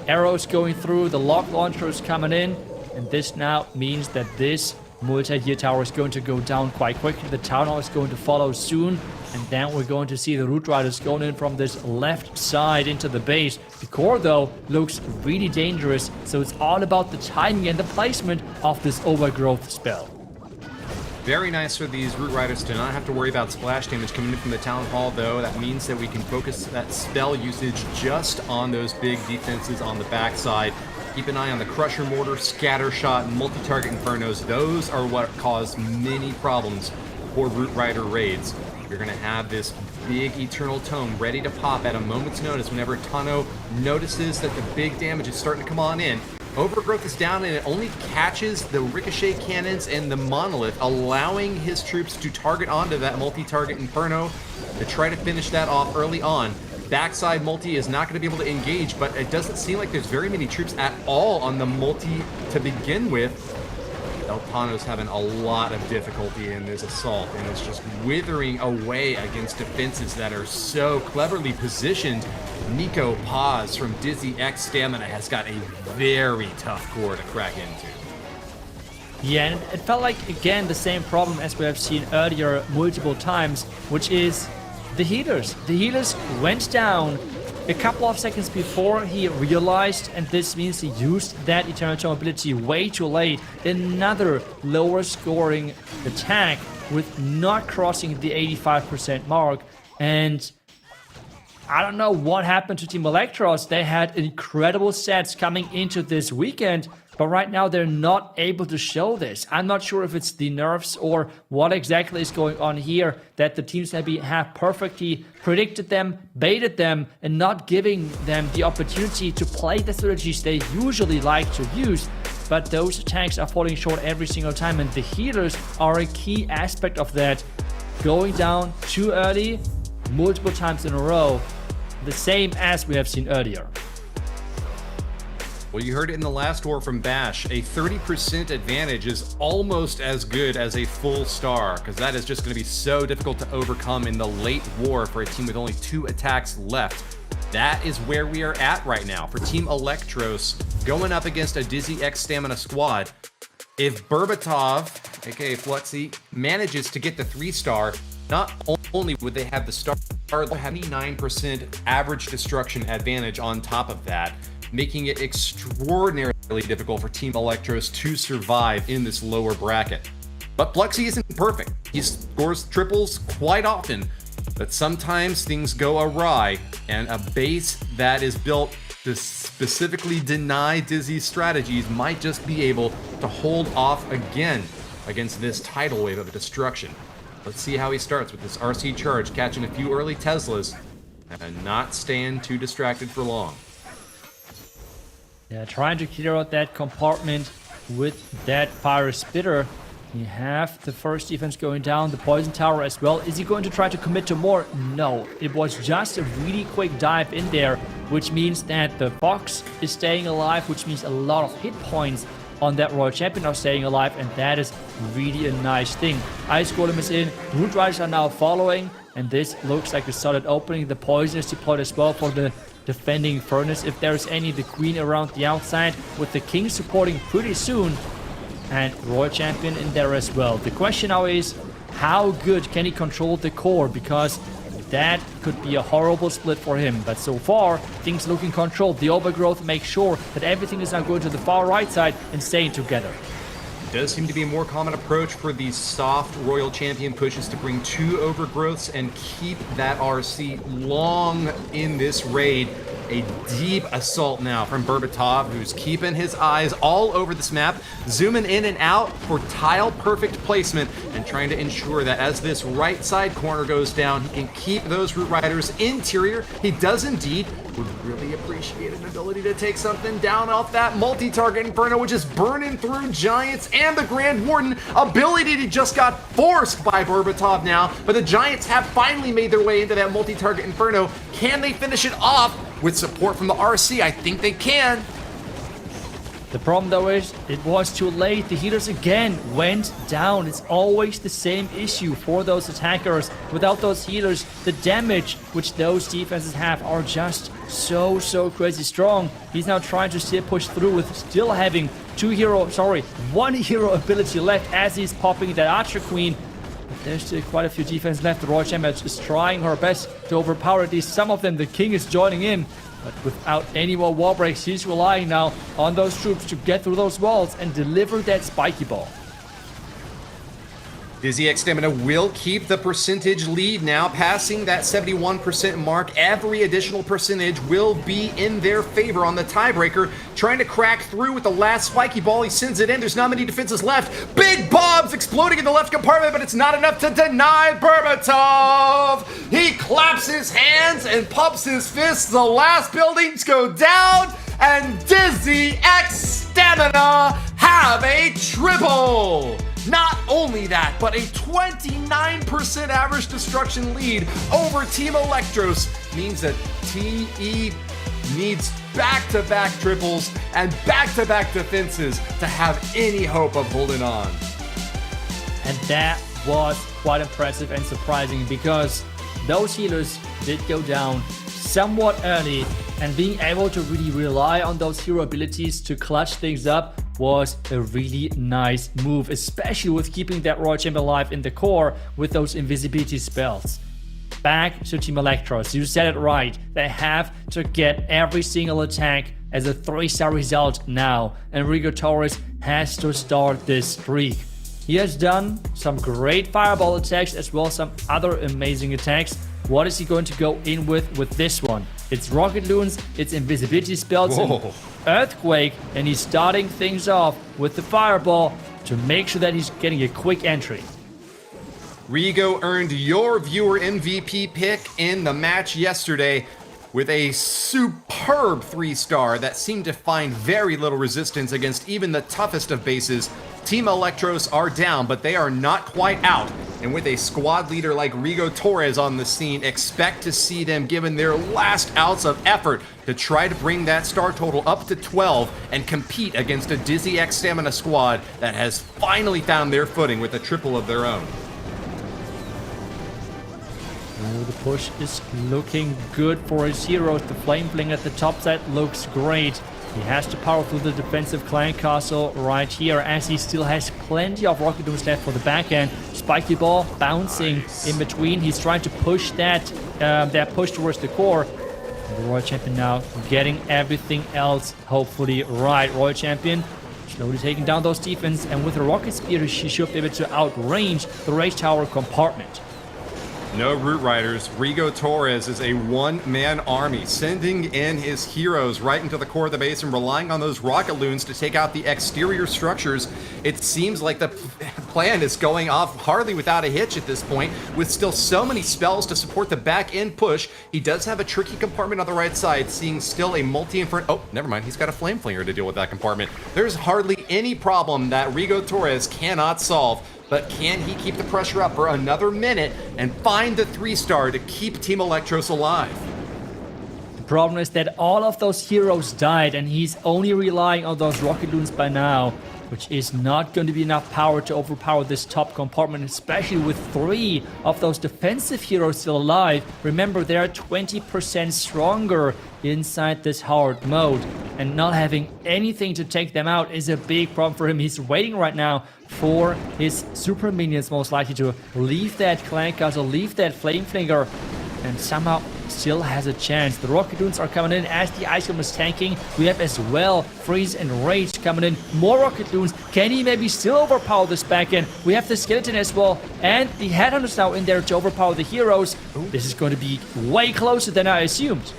arrows going through, the lock launchers coming in. And this now means that this multi-year tower is going to go down quite quickly. The town hall is going to follow soon. And then we're going to see the Root Riders going in from this left side into the base. The core, though, looks really dangerous. So it's all about the timing and the placement of this overgrowth spell. Very nice for these Root Riders to not have to worry about splash damage coming in from the Town Hall, though. That means that we can focus that spell usage just on those big defenses on the backside. Keep an eye on the Crusher Mortar, Scatter Shot, Multi-Target Infernos. Those are what cause many problems for Root Rider raids. You're going to have this big Eternal Tome ready to pop at a moment's notice whenever Tano notices that the big damage is starting to come on in. Overgrowth is down, and it only catches the Ricochet Cannons and the Monolith, allowing his troops to target onto that multi-target Inferno to try to finish that off early on. Backside multi is not going to be able to engage, but it doesn't seem like there's very many troops at all on the multi to begin with. Altano's having a lot of difficulty in this assault, and it's just withering away against defenses that are so cleverly positioned. Nico Paz from Dizzy X Stamina has got a very tough core to crack into. Yeah, and it felt like, again, the same problem as we have seen earlier multiple times, which is the healers. The healers went down a couple of seconds before he realized, and this means he used that Eternal Tome ability way too late. Another lower scoring attack with not crossing the 85% mark. And I don't know what happened to Team Electros. They had incredible sets coming into this weekend, but right now they're not able to show this. I'm not sure if it's the nerfs or what exactly is going on here, that the teams have perfectly predicted them, baited them, and not giving them the opportunity to play the strategies they usually like to use. But those attacks are falling short every single time, and the healers are a key aspect of that. Going down too early, multiple times in a row, the same as we have seen earlier. Well, you heard it in the last war from Bash. A 30% advantage is almost as good as a full star, because that is just going to be so difficult to overcome in the late war for a team with only 2 attacks left. that is where we are at right now for Team Electros going up against a Dizzy X Stamina squad. If Berbatov, aka Fluxy, manages to get the 3-star, not only would they have the star, they'll have 99% average destruction advantage on top of that, making it extraordinarily difficult for Team Electros to survive in this lower bracket. But Fluxy isn't perfect. He scores triples quite often, but sometimes things go awry, and a base that is built to specifically deny Dizzy's strategies might just be able to hold off again against this tidal wave of destruction. Let's see how he starts with this RC charge, catching a few early Teslas and not staying too distracted for long. Yeah, trying to clear out that compartment with that fire spitter. You have the first defense going down, the poison tower as well. Is he going to try to commit to more? No, it was just a really quick dive in there, which means that the box is staying alive, which means a lot of hit points on that Royal Champion are staying alive, and that is really a nice thing. Ice Golem is in, Hog Riders are now following, and this looks like a solid opening. The poison is deployed as well for the defending furnace, if there's any. The queen around the outside, with the king supporting pretty soon, and Royal Champion in there as well. The question now is, how good can he control the core? Because that could be a horrible split for him. But so far, things looking controlled. The overgrowth makes sure that everything is now going to the far right side and staying together. It does seem to be a more common approach for these soft Royal Champion pushes to bring 2 overgrowths and keep that RC long in this raid. A deep assault now from Berbatov, who's keeping his eyes all over this map, zooming in and out for tile-perfect placement and trying to ensure that as this right side corner goes down, he can keep those Root Riders interior. He does indeed. Would really appreciate an ability to take something down off that multi-target Inferno, which is burning through Giants and the Grand Warden. Ability just got forced by Berbatov now, but the Giants have finally made their way into that multi-target Inferno. Can they finish it off with support from the RC? I think they can. The problem though is, it was too late. The healers again went down. It's always the same issue for those attackers. Without those healers, the damage which those defenses have are just so crazy strong. He's now trying to still push through with still having one hero ability left as he's popping that Archer Queen. But there's still quite a few defense left. The Royal Champion is trying her best to overpower at least some of them. The King is joining in. But without any more wall breaks, he's relying now on those troops to get through those walls and deliver that spiky ball. Dizzy X Stamina will keep the percentage lead now, passing that 71% mark. Every additional percentage will be in their favor on the tiebreaker. Trying to crack through with the last spiky ball. He sends it in. There's not many defenses left. Big bombs exploding in the left compartment, but it's not enough to deny Berbatov. He claps his hands and pumps his fists. The last buildings go down, and Dizzy X Stamina have a triple. Not only that, but a 29% average destruction lead over Team Electros means that TE needs back-to-back triples and back-to-back defenses to have any hope of holding on. And that was quite impressive and surprising, because those healers did go down somewhat early, and being able to really rely on those hero abilities to clutch things up was a really nice move, especially with keeping that Royal Champion alive in the core with those invisibility spells. Back to Team Electros. You said it right. They have to get every single attack as a 3-star result now, and Rigo Torres has to start this streak. He has done some great fireball attacks as well as some other amazing attacks. What is he going to go in with this one? It's rocket loons, it's invisibility spells, and earthquake, and he's starting things off with the fireball to make sure that he's getting a quick entry. Rigo earned your viewer MVP pick in the match yesterday with a superb 3-star that seemed to find very little resistance against even the toughest of bases. Team Electros are down, but they are not quite out. And with a squad leader like Rigo Torres on the scene, expect to see them given their last ounce of effort to try to bring that star total up to 12 and compete against a Dizzy X Stamina squad that has finally found their footing with a triple of their own. Oh, the push is looking good for his heroes. The Flame Fling at the top side looks great. He has to power through the defensive clan castle right here, as he still has plenty of rocket dunes left for the back end. Spiky ball bouncing in between. He's trying to push that push towards the core. And the Royal Champion now getting everything else hopefully right. Royal Champion slowly taking down those defense, and with a rocket spear she should be able to outrange the Rage Tower compartment. No Root Riders. Rigo Torres is a one-man army, sending in his heroes right into the core of the base and relying on those rocket loons to take out the exterior structures. It seems like the plan is going off hardly without a hitch at this point, with still so many spells to support the back-end push. He does have a tricky compartment on the right side, seeing still a multi-inferno. Oh, never mind. He's got a Flame Flinger to deal with that compartment. There's hardly any problem that Rigo Torres cannot solve. But can he keep the pressure up for another minute and find the 3-star to keep Team Electros alive? The problem is that all of those heroes died, and he's only relying on those rocket loons by now, which is not going to be enough power to overpower this top compartment, especially with 3 of those defensive heroes still alive. Remember, they are 20% stronger inside this hard mode, and not having anything to take them out is a big problem for him. He's waiting right now for his super minions most likely to leave that clan castle, leave that Flame Flinger, and somehow still has a chance. The rocket dunes are coming in as the Ice Golem is tanking. We have as well Freeze and Rage coming in. More rocket dunes. Can he maybe still overpower this back end? We have the Skeleton as well, and the Headhunters now in there to overpower the heroes. This is going to be way closer than I assumed.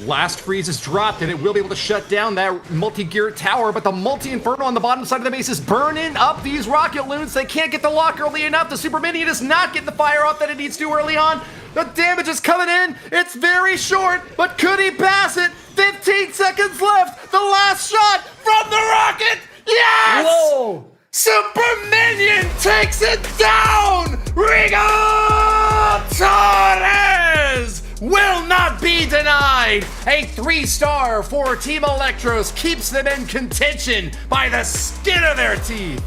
Last freeze is dropped, and it will be able to shut down that multi-gear tower, but the multi-inferno on the bottom side of the base is burning up these rocket loons. They can't get the lock early enough. The super minion is not getting the fire off that it needs to early on. The damage is coming in. It's very short, but could he pass it? 15 seconds left. The last shot from the rocket. Yes! Whoa! Super minion takes it down. Rigo Torres will not be denied. A 3-star for Team Electros keeps them in contention by the skin of their teeth.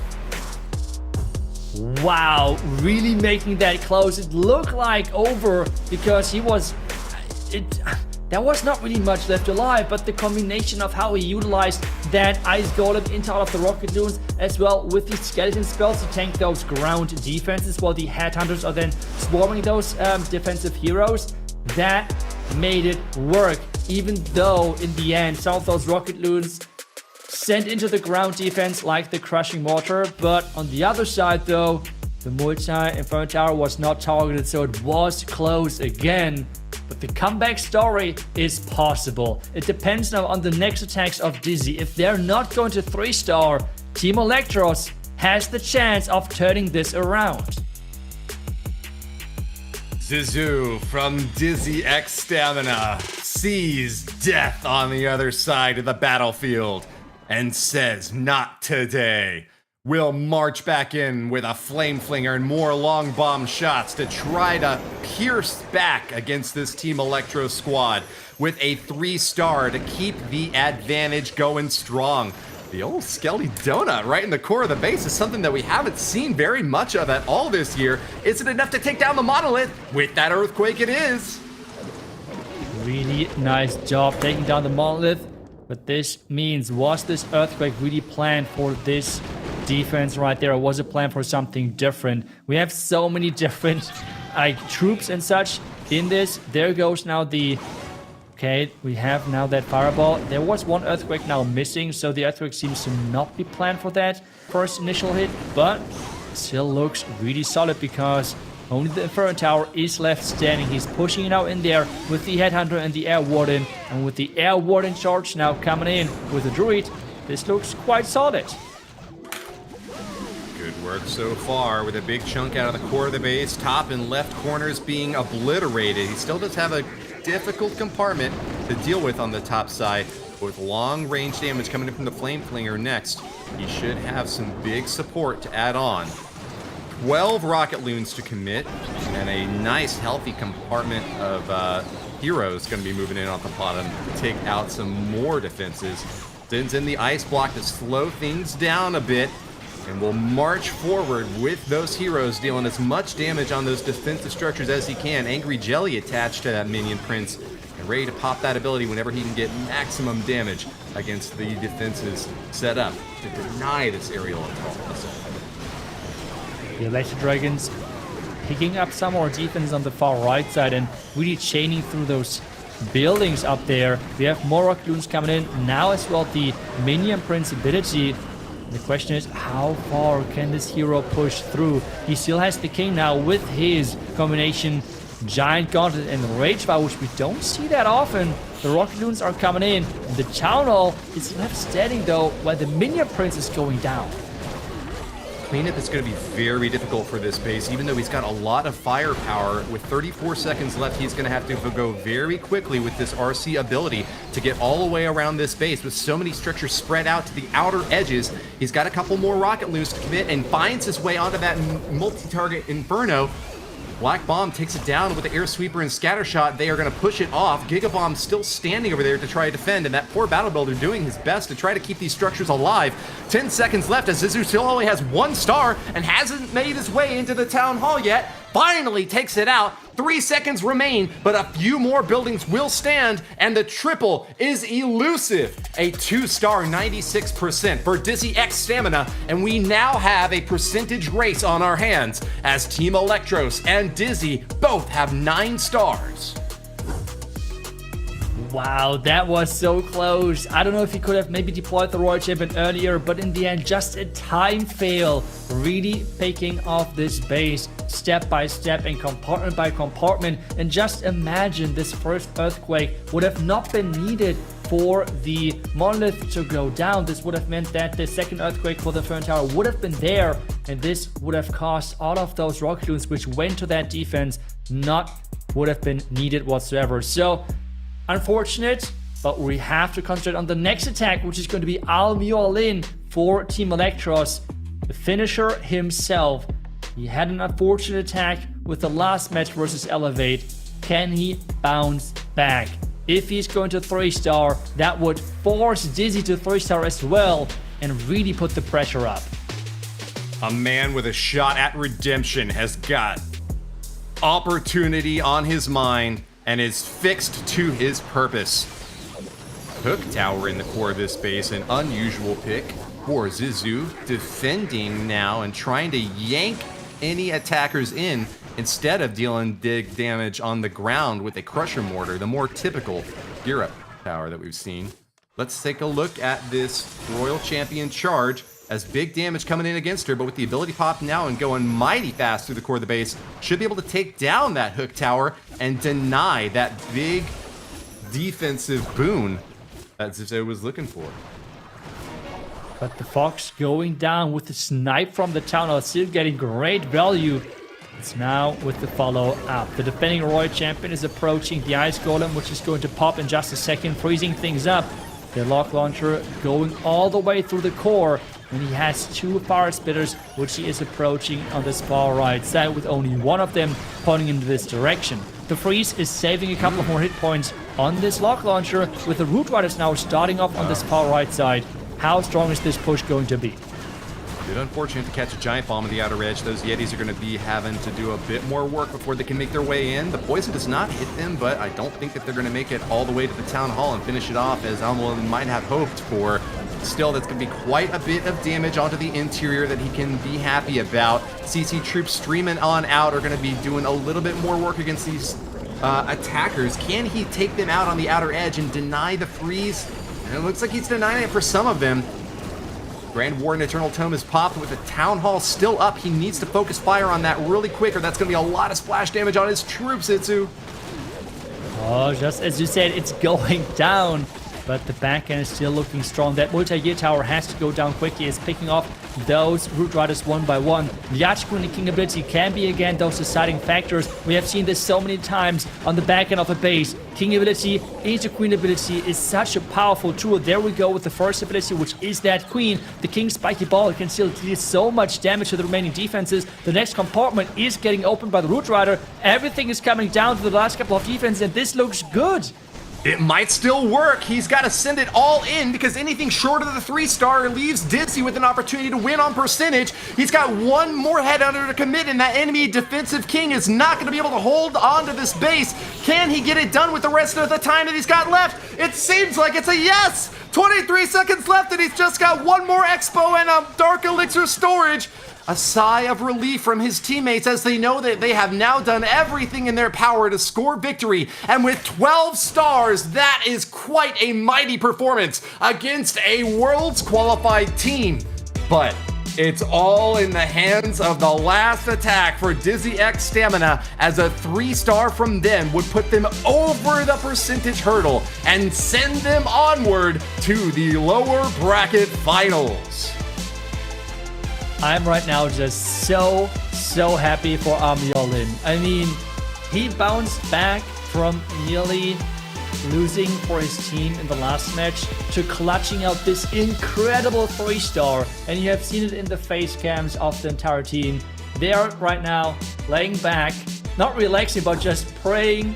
Wow, really making that close. It looked like over because he was... There was not really much left alive, but the combination of how he utilized that Ice Golem into all of the rocket dunes, as well with the skeleton spells to tank those ground defenses, while the Headhunters are then swarming those defensive heroes, that made it work. Even though in the end some of those rocket loons sent into the ground defense like the Crushing Mortar, but on the other side though, the multi-inferno tower was not targeted, so it was close again. But the comeback story is possible. It depends now on the next attacks of Dizzy. If they're not going to 3-star, Team Electros has the chance of turning this around. Zizou from Dizzy X Stamina sees death on the other side of the battlefield and says, "Not today." We'll march back in with a Flame Flinger and more long bomb shots to try to pierce back against this Team Electro squad with a 3-star to keep the advantage going strong. The old Skelly Donut right in the core of the base is something that we haven't seen very much of at all this year. Is it enough to take down the Monolith? With that Earthquake it is. Really nice job taking down the Monolith. But this means, was this Earthquake really planned for this defense right there, or was it planned for something different? We have so many different troops and such in this. There goes now the... Okay, we have now that Fireball. There was one Earthquake now missing, so the Earthquake seems to not be planned for that first initial hit, but still looks really solid because only the Inferno Tower is left standing. He's pushing it out in there with the Headhunter and the Air Warden, and with the Air Warden charge now coming in with the Druid, this looks quite solid. Good work so far with a big chunk out of the core of the base. Top and left corners being obliterated. He still does have a difficult compartment to deal with on the top side. With long range damage coming in from the Flame Flinger next, he should have some big support to add on. 12 rocket loons to commit, and a nice healthy compartment of heroes going to be moving in off the bottom to take out some more defenses. Sends in the ice block to slow things down a bit. and will march forward with those heroes, dealing as much damage on those defensive structures as he can. Angry Jelly attached to that minion prince, and ready to pop that ability whenever he can get maximum damage against the defenses set up to deny this aerial assault. The Electro Dragons picking up some more defense on the far right side and really chaining through those buildings up there. We have more Rock Loons coming in now as well. The Minion Prince ability. The question is, how far can this hero push through? He still has the king now with his combination Giant Gauntlet and Rage Vow, which we don't see that often. The Rocket Loons are coming in. The Town Hall is left standing though while the Minion Prince is going down. Cleanup is going to be very difficult for this base, even though he's got a lot of firepower. With 34 seconds left, he's going to have to go very quickly with this RC ability to get all the way around this base. With so many structures spread out to the outer edges, he's got a couple more Rocket Loons to commit and finds his way onto that multi-target Inferno. Black Bomb takes it down with the Air Sweeper and Scatter Shot. They are going to push it off. Gigabomb still standing over there to try to defend, and that poor Battle Builder doing his best to try to keep these structures alive. 10 seconds left as Zizu still only has 1 star and hasn't made his way into the Town Hall yet. Finally takes it out. 3 seconds remain, but a few more buildings will stand, and the triple is elusive. A 2-star 96% for Dizzy X Stamina, and we now have a percentage race on our hands as Team Electros and Dizzy both have 9 stars. Wow, that was so close. I don't know if he could have maybe deployed the Royal Champion earlier, but in the end, just a time fail. Really picking off this base step by step and compartment by compartment. And just imagine this first earthquake would have not been needed for the monolith to go down. This would have meant that the second earthquake for the Fern Tower would have been there, and this would have caused all of those Rocket Loons which went to that defense not would have been needed whatsoever. So unfortunate, but we have to concentrate on the next attack, which is going to be Al-Mualin for Team Electros. The finisher himself. He had an unfortunate attack with the last match versus Elevate. Can he bounce back? If he's going to 3-star, that would force Dizzy to 3-star as well and really put the pressure up. A man with a shot at redemption has got opportunity on his mind and is fixed to his purpose. Hook Tower in the core of this base, an unusual pick for Zizu, defending now and trying to yank any attackers in instead of dealing big damage on the ground with a Crusher Mortar, the more typical gear-up tower that we've seen. Let's take a look at this Royal Champion charge as big damage coming in against her, but with the ability pop now and going mighty fast through the core of the base, should be able to take down that Hook Tower and deny that big defensive boon that Zizu was looking for. But the Fox going down with the snipe from the Town Hall, still getting great value. It's now with the follow-up. The defending Royal Champion is approaching the Ice Golem, which is going to pop in just a second, freezing things up. The Lock Launcher going all the way through the core, and he has 2 Fire Spitters, which he is approaching on this far right side, with only one of them pointing in this direction. The Freeze is saving a couple of more hit points on this Lock Launcher, with the Root Riders now starting off on this far right side. How strong is this push going to be? A bit unfortunate to catch a Giant Bomb on the outer edge. Those Yetis are going to be having to do a bit more work before they can make their way in. The poison does not hit them, but I don't think that they're going to make it all the way to the Town Hall and finish it off as Almolin might have hoped for. Still, that's going to be quite a bit of damage onto the interior that he can be happy about. CC troops streaming on out are going to be doing a little bit more work against these attackers. Can he take them out on the outer edge and deny the freeze? And it looks like he's denying it for some of them. Grand Warden Eternal Tome is popped with the Town Hall still up. He needs to focus fire on that really quick, or that's going to be a lot of splash damage on his troops, Itsu. Oh, just as you said, it's going down. But the backhand is still looking strong. That multi-gear tower has to go down quickly. It's picking off those Root Riders one by one. The Archqueen and King ability can be, again, those deciding factors. We have seen this so many times on the backhand of a base. King ability into Queen ability is such a powerful tool. There we go with the first ability, which is that Queen. The King Spiky Ball can still deal so much damage to the remaining defenses. The next compartment is getting opened by the Root Rider. Everything is coming down to the last couple of defenses, and this looks good. It might still work. He's got to send it all in because anything short of the 3-star leaves Dizzy with an opportunity to win on percentage. He's got one more headhunter to commit, and that enemy defensive king is not going to be able to hold on to this base. Can he get it done with the rest of the time that he's got left? It seems like it's a yes. 23 seconds left, and he's just got one more expo and a dark elixir storage. A sigh of relief from his teammates as they know that they have now done everything in their power to score victory. And with 12 stars, that is quite a mighty performance against a Worlds qualified team. But it's all in the hands of the last attack for Dizzy X Stamina, as a 3-star from them would put them over the percentage hurdle and send them onward to the lower bracket finals. I'm right now just so happy for Amyolin. I mean, he bounced back from nearly losing for his team in the last match to clutching out this incredible 3-star, and you have seen it in the face cams of the entire team. They are right now laying back, not relaxing, but just praying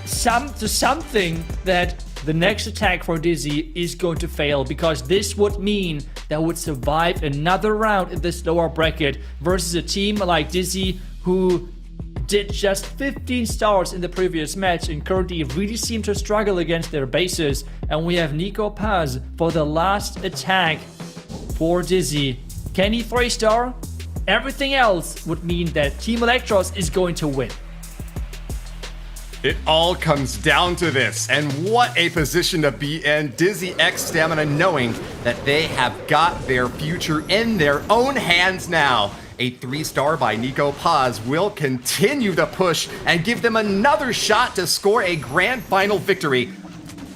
to something that the next attack for Dizzy is going to fail, because this would mean that would survive another round in this lower bracket versus a team like Dizzy, who did just 15 stars in the previous match and currently really seem to struggle against their bases. And we have Nico Paz for the last attack for Dizzy. Can he 3-star? Everything else would mean that Team Electros is going to win. It all comes down to this, and what a position to be in. Dizzy X Stamina knowing that they have got their future in their own hands now. A 3-star by Nico Paz will continue to push and give them another shot to score a grand final victory.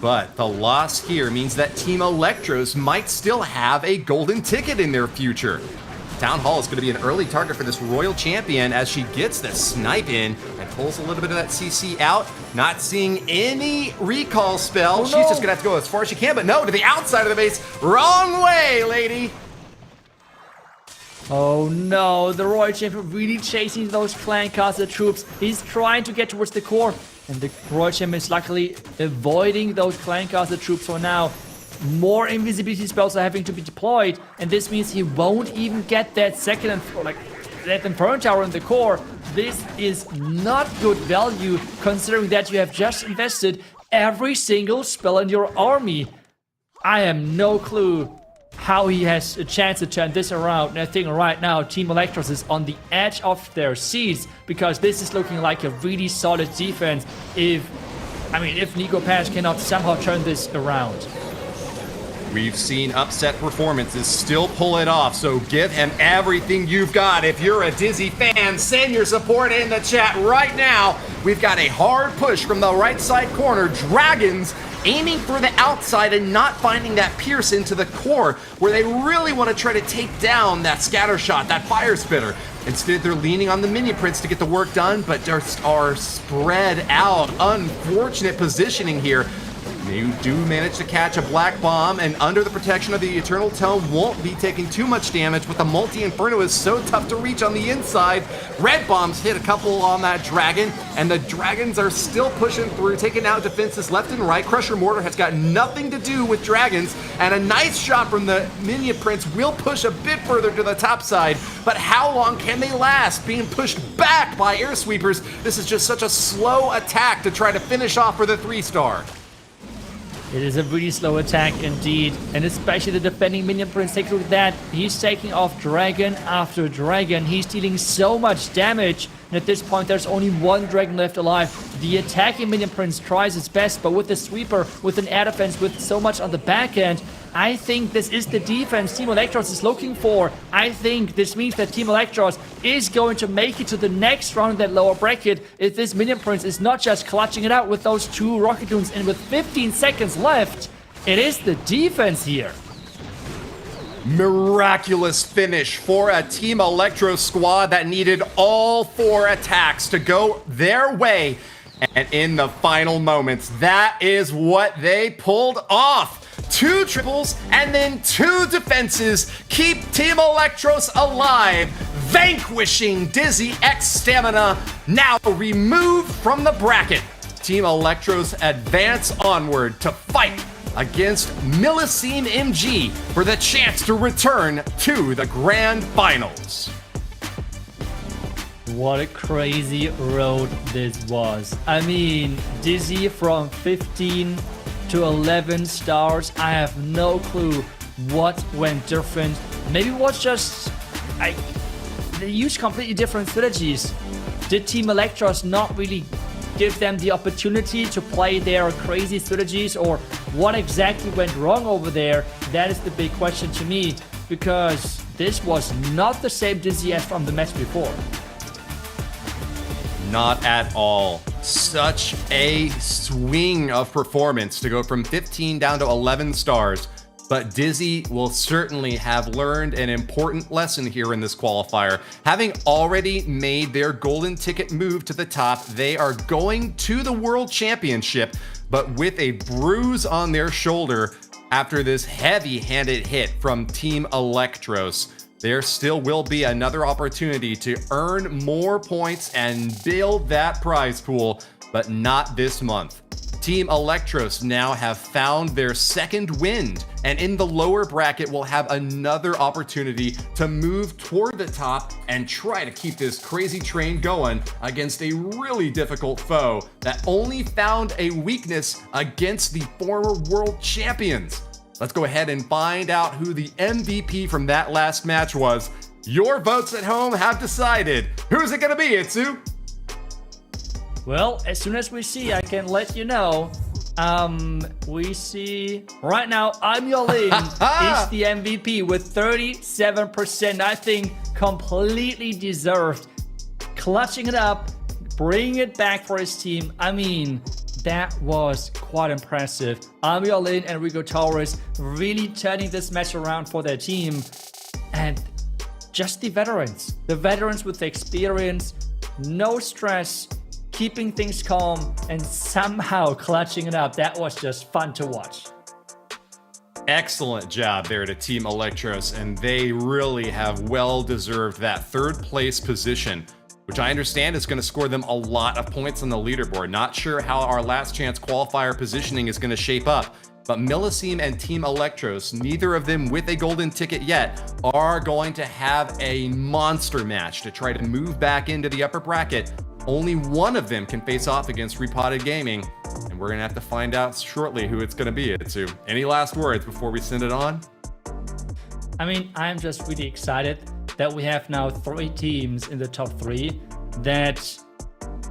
But the loss here means that Team Electros might still have a golden ticket in their future. Town Hall is going to be an early target for this Royal Champion as she gets the snipe in and pulls a little bit of that CC out. Not seeing any recall spell. Oh, no. She's just going to have to go as far as she can, but no, to the outside of the base. Wrong way, lady. Oh no, the Royal Champion really chasing those clan caster troops. He's trying to get towards the core, and the Royal Champion is luckily avoiding those clan caster troops for now. More invisibility spells are having to be deployed, and this means he won't even get that second and that Inferno Tower in the core. This is not good value, considering that you have just invested every single spell in your army. I have no clue how he has a chance to turn this around, and I think right now Team Electros is on the edge of their seats, because this is looking like a really solid defense if Nico Paz cannot somehow turn this around. We've seen upset performances still pull it off, so give him everything you've got. If you're a Dizzy fan, send your support in the chat right now. We've got a hard push from the right side corner. Dragons aiming for the outside and not finding that pierce into the core, where they really want to try to take down that scatter shot, that fire spitter. Instead, they're leaning on the minion prince to get the work done, but they are spread out. Unfortunate positioning here. They do manage to catch a black bomb, and under the protection of the Eternal Tome won't be taking too much damage, but the multi-inferno is so tough to reach on the inside. Red bombs hit a couple on that dragon, and the dragons are still pushing through, taking out defenses left and right. Crusher Mortar has got nothing to do with dragons, and a nice shot from the minion prince will push a bit further to the top side, but how long can they last? Being pushed back by air sweepers, this is just such a slow attack to try to finish off for the 3-star. It is a really slow attack indeed, and especially the defending minion prince. Take a look at that. He's taking off dragon after dragon. He's dealing so much damage, and at this point there's only one dragon left alive. The attacking minion prince tries its best, but with the sweeper, with an air defense, with so much on the back end, I think this is the defense Team Electros is looking for. I think this means that Team Electros is going to make it to the next round in that lower bracket if this minion prince is not just clutching it out with those 2 rocketoons, and with 15 seconds left, it is the defense here. Miraculous finish for a Team Electros squad that needed all 4 attacks to go their way. And in the final moments, that is what they pulled off. 2 triples and then 2 defenses keep Team Electros alive, vanquishing Dizzy X Stamina, now removed from the bracket. Team Electros advance onward to fight against Millisime MG for the chance to return to the Grand Finals. What a crazy road this was. I mean, Dizzy from 15 to 11 stars. I have no clue what went different. Maybe it was just they used completely different strategies. Did Team Electros not really give them the opportunity to play their crazy strategies, or what exactly went wrong over there? That is the big question to me, because this was not the same Dizzy as from the match before. Not at all. Such a swing of performance to go from 15 down to 11 stars. But Dizzy will certainly have learned an important lesson here in this qualifier. Having already made their golden ticket move to the top, they are going to the World Championship, but with a bruise on their shoulder after this heavy-handed hit from Team Electros. There still will be another opportunity to earn more points and build that prize pool, but not this month. Team Electros now have found their second wind, and in the lower bracket will have another opportunity to move toward the top and try to keep this crazy train going against a really difficult foe that only found a weakness against the former world champions. Let's go ahead and find out who the MVP from that last match was. Your votes at home have decided. Who's it gonna be, Itsu? Well, as soon as we see, I can let you know. We see right now, I'm Yolin is the MVP with 37%. I think completely deserved. Clutching it up, bringing it back for his team. I mean, that was quite impressive. I'm Yolin and Rigo Torres really turning this match around for their team. And just the veterans with the experience, no stress, keeping things calm and somehow clutching it up. That was just fun to watch. Excellent job there to Team Electros, and they really have well deserved that third place position, which I understand is going to score them a lot of points on the leaderboard. Not sure how our last chance qualifier positioning is going to shape up, but Millisime and Team Electros, neither of them with a golden ticket yet, are going to have a monster match to try to move back into the upper bracket. Only one of them can face off against Repotted Gaming, and we're going to have to find out shortly who it's going to be, Itsu. Any last words before we send it on? I mean, I'm just really excited that we have now 3 teams in the top 3 that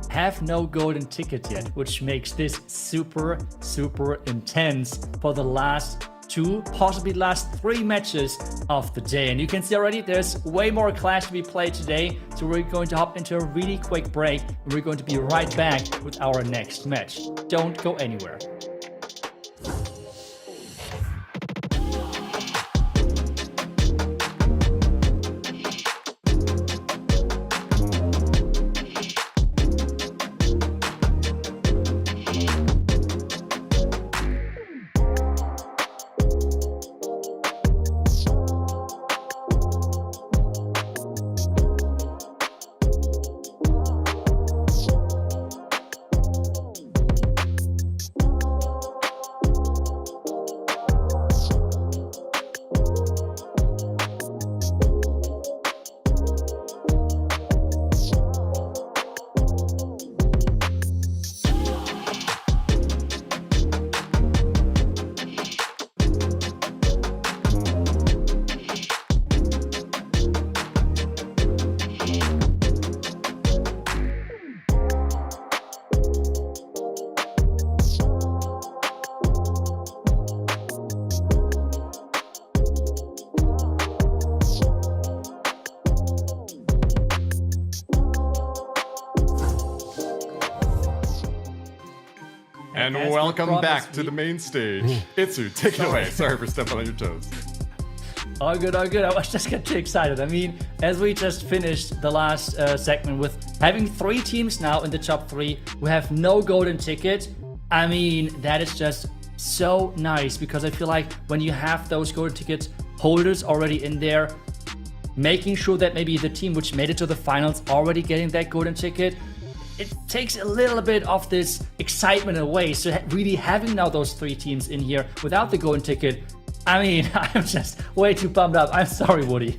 have no golden ticket yet, which makes this super, super intense for the last 2, possibly last 3 matches of the day. And you can see already there's way more Clash to be played today, so we're going to hop into a really quick break and we're going to be right back with our next match. Don't go anywhere. And welcome back to the main stage. Itsu, take it away. Sorry for stepping on your toes. All good, all good. I was just getting too excited. I mean, as we just finished the last segment with having 3 teams now in the top 3 who have no golden ticket, I mean, that is just so nice, because I feel like when you have those golden ticket holders already in there, making sure that maybe the team which made it to the finals already getting that golden ticket, it takes a little bit of this excitement away. So really having now those 3 teams in here without the golden ticket, I mean, I'm just way too pumped up. I'm sorry, Woody.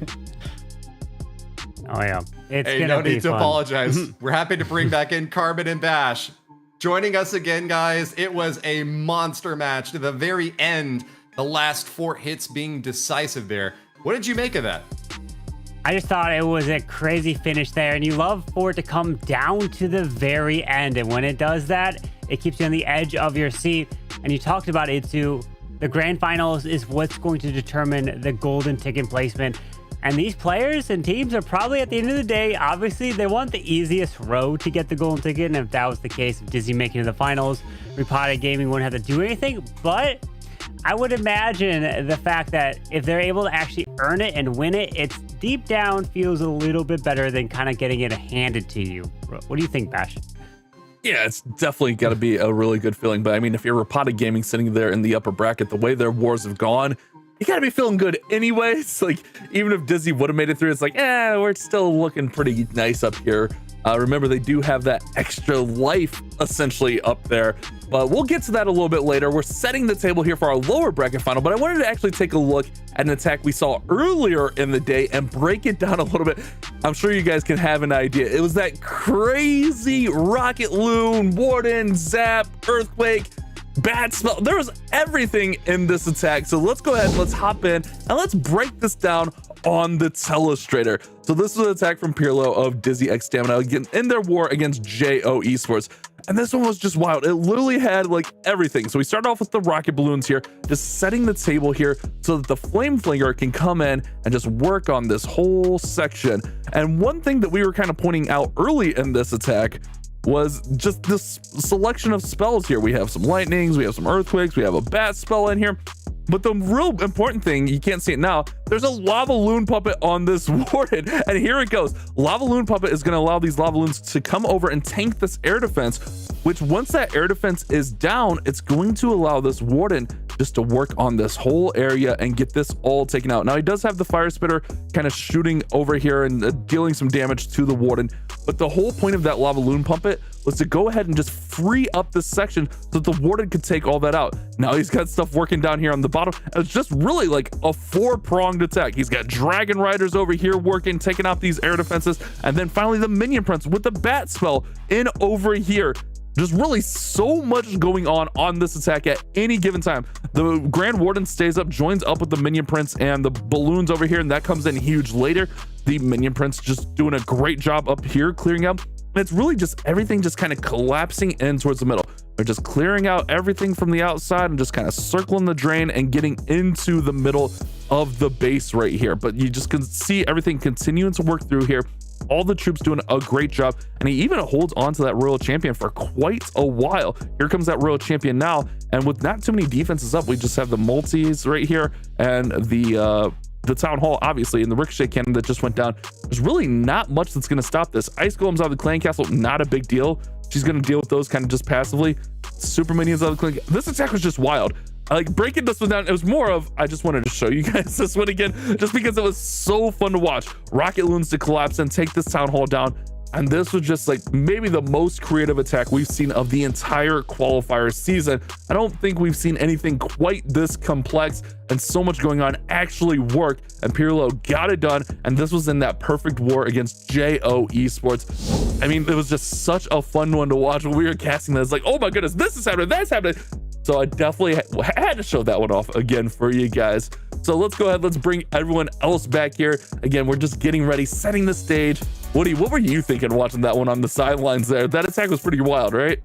Oh yeah, it's Hey, gonna no be need to fun. apologize. We're happy to bring back in Carbon and Bash. Joining us again, guys. It was a monster match to the very end. The last 4 hits being decisive there. What did you make of that? I just thought it was a crazy finish there, and you love for it to come down to the very end. And when it does that, it keeps you on the edge of your seat. And you talked about it too. The grand finals is what's going to determine the golden ticket placement. And these players and teams are probably, at the end of the day, obviously they want the easiest road to get the golden ticket. And if that was the case, if Disney making it to the finals, Repotted Gaming wouldn't have to do anything. But I would imagine the fact that if they're able to actually earn it and win it, it's deep down feels a little bit better than kind of getting it handed to you. What do you think, Bash? Yeah, it's definitely got to be a really good feeling. But I mean, if you're Repotted Gaming sitting there in the upper bracket, the way their wars have gone, you got to be feeling good anyways. Like, even if Disney would have made it through, it's like, we're still looking pretty nice up here. Remember, they do have that extra life essentially up there, but we'll get to that a little bit later. We're setting the table here for our lower bracket final, but I wanted to actually take a look at an attack we saw earlier in the day and break it down a little bit. I'm sure you guys can have an idea. It was that crazy Rocket Loon, Warden, Zap, Earthquake, Bad Spell. There was everything in this attack. So let's go ahead, let's hop in, and let's break this down on the Telestrator. So this was an attack from Pirlo of Dizzy X Stamina again in their war against JO Esports. And this one was just wild. It literally had like everything. So we started off with the rocket balloons here, just setting the table here so that the flame flinger can come in and just work on this whole section. And one thing that we were kind of pointing out early in this attack was just this selection of spells here. We have some lightnings, we have some earthquakes, we have a bat spell in here. But the real important thing, you can't see it now, there's a lava loon puppet on this warden, and here it goes. Lava loon puppet is going to allow these lava loons to come over and tank this air defense, which once that air defense is down, it's going to allow this warden just to work on this whole area and get this all taken out. Now, he does have the fire spitter kind of shooting over here and dealing some damage to the warden, but the whole point of that lava loon puppet was to go ahead and just free up this section so that the warden could take all that out. Now he's got stuff working down here on the bottom. It's just really like a 4-pronged attack. He's got Dragon Riders over here working, taking out these air defenses, and then finally the Minion Prince with the bat spell in over here. Just really so much going on this attack at any given time. The Grand Warden stays up, joins up with the Minion Prince and the balloons over here, and that comes in huge later. The Minion Prince just doing a great job up here, clearing out. And it's really just everything just kind of collapsing in towards the middle. They're just clearing out everything from the outside and just kind of circling the drain and getting into the middle of the base right here. But you just can see everything continuing to work through here. All the troops doing a great job, and he even holds on to that Royal Champion for quite a while. Here comes that Royal Champion now, and with not too many defenses up, we just have the multis right here and the Town Hall, obviously, and the Ricochet Cannon that just went down. There's really not much that's going to stop this. Ice Golems out of the Clan Castle, not a big deal. She's going to deal with those kind of just passively. Super Minions out of the Clan. This attack was just wild. Like, breaking this one down, it was more of, I just wanted to show you guys this one again, just because it was so fun to watch. Rocket Loons to collapse and take this Town Hall down. And this was just like maybe the most creative attack we've seen of the entire qualifier season. I don't think we've seen anything quite this complex and so much going on actually work. And Pirlo got it done. And this was in that perfect war against JO Esports. I mean, it was just such a fun one to watch when we were casting this. Like, oh my goodness, this is happening, that's happening. So I definitely had to show that one off again for you guys. So let's go ahead, let's bring everyone else back here. Again, we're just getting ready, setting the stage. Woody, what were you thinking watching that one on the sidelines there? That attack was pretty wild, right?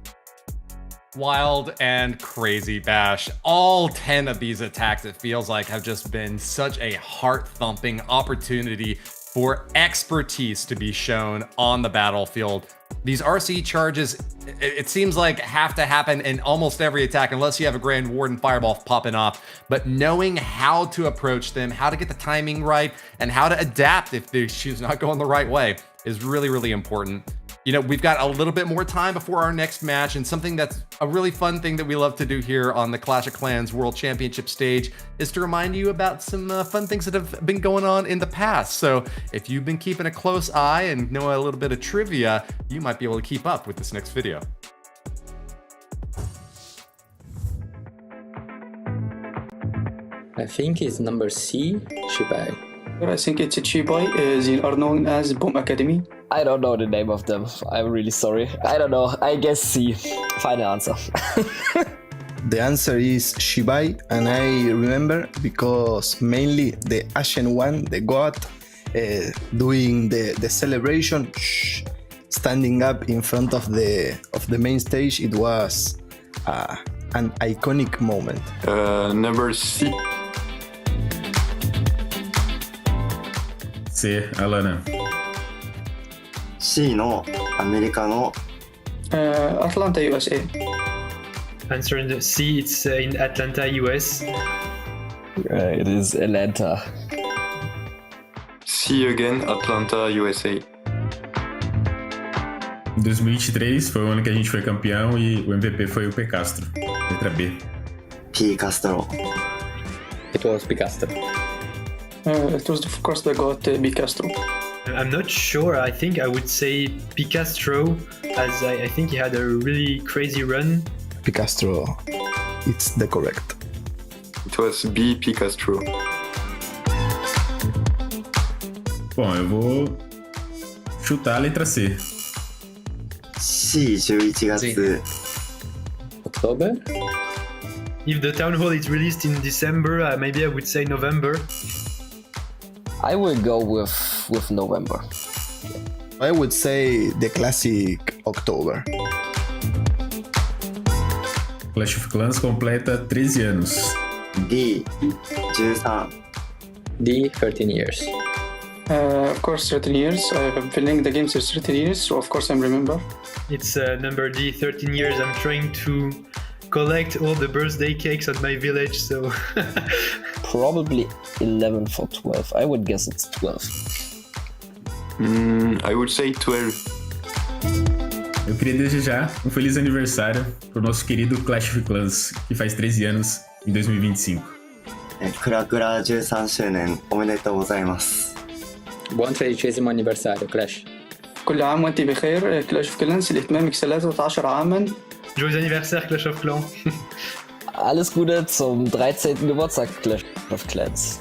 Wild and crazy, Bash. All 10 of these attacks, it feels like, have just been such a heart-thumping opportunity for expertise to be shown on the battlefield. These RC charges, it seems like, have to happen in almost every attack unless you have a Grand Warden Fireball popping off. But knowing how to approach them, how to get the timing right, and how to adapt if the shoe's not going the right way is really, really important. You know, we've got a little bit more time before our next match, and something that's a really fun thing that we love to do here on the Clash of Clans World Championship stage is to remind you about some fun things that have been going on in the past. So if you've been keeping a close eye and know a little bit of trivia, you might be able to keep up with this next video. I think it's number C, Shibai. I think it's Chibai. They are known as Boom Academy. I don't know the name of them. I'm really sorry. I don't know. I guess C. Final answer. The answer is Shibai, and I remember because mainly the Ashen One, the god, doing the celebration, standing up in front of the main stage. It was an iconic moment. Number C. C, Alana. C のアメリカの Atlanta, USA. Answer in the C, it's in Atlanta, US. It is Atlanta. C again, Atlanta, USA. 2023 foi o ano que a gente foi campeão e o MVP foi o P. Castro, letra B. P. Castro. It was Picastro. It was, of course, the god B. Castro. I'm not sure. I think I would say Picastro, as I think he had a really crazy run. Picastro, it's the correct. It was B. Picastro. Bom, eu vou chutar a letra C. C 11月 October? If the town hall is released in December, maybe I would say November. I will go with November. I would say the classic October. Clash of Clans completa 13 anos. D 13 D, 13 years. Of course, 13 years. I've been playing the game since 13 years, so of course I remember. It's number D, 13 years. I'm trying to collect all the birthday cakes at my village, so... Probably 11 for 12. I would guess it's 12. I would say 12. Eu queria desejar um feliz aniversário pro nosso querido Clash of Clans, que faz 13 anos em 2025. クラクラ13周年おめでとうございます Buon 13 anniversario, Clash. كل عام وانت بخير. كلاش اوف كلانس لإتمامك 13 عاما. Joyeux anniversaire, Clash of Clans. Alles Gute zum 13. Geburtstag, Clash of Clans.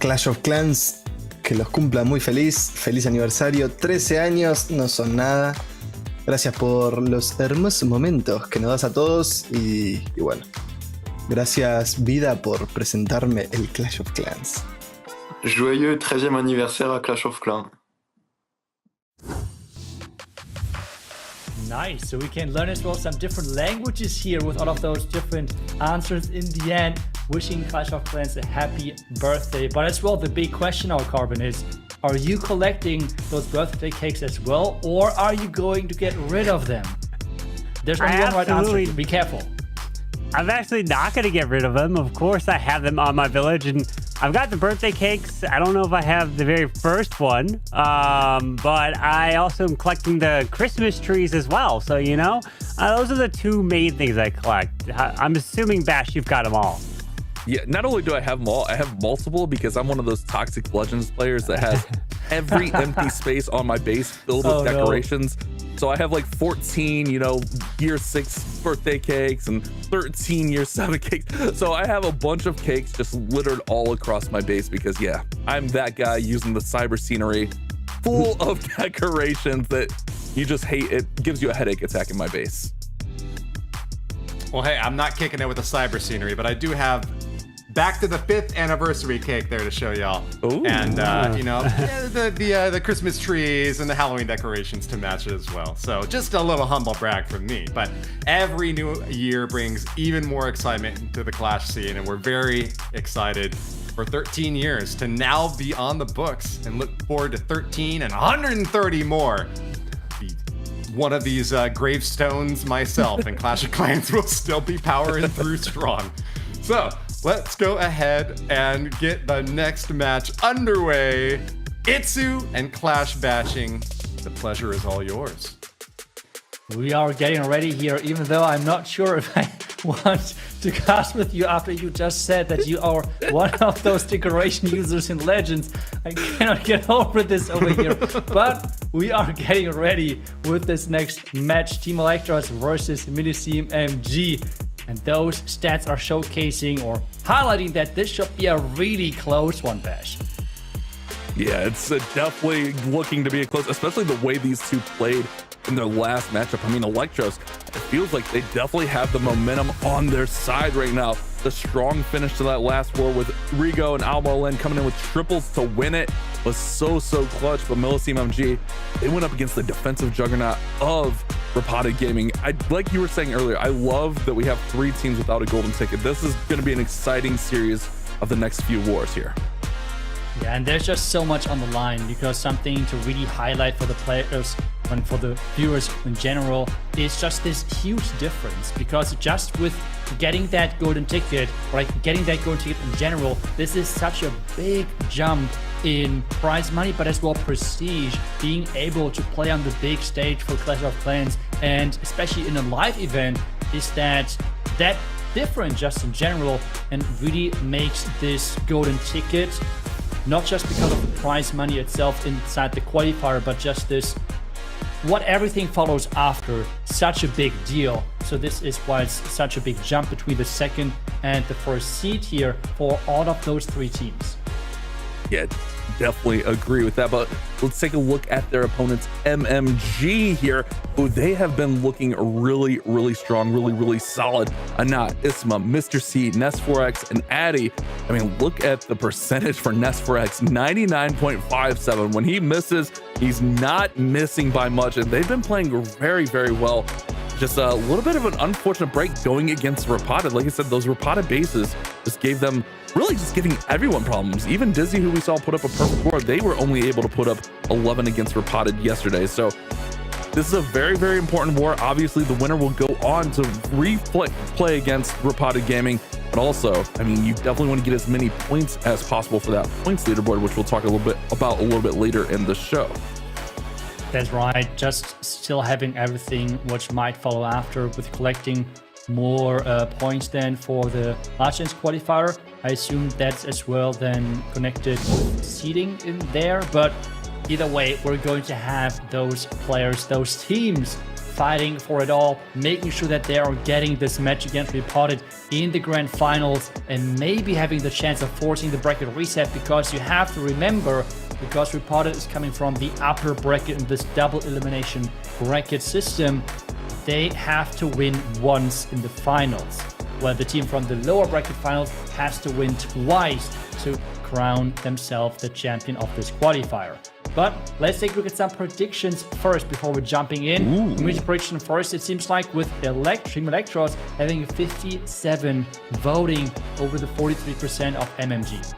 Clash of Clans, que los cumpla muy feliz. Feliz aniversario. 13 años no son nada. Gracias por los hermosos momentos que nos das a todos. Y bueno, gracias vida por presentarme el Clash of Clans. Joyeux 13e anniversaire à Clash of Clans. Nice, so we can learn as well some different languages here with all of those different answers in the end. Wishing Clash of Clans a happy birthday. But as well, the big question now, Carbon, is are you collecting those birthday cakes as well, or are you going to get rid of them? There's only one right answer, be careful. I'm actually not going to get rid of them. Of course, I have them on my village, and I've got the birthday cakes. I don't know if I have the very first one, but I also am collecting the Christmas trees as well. So, you know, those are the two main things I collect. I'm assuming, Bash, you've got them all. Yeah, not only do I have them all, I have multiple because I'm one of those toxic Legends players that has every empty space on my base filled with decorations. No. So I have like 14, you know, year 6 birthday cakes and 13 year 7 cakes. So I have a bunch of cakes just littered all across my base because, yeah, I'm that guy using the cyber scenery full of decorations that you just hate. It gives you a headache attacking my base. Well, hey, I'm not kicking it with the cyber scenery, but I do have back to the 5th anniversary cake there to show y'all. And, you know, the Christmas trees and the Halloween decorations to match it as well. So just a little humble brag from me. But every new year brings even more excitement into the Clash scene, and we're very excited for 13 years to now be on the books and look forward to 13 and 130 more. One of these gravestones myself, and Clash of Clans will still be powering through strong. So let's go ahead and get the next match underway. Itsu and Clash bashing. The pleasure is all yours. We are getting ready here, even though I'm not sure if I want to cast with you after you just said that you are one of those decoration users in Legends. I cannot get over this over here. But we are getting ready with this next match, Team Electros versus Millisime MG. And those stats are showcasing or highlighting that this should be a really close one, Bash. Yeah, it's definitely looking to be a close, especially the way these two played in their last matchup. I mean, Electros, it feels like they definitely have the momentum on their side right now. The strong finish to that last war with Rigo and Almolen coming in with triples to win it was so clutch. But Millisime MG, they went up against the defensive juggernaut of Repotted Gaming. Like you were saying earlier, I love that we have 3 teams without a golden ticket. This is going to be an exciting series of the next few wars here. Yeah, and there's just so much on the line, because something to really highlight for the players and for the viewers in general is just this huge difference, because just with getting that golden ticket, right, getting that golden ticket in general, this is such a big jump in prize money, but as well prestige, being able to play on the big stage for Clash of Clans, and especially in a live event, is that different just in general, and really makes this golden ticket not just because of the prize money itself inside the qualifier, but just this, what everything follows after, such a big deal. So this is why it's such a big jump between the second and the first seed here for all of those 3 teams. Yeah, definitely agree with that. But let's take a look at their opponents, MMG here, who they have been looking really strong, really solid. Anat, Isma, Mr. C, Ness4X, and Addy. I mean, look at the percentage for Ness4X, 99.57. When he misses, he's not missing by much, and they've been playing very well. Just a little bit of an unfortunate break going against Repotted. Like I said, those Repotted bases just gave them really just giving everyone problems. Even Dizzy, who we saw put up a perfect score, they were only able to put up 11 against Repotted yesterday. So this is a very important war. Obviously, the winner will go on to play against Repotted Gaming. But also, I mean, you definitely want to get as many points as possible for that points leaderboard, which we'll talk a little bit later in the show. That's right, just still having everything which might follow after with collecting more points than for the Last Chance qualifier. I assume that's as well then connected with seeding in there, but either way, we're going to have those players, those teams fighting for it all, making sure that they are getting this match against Repotted in the grand finals, and maybe having the chance of forcing the bracket reset, because you have to remember, because Repotted is coming from the upper bracket in this double elimination bracket system, they have to win once in the finals, while the team from the lower bracket finals has to win twice to crown themselves the champion of this qualifier. But let's take a look at some predictions first before we're jumping in. Which prediction first? It seems like with Team Electros having 57 voting over the 43% of MMG.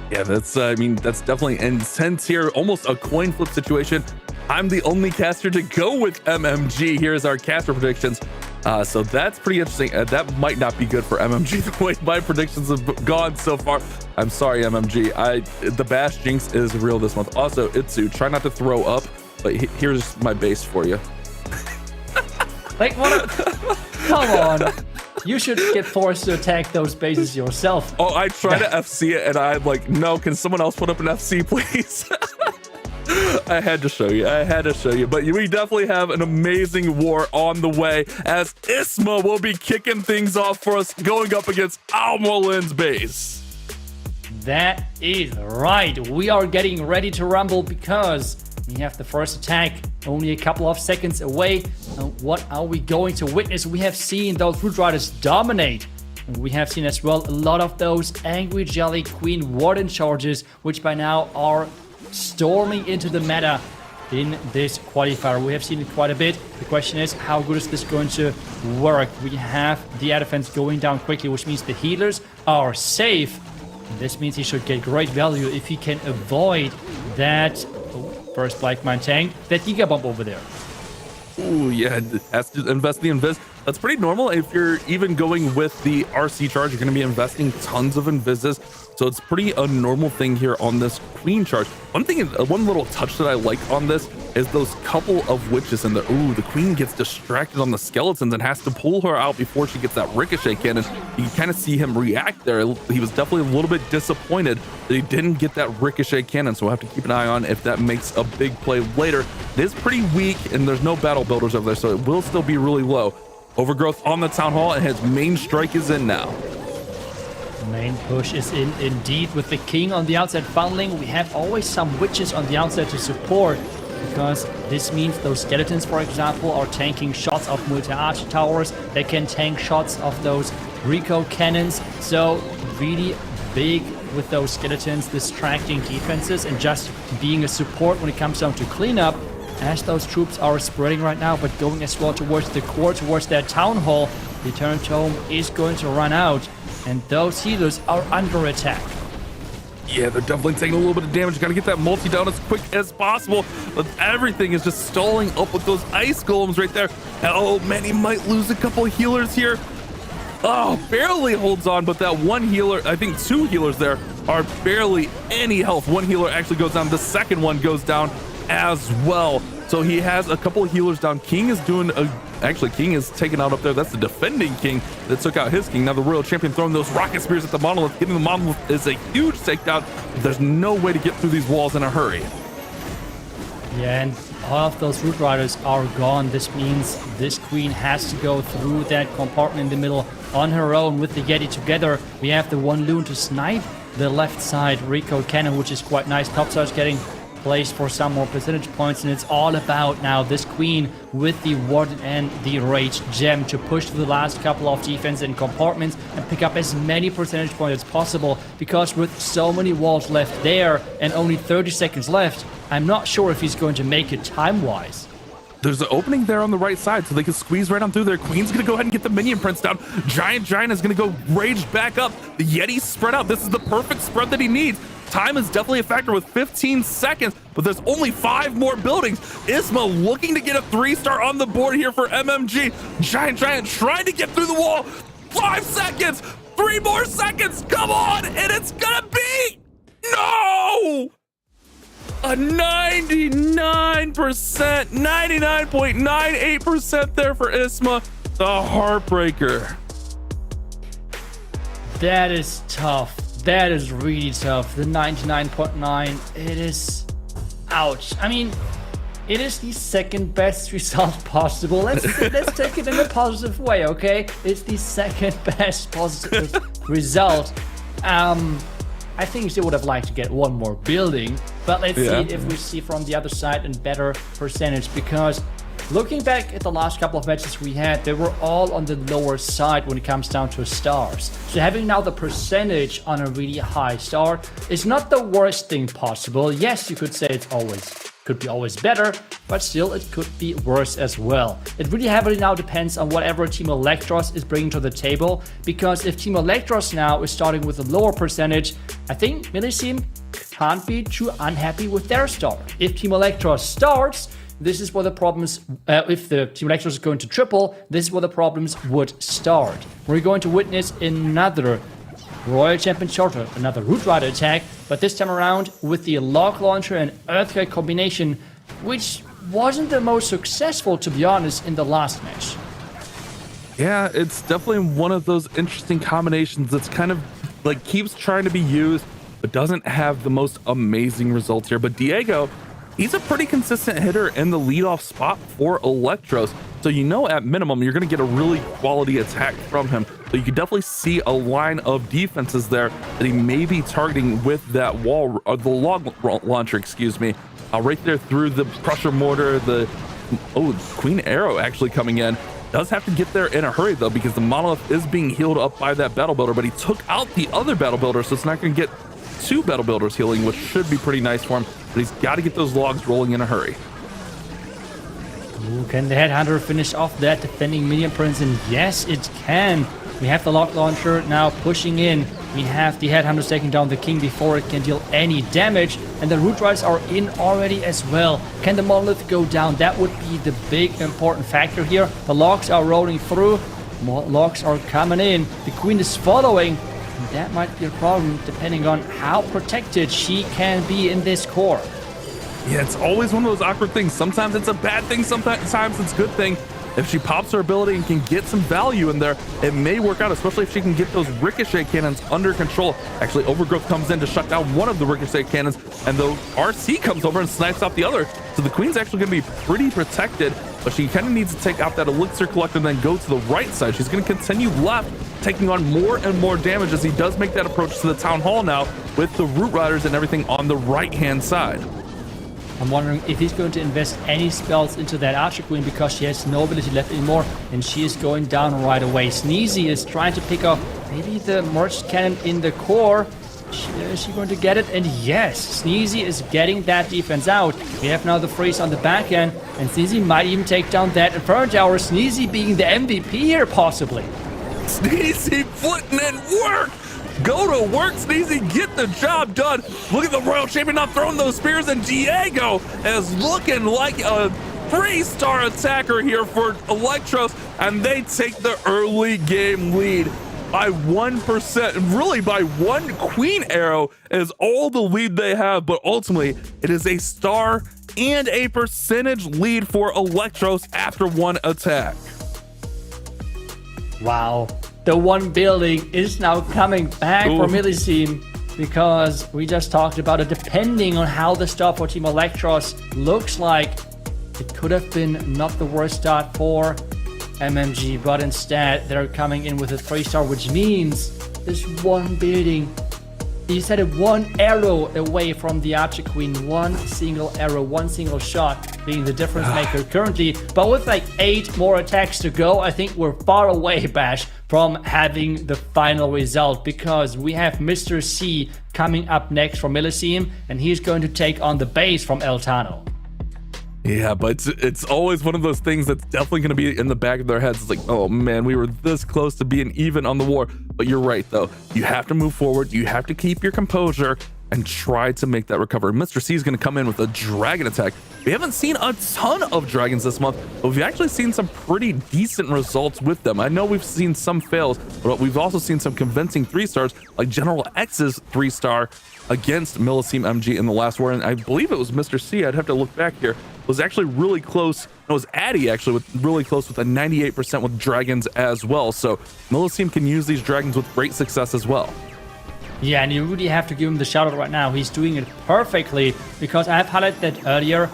Yeah, that's definitely intense here. Almost a coin flip situation. I'm the only caster to go with MMG. Here's our caster predictions. So that's pretty interesting. That might not be good for MMG the way my predictions have gone so far. I'm sorry, MMG. The Bash jinx is real this month. Also, Itsu, try not to throw up, but here's my base for you. Like, what? Come on. You should get forced to attack those bases yourself. Oh, I try to FC it, and I'm like, no, can someone else put up an FC, please? I had to show you. But we definitely have an amazing war on the way, as Isma will be kicking things off for us, going up against Almolen's base. That is right. We are getting ready to rumble, because we have the first attack only a couple of seconds away. What are we going to witness? We have seen those Hog Riders dominate. And we have seen as well a lot of those Angry Jelly Queen Warden charges, which by now are storming into the meta in this qualifier. We have seen it quite a bit. The question is, how good is this going to work? We have the air defense going down quickly, which means the healers are safe. And this means he should get great value if he can avoid that first Black Mine tank, that Giga Bomb over there. Ooh, yeah, has to invest the invis. That's pretty normal. If you're even going with the RC charge, you're going to be investing tons of invises. So it's pretty a normal thing here on this queen charge. One little touch that I like on this is those couple of witches in there. Ooh, the queen gets distracted on the skeletons and has to pull her out before she gets that ricochet cannon. You can kind of see him react there. He was definitely a little bit disappointed that he didn't get that ricochet cannon. So we'll have to keep an eye on if that makes a big play later. It is pretty weak and there's no battle builders over there, so it will still be really low. Overgrowth on the town hall and his main strike is in now. Main push is in indeed with the king on the outside funneling. We have always some witches on the outside to support, because this means those skeletons, for example, are tanking shots of multi-arch towers. They can tank shots of those Rico cannons. So really big with those skeletons distracting defenses and just being a support when it comes down to cleanup, as those troops are spreading right now, but going as well towards the core, towards their town hall. The turn tome is going to run out, and those healers are under attack. Yeah, they're definitely taking a little bit of damage. Got to get that multi down as quick as possible, but everything is just stalling up with those ice golems right there. Oh man, he might lose a couple of healers here. Oh, barely holds on, but that one healer, I think two healers there, are barely any health. One healer actually goes down. The second one goes down as well. So he has a couple of healers down. King is doing actually King is taken out up there. That's the defending King that took out his King. Now the Royal Champion throwing those rocket spears at the monolith. Getting the monolith is a huge takedown. There's no way to get through these walls in a hurry. Yeah, and all of those Root Riders are gone. This means this queen has to go through that compartment in the middle on her own with the Yeti together. We have the one loon to snipe the left side Rico cannon, which is quite nice. Topside's getting placed for some more percentage points, and it's all about now this queen with the warden and the rage gem to push through the last couple of defense and compartments and pick up as many percentage points as possible, because with so many walls left there and only 30 seconds left, I'm not sure if he's going to make it time-wise. There's an opening there on the right side, so they can squeeze right on through there. Queen's gonna go ahead and get the minion prince down. Giant is gonna go rage back up. The Yeti's spread out. This is the perfect spread that he needs. Time is definitely a factor with 15 seconds, but there's only 5 more buildings. Isma looking to get a 3-star on the board here for MMG. Giant trying to get through the wall. 5 seconds, 3 more seconds, come on, and it's gonna be, no! A 99%, 99.98% there for Isma, the heartbreaker. That is tough. That is really tough. The 99.9, it is, ouch. I mean, it is the second best result possible. Let's take it in a positive way, okay? It's the second best positive result. I think she would have liked to get one more building, but let's see if we see from the other side a better percentage, because looking back at the last couple of matches we had, they were all on the lower side when it comes down to stars. So having now the percentage on a really high star is not the worst thing possible. Yes, you could say it's could be always better, but still it could be worse as well. It really heavily now depends on whatever Team Electros is bringing to the table, because if Team Electros now is starting with a lower percentage, I think Millisime can't be too unhappy with their start. If Team Electros starts, this is where the problems, if the Team Electros is going to triple, this is where the problems would start. We're going to witness another Royal Champion Charter, another Root Rider attack, but this time around with the Log Launcher and Earthquake combination, which wasn't the most successful, to be honest, in the last match. Yeah, it's definitely one of those interesting combinations that's kind of like keeps trying to be used, but doesn't have the most amazing results here. But Diego, he's a pretty consistent hitter in the leadoff spot for Electros. So you know at minimum you're going to get a really quality attack from him. So you can definitely see a line of defenses there that he may be targeting with that wall, or the log launcher, excuse me, right there through the pressure mortar. The Queen Arrow actually coming in. Does have to get there in a hurry though, because the monolith is being healed up by that battle builder, but he took out the other battle builder, so it's not going to get 2 battle builders healing, which should be pretty nice for him. But he's got to get those logs rolling in a hurry. Ooh, can the Headhunter finish off that defending Minion Prince? And yes, it can. We have the Log Launcher now pushing in We have the Headhunters taking down the King before it can deal any damage, and the Root Riders are in already as well. Can the Monolith go down? That would be the big important factor here. The logs are rolling through, more logs are coming in, the Queen is following, and that might be a problem depending on how protected she can be in this core. Yeah, it's always one of those awkward things. Sometimes it's a bad thing, sometimes it's a good thing. If she pops her ability and can get some value in there, it may work out, especially if she can get those ricochet cannons under control. Actually, Overgrowth comes in to shut down one of the ricochet cannons, and the RC comes over and snipes out the other. So the Queen's actually going to be pretty protected, but she kind of needs to take out that Elixir Collector and then go to the right side. She's going to continue left, taking on more and more damage as he does make that approach to the Town Hall now with the Root Riders and everything on the right-hand side. I'm wondering if he's going to invest any spells into that Archer Queen because she has no ability left anymore and she is going down right away. Sneezy is trying to pick up maybe the merged cannon in the core. Is she going to get it? And yes, Sneezy is getting that defense out. We have now the freeze on the back end and Sneezy might even take down that Inferno Tower. Sneezy being the MVP here possibly. Sneezy putting in work. Go to work, Sneezy, get the job done. Look at the Royal Champion not throwing those spears, and Diego is looking like a 3-star attacker here for Electros, and they take the early game lead by 1%, and really by one Queen Arrow is all the lead they have, but ultimately it is a star and a percentage lead for Electros after one attack. Wow. The one building is now coming back for Millisime because we just talked about it. Depending on how the start for Team Electros looks like, it could have been not the worst start for MMG, but instead they're coming in with a 3-star, which means this one building, you said it, one arrow away from the Archer Queen, one single arrow, one single shot being the difference maker currently. But with like 8 more attacks to go, I think we're far away, Bash, from having the final result because we have Mr. C coming up next for Millisime and he's going to take on the base from El Tano. Yeah, but it's always one of those things that's definitely going to be in the back of their heads. It's like, oh man, we were this close to being even on the war. But you're right, though. You have to move forward. You have to keep your composure and try to make that recovery. Mr. C is going to come in with a dragon attack. We haven't seen a ton of dragons this month, but we've actually seen some pretty decent results with them. I know we've seen some fails, but we've also seen some convincing 3-stars, like General X's 3-star against Millisime MG in the last war, and I believe it was Mr. C, I'd have to look back here, was actually really close. It was Addy actually with really close with a 98% with dragons as well. So Millisime can use these dragons with great success as well. Yeah, and you really have to give him the shout out right now. He's doing it perfectly because I've highlighted that earlier.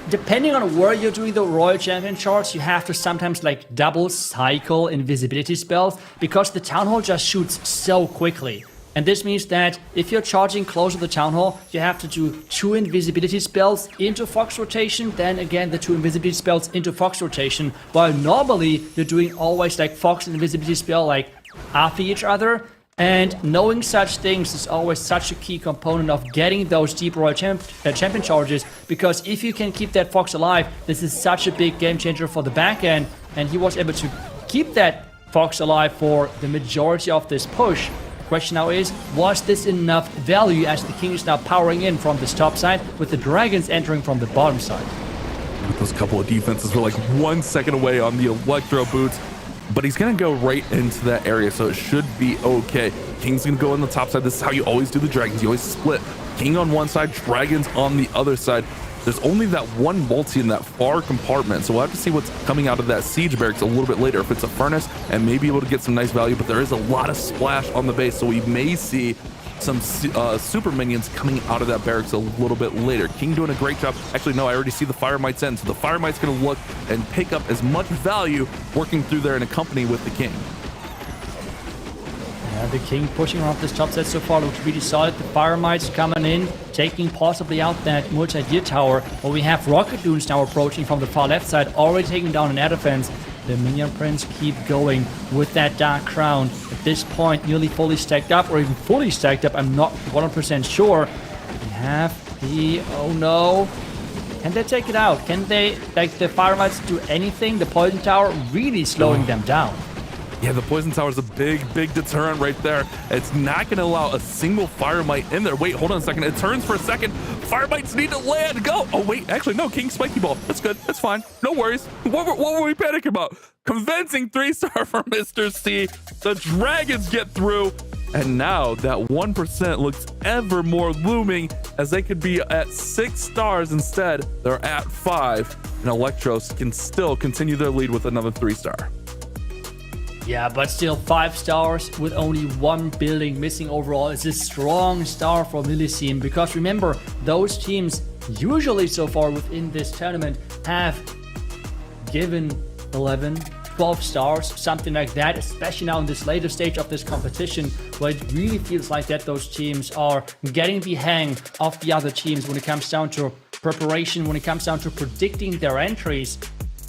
Depending on where you're doing the Royal Champion charts, you have to sometimes like double cycle invisibility spells because the Town Hall just shoots so quickly. And this means that if you're charging close to the Town Hall, you have to do 2 invisibility spells into Fox rotation, then again the 2 invisibility spells into Fox rotation, while normally you're doing always like Fox and invisibility spell like after each other. And knowing such things is always such a key component of getting those deep Royal Champion charges, because if you can keep that Fox alive, this is such a big game changer for the back end, and he was able to keep that Fox alive for the majority of this push. Question now is, was this enough value as the King is now powering in from this top side with the dragons entering from the bottom side? Those couple of defenses were like 1 second away on the Electro boots, but he's going to go right into that area, so it should be okay. King's going to go on the top side. This is how you always do the dragons. You always split. King on one side, dragons on the other side. There's only that one multi in that far compartment, so we'll have to see what's coming out of that siege barracks a little bit later. If it's a furnace, and maybe able to get some nice value, but there is a lot of splash on the base, so we may see some super minions coming out of that barracks a little bit later. King doing a great job. Actually, no, I already see the Fire Mites in, so the Fire Mite's going to look and pick up as much value working through there in a company with the King. The King pushing around this top set so far looks really solid. The Fire Mites coming in, taking possibly out that multi-gear tower. But we have Rocket Loons now approaching from the far left side, already taking down an air defense. The Minion Prince keep going with that Dark Crown. At this point, nearly fully stacked up, or even fully stacked up. I'm not 100% sure. We have the... oh no. Can they take it out? Can they, like the Fire Mites, do anything? The Poison Tower really slowing them down. Yeah, the poison tower is a big deterrent right there. It's not going to allow a single Firemite in there. Wait, hold on a second. It turns for a second. Firemites need to land. Go. Oh, wait. Actually, no. King Spiky Ball. That's good. That's fine. No worries. What were we panicking about? Convincing 3-star for Mr. C. The Dragons get through. And now that 1% looks ever more looming, as they could be at 6 stars instead. They're at 5. And Electros can still continue their lead with another 3-star. Yeah, but still 5 stars with only 1 building missing overall is a strong star for Millisime, because remember, those teams usually so far within this tournament have given 11, 12 stars, something like that, especially now in this later stage of this competition, where it really feels like that those teams are getting the hang of the other teams when it comes down to preparation, when it comes down to predicting their entries.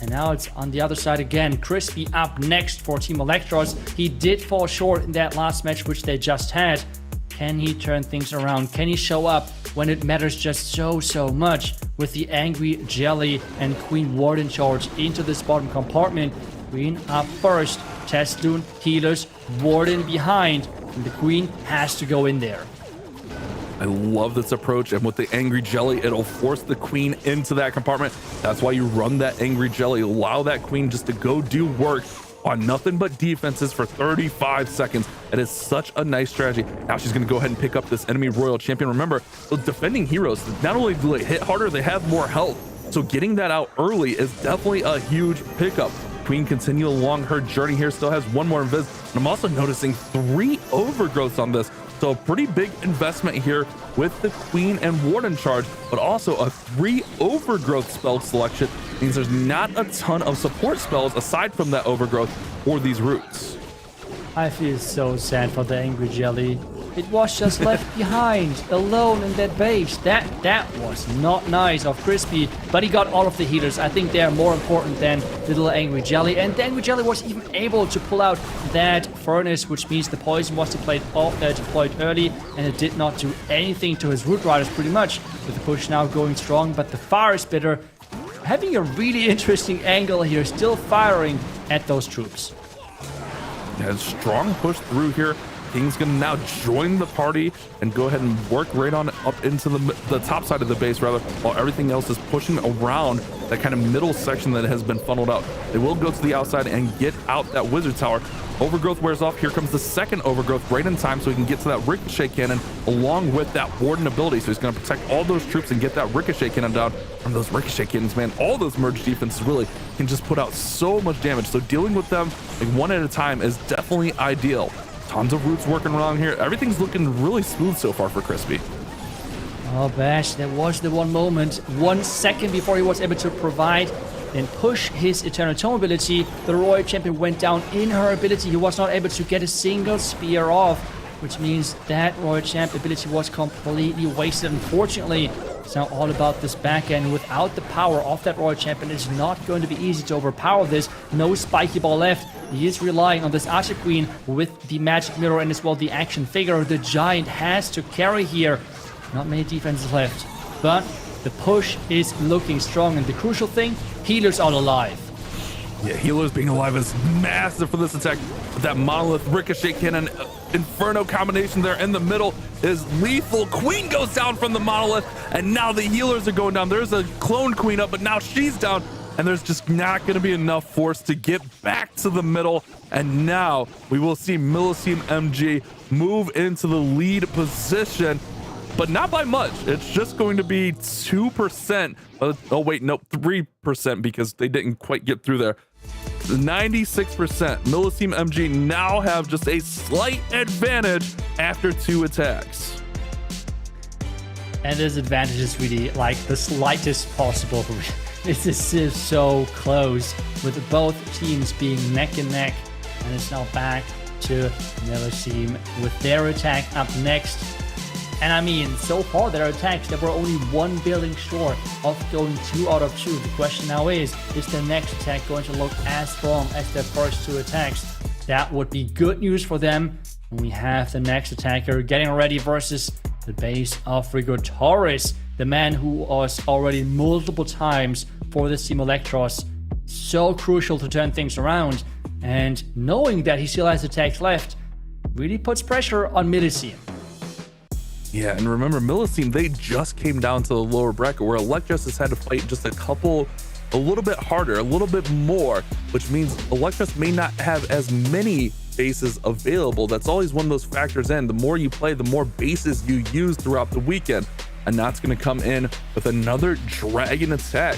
And now it's on the other side again. Crispy up next for Team Electros. He did fall short in that last match which they just had. Can he turn things around? Can he show up when it matters just so much? With the Angry Jelly and Queen Warden charge into this bottom compartment. Queen up first. Testoon, healers, Warden behind. And the Queen has to go in there. I love this approach, and with the Angry Jelly, it'll force the Queen into that compartment. That's why you run that Angry Jelly. Allow that Queen just to go do work on nothing but defenses for 35 seconds. It is such a nice strategy. Now she's going to go ahead and pick up this enemy Royal Champion. Remember, those defending heroes, not only do they hit harder, they have more health. So getting that out early is definitely a huge pickup. Queen continue along her journey here, still has 1 more invis. And I'm also noticing 3 overgrowths on this. So a pretty big investment here with the Queen and Warden charge, but also a 3 overgrowth spell selection means there's not a ton of support spells aside from that overgrowth or these roots. I feel so sad for the Angry Jelly. It was just left behind, alone in that base. That was not nice of Crispy, but he got all of the healers. I think they are more important than the little Angry Jelly. And the Angry Jelly was even able to pull out that furnace, which means the poison was deployed early, and it did not do anything to his Root Riders pretty much. With the push now going strong, but the Fire Spitter having a really interesting angle here, still firing at those troops. Yeah, strong push through here. King's gonna now join the party and go ahead and work right on up into the top side of the base, rather, while everything else is pushing around that kind of middle section that has been funneled out. They will go to the outside and get out that wizard tower. Overgrowth wears off. Here comes the second overgrowth right in time, so he can get to that ricochet cannon along with that warden ability. So he's going to protect all those troops and get that ricochet cannon down. From those ricochet cannons, man, all those merge defenses really can just put out so much damage. So dealing with them like 1 at a time is definitely ideal. Tons of roots working around here. Everything's looking really smooth so far for Crispy. Oh, Bash, there was the one moment, 1 second before he was able to provide and push his Eternal Tome ability. The Royal Champion went down in her ability. He was not able to get a single spear off, which means that Royal Champ ability was completely wasted. Unfortunately, it's now all about this back end. Without the power of that Royal Champion, it's not going to be easy to overpower this. No Spiky Ball left. He is relying on this Archer Queen with the Magic Mirror and as well the Action Figure. The Giant has to carry here. Not many defenses left, but the push is looking strong, and the crucial thing, healers are alive. Yeah, healers being alive is massive for this attack. But that Monolith Ricochet Cannon Inferno combination there in the middle is lethal. Queen goes down from the Monolith, and now the healers are going down. There's a clone Queen up, but now she's down, and there's just not going to be enough force to get back to the middle. And now we will see Millisime MG move into the lead position, but not by much. It's just going to be 2%. Oh, wait, no, 3% because they didn't quite get through there. 96%. Millisime MG now have just a slight advantage after 2 attacks. And this advantage is really like the slightest possible. This is so close with both teams being neck and neck. And it's now back to Millisime with their attack up next. And I mean, so far their attacks, they were only 1 building short of going 2 out of 2. The question now is the next attack going to look as strong as their first 2 attacks? That would be good news for them. And we have the next attacker getting ready versus the base of Repotted, the man who was already multiple times for the Team Electros. So crucial to turn things around. And knowing that he still has attacks left really puts pressure on Millisime. Yeah, and remember, Millisime, they just came down to the lower bracket where Electros has had to fight just a little bit harder, a little bit more, which means Electros may not have as many bases available. That's always one of those factors in. The more you play, the more bases you use throughout the weekend. And that's going to come in with another dragon attack.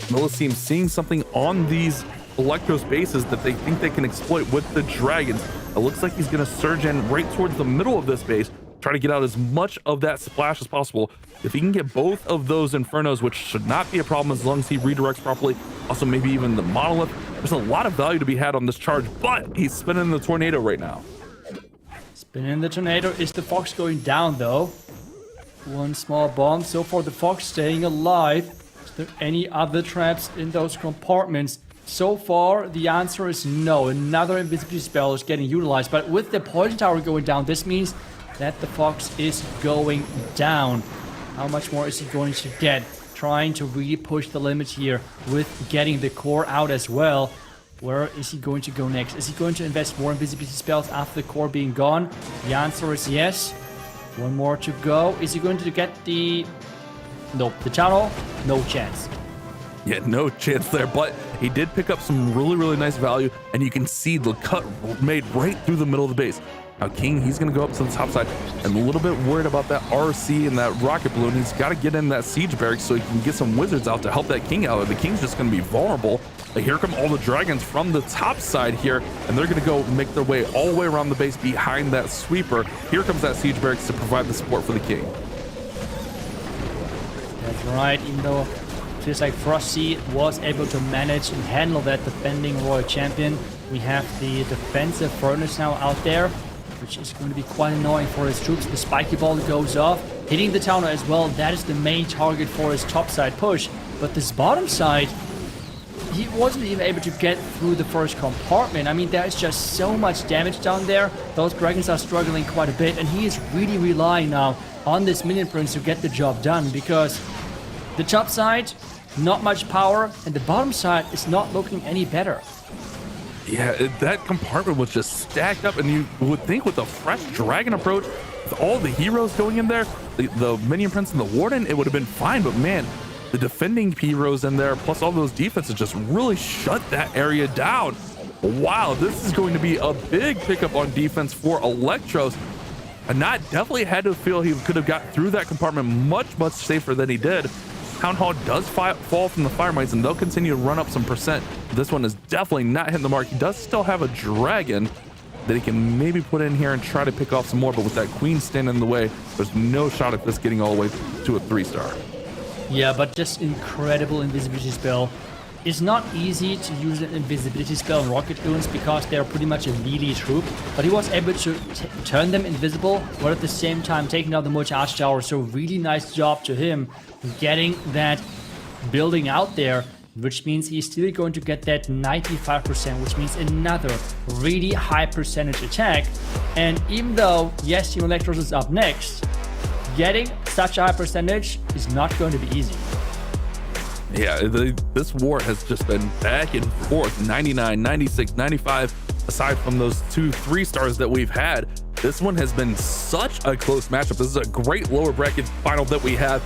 Millisime seeing something on these Electros bases that they think they can exploit with the dragons. It looks like he's going to surge in right towards the middle of this base, try to get out as much of that splash as possible. If he can get both of those Infernos, which should not be a problem as long as he redirects properly, also maybe even the Monolith, there's a lot of value to be had on this charge, but he's spinning the Tornado right now. Spinning the Tornado. Is the Fox going down though? One small bomb. So far the Fox staying alive. Is there any other traps in those compartments? So far the answer is no. Another invisibility spell is getting utilized, but with the Poison Tower going down, this means that the Fox is going down. How much more is he going to get? Trying to really push the limit here with getting the core out as well. Where is he going to go next? Is he going to invest more invisibility spells after the core being gone? The answer is yes. One more to go. Is he going to get the... Nope, the tunnel? No chance. Yeah, no chance there, but he did pick up some really nice value, and you can see the cut made right through the middle of the base. Now King, he's going to go up to the top side. I'm a little bit worried about that RC and that rocket balloon. He's got to get in that siege barracks so he can get some wizards out to help that King out. The King's just going to be vulnerable. But here come all the dragons from the top side here, and they're going to go make their way all the way around the base behind that sweeper. Here comes that siege barracks to provide the support for the King. That's right, even though it feels like Frosty was able to manage and handle that defending Royal Champion, we have the defensive furnace now out there, which is going to be quite annoying for his troops. The spiky ball goes off, hitting the tower as well. That is the main target for his top side push. But this bottom side, he wasn't even able to get through the first compartment. I mean, there's just so much damage down there. Those dragons are struggling quite a bit, and he is really relying now on this minion prince to get the job done, because the top side, not much power, and the bottom side is not looking any better. Yeah, that compartment was just stacked up, and you would think with a fresh dragon approach, with all the heroes going in there, the minion prince and the warden, it would have been fine. But man, the defending heroes in there, plus all those defenses, just really shut that area down. Wow, this is going to be a big pickup on defense for Electros. And Not definitely had to feel he could have got through that compartment much safer than he did. Town Hall does fall from the Fire Mites, and they'll continue to run up some percent. This one is definitely not hitting the mark. He does still have a dragon that he can maybe put in here and try to pick off some more, but with that queen standing in the way, there's no shot at this getting all the way to a 3-star. Yeah, but just incredible invisibility spell. It's not easy to use an invisibility spell on Rocket Goons because they're pretty much a melee troop, but he was able to turn them invisible while at the same time taking out the multi-arch tower. So really nice job to him getting that building out there, which means he's still going to get that 95%, which means another really high percentage attack. And even though, yes, Team Electros is up next, getting such a high percentage is not going to be easy. Yeah, this war has just been back and forth, 99, 96, 95. Aside from those 2 3-stars that we've had, this one has been such a close matchup. This is a great lower bracket final that we have.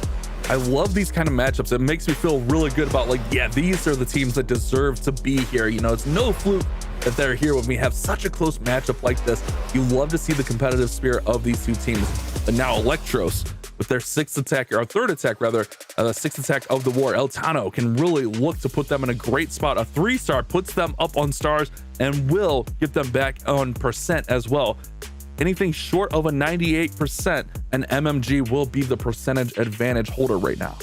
I love these kind of matchups. It makes me feel really good about, like, yeah, these are the teams that deserve to be here. You know, it's no fluke that they're here when we have such a close matchup like this. You love to see the competitive spirit of these two teams. But now Electros, with their 6th attack, or 3rd attack rather, the 6th attack of the war, El Tano can really look to put them in a great spot. A 3-star puts them up on stars and will get them back on percent as well. Anything short of a 98%, and MMG will be the percentage advantage holder right now.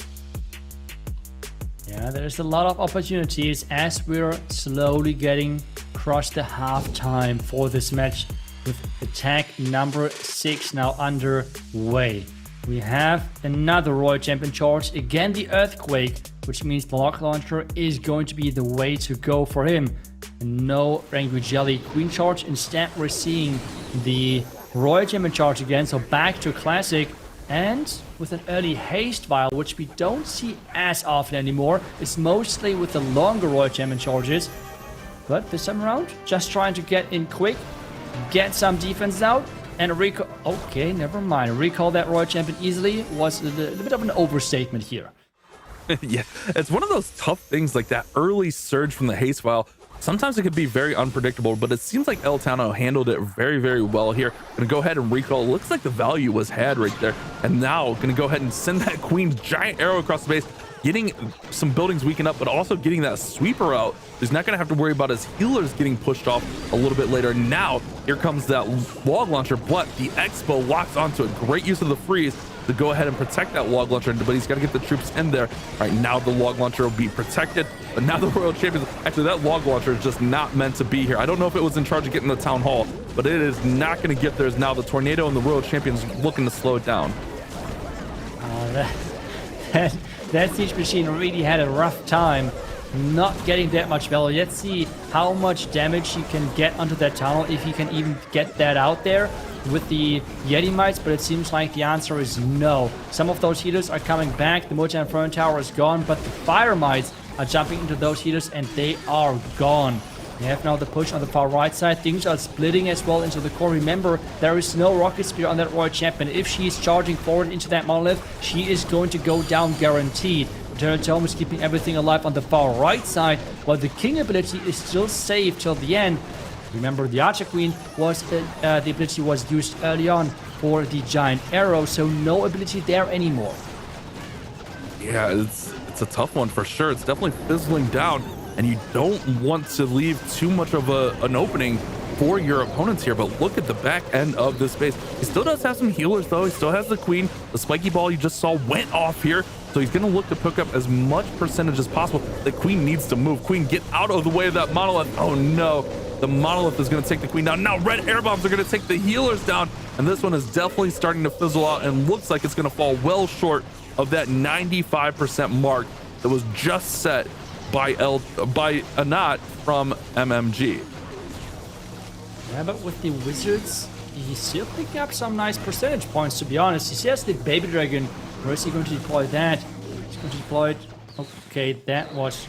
Yeah, there's a lot of opportunities as we're slowly getting across the halftime for this match, with attack number 6 now underway. We have another Royal Champion charge, again the Earthquake, which means the Rocket Launcher is going to be the way to go for him. And no Angry Jelly Queen charge, instead we're seeing the Royal Champion charge again, so back to Classic, and with an early Haste Vial, which we don't see as often anymore. It's mostly with the longer Royal Champion charges. But this time around, just trying to get in quick, get some defense out, and recall. Okay, never mind. Recall that Royal Champion easily was a bit of an overstatement here. Yeah, it's one of those tough things, like that early surge from the haste file. Sometimes it could be very unpredictable, but it seems like El Tano handled it very, very well here. Gonna go ahead and recall. Looks like the value was had right there. And now gonna go ahead and send that Queen giant arrow across the base, getting some buildings weakened up, but also getting that sweeper out. He's not gonna have to worry about his healers getting pushed off a little bit later. Now, here comes that log launcher, but the Expo locks onto it. Great use of the freeze to go ahead and protect that log launcher, but he's got to get the troops in there. Right now, the log launcher will be protected, but now the Royal Champions, actually that log launcher is just not meant to be here. I don't know if it was in charge of getting the town hall, but it is not going to get there. As now the tornado and the Royal Champions looking to slow it down. That siege machine really had a rough time not getting that much value. Let's see how much damage he can get onto that tunnel, if he can even get that out there with the Yeti Mites, but it seems like the answer is no. Some of those healers are coming back. The Multi-Inferno Tower is gone, but the Fire Mites are jumping into those healers and they are gone. We have now the push on the far right side. Things are splitting as well into the core. Remember, there is no rocket spear on that Royal Champion. If she is charging forward into that monolith, she is going to go down guaranteed. Eternal Tome is keeping everything alive on the far right side, while the King ability is still safe till the end. Remember, the Archer Queen was the ability was used early on for the giant arrow, so no ability there anymore. Yeah, it's a tough one for sure. It's definitely fizzling down, and you don't want to leave too much of an opening for your opponents here. But look at the back end of this base. He still does have some healers though. He still has the Queen. The spiky ball you just saw went off here, so he's going to look to pick up as much percentage as possible. The Queen needs to move. Queen, get out of the way of that monolith. Oh no, the monolith is going to take the Queen down. Now red air bombs are going to take the healers down, and this one is definitely starting to fizzle out and looks like it's going to fall well short of that 95% mark that was just set by Anat from MMG. Yeah, but with the Wizards, he's still picking up some nice percentage points, to be honest. He has the Baby Dragon. Where is he going to deploy that? He's going to deploy it. Okay, that was...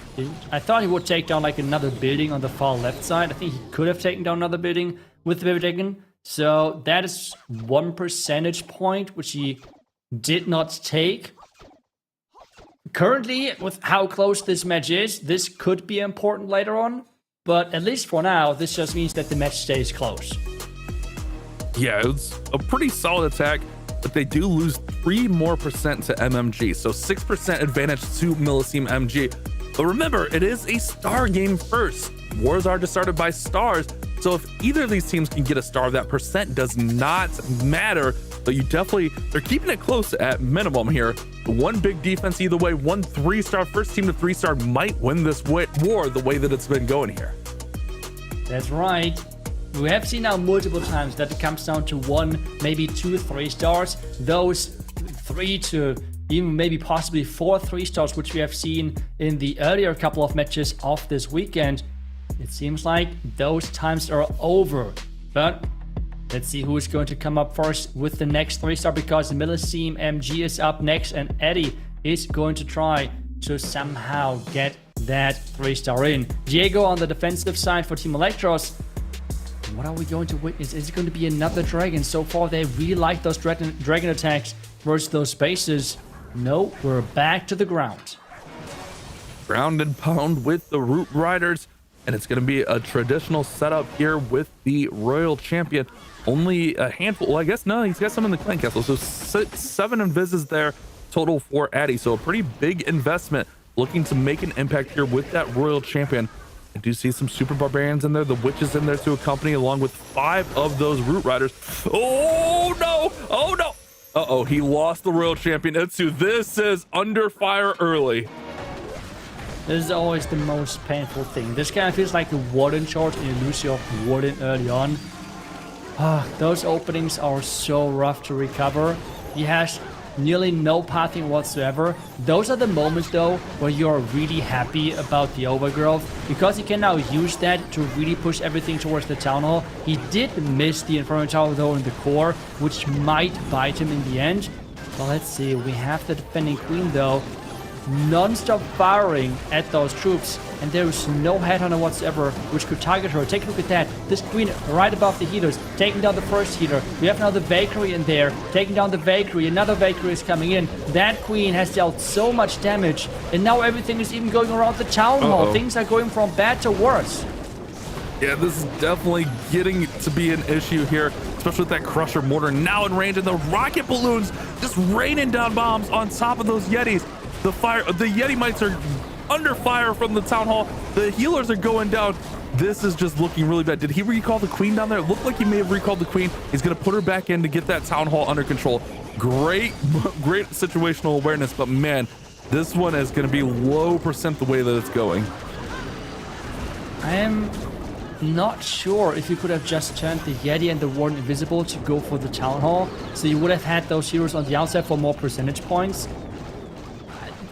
I thought he would take down like another building on the far left side. I think he could have taken down another building with the Baby Dragon. So that is 1 percentage point, which he did not take. Currently, with how close this match is, this could be important later on. But at least for now, this just means that the match stays close. Yeah, it's a pretty solid attack, but they do lose 3 more percent to MMG. So 6% advantage to Millisime MG. But remember, it is a star game first. Wars are decided by stars. So if either of these teams can get a star, that percent does not matter. But you definitely, they're keeping it close at minimum here. One big defense either way, 1 3-star, first team to 3-star might win this war the way that it's been going here. That's right. We have seen now multiple times that it comes down to 1, maybe 2 3-stars. Those 3 to even maybe possibly 4 3-stars, which we have seen in the earlier couple of matches of this weekend. It seems like those times are over. But let's see who is going to come up first with the next 3-star, because Millisime MG is up next and Eddie is going to try to somehow get that 3-star in. Diego on the defensive side for Team Electros. What are we going to witness? Is it going to be another dragon? So far, they really like those dragon attacks versus those bases. No, we're back to the ground. Ground and pound with the Root Riders, and it's going to be a traditional setup here with the Royal Champion. Only a handful, well, I guess no, he's got some in the clan castle, so 7 invises there total for Addy. So a pretty big investment, looking to make an impact here with that Royal Champion. I do see some Super Barbarians in there, the Witches in there to accompany, along with 5 of those Root Riders. Oh no, oh no. Uh-oh, he lost the Royal Champion. Itsu, this is under fire early. This is always the most painful thing. This kind of feels like a Warden charge and you lose your Warden early on. Those openings are so rough to recover. He has nearly no pathing whatsoever. Those are the moments though where you're really happy about the overgrowth, because he can now use that to really push everything towards the town hall. He did miss the Inferno Tower though in the core, which might bite him in the end. Well, let's see. We have the defending Queen though. non-stop firing at those troops, and there is no headhunter whatsoever which could target her. Take a look at that. This queen right above the healers, taking down the first healer. We have now the Valkyrie in there, taking down the Valkyrie. Another Valkyrie is coming in. That queen has dealt so much damage, and now everything is even going around the town hall. Things are going from bad to worse. Yeah, this is definitely getting to be an issue here, especially with that Crusher Mortar now in range, and the rocket balloons just raining down bombs on top of those Yetis. The Yeti Mites are under fire from the Town Hall. The healers are going down. This is just looking really bad. Did he recall the Queen down there? It looked like he may have recalled the Queen. He's going to put her back in to get that Town Hall under control. Great situational awareness, but man, this one is going to be low percent the way that it's going. I am not sure if you could have just turned the Yeti and the Warden invisible to go for the Town Hall, so you would have had those heroes on the outside for more percentage points.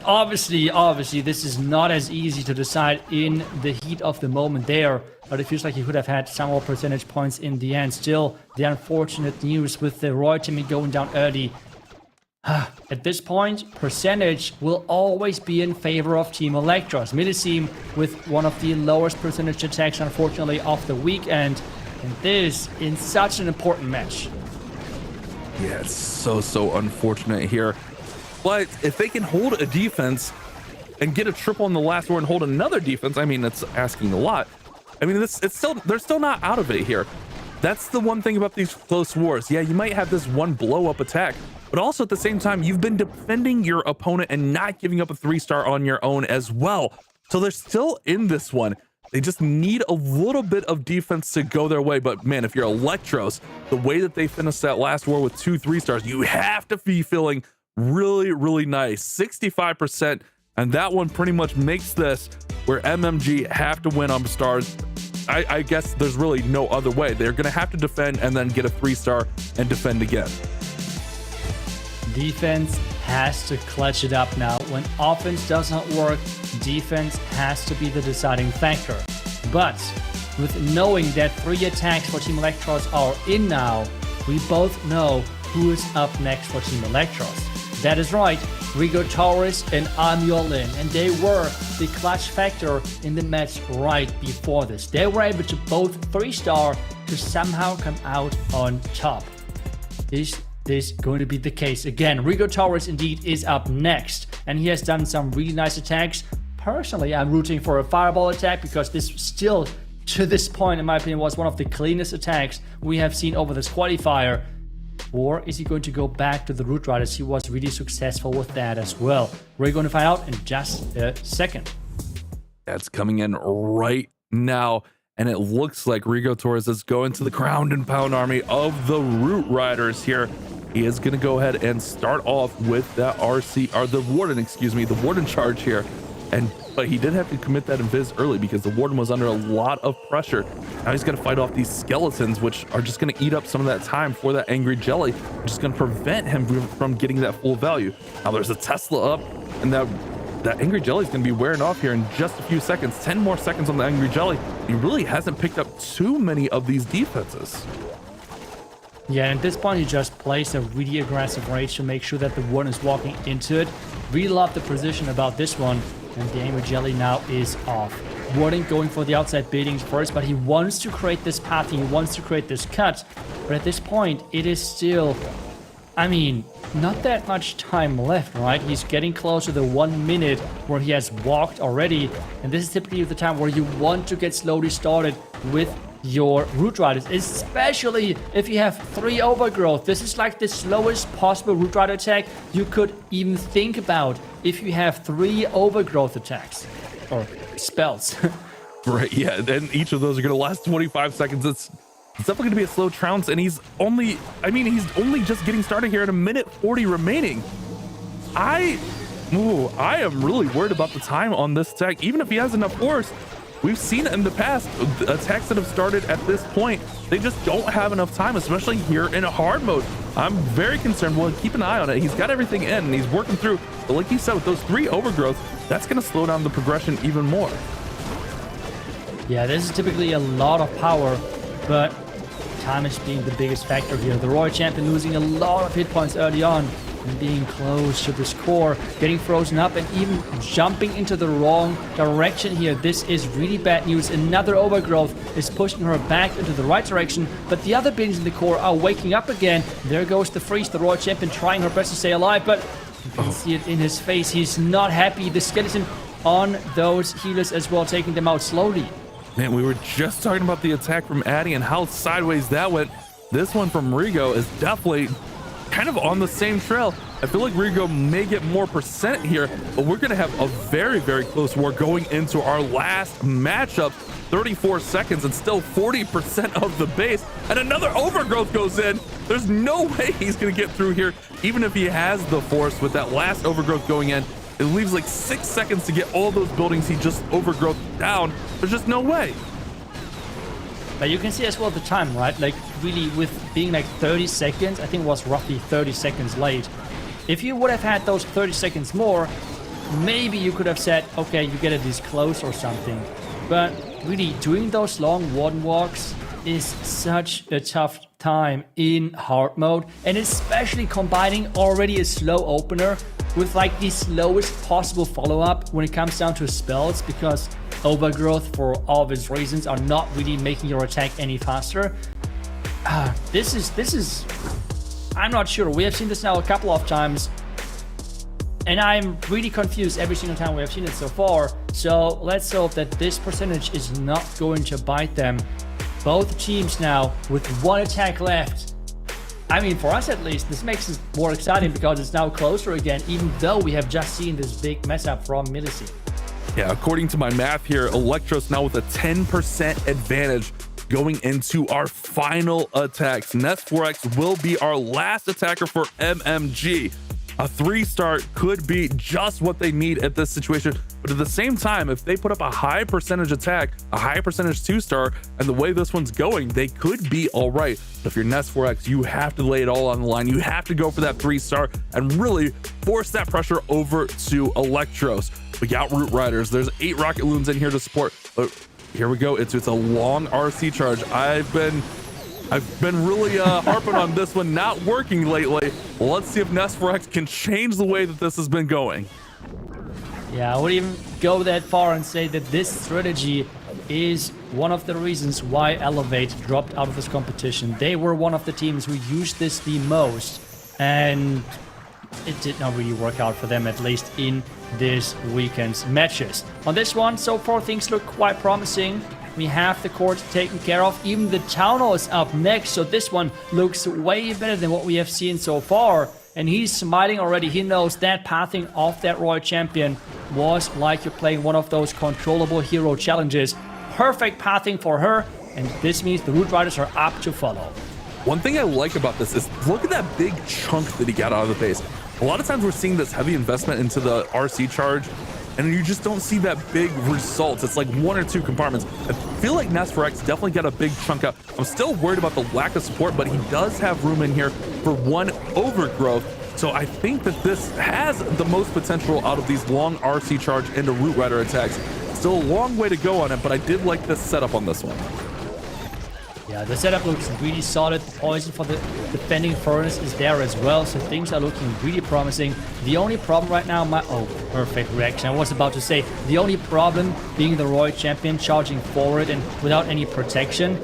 Obviously, this is not as easy to decide in the heat of the moment there, but it feels like you could have had some more percentage points in the end. Still, the unfortunate news with the Royal team going down early. At this point, percentage will always be in favor of Team Electros. Millisime with one of the lowest percentage attacks, unfortunately, of the weekend, and this in such an important match. Yeah, it's so unfortunate here. But if they can hold a defense and get a triple in the last war and hold another defense, I mean, that's asking a lot. I mean, they're still not out of it here. That's the one thing about these close wars. Yeah, you might have this one blow-up attack, but also at the same time, you've been defending your opponent and not giving up a 3-star on your own as well. So they're still in this one. They just need a little bit of defense to go their way. But man, if you're Electros, the way that they finished that last war with 2 3-stars, you have to be feeling really nice. 65%, and that one pretty much makes this where MMG have to win on stars. I guess there's really no other way. They're gonna have to defend and then get a 3-star and defend again. Defense has to clutch it up now. When offense doesn't work, defense has to be the deciding factor. But with knowing that 3 attacks for Team Electros are in now, we both know who is up next for Team Electros. That is right, Rigo Taurus and Amyolin, and they were the clutch factor in the match right before this. They were able to both 3-star to somehow come out on top. Is this going to be the case again? Rigo Taurus indeed is up next, and he has done some really nice attacks. Personally, I'm rooting for a fireball attack because this still, to this point, in my opinion, was one of the cleanest attacks we have seen over this qualifier. Or is he going to go back to the Root Riders? He was really successful with that as well. We're going to find out in just a second. That's coming in right now, and it looks like Rigo Torres is going to the ground and pound army of the Root Riders here. He is going to go ahead and start off with that the Warden charge here. But he did have to commit that invis early because the Warden was under a lot of pressure. Now he's got to fight off these skeletons, which are just going to eat up some of that time for that Angry Jelly, which is going to prevent him from getting that full value. Now there's a Tesla up, and that Angry Jelly is going to be wearing off here in just a few seconds. 10 more seconds on the Angry Jelly. He really hasn't picked up too many of these defenses. Yeah, and at this point, he just plays a really aggressive rage to make sure that the Warden is walking into it. Really love the position about this one. And the Angry Jelly now is off. Warden going for the outside buildings first, but he wants to create this path, he wants to create this cut. But at this point, it is still, I mean, not that much time left, right? He's getting close to the 1 minute where he has walked already. And this is typically the time where you want to get slowly started with your Root Riders, especially if you have 3 overgrowth. This is like the slowest possible Root Rider attack you could even think about if you have 3 overgrowth attacks or spells. Right, yeah, and each of those are going to last 25 seconds. It's definitely going to be a slow trounce, and he's only just getting started here at 1:40 remaining. I am really worried about the time on this attack, even if he has enough force. We've seen it in the past, attacks that have started at this point, they just don't have enough time, especially here in a hard mode. I'm very concerned. We'll keep an eye on it. He's got everything in and he's working through. But like you said, with those 3 overgrowths, that's going to slow down the progression even more. Yeah, this is typically a lot of power, but time is being the biggest factor here. The Royal Champion losing a lot of hit points early on. being close to the score, getting frozen up and even jumping into the wrong direction here. This is really bad news. Another overgrowth is pushing her back into the right direction, but the other beings in the core are waking up again. There goes the Freeze, the Royal Champion, trying her best to stay alive, but you can see it in his face. He's not happy. The skeleton on those healers as well, taking them out slowly. Man, we were just talking about the attack from Addy and how sideways that went. This one from Rigo is definitely kind of on the same trail. I feel like Rigo may get more percent here, but we're going to have a very, very close war going into our last matchup. 34 seconds and still 40% of the base, and another overgrowth goes in. There's no way he's going to get through here, even if he has the force. With that last overgrowth going in, it leaves like 6 seconds to get all those buildings he just overgrowth down. There's just no way. But you can see as well the time, right? Like really with being like 30 seconds, I think it was roughly 30 seconds late. If you would have had those 30 seconds more, maybe you could have said, okay, you get it this close or something. But really doing those long warden walks is such a tough time in hard mode, and especially combining already a slow opener with like the slowest possible follow-up when it comes down to spells, because overgrowth for obvious reasons are not really making your attack any faster. This is I'm not sure. We have seen this now a couple of times, and I'm really confused every single time we have seen it so far. So let's hope that this percentage is not going to bite them. Both teams now with one attack left. I mean, for us at least, this makes it more exciting because it's now closer again, even though we have just seen this big mess up from Millisime. Yeah, according to my math here, Electros now with a 10% advantage going into our final attacks. Nest4X will be our last attacker for MMG. A 3-star could be just what they need at this situation, but at the same time, if they put up a high percentage attack, a high percentage 2-star, and the way this one's going, they could be all right. But if you're Nest4X, you have to lay it all on the line. You have to go for that 3-star and really force that pressure over to Electros. We got Root Riders. There's 8 rocket loons in here to support. But here we go. It's a long RC charge. I've been really harping on this one not working lately. Let's see if Nest4X can change the way that this has been going. Yeah, I would even go that far and say that this strategy is one of the reasons why Elevate dropped out of this competition. They were one of the teams who used this the most, and it did not really work out for them, at least in this weekend's matches. On this one, so far things look quite promising. We have the court taken care of. Even the town hall is up next, so this one looks way better than what we have seen so far. And he's smiling already. He knows that pathing of that Royal Champion was like you're playing one of those controllable hero challenges. Perfect pathing for her, and this means the Root Riders are up to follow. One thing I like about this is look at that big chunk that he got out of the base. A lot of times we're seeing this heavy investment into the RC charge, and you just don't see that big results. It's like 1 or 2 compartments. I feel like Nest4X definitely got a big chunk out. I'm still worried about the lack of support, but he does have room in here for 1 overgrowth. So I think that this has the most potential out of these long RC charge into Root Rider attacks. Still a long way to go on it, but I did like this setup on this one. Yeah, the setup looks really solid. The poison for the defending furnace is there as well, so things are looking really promising. The only problem right now, perfect reaction. I was about to say, the only problem being the Royal Champion charging forward and without any protection.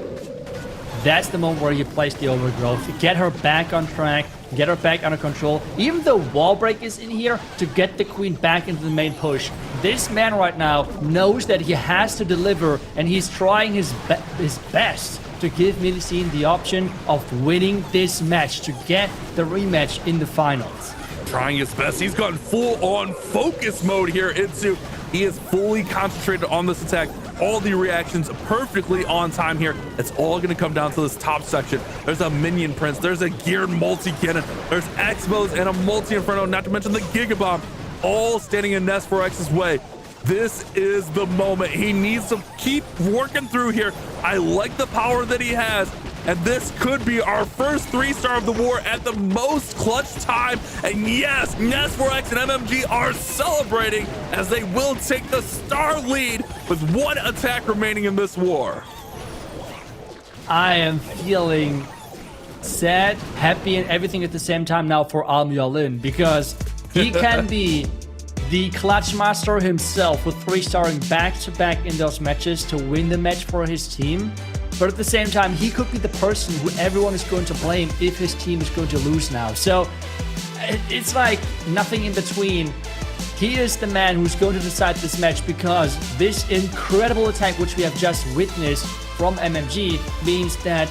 That's the moment where you place the overgrowth. Get her back on track, get her back under control. Even though wall break is in here to get the queen back into the main push. This man right now knows that he has to deliver, and he's trying his best to give Millisime the option of winning this match to get the rematch in the finals. Trying his best. He's gone full on focus mode here. He is fully concentrated on this attack. All the reactions perfectly on time here. It's all going to come down to this top section. There's a minion prince. There's a geared multi-cannon. There's Expos and a multi-inferno, not to mention the Gigabomb, all standing in Nest4X's way. This is the moment. He needs to keep working through here. I like the power that he has, and this could be our first 3-star of the war at the most clutch time. And yes, Nest4X and MMG are celebrating as they will take the star lead with 1 attack remaining in this war. I am feeling sad, happy, and everything at the same time now for Almyolin, because he can be the clutch master himself with 3-starring back-to-back in those matches to win the match for his team. But at the same time, he could be the person who everyone is going to blame if his team is going to lose now. So it's like nothing in between. He is the man who's going to decide this match, because this incredible attack which we have just witnessed from MMG means that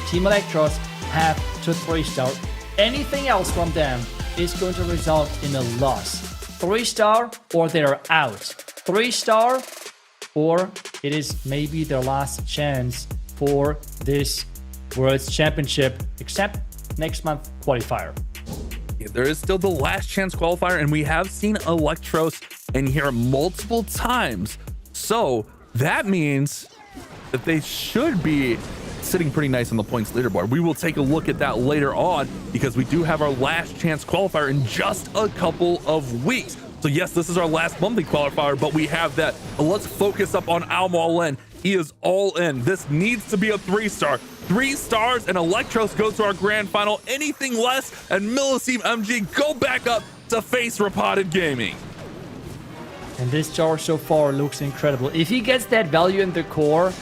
Team Electros have to 3-star. Anything else from them is going to result in a loss. 3-star or they're out. 3-star or it is maybe their last chance for this World's Championship, except next month qualifier. There is still the last chance qualifier, and we have seen Electros in here multiple times. So that means that they should be sitting pretty nice on the points leaderboard. We will take a look at that later on, because we do have our last chance qualifier in just a couple of weeks. So yes, this is our last monthly qualifier, but we have that. But let's focus up on Almyolin. He is all in. This needs to be a 3-star. 3 stars and Electros go to our grand final. Anything less and Millisime MG go back up to face Repotted Gaming. And this jar so far looks incredible. If he gets that value in the core,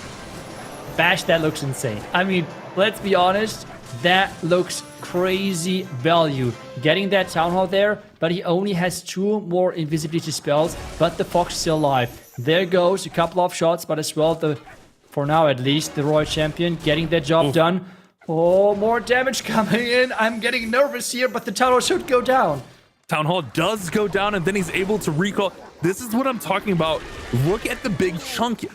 Bash, that looks insane. I mean, let's be honest, that looks crazy value. Getting that Town Hall there, but he only has 2 more invisibility spells, but the Fox still alive. There goes a couple of shots, but as well, for now at least, the Royal Champion getting that job done. Oh, more damage coming in. I'm getting nervous here, but the Town Hall should go down. Town Hall does go down, and then he's able to recall. This is what I'm talking about. Look at the big chunk.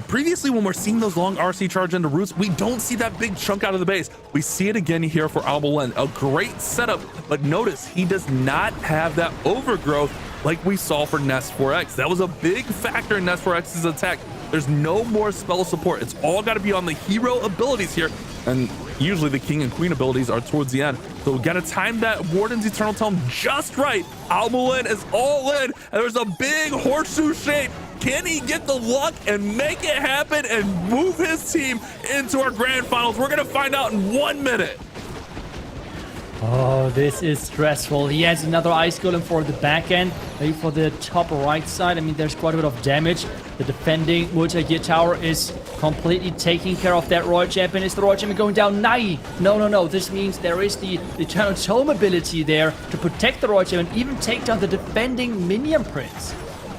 Previously, when we're seeing those long RC charge into roots, we don't see that big chunk out of the base. We see it again here for Almyolin. A great setup, but notice he does not have that overgrowth like we saw for Nest 4X. That was a big factor in Nest 4X's attack. There's no more spell support. It's all got to be on the hero abilities here, and usually the king and queen abilities are towards the end. So we got to time that Warden's Eternal Tome just right. Almyolin is all in, and there's a big horseshoe shape. Can he get the luck and make it happen and move his team into our grand finals? We're going to find out in 1 minute. Oh, this is stressful. He has another Ice Golem for the back end, maybe for the top right side. I mean, there's quite a bit of damage. The defending multi-gear tower is completely taking care of that Royal Champion. Is the Royal Champion going down? No. This means there is the Eternal Tome ability there to protect the Royal Champion, even take down the defending Minion Prince.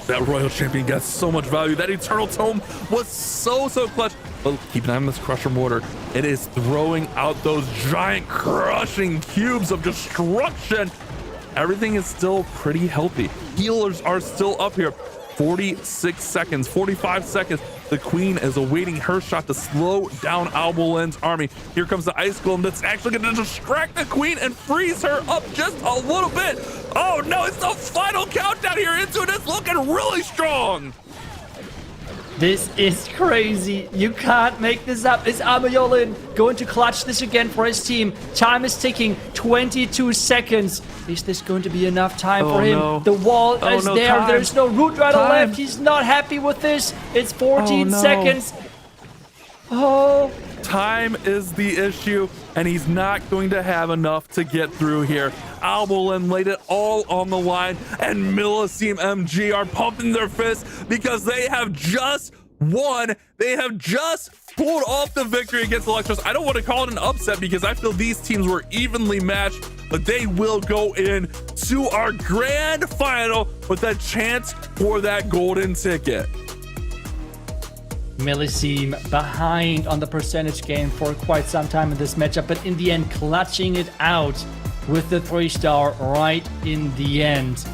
That Royal Champion got so much value. That Eternal Tome was so clutch. But keep an eye on this Crusher Mortar. It is throwing out those giant crushing cubes of destruction. Everything is still pretty healthy. Healers are still up here. 46 seconds, 45 seconds. The Queen is awaiting her shot to slow down Almyolin's army. Here comes the Ice Golem that's actually going to distract the Queen and freeze her up just a little bit. Oh no, it's the final countdown here into it. It's looking really strong. This is crazy. You can't make this up. Is Almyolin going to clutch this again for his team? Time is ticking. 22 seconds. Is this going to be enough time for him? No. The wall is there. Time. There's no Root Rider left. He's not happy with this. It's 14 seconds. Oh. Time is the issue, and he's not going to have enough to get through here. Almyolin laid it all on the line, and Millisime MG are pumping their fists because they have just won. They have just pulled off the victory against Electros. I don't want to call it an upset because I feel these teams were evenly matched, but they will go in to our grand final with a chance for that golden ticket. Millisime behind on the percentage game for quite some time in this matchup, but in the end clutching it out with the 3-star right in the end.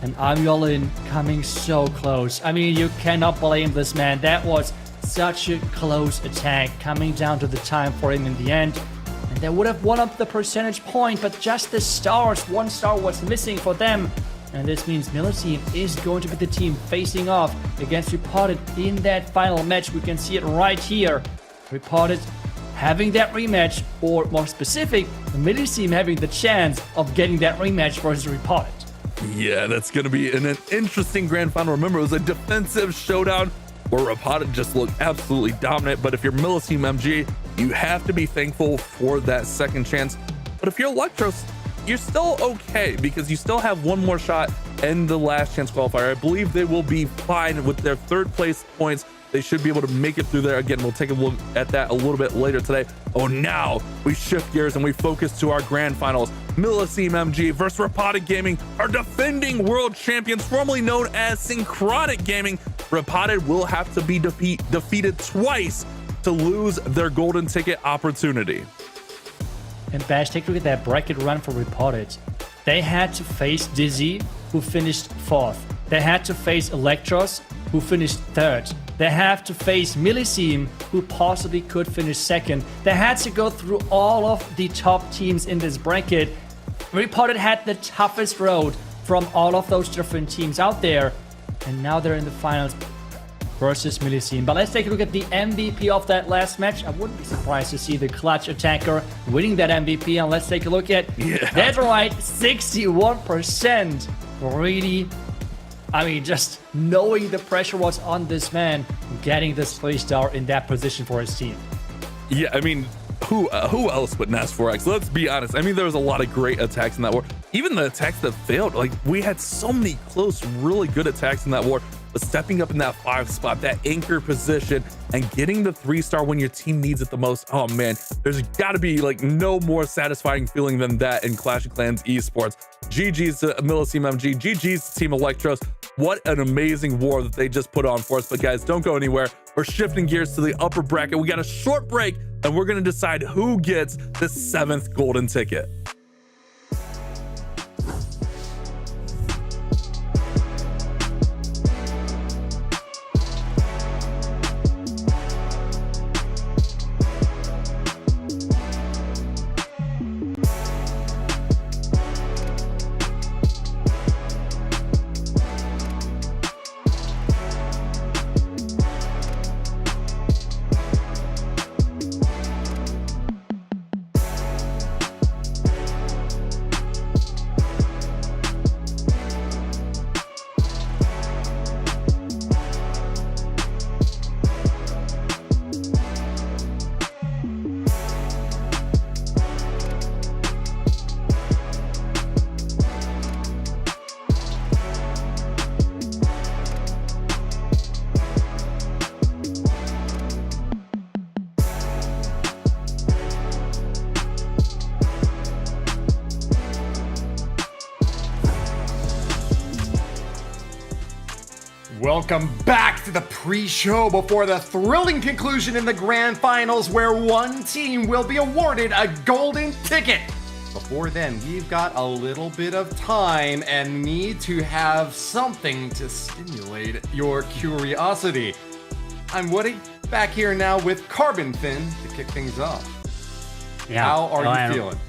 And Almyolin coming so close. I mean, you cannot blame this man. That was such a close attack, coming down to the time for him in the end. And they would have won up the percentage point, but just the stars, 1 star was missing for them. And this means Millisime is going to be the team facing off against Repotted in that final match. We can see it right here. Repotted having that rematch, or more specific, Millisime having the chance of getting that rematch versus Repotted. Yeah, that's going to be an interesting grand final. Remember, it was a defensive showdown where Repotted just looked absolutely dominant. But if you're Millisime MG, You have to be thankful for that second chance. But if you're Electros, you're still okay because you still have one more shot in the last chance qualifier. I believe they will be fine with their third place points. They should be able to make it through there. Again, we'll take a look at that a little bit later today. Oh, now we shift gears and we focus to our grand finals. Millisime MG versus Repotted Gaming, our defending world champions, formerly known as Synchronic Gaming. Repotted will have to be defeated twice to lose their golden ticket opportunity. And Bash, take a look at that bracket run for Repotted. They had to face Dizzy, who finished 4th. They had to face Electros, who finished 3rd. They have to face Millisime, who possibly could finish 2nd. They had to go through all of the top teams in this bracket. Repotted had the toughest road from all of those different teams out there. And now they're in the finals versus Millisime. But let's take a look at the MVP of that last match. I wouldn't be surprised to see the clutch attacker winning that MVP. And let's take a look at that's right, 61%. Really, I mean, just knowing the pressure was on this man, getting this 3-star in that position for his team. Yeah, I mean, who else but Nas4X? Let's be honest. I mean, there was a lot of great attacks in that war. Even the attacks that failed, like we had so many close, really good attacks in that war. But stepping up in that 5 spot, that anchor position, and getting the 3-star when your team needs it the most. Oh man, there's got to be like no more satisfying feeling than that in Clash of Clans esports. GG's to Millisime MG, GG's to Team Electros. What an amazing war that they just put on for us. But guys, don't go anywhere. We're shifting gears to the upper bracket. We got a short break and we're going to decide who gets the 7th golden ticket. Welcome back to the pre-show before the thrilling conclusion in the grand finals where one team will be awarded a golden ticket. Before then, we've got a little bit of time and need to have something to stimulate your curiosity. I'm Woody, back here now with Carbon Fin to kick things off. Yeah. How are you feeling?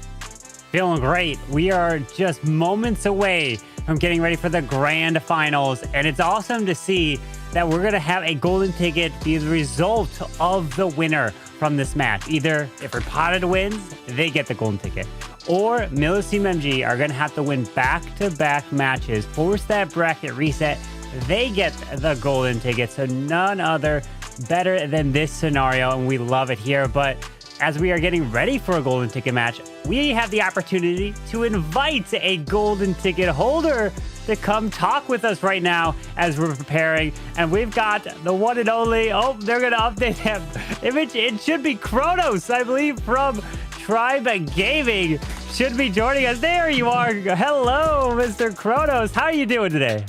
Feeling great. We are just moments away from getting ready for the grand finals, and it's awesome to see that we're going to have a golden ticket be the result of the winner from this match. Either if Repotted wins, they get the golden ticket, or Millisime MG are going to have to win back-to-back matches, force that bracket reset, they get the golden ticket. So none other better than this scenario, and we love it here. But as we are getting ready for a golden ticket match, we have the opportunity to invite a golden ticket holder to come talk with us right now as we're preparing. And we've got the one and only, oh, they're going to update that image. It should be Kronos, I believe, from Tribe Gaming, should be joining us. There you are. Hello, Mr. Kronos. How are you doing today?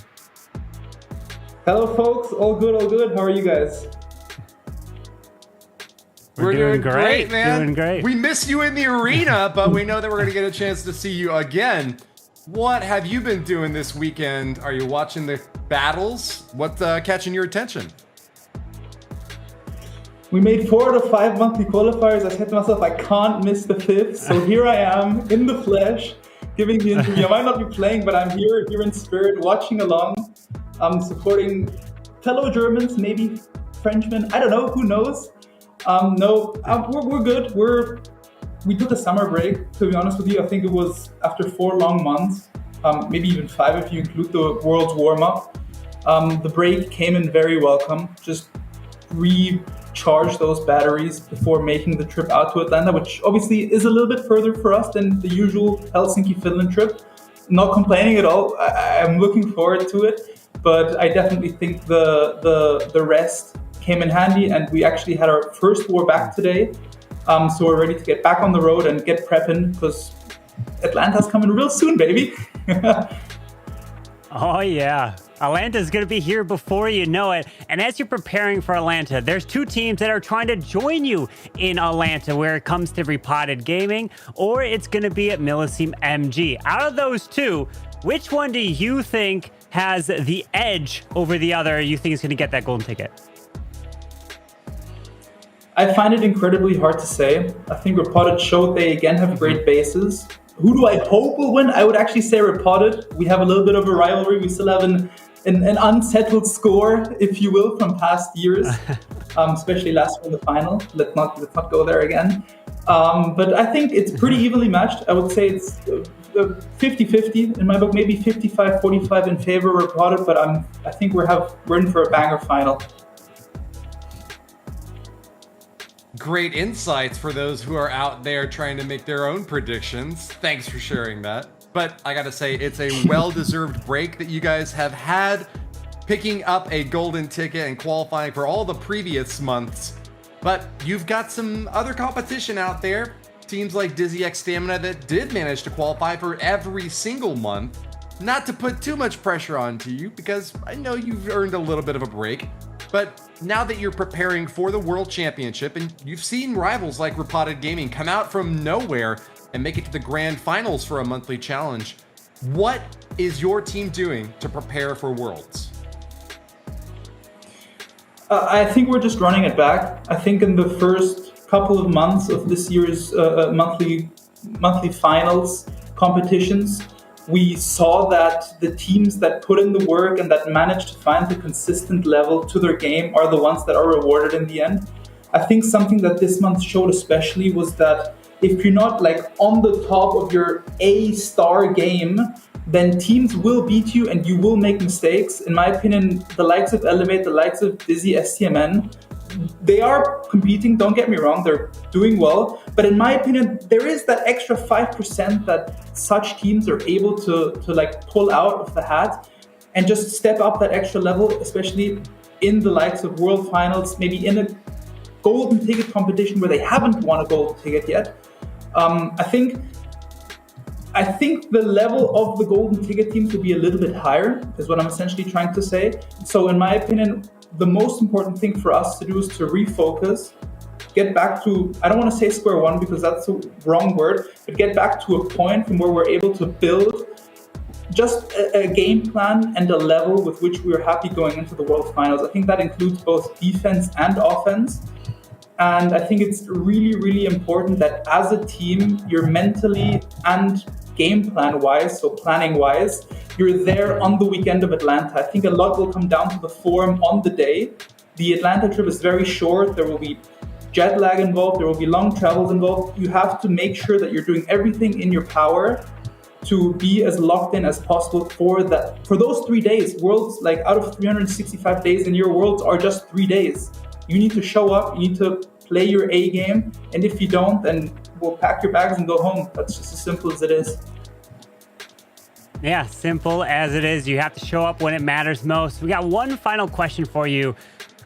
Hello, folks. All good, all good. How are you guys? We're doing great, man. Doing great. We miss you in the arena, but we know that we're going to get a chance to see you again. What have you been doing this weekend? Are you watching the battles? What's catching your attention? We made 4 out of 5 monthly qualifiers. I said to myself, I can't miss the 5th. So here I am in the flesh, giving the interview. I might not be playing, but I'm here in spirit, watching along. I'm supporting fellow Germans, maybe Frenchmen. I don't know. Who knows? We're good. We took a summer break, to be honest with you. I think it was after 4 long months, maybe even 5 if you include the World's warm-up. The break came in very welcome. Just charge those batteries before making the trip out to Atlanta, which obviously is a little bit further for us than the usual Helsinki-Finland trip. Not complaining at all. I'm looking forward to it, but I definitely think the rest came in handy, and we actually had our first war back today. So we're ready to get back on the road and get prepping, because Atlanta's coming real soon, baby. Oh, yeah. Atlanta's going to be here before you know it. And as you're preparing for Atlanta, there's two teams that are trying to join you in Atlanta where it comes to Repotted Gaming, or it's going to be at Millisime MG. Out of those two, which one do you think has the edge over the other? You think is going to get that golden ticket? I find it incredibly hard to say. I think Repotted showed they again have great bases. Who do I hope will win? I would actually say Repotted. We have a little bit of a rivalry. We still have an unsettled score, if you will, from past years, especially last year in the final. Let's not go there again. But I think it's pretty evenly matched. I would say it's 50-50 in my book, maybe 55-45 in favor of Repotted, but I think we're in for a banger final. Great insights for those who are out there trying to make their own predictions. Thanks for sharing that. But I gotta say, it's a well-deserved break that you guys have had, picking up a golden ticket and qualifying for all the previous months. But you've got some other competition out there. Teams like Dizzy X Stamina that did manage to qualify for every single month. Not to put too much pressure onto you, because I know you've earned a little bit of a break. But now that you're preparing for the World Championship, and you've seen rivals like Repotted Gaming come out from nowhere and make it to the grand finals for a monthly challenge, what is your team doing to prepare for Worlds? I think we're just running it back. I think in the first couple of months of this year's monthly finals competitions, we saw that the teams that put in the work and that managed to find the consistent level to their game are the ones that are rewarded in the end. I think something that this month showed especially was that if you're not like on the top of your A-star game, then teams will beat you and you will make mistakes. In my opinion, the likes of Elevate, the likes of Dizzy STMN, they are competing, don't get me wrong, they're doing well. But in my opinion, there is that extra 5% that such teams are able to like pull out of the hat and just step up that extra level, especially in the likes of World Finals, maybe in a golden ticket competition where they haven't won a golden ticket yet. I think the level of the golden ticket teams will be a little bit higher, is what I'm essentially trying to say. So in my opinion, the most important thing for us to do is to refocus, get back to, I don't want to say square one because that's the wrong word, but get back to a point from where we're able to build just a game plan and a level with which we're happy going into the World Finals. I think that includes both defense and offense. And I think it's really, really important that as a team, you're mentally and game plan wise, so planning wise, you're there on the weekend of Atlanta. I think a lot will come down to the form on the day. The Atlanta trip is very short. There will be jet lag involved. There will be long travels involved. You have to make sure that you're doing everything in your power to be as locked in as possible for those 3 days. Worlds, like out of 365 days in your Worlds are just 3 days. You need to show up, you need to play your A game, and if you don't, then we'll pack your bags and go home. That's just as simple as it is. Yeah, simple as it is. You have to show up when it matters most. We got one final question for you,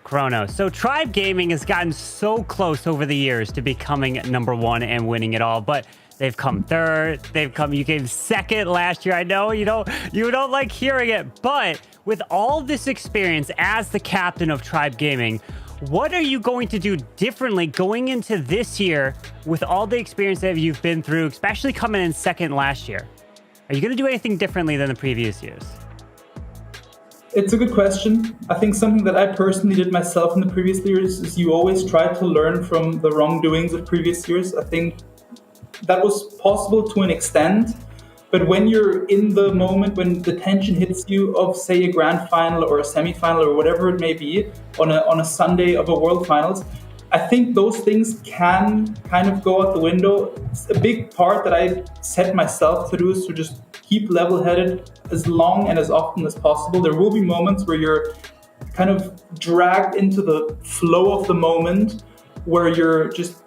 Chrono. So Tribe Gaming has gotten so close over the years to becoming #1 and winning it all, but they've come third. You came second last year. I know you don't like hearing it, but with all this experience as the captain of Tribe Gaming, what are you going to do differently going into this year with all the experience that you've been through, especially coming in second last year? Are you going to do anything differently than the previous years? It's a good question. I think something that I personally did myself in the previous years is you always try to learn from the wrongdoings of previous years. I think that was possible to an extent. But when you're in the moment, when the tension hits you of, say, a grand final or a semi-final or whatever it may be on a Sunday of a World Finals, I think those things can kind of go out the window. It's a big part that I set myself to do is to just keep level-headed as long and as often as possible. There will be moments where you're kind of dragged into the flow of the moment, where you're just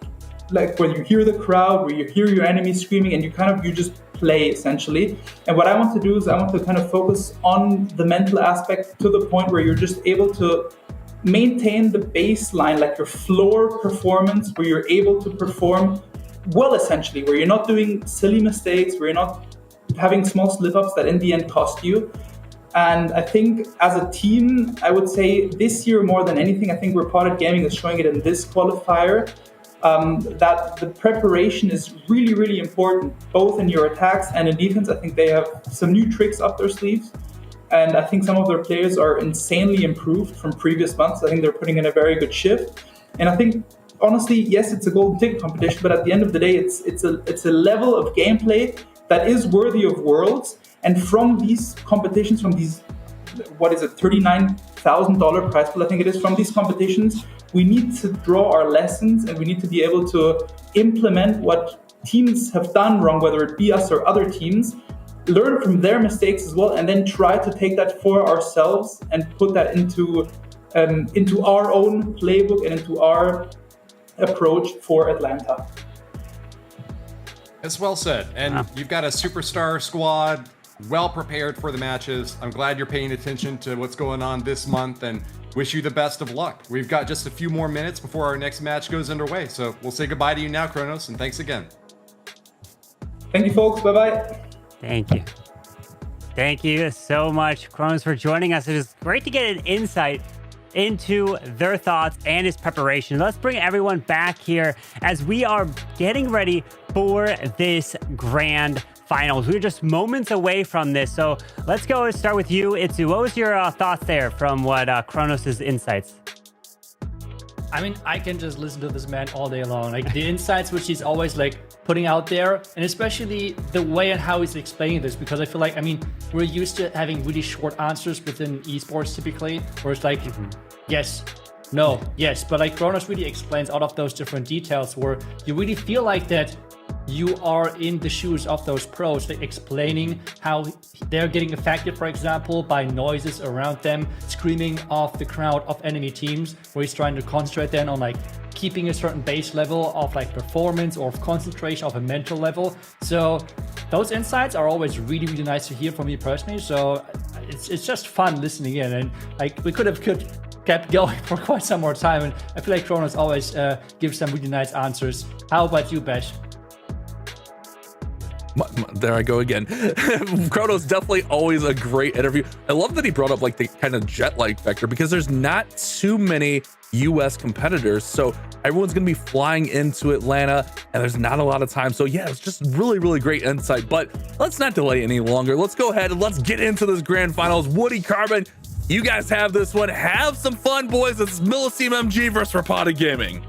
like, when you hear the crowd, where you hear your enemy screaming, and you just play essentially. And what I want to do is I want to kind of focus on the mental aspect to the point where you're just able to maintain the baseline, like your floor performance, where you're able to perform well, essentially, where you're not doing silly mistakes, where you're not having small slip-ups that in the end cost you. And I think as a team, I would say this year more than anything, I think Repotted Gaming is showing it in this qualifier, that the preparation is really, really important, both in your attacks and in defense. I think they have some new tricks up their sleeves. And I think some of their players are insanely improved from previous months. I think they're putting in a very good shift. And I think, honestly, yes, it's a golden ticket competition, but at the end of the day, it's a level of gameplay that is worthy of Worlds. And from these competitions, from these, what is it, $39,000 prize pool, I think it is, from these competitions, we need to draw our lessons, and we need to be able to implement what teams have done wrong, whether it be us or other teams, learn from their mistakes as well, and then try to take that for ourselves and put that into our own playbook and into our approach for Atlanta. It's well said. And you've got a superstar squad, well prepared for the matches. I'm glad you're paying attention to what's going on this month, and wish you the best of luck. We've got just a few more minutes before our next match goes underway. So we'll say goodbye to you now, Kronos, and thanks again. Thank you, folks. Bye-bye. Thank you. Thank you so much, Kronos, for joining us. It is great to get an insight into their thoughts and his preparation. Let's bring everyone back here as we are getting ready for this grand finals. We're just moments away from this. So let's go and start with you, Itsu. What was your thoughts there from what Kronos' insights? I mean, I can just listen to this man all day long. Like the insights which he's always like putting out there, and especially the way and how he's explaining this, because I feel like, I mean, we're used to having really short answers within esports typically, where it's like, yes, no, yes. But like Kronos really explains out of those different details where you really feel like that you are in the shoes of those pros, like explaining how they're getting affected, for example, by noises around them, screaming off the crowd of enemy teams, where he's trying to concentrate then on like keeping a certain base level of like performance or of concentration of a mental level. So those insights are always really, really nice to hear from me personally. So it's just fun listening in, and like we could have kept going for quite some more time. And I feel like Kronos always gives some really nice answers. How about you, Besh? There I go again. Kronos, definitely always a great interview. I love that he brought up like the kind of jet-like factor, because there's not too many US competitors, so everyone's gonna be flying into Atlanta and there's not a lot of time. So yeah, it's just really, really great insight. But let's not delay any longer. Let's go ahead and let's get into this grand finals. Woody, Carbon, you guys have this one. Have some fun, boys. It's Millisime MG versus Repotted Gaming.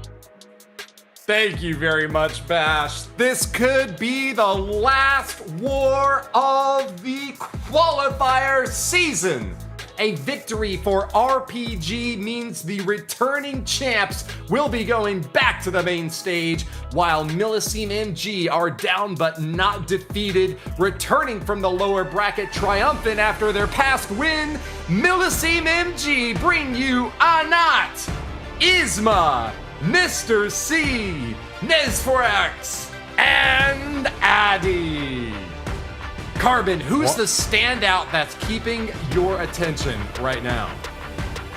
Thank you very much, Bash. This could be the last war of the qualifier season. A victory for RPG means the returning champs will be going back to the main stage, while Millisime MG are down but not defeated, returning from the lower bracket triumphant after their past win. Millisime MG bring you Anat, Isma, Mr. C, Nesforex, and Addy. Carbon, who's the standout that's keeping your attention right now?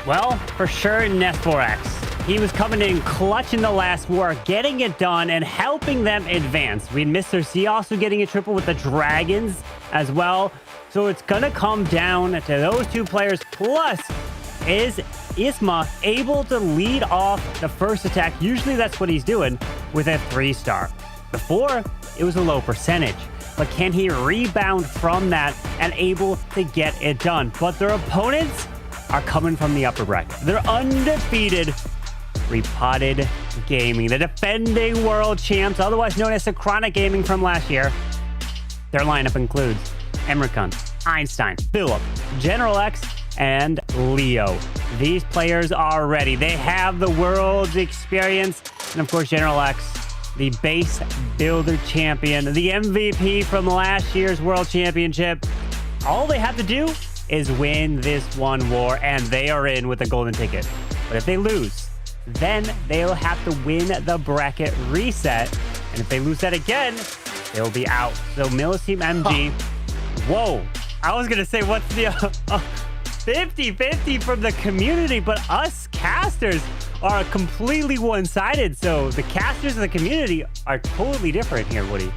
Well, for sure, Nesforex. He was coming in clutch in the last war, getting it done and helping them advance. We had Mr. C also getting a triple with the Dragons as well. So it's gonna come down to those two players. Plus, is Isma able to lead off the first attack? Usually that's what he's doing with a 3-star. Before, it was a low percentage. But can he rebound from that and able to get it done? But their opponents are coming from the upper bracket. They're undefeated Repotted Gaming, the defending world champs, otherwise known as Synchronic Gaming from last year. Their lineup includes Emmerkant, Einstein, Philip, General X, and Leo. These players are ready. They have the world's experience. And of course, General X, the base builder champion, the MVP from last year's World Championship. All they have to do is win this one war, and they are in with a golden ticket. But if they lose, then they'll have to win the bracket reset. And if they lose that again, they'll be out. So Millisime MG, whoa. I was going to say, what's the 50-50 from the community, but us casters are completely one-sided. So the casters and the community are totally different here, Woody.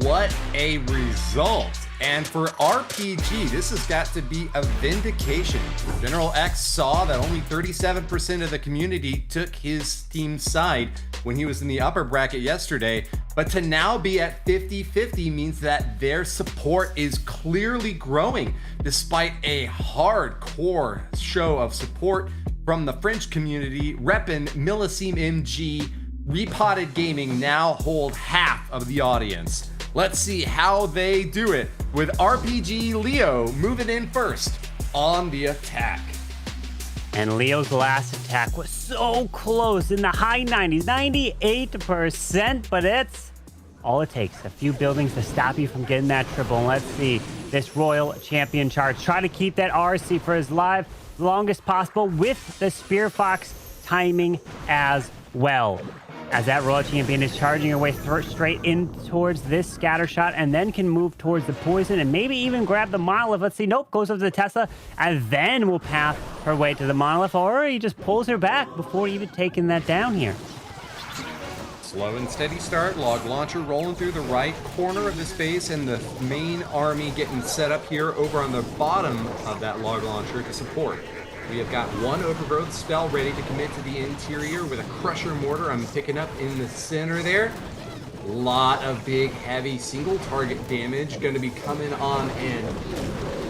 What a result. And for RPG, this has got to be a vindication. General X saw that only 37% of the community took his team's side when he was in the upper bracket yesterday, but to now be at 50-50 means that their support is clearly growing despite a hardcore show of support from the French community. Reppin' Millisime MG, Repotted Gaming now hold half of the audience. Let's see how they do it with RPG Leo moving in first on the attack. And Leo's last attack was so close in the high 90s, 98%, but it's all it takes. A few buildings to stop you from getting that triple. And let's see this Royal Champion charge. Try to keep that RC for his life the longest possible with the Spear Fox timing as well. As that Royal Champion is charging her way straight in towards this scatter shot and then can move towards the poison and maybe even grab the monolith. Let's see. Nope, goes up to the Tesla and then will path her way to the monolith, or he just pulls her back before even taking that down here. Slow and steady start. Log launcher rolling through the right corner of the space, and the main army getting set up here over on the bottom of that log launcher to support. We have got one overgrowth spell ready to commit to the interior with a crusher mortar I'm picking up in the center there. Lot of big, heavy single target damage going to be coming on in.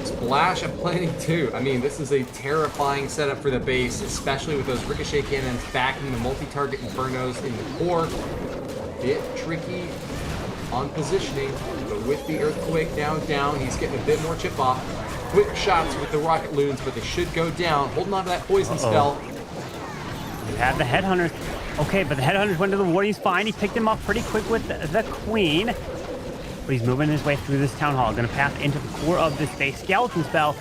Splash of plenty too. I mean, this is a terrifying setup for the base, especially with those ricochet cannons backing the multi-target infernos in the core. Bit tricky on positioning, but with the earthquake now down, he's getting a bit more chip off. Quick shots with the rocket loons, but they should go down. Holding on to that poison spell. We have the headhunters. Okay, but the headhunters went to the ward. He's fine. He picked him up pretty quick with the queen. But he's moving his way through this town hall. Going to pass into the core of this base. Skeleton spell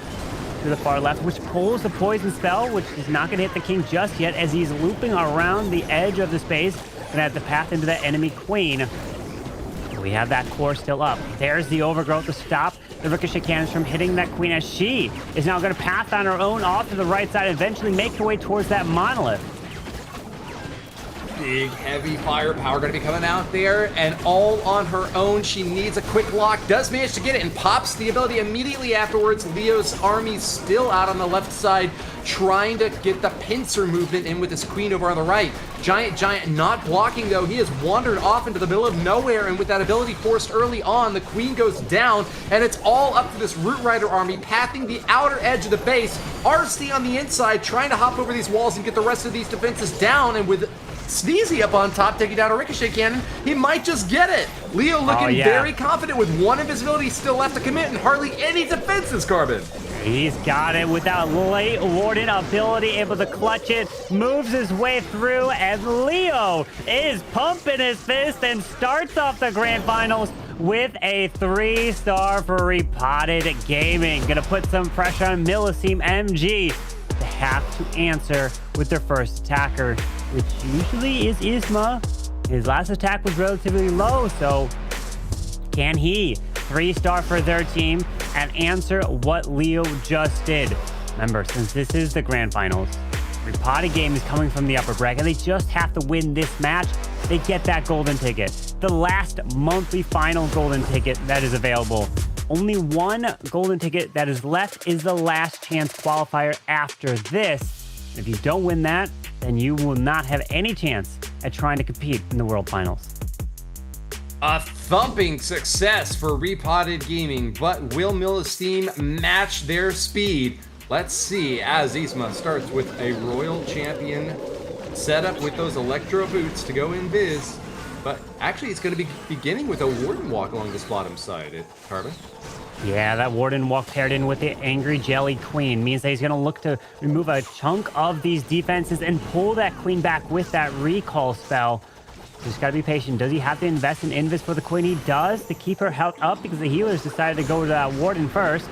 to the far left, which pulls the poison spell, which is not going to hit the king just yet as he's looping around the edge of the space. Going to have to path into that enemy queen. We have that core still up. There's the overgrowth to stop the ricochet cannons from hitting that queen, as she is now going to path on her own off to the right side, eventually make her way towards that monolith. Big, heavy firepower going to be coming out there, and all on her own. She needs a quick lock, does manage to get it, and pops the ability immediately afterwards. Leo's army still out on the left side, trying to get the pincer movement in with his queen over on the right. Giant not blocking though. He has wandered off into the middle of nowhere, and with that ability forced early on, the queen goes down, and it's all up to this Root Rider army pathing the outer edge of the base. RC on the inside trying to hop over these walls and get the rest of these defenses down, and with Sneezy up on top taking down a ricochet cannon, he might just get it. Leo looking very confident with one invisibility still left to commit and hardly any defenses, Carbon. He's got it with that late warden ability, able to clutch it, moves his way through, and Leo is pumping his fist and starts off the grand finals with a 3-star for Repotted Gaming. Gonna put some pressure on Millisime MG to have to answer with their first attacker, which usually is Isma. His last attack was relatively low, so can he 3-star for their team and answer what Leo just did? Remember, since this is the grand finals, Repotted Game is coming from the upper bracket. They just have to win this match. They get that golden ticket, the last monthly final golden ticket that is available. Only one golden ticket that is left is the last chance qualifier after this. If you don't win that, then you will not have any chance at trying to compete in the World Finals. A thumping success for Repotted Gaming, but will Millisime match their speed? Let's see, as Isma starts with a Royal Champion set up with those Electro boots to go in Viz. But actually, it's going to be beginning with a Warden Walk along this bottom side, Carbon. Yeah, that Warden Walk paired in with the Angry Jelly Queen means that he's going to look to remove a chunk of these defenses and pull that Queen back with that recall spell. Just got to be patient. Does he have to invest in Invis for the Queen? He does, to keep her health up, because the healers decided to go to that Warden first.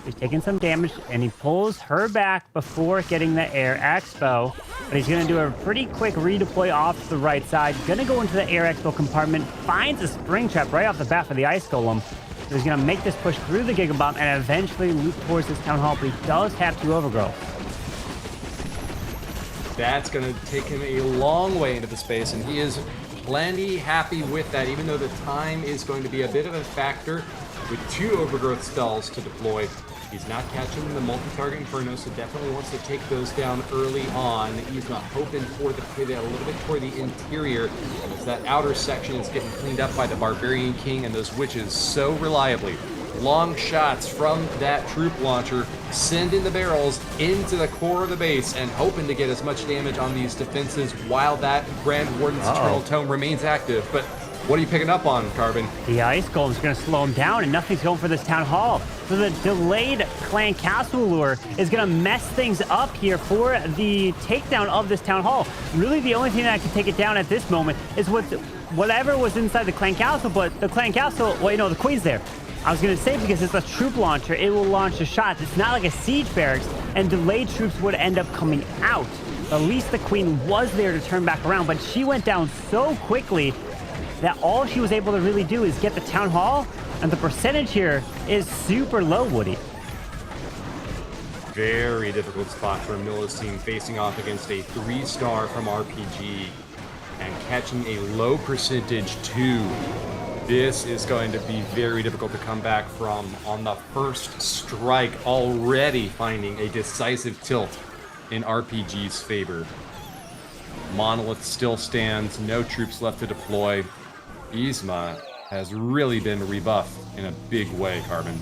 He's taking some damage, and he pulls her back before getting the air expo. But he's going to do a pretty quick redeploy off to the right side. Going to go into the air expo compartment. Finds a spring trap right off the bat for the Ice Golem. So he's going to make this push through the Giga Bomb and eventually loop towards this Town Hall. But he does have 2 overgrowth. That's going to take him a long way into the space, and he is plenty happy with that, even though the time is going to be a bit of a factor with 2 overgrowth spells to deploy. He's not catching the multi-target Inferno, so definitely wants to take those down early on. He's not hoping for the pivot a little bit toward the interior, as that outer section is getting cleaned up by the Barbarian King and those witches so reliably. Long shots from that troop launcher, sending the barrels into the core of the base and hoping to get as much damage on these defenses while that Grand Warden's Eternal Tome remains active. But what are you picking up on, Carbon? The Ice Golem's going to slow him down, and nothing's going for this Town Hall. So the delayed Clan Castle lure is going to mess things up here for the takedown of this Town Hall. Really, the only thing that can take it down at this moment is whatever was inside the Clan Castle, but the Clan Castle, well, you know, the Queen's there. I was going to say, because it's a troop launcher, it will launch the shots. It's not like a siege barracks, and delayed troops would end up coming out. At least the Queen was there to turn back around, but she went down so quickly that all she was able to really do is get the Town Hall, and the percentage here is super low, Woody. Very difficult spot for Millisime, facing off against a 3-star from RPG and catching a low percentage 2. This is going to be very difficult to come back from on the first strike, already finding a decisive tilt in RPG's favor. Monolith still stands, no troops left to deploy. Yzma has really been rebuffed in a big way, Carbon.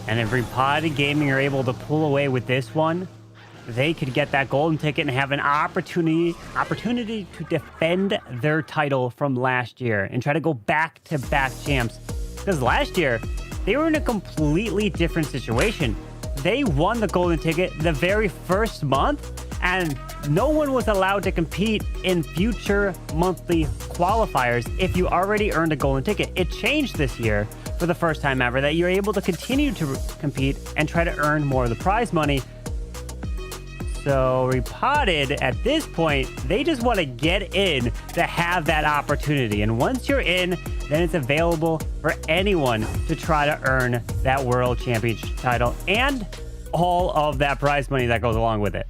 And if Repotted Gaming are able to pull away with this one, they could get that golden ticket and have an opportunity to defend their title from last year and try to go back-to-back champs. Because last year, they were in a completely different situation. They won the golden ticket the very first month, and no one was allowed to compete in future monthly qualifiers if you already earned a golden ticket. It changed this year for the first time ever that you're able to continue to compete and try to earn more of the prize money. So Repotted, at this point, they just want to get in to have that opportunity. And once you're in, then it's available for anyone to try to earn that World Championship title and all of that prize money that goes along with it.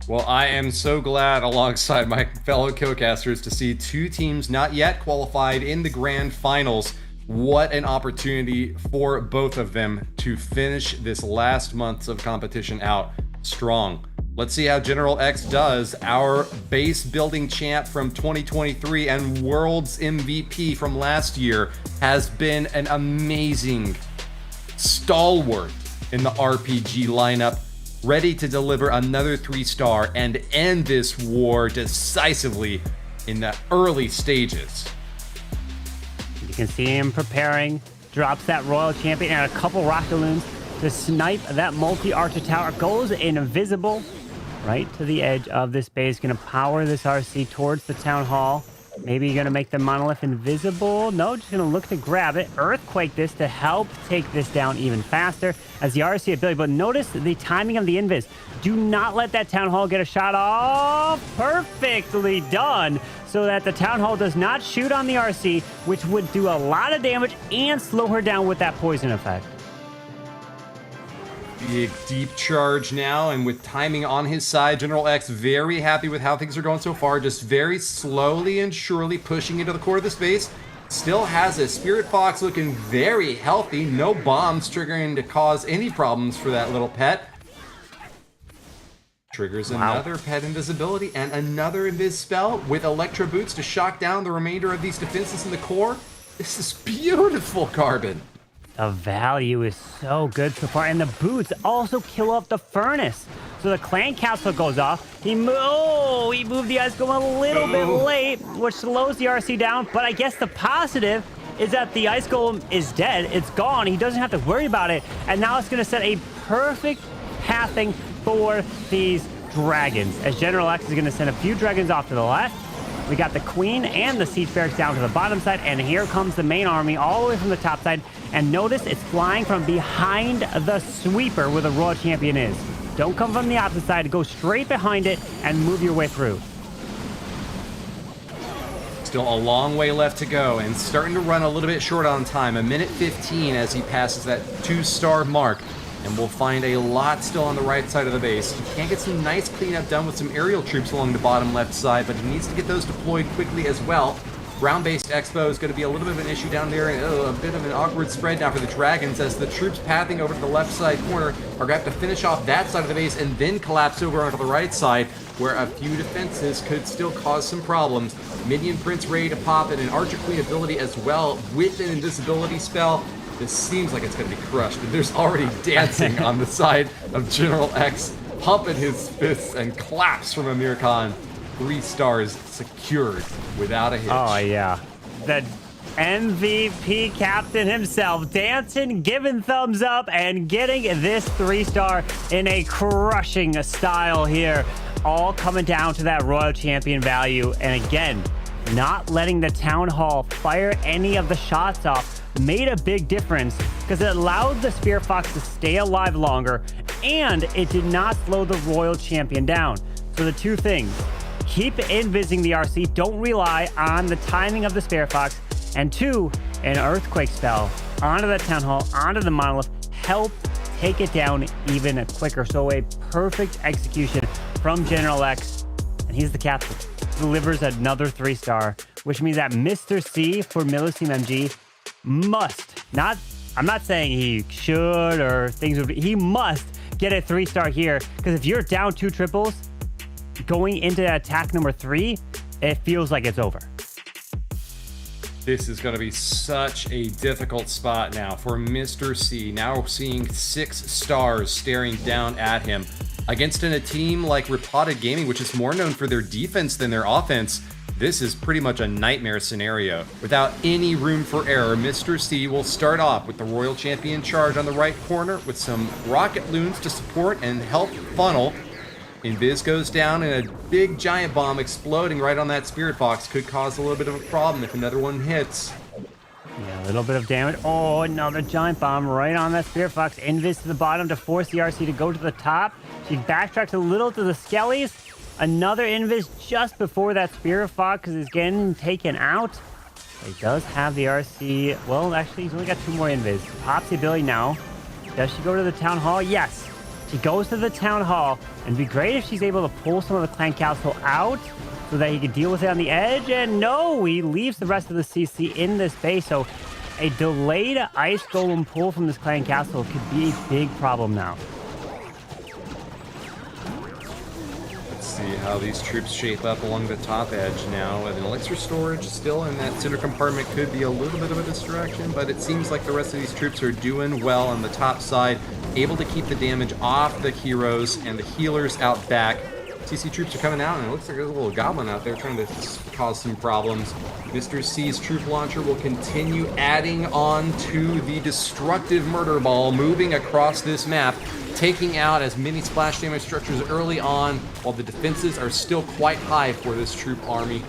Well, I am so glad, alongside my fellow co-casters, to see 2 teams not yet qualified in the grand finals. What an opportunity for both of them to finish this last month of competition out strong. Let's see how General X does. Our base building champ from 2023 and World's MVP from last year has been an amazing stalwart in the RPG lineup, ready to deliver another 3-star and end this war decisively in the early stages. You can see him preparing, drops that Royal Champion and a couple rocket balloons to snipe that multi-archer tower. Goes invisible right to the edge of this base. Gonna power this RC towards the Town Hall. Maybe gonna make the Monolith invisible. No, just gonna look to grab it. Earthquake this to help take this down even faster as the RC ability. But notice the timing of the invis. Do not let that Town Hall get a shot off. Perfectly done, so that the Town Hall does not shoot on the RC, which would do a lot of damage and slow her down with that poison effect. Big deep charge now, and with timing on his side, General X very happy with how things are going so far, just very slowly and surely pushing into the core of the space. Still has a Spirit Fox looking very healthy, no bombs triggering to cause any problems for that little pet. Triggers another pet invisibility and another invis spell with Electro Boots to shock down the remainder of these defenses in the core. This is beautiful, Carbon. The value is so good so far, and the boots also kill off the furnace. So the Clan Castle goes off. He moved the Ice Golem a little bit late, which slows the RC down. But I guess the positive is that the Ice Golem is dead. It's gone. He doesn't have to worry about it. And now it's going to set a perfect pathing for these dragons, as General X is going to send a few dragons off to the left We got the queen and the siege barracks down to the bottom side, and here comes the main army all the way from the top side. And notice it's flying from behind the sweeper where the royal champion is. Don't come from the opposite side. Go straight behind it and move your way through. Still a long way left to go, and starting to run a little bit short on time. 1:15 as he passes that 2-star mark. And we'll find a lot still on the right side of the base. He can get some nice cleanup done with some aerial troops along the bottom left side, but he needs to get those deployed quickly as well. Ground-based expo is going to be a little bit of an issue down there, and a bit of an awkward spread now for the Dragons as the troops pathing over to the left side corner are going to have to finish off that side of the base and then collapse over onto the right side, where a few defenses could still cause some problems. Minion Prince ready to pop, and an Archer Queen ability as well with an invisibility spell. This seems like it's going to be crushed, and there's already dancing on the side of General X, pumping his fists and claps from Amir Khan. 3 stars secured without a hitch. Oh, yeah. The MVP captain himself dancing, giving thumbs up, and getting this 3-star in a crushing style here. All coming down to that royal champion value. And again, not letting the town hall fire any of the shots off made a big difference because it allowed the Spear Fox to stay alive longer, and it did not slow the royal champion down. So the two things: keep invising the RC, don't rely on the timing of the Spear Fox, and 2, an earthquake spell onto the town hall, onto the monolith, help take it down even quicker. So a perfect execution from General X, and he's the captain. Delivers another 3-star, which means that Mr. C for Millisime MG must, I'm not saying he should or things would be, he must get a 3-star here, because if you're down 2 triples going into attack number 3, it feels like it's over. This is going to be such a difficult spot now for Mr. C. Now seeing 6 stars staring down at him against a team like Repotted Gaming, which is more known for their defense than their offense. This is pretty much a nightmare scenario. Without any room for error, Mr. C will start off with the Royal Champion charge on the right corner with some rocket loons to support and help funnel. Invis goes down, and a big giant bomb exploding right on that Spirit Box could cause a little bit of a problem if another one hits. Yeah, a little bit of damage. Oh, another giant bomb right on that Spirit Fox. Invis to the bottom to force the RC to go to the top. She backtracks a little to the Skellies. Another Invis just before that Spirit Fox is getting taken out. He does have the RC. Well, actually, he's only got 2 more Invis. Pops the ability now. Does she go to the Town Hall? Yes. She goes to the Town Hall. And it'd be great if she's able to pull some of the Clan Castle out so that he could deal with it on the edge. And no, he leaves the rest of the CC in this base. So a delayed Ice Golem pull from this Clan Castle could be a big problem now. See how these troops shape up along the top edge now. And elixir storage still in that center compartment could be a little bit of a distraction, but it seems like the rest of these troops are doing well on the top side, able to keep the damage off the heroes and the healers out back. CC troops are coming out, and it looks like there's a little goblin out there trying to cause some problems. Mr. C's troop launcher will continue adding on to the destructive murder ball, moving across this map, taking out as many splash damage structures early on, while the defenses are still quite high for this troop army.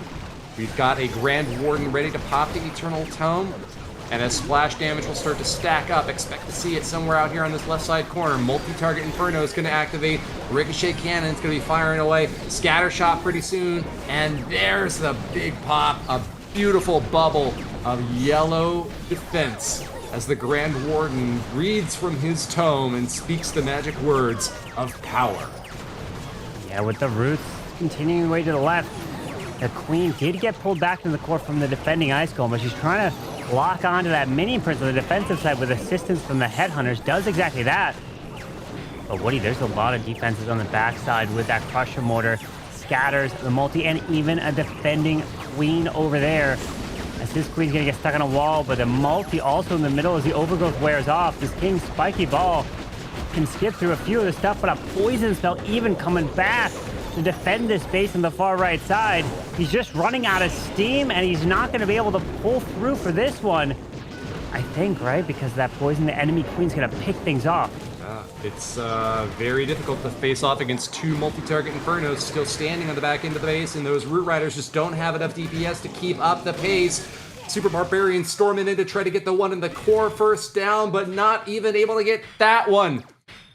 We've got a Grand Warden ready to pop the Eternal Tome, and as splash damage will start to stack up, expect to see it somewhere out here on this left side corner. Multi-target Inferno is going to activate. Ricochet Cannon's going to be firing away. Scatter Shot pretty soon, and there's the big pop. A beautiful bubble of yellow defense as the Grand Warden reads from his tome and speaks the magic words of power. Yeah, with the roots continuing way to the left, the Queen did get pulled back in the court from the defending Ice Golem, but she's trying to lock onto that Minion Prince on the defensive side with assistance from the Headhunters. Does exactly that. But Woody, there's a lot of defenses on the backside with that Crusher Mortar, scatters the multi, and even a defending Queen over there. As this Queen's gonna get stuck on a wall, but the multi also in the middle as the Overgrowth wears off. This King's Spiky Ball can skip through a few of the stuff, but a Poison Spell even coming back to defend this base on the far right side. He's just running out of steam, and he's not going to be able to pull through for this one, I think, right? Because that poison, the enemy Queen's going to pick things off. It's very difficult to face off against two multi-target Infernos still standing on the back end of the base, and those Root Riders just don't have enough DPS to keep up the pace. Super Barbarians storming in to try to get the one in the core first down, but not even able to get that one.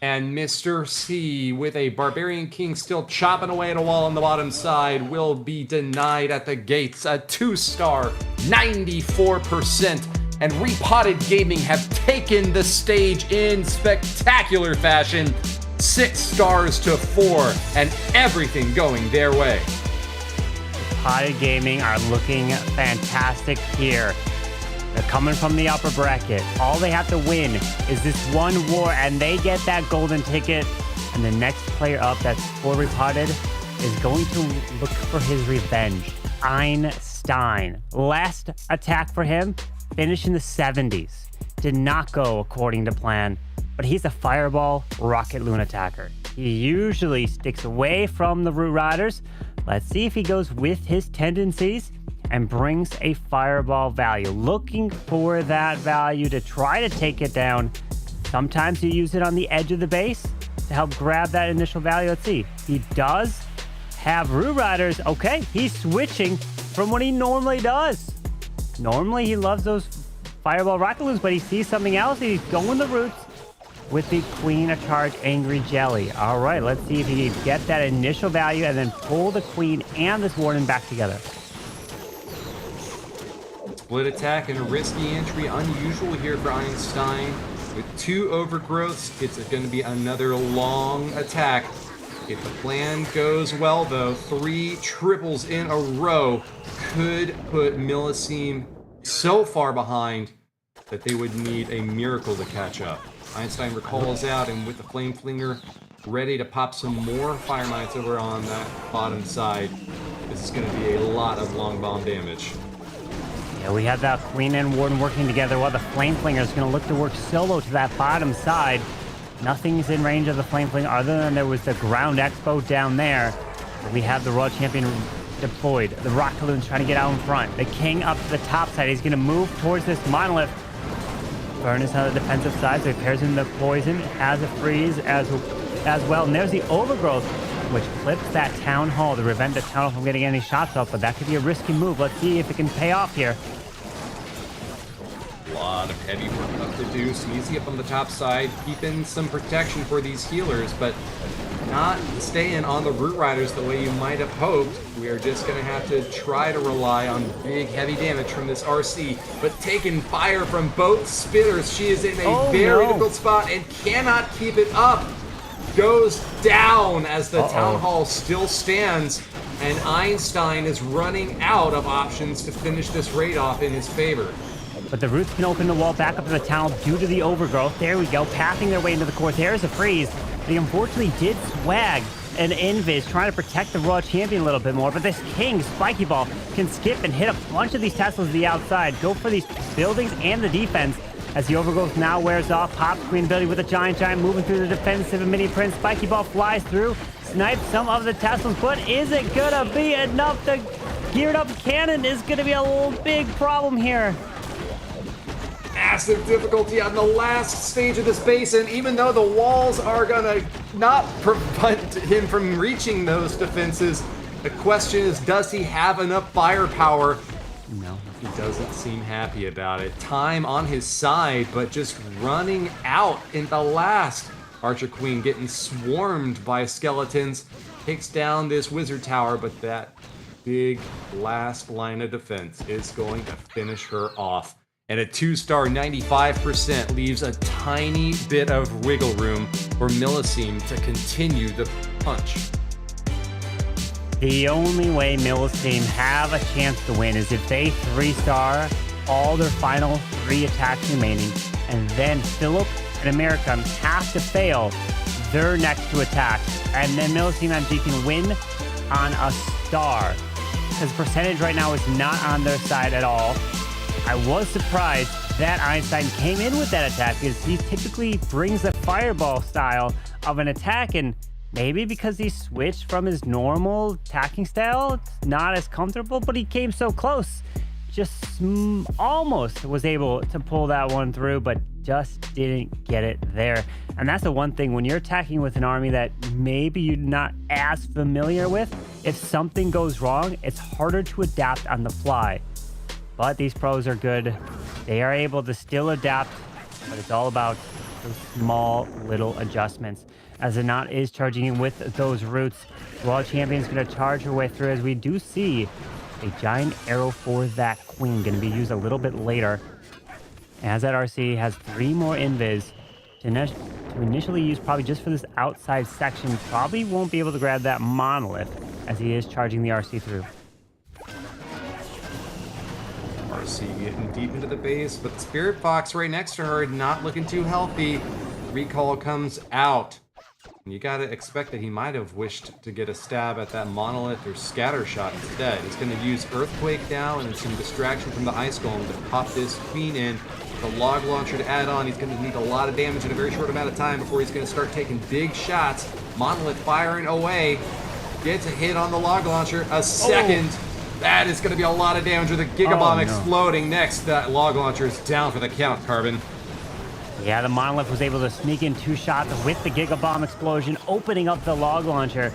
And Mr. C, with a Barbarian King still chopping away at a wall on the bottom side, will be denied at the gates. A 2-star, 94%. And Repotted Gaming have taken the stage in spectacular fashion. 6 stars to 4, and everything going their way. Repotted Gaming are looking fantastic here. They're coming from the upper bracket. All they have to win is this one war, and they get that golden ticket. And the next player up that's for Repotted is going to look for his revenge. Einstein. Last attack for him, finished in the 70s. Did not go according to plan, but he's a fireball rocket loon attacker. He usually sticks away from the Root Riders. Let's see if he goes with his tendencies and brings a fireball value. Looking for that value to try to take it down. Sometimes you use it on the edge of the base to help grab that initial value. Let's see. He does have Root Riders. Okay, he's switching from what he normally does. Normally he loves those fireball rocket loons, but he sees something else. He's going the roots with the Queen of Charge Angry Jelly. All right, let's see if he can get that initial value and then pull the Queen and this Warden back together. Split attack and a risky entry, unusual here for Einstein. With 2 overgrowths, it's going to be another long attack. If the plan goes well, though, 3 triples in a row could put Millisime so far behind that they would need a miracle to catch up. Einstein recalls out, and with the Flame Flinger ready to pop some more Fire Mites over on that bottom side, this is going to be a lot of long bomb damage. Yeah, we have that Queen and Warden working together while the Flame Flinger is going to look to work solo to that bottom side. Nothing's in range of the Flame Flinger other than there was the Ground Expo down there. We have the Royal Champion deployed. The Rocket Loon's trying to get out in front. The King up to the top side. He's going to move towards this Monolith. Burn is on the defensive side, so he pairs in the Poison, has a Freeze as well. And there's the Overgrowth, which clips that Town Hall to prevent the Town Hall from getting any shots off, but that could be a risky move. Let's see if it can pay off here. A lot of heavy work left to do. Sneezy up on the top side, keeping some protection for these healers, but not staying on the Root Riders the way you might have hoped. We are just going to have to try to rely on big, heavy damage from this RC, but taking fire from both spitters. She is in a very difficult spot and cannot keep it up. Goes down as the Town Hall still stands, and Einstein is running out of options to finish this raid off in his favor. But the Roots can open the wall back up to the town due to the Overgrowth. There we go, pathing their way into the core. There's a Freeze. They unfortunately did swag an Invis, trying to protect the Royal Champion a little bit more, but this King, Spiky Ball, can skip and hit a bunch of these Teslas to the outside, go for these buildings and the defense. As the Overgrowth now wears off, pops Queen ability with a Giant moving through the defensive and Mini Prince. Spiky Ball flies through, snipes some of the Teslas, but is it gonna be enough? The geared up cannon is gonna be a little big problem here. Massive difficulty on the last stage of this base, and even though the walls are gonna not prevent him from reaching those defenses, the question is, does he have enough firepower? No. He doesn't seem happy about it. Time on his side, but just running out in the last. Archer Queen getting swarmed by skeletons, takes down this wizard tower, but that big last line of defense is going to finish her off. And a 2-star 95% leaves a tiny bit of wiggle room for Millisime to continue the punch. The only way Millisime have a chance to win is if they 3-star all their final 3 attacks remaining, and then Philip and American have to fail their next 2 attacks, and then Millisime MG can win on a star. Because percentage right now is not on their side at all. I was surprised that Einstein came in with that attack because he typically brings a fireball style of an attack, and maybe because he switched from his normal attacking style, it's not as comfortable, but he came so close. Just almost was able to pull that one through, but just didn't get it there. And that's the one thing, when you're attacking with an army that maybe you're not as familiar with, if something goes wrong, it's harder to adapt on the fly. But these pros are good. They are able to still adapt, but it's all about those small little adjustments. As Anat is charging in with those roots, World Champion's going to charge her way through, as we do see a giant arrow for that queen going to be used a little bit later. As that RC has 3 more invis to initially use probably just for this outside section. Probably won't be able to grab that monolith as he is charging the RC through. RC getting deep into the base, but the Spirit Fox right next to her, not looking too healthy. Recall comes out. And you gotta expect that he might have wished to get a stab at that monolith or scatter shot instead. He's gonna use Earthquake now and some distraction from the Ice Golem to pop this queen in. The log launcher to add on. He's gonna need a lot of damage in a very short amount of time before he's gonna start taking big shots. Monolith firing away. Gets a hit on the log launcher. A second. That is gonna be a lot of damage with a Gigabomb exploding next. That log launcher is down for the count, Carbon. Yeah, the monolith was able to sneak in 2 shots with the Gigabomb explosion, opening up the log launcher.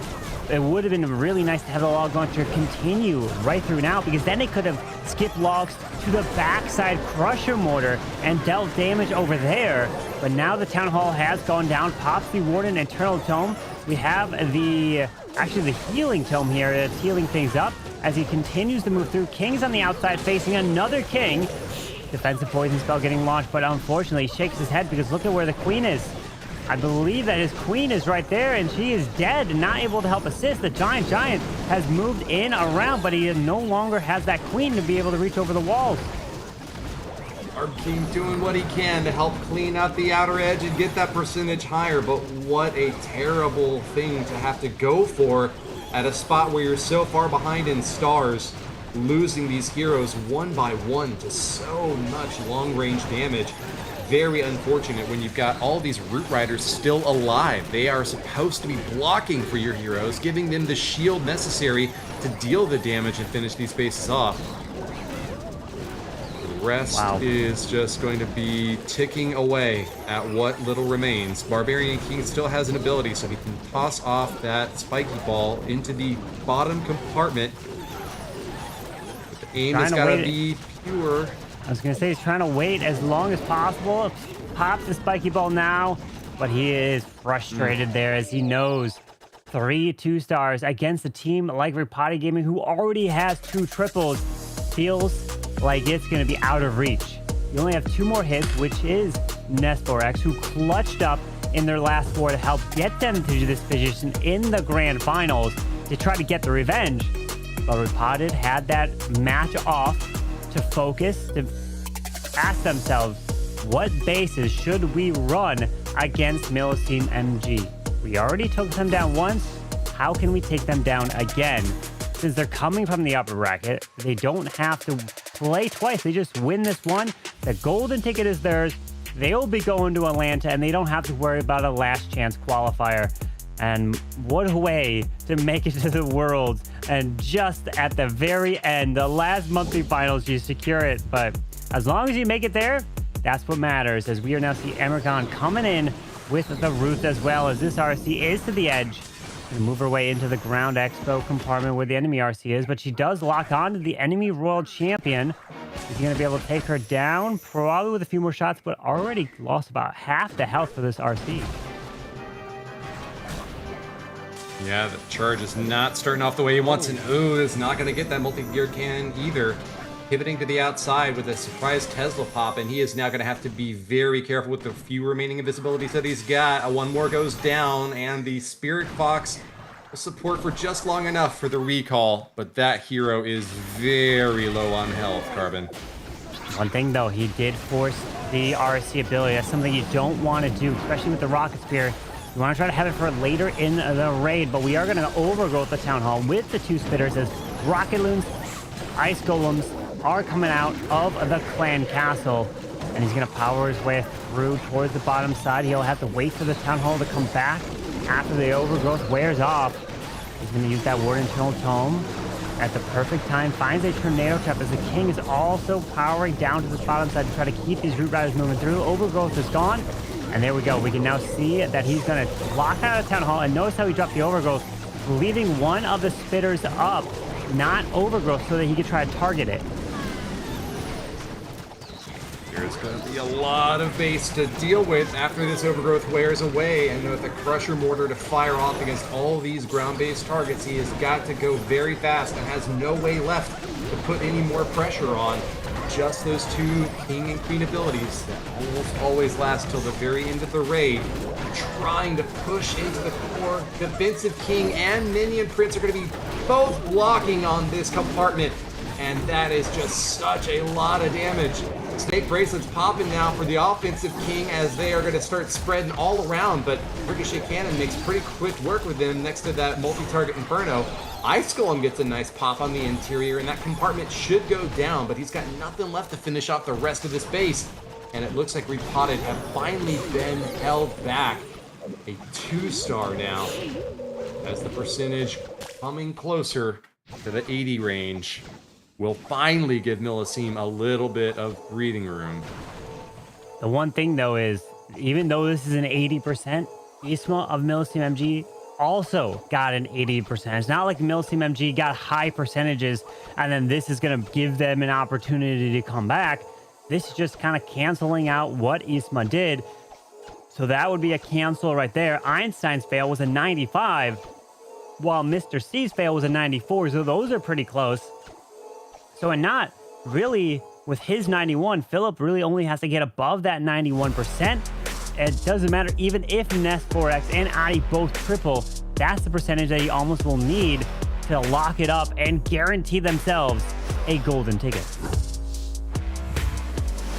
It would have been really nice to have the log launcher continue right through now, because then it could have skipped logs to the backside crusher mortar and dealt damage over there. But now the town hall has gone down, pops the Warden Eternal Tome. We have the healing tome here that's healing things up as he continues to move through. King's on the outside facing another king. Defensive poison spell getting launched, but unfortunately he shakes his head because look at where the queen is. I believe that his queen is right there, and she is dead and not able to help assist. The giant has moved in around, but he no longer has that queen to be able to reach over the walls. Our team doing what he can to help clean out the outer edge and get that percentage higher, but what a terrible thing to have to go for at a spot where you're so far behind in stars. Losing these heroes one by one to so much long-range damage. Very unfortunate when you've got all these Root Riders still alive. They are supposed to be blocking for your heroes, giving them the shield necessary to deal the damage and finish these bases off. The rest is just going to be ticking away at what little remains. Barbarian King still has an ability, so he can toss off that spiky ball into the bottom compartment. Aim has got to be pure. I was going to say he's trying to wait as long as possible. Pops the spiky ball now, but he is frustrated there as he knows 3 2-stars against a team like Repotted Gaming, who already has 2 triples. Feels like it's going to be out of reach. You only have 2 more hits, which is Nestorex, who clutched up in their last 4 to help get them to this position in the grand finals to try to get the revenge. But Repotted had that match off to focus, to ask themselves, what bases should we run against Millisime MG? We already took them down once. How can we take them down again? Since they're coming from the upper bracket, they don't have to play twice. They just win this one. The golden ticket is theirs. They'll be going to Atlanta, and they don't have to worry about a last chance qualifier. And what a way to make it to the Worlds. And just at the very end, the last monthly finals, you secure it. But as long as you make it there, that's what matters. As we are now see Emergon coming in with the Ruth as well, as this RC is to the edge. And move her way into the ground expo compartment where the enemy RC is. But she does lock on to the enemy World Champion. Is he going to be able to take her down? Probably with a few more shots, but already lost about half the health for this RC. Yeah, the charge is not starting off the way he wants, and is not going to get that multi-geared cannon either. Pivoting to the outside with a surprise Tesla pop, and he is now going to have to be very careful with the few remaining invisibilities that he's got. One more goes down, and the Spirit Fox will support for just long enough for the recall, but that hero is very low on health, Carbon. One thing, though, he did force the RC ability. That's something you don't want to do, especially with the Rocket Spear. You want to try to have it for later in the raid, but we are going to overgrowth the Town Hall with the 2 spitters as Rocket Loons, Ice Golems are coming out of the Clan Castle. And he's going to power his way through towards the bottom side. He'll have to wait for the Town Hall to come back after the overgrowth wears off. He's going to use that Warden Eternal Tome. at the perfect time, finds a tornado trap as the king is also powering down to the bottom side to try to keep these Root Riders moving through. Overgrowth is gone, and there we go. We can now see that he's going to lock out of Town Hall, and notice how he dropped the Overgrowth, leaving one of the spitters up, not Overgrowth, so that he could try to target it. There's going to be a lot of base to deal with after this Overgrowth wears away, and with a Crusher Mortar to fire off against all these ground-based targets, he has got to go very fast and has no way left to put any more pressure on. Just those two King and Queen abilities that almost always last till the very end of the raid, trying to push into the core. Defensive King and Minion Prince are going to be both blocking on this compartment, and that is just such a lot of damage. Snake Bracelet's popping now for the offensive King as they are going to start spreading all around, but Ricochet Cannon makes pretty quick work with them next to that multi-target Inferno. Ice Golem gets a nice pop on the interior, and that compartment should go down, but he's got nothing left to finish off the rest of this base. And it looks like Repotted have finally been held back. A 2-star now, as the percentage coming closer to the 80 range will finally give Millisime a little bit of breathing room. The one thing, though, is even though this is an 80%, Isma of Millisime MG also got an 80%. It's not like Millisime MG got high percentages, and then this is going to give them an opportunity to come back. This is just kind of canceling out what Isma did. So that would be a cancel right there. Einstein's fail was a 95, while Mr. C's fail was a 94. So those are pretty close. So, and not really with his 91, Philip really only has to get above that 91%. It doesn't matter, even if Nest 4X and Adi both triple, that's the percentage that he almost will need to lock it up and guarantee themselves a golden ticket.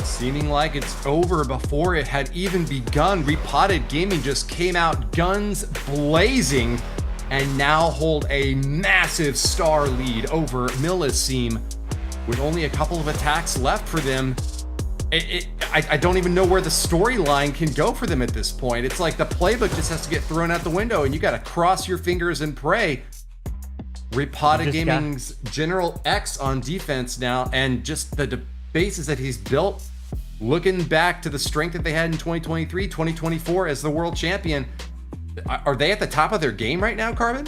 Seeming like it's over before it had even begun. Repotted Gaming just came out guns blazing and now hold a massive star lead over Millisime with only a couple of attacks left for them. I don't even know where the storyline can go for them at this point. It's like the playbook just has to get thrown out the window and you got to cross your fingers and pray. Repotted Gaming's General X on defense now, and just the bases that he's built, looking back to the strength that they had in 2023, 2024 as the world champion. Are they at the top of their game right now, Carbon?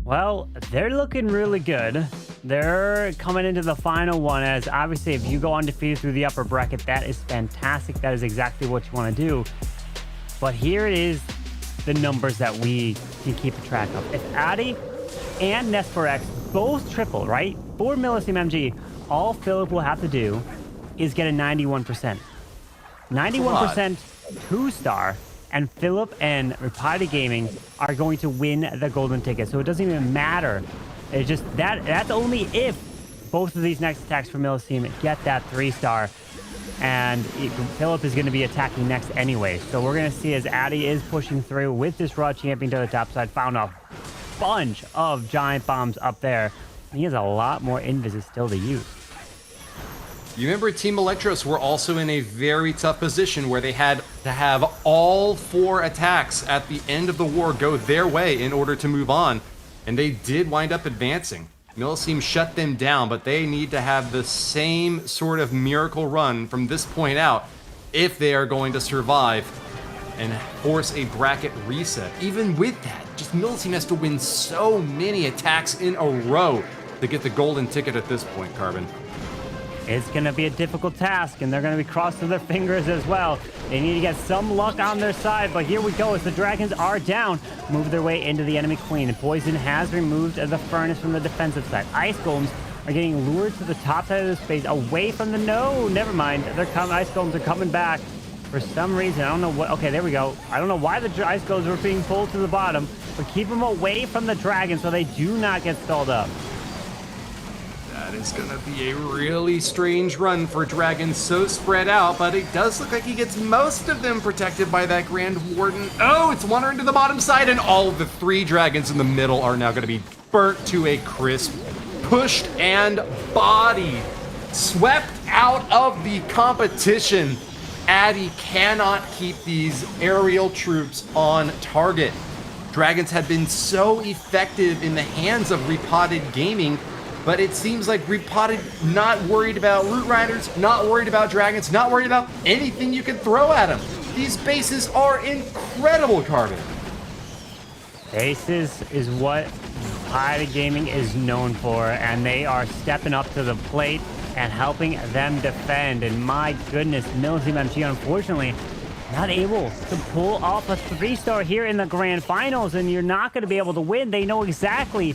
Well, they're looking really good. They're coming into the final one, as obviously if you go undefeated through the upper bracket, that is fantastic. That is exactly what you want to do. But here it is, the numbers that we can keep a track of. If Adi and Nest4X both triple, right, for Millisime MG, all Philip will have to do is get a 91%. 91% 2-star, and Philip and Repotted Gaming are going to win the golden ticket. So it doesn't even matter. It's just that's only if both of these next attacks for Millisime get that 3-star. And Philip is going to be attacking next anyway. So we're going to see as Adi is pushing through with this Raw Champion to the top side. Found a bunch of giant bombs up there. And he has a lot more invises still to use. You remember Team Electros were also in a very tough position where they had to have all 4 attacks at the end of the war go their way in order to move on. And they did wind up advancing. Millisime shut them down, but they need to have the same sort of miracle run from this point out if they are going to survive and force a bracket reset. Even with that, just Millisime has to win so many attacks in a row to get the golden ticket at this point, Carbon. It's going to be a difficult task, and they're going to be crossing their fingers as well. They need to get some luck on their side, but here we go as the dragons are down, move their way into the enemy queen. Poison has removed the furnace from the defensive side. Ice Golems are getting lured to the top side of the space, away from the... No, never mind. They're coming. Ice Golems are coming back for some reason. I don't know what... Okay, there we go. I don't know why the Ice Golems were being pulled to the bottom, but keep them away from the dragon so they do not get stalled up. That is going to be a really strange run for dragons, so spread out, but it does look like he gets most of them protected by that Grand Warden. Oh, it's wandering to the bottom side, and all of the 3 dragons in the middle are now going to be burnt to a crisp, pushed and bodied, swept out of the competition. Adi cannot keep these aerial troops on target. Dragons had been so effective in the hands of Repotted Gaming but it seems like Repotted not worried about Root Riders, not worried about Dragons, not worried about anything you can throw at them. These bases are incredible, Carbon. Bases is what Repotted Gaming is known for, and they are stepping up to the plate and helping them defend. And my goodness, Millisime MG, unfortunately, not able to pull off a 3-star here in the grand finals, and you're not going to be able to win. They know exactly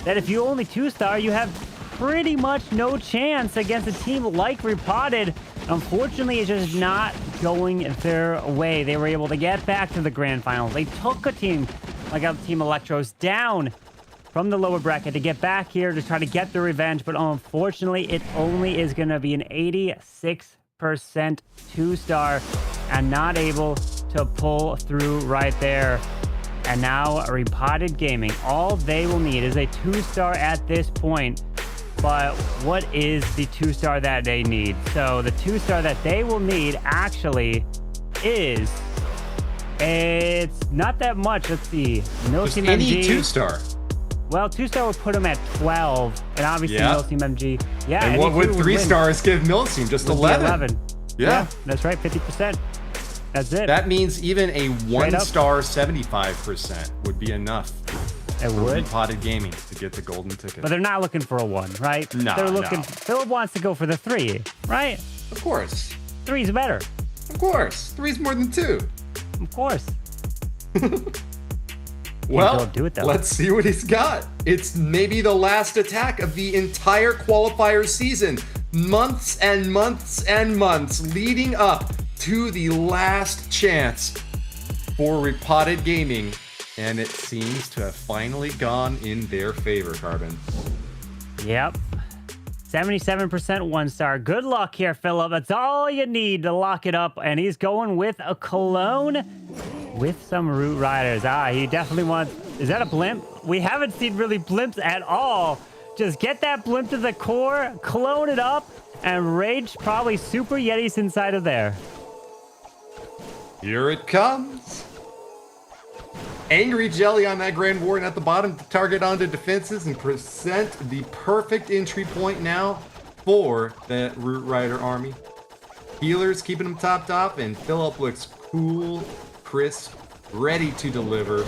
that if you only 2-star, you have pretty much no chance against a team like Repotted. Unfortunately, it's just not going their way. They were able to get back to the grand finals. They took a team like Team Electros down from the lower bracket to get back here to try to get the revenge, but unfortunately, it only is going to be an 86% 2-star and not able to pull through right there. And now Repotted Gaming, all they will need is a 2-star at this point. But what is the 2-star that they need? So the 2-star that they will need actually is, it's not that much. Let's see. Millisime any MG. 2-star. Well, 2-star would put them at 12, and obviously Millisime MG. Yeah, and what would 3 stars give Millisime? Just 11. Yeah, that's right, 50%. That's it. That means even a 1-star 75% would be enough. It would. Repotted Gaming to get the golden ticket. But they're not looking for a 1, right? No, they're looking. no. Philip wants to go for the 3, right? Of course. 3's better. Of course. 3's more than 2. Of course. Well, do it, though. Let's see what he's got. It's maybe the last attack of the entire qualifier season. Months and months and months leading up to the last chance for Repotted Gaming. And it seems to have finally gone in their favor, Carbon. Yep. 77% 1-star. Good luck here, Philip. That's all you need to lock it up. And he's going with a clone with some Root Riders. He definitely wants... Is that a blimp? We haven't seen really blimps at all. Just get that blimp to the core, clone it up, and rage probably Super Yetis inside of there. Here it comes. Angry Jelly on that Grand Warden at the bottom to target onto defenses and present the perfect entry point now for that Root Rider army. Healers keeping them topped off, and Philip looks cool, crisp, ready to deliver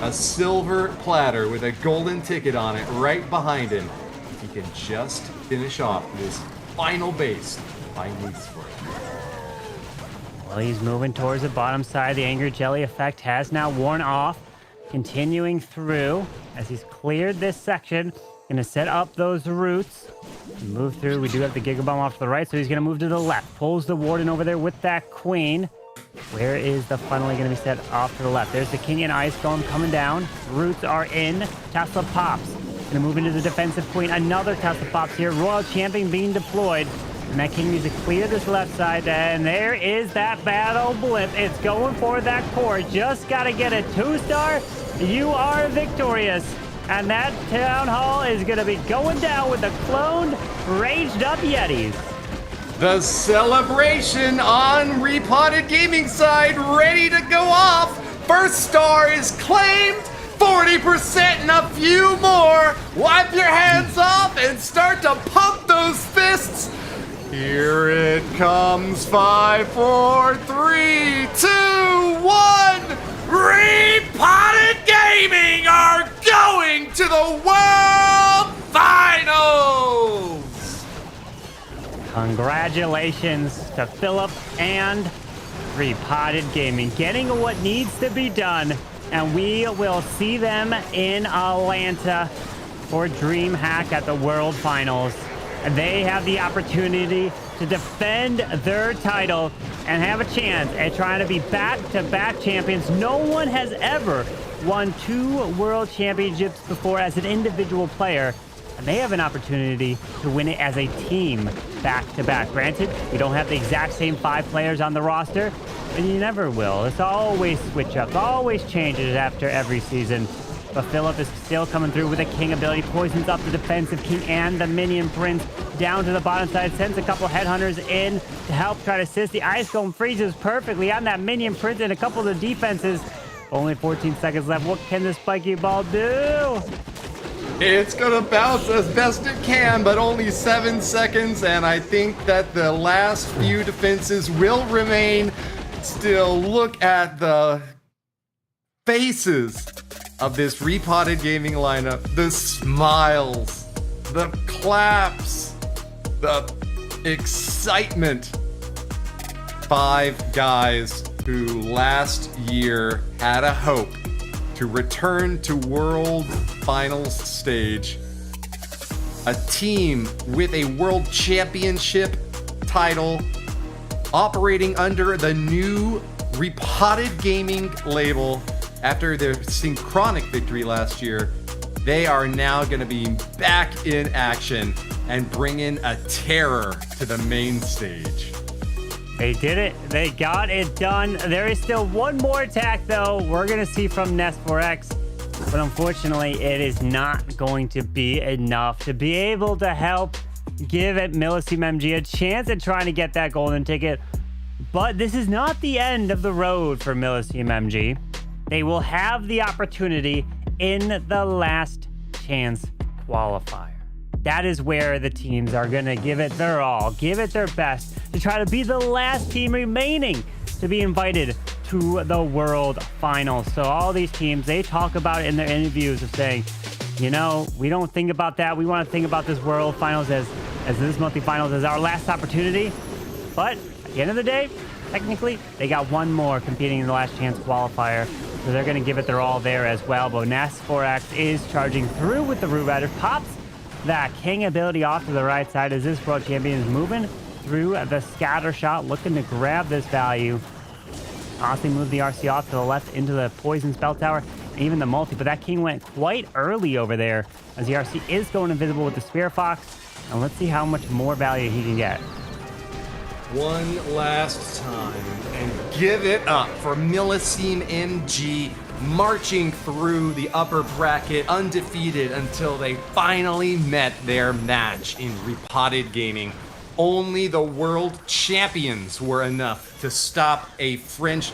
a silver platter with a golden ticket on it right behind him. If he can just finish off this final base by Moose for it. Well, he's moving towards the bottom side. The Angry Jelly effect has now worn off. Continuing through as he's cleared this section. Going to set up those roots. Move through. We do have the Giga Bomb off to the right, so he's going to move to the left. Pulls the Warden over there with that Queen. Where is the funnel going to be set off to the left? There's the King and Ice Golem coming down. Roots are in. Tesla pops. Going to move into the defensive Queen. Another Tesla pops here. Royal Champion being deployed. And that King needs to clear this left side. And there is that battle blimp. It's going for that core. Just got to get a 2-star. You are victorious. And that Town Hall is going to be going down with the cloned, raged up Yetis. The celebration on Repotted Gaming side ready to go off. First star is claimed. 40% and a few more. Wipe your hands off and start to pump those fists. Here it comes. 5, 4, 3, 2, 1. Repotted Gaming are going to the World Finals. Congratulations to Philip and Repotted Gaming getting what needs to be done, and we will see them in Atlanta for DreamHack at the World Finals. They have the opportunity to defend their title and have a chance at trying to be back-to-back champions. No one has ever won 2 world championships before as an individual player. And they have an opportunity to win it as a team back-to-back. Granted, we don't have the exact same 5 players on the roster, but you never will. It's always switch-ups, always changes after every season. But Philip is still coming through with a King ability, poisons up the defensive King and the Minion Prince down to the bottom side, sends a couple Headhunters in to help try to assist. The Ice Golem freezes perfectly on that Minion Prince and a couple of the defenses. Only 14 seconds left. What can the spiky ball do? It's gonna bounce as best it can, but only 7 seconds, and I think that the last few defenses will remain. Still, look at the faces of this Repotted Gaming lineup. The smiles, the claps, the excitement. 5 guys who last year had a hope to return to World Finals stage. A team with a World Championship title operating under the new Repotted Gaming label after their synchronic victory last year. They are now going to be back in action and bring in a terror to the main stage. They did it. They got it done. There is still one more attack, though, we're going to see from Ness4X. But unfortunately, it is not going to be enough to be able to help give it Millisime MG a chance at trying to get that golden ticket. But this is not the end of the road for Millisime MG. They will have the opportunity in the last chance qualifier. That is where the teams are going to give it their all, give it their best to try to be the last team remaining to be invited to the World Finals. So all these teams, they talk about it in their interviews of saying, you know, we don't think about that. We want to think about this World Finals as this monthly finals as our last opportunity. But at the end of the day, technically, they got one more competing in the last chance qualifier. So they're going to give it their all there as well. But Ness4X is charging through with the Hog Riders. Pops that King ability off to the right side as this world champion is moving through the scatter shot, looking to grab this value. Honestly, move the RC off to the left into the poison spell tower, and even the multi, but that King went quite early over there as the RC is going invisible with the Spear Fox. And let's see how much more value he can get. One last time, and give it up for Millisime MG, marching through the upper bracket undefeated until they finally met their match in Repotted Gaming. Only the world champions were enough to stop a French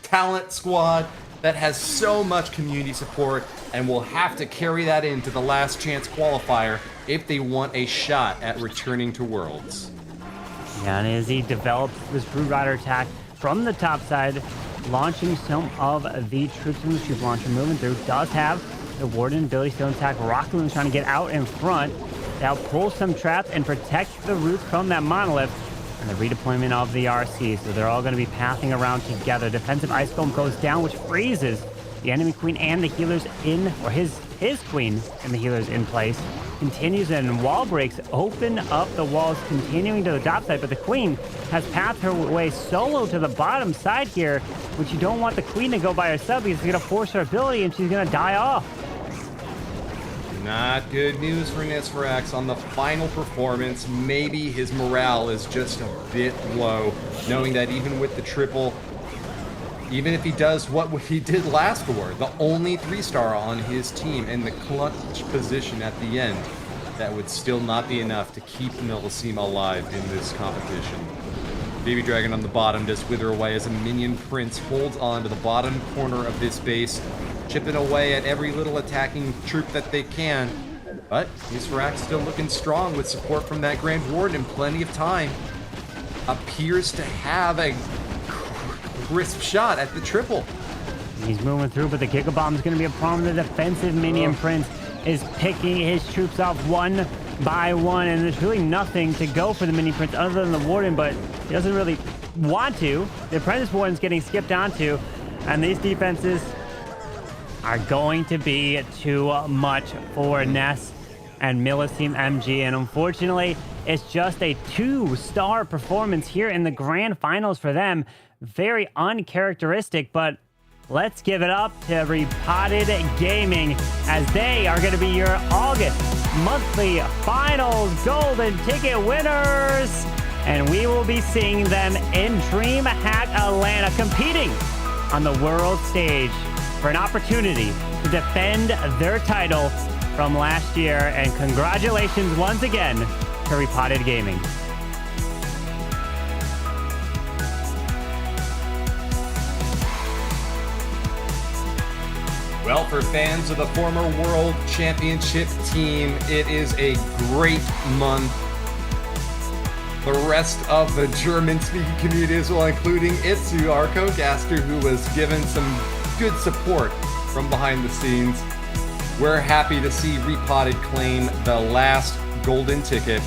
talent squad that has so much community support and will have to carry that into the last chance qualifier if they want a shot at returning to Worlds. Yeah, and as he develops this Hog Rider attack from the top side, launching some of the troops from the troop launcher, moving through, does have the Warden ability still intact. Rocket Loom trying to get out in front. They'll pull some traps and protect the roots from that monolith, and the redeployment of the RC. So they're all going to be pathing around together. Defensive Ice Golem goes down, which freezes the enemy queen and the healers in, or his queen and the healers in place. Continues, and wall breaks open up the walls, continuing to the top side, but the queen has pathed her way solo to the bottom side here, which you don't want the queen to go by herself because it's going to force her ability and she's going to die off. Not good news for Ness4X on the final performance. Maybe his morale is just a bit low, knowing that even with the triple, even if he does what he did last war, the only 3-star on his team in the clutch position at the end, that would still not be enough to keep Millisime alive in this competition. Baby Dragon on the bottom does wither away as a minion prince holds on to the bottom corner of this base, chipping away at every little attacking troop that they can. But Ness4X still looking strong with support from that Grand Warden and plenty of time. Appears to have a crisp shot at the triple. He's moving through, but the Giga Bomb is going to be a problem. The defensive minion prince is picking his troops off one by one, and there's really nothing to go for the minion prince other than the Warden, but he doesn't really want to. The Apprentice Warden's getting skipped onto, and these defenses are going to be too much for Ness and Millisime MG, and unfortunately, it's just a 2-star performance here in the grand finals for them. Very uncharacteristic, but let's give it up to Repotted Gaming as they are going to be your August monthly finals golden ticket winners. And we will be seeing them in DreamHack Atlanta competing on the world stage for an opportunity to defend their title from last year. And congratulations once again to Repotted Gaming. Well, for fans of the former World Championship team, it is a great month. The rest of the German-speaking community as well, including Itsu, our co-caster, who was given some good support from behind the scenes. We're happy to see Repotted claim the last golden ticket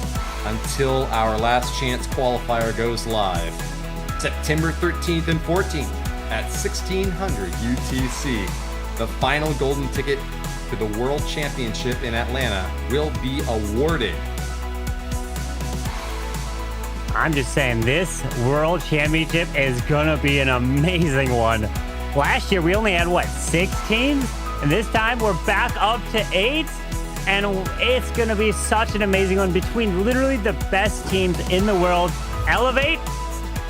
until our last chance qualifier goes live. September 13th and 14th at 1600 UTC. The final golden ticket to the World Championship in Atlanta will be awarded. I'm just saying, this World Championship is gonna be an amazing one. Last year, we only had, 6 teams? And this time, we're back up to 8? And it's gonna be such an amazing one between literally the best teams in the world. Elevate,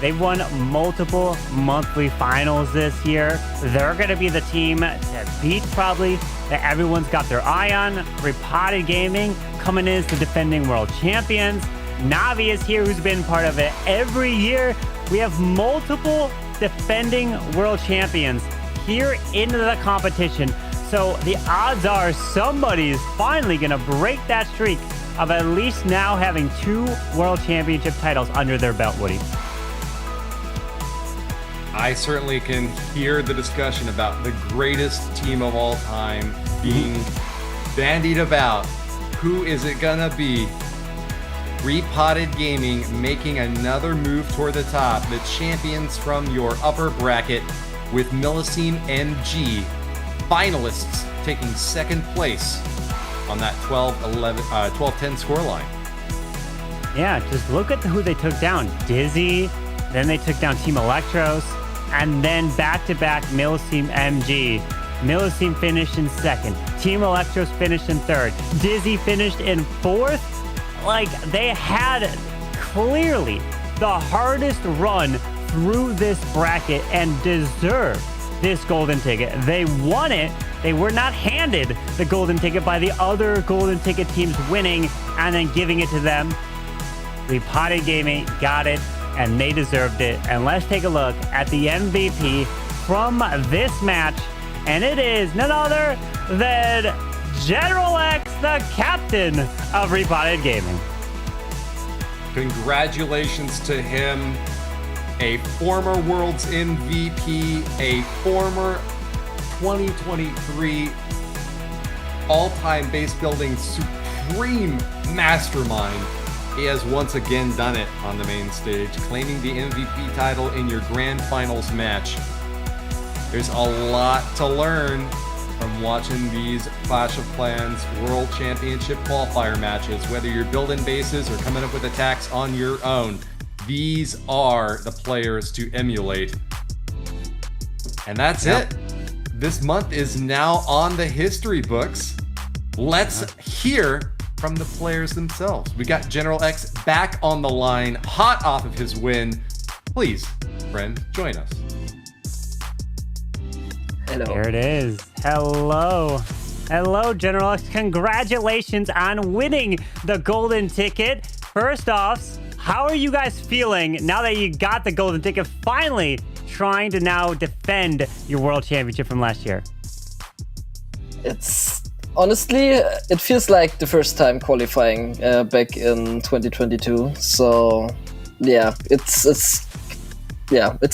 they've won multiple monthly finals this year. They're gonna be the team to beat, probably, that everyone's got their eye on. Repotted Gaming coming in as the defending world champions. Navi is here, who's been part of it every year. We have multiple defending world champions here into the competition. So the odds are somebody's finally going to break that streak of at least now having 2 world championship titles under their belt, Woody. I certainly can hear the discussion about the greatest team of all time being bandied about. Who is it going to be? Repotted Gaming making another move toward the top. The champions from your upper bracket with Millisime MG. Finalists taking second place on that 12-10 scoreline. Yeah, just look at who they took down. Dizzy, then they took down Team Electros, and then back-to-back Millisime MG. Millisime finished in second. Team Electros finished in third. Dizzy finished in fourth. Like, they had clearly the hardest run through this bracket and deserved this golden ticket. They won it. They were not handed the golden ticket by the other golden ticket teams winning and then giving it to them. Repotted Gaming got it, and they deserved it. And let's take a look at the MVP from this match, and it is none other than General X, the captain of Repotted Gaming. Congratulations to him, a former Worlds MVP, a former 2023 all-time base building supreme mastermind. He has once again done it on the main stage, claiming the MVP title in your grand finals match. There's a lot to learn from watching these Clash of Clans World Championship qualifier matches. Whether you're building bases or coming up with attacks on your own, these are the players to emulate. And that's it. This month is now on the history books. Let's hear from the players themselves. We got General X back on the line, hot off of his win. Please, friend, join us. Hello. There it is. Hello. Hello, General X. Congratulations on winning the golden ticket. First off, how are you guys feeling now that you got the golden ticket, finally trying to now defend your world championship from last year? It's honestly, it feels like the first time qualifying back in 2022. So yeah, it's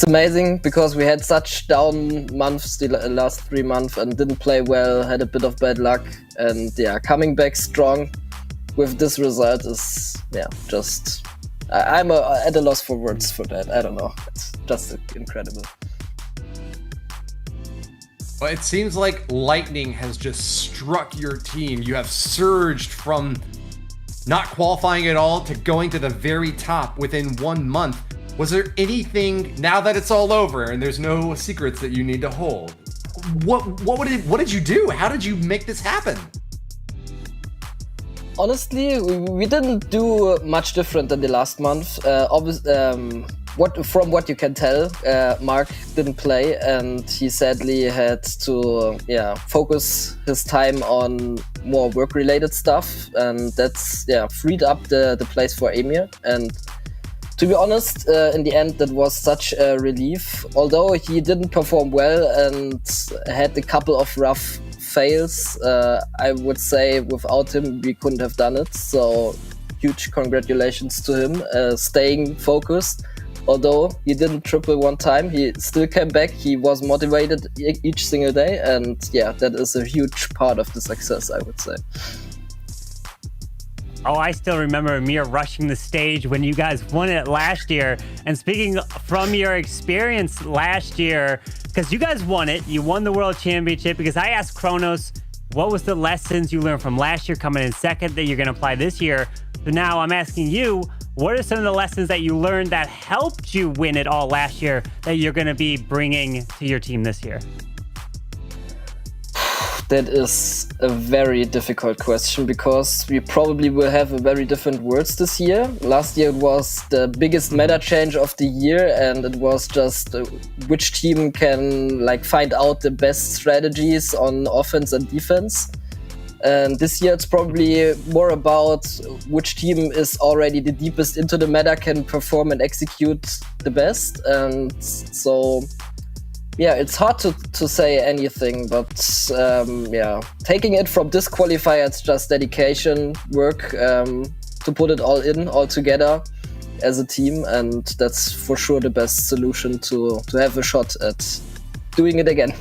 amazing because we had such down months the last 3 months and didn't play well, had a bit of bad luck, and yeah, coming back strong with this result is just I'm at a loss for words for that. I don't know, it's just incredible. Well, it seems like lightning has just struck your team. You have surged from not qualifying at all to going to the very top within 1 month. Was there anything, now that it's all over and there's no secrets that you need to hold, what did you do? How did you make this happen? Honestly, we didn't do much different than the last month. From what you can tell, Mark didn't play, and he sadly had to focus his time on more work-related stuff, and that's freed up the place for Emir. And To be honest, in the end, that was such a relief. Although he didn't perform well and had a couple of rough fails, I would say without him, we couldn't have done it. So huge congratulations to him, staying focused. Although he didn't triple one time, he still came back. He was motivated each single day. And yeah, that is a huge part of the success, I would say. Oh, I still remember Amir rushing the stage when you guys won it last year. And speaking from your experience last year, because you guys won it, you won the World Championship, because I asked Kronos, what was the lessons you learned from last year coming in second that you're going to apply this year? So now I'm asking you, what are some of the lessons that you learned that helped you win it all last year that you're going to be bringing to your team this year? That is a very difficult question because we probably will have a very different words this year. Last year it was the biggest meta change of the year, and it was just which team can find out the best strategies on offense and defense. And this year it's probably more about which team is already the deepest into the meta, can perform and execute the best. And so yeah, it's hard to say anything, but taking it from this qualifier, it's just dedication, work, to put it all together as a team, and that's for sure the best solution to have a shot at doing it again.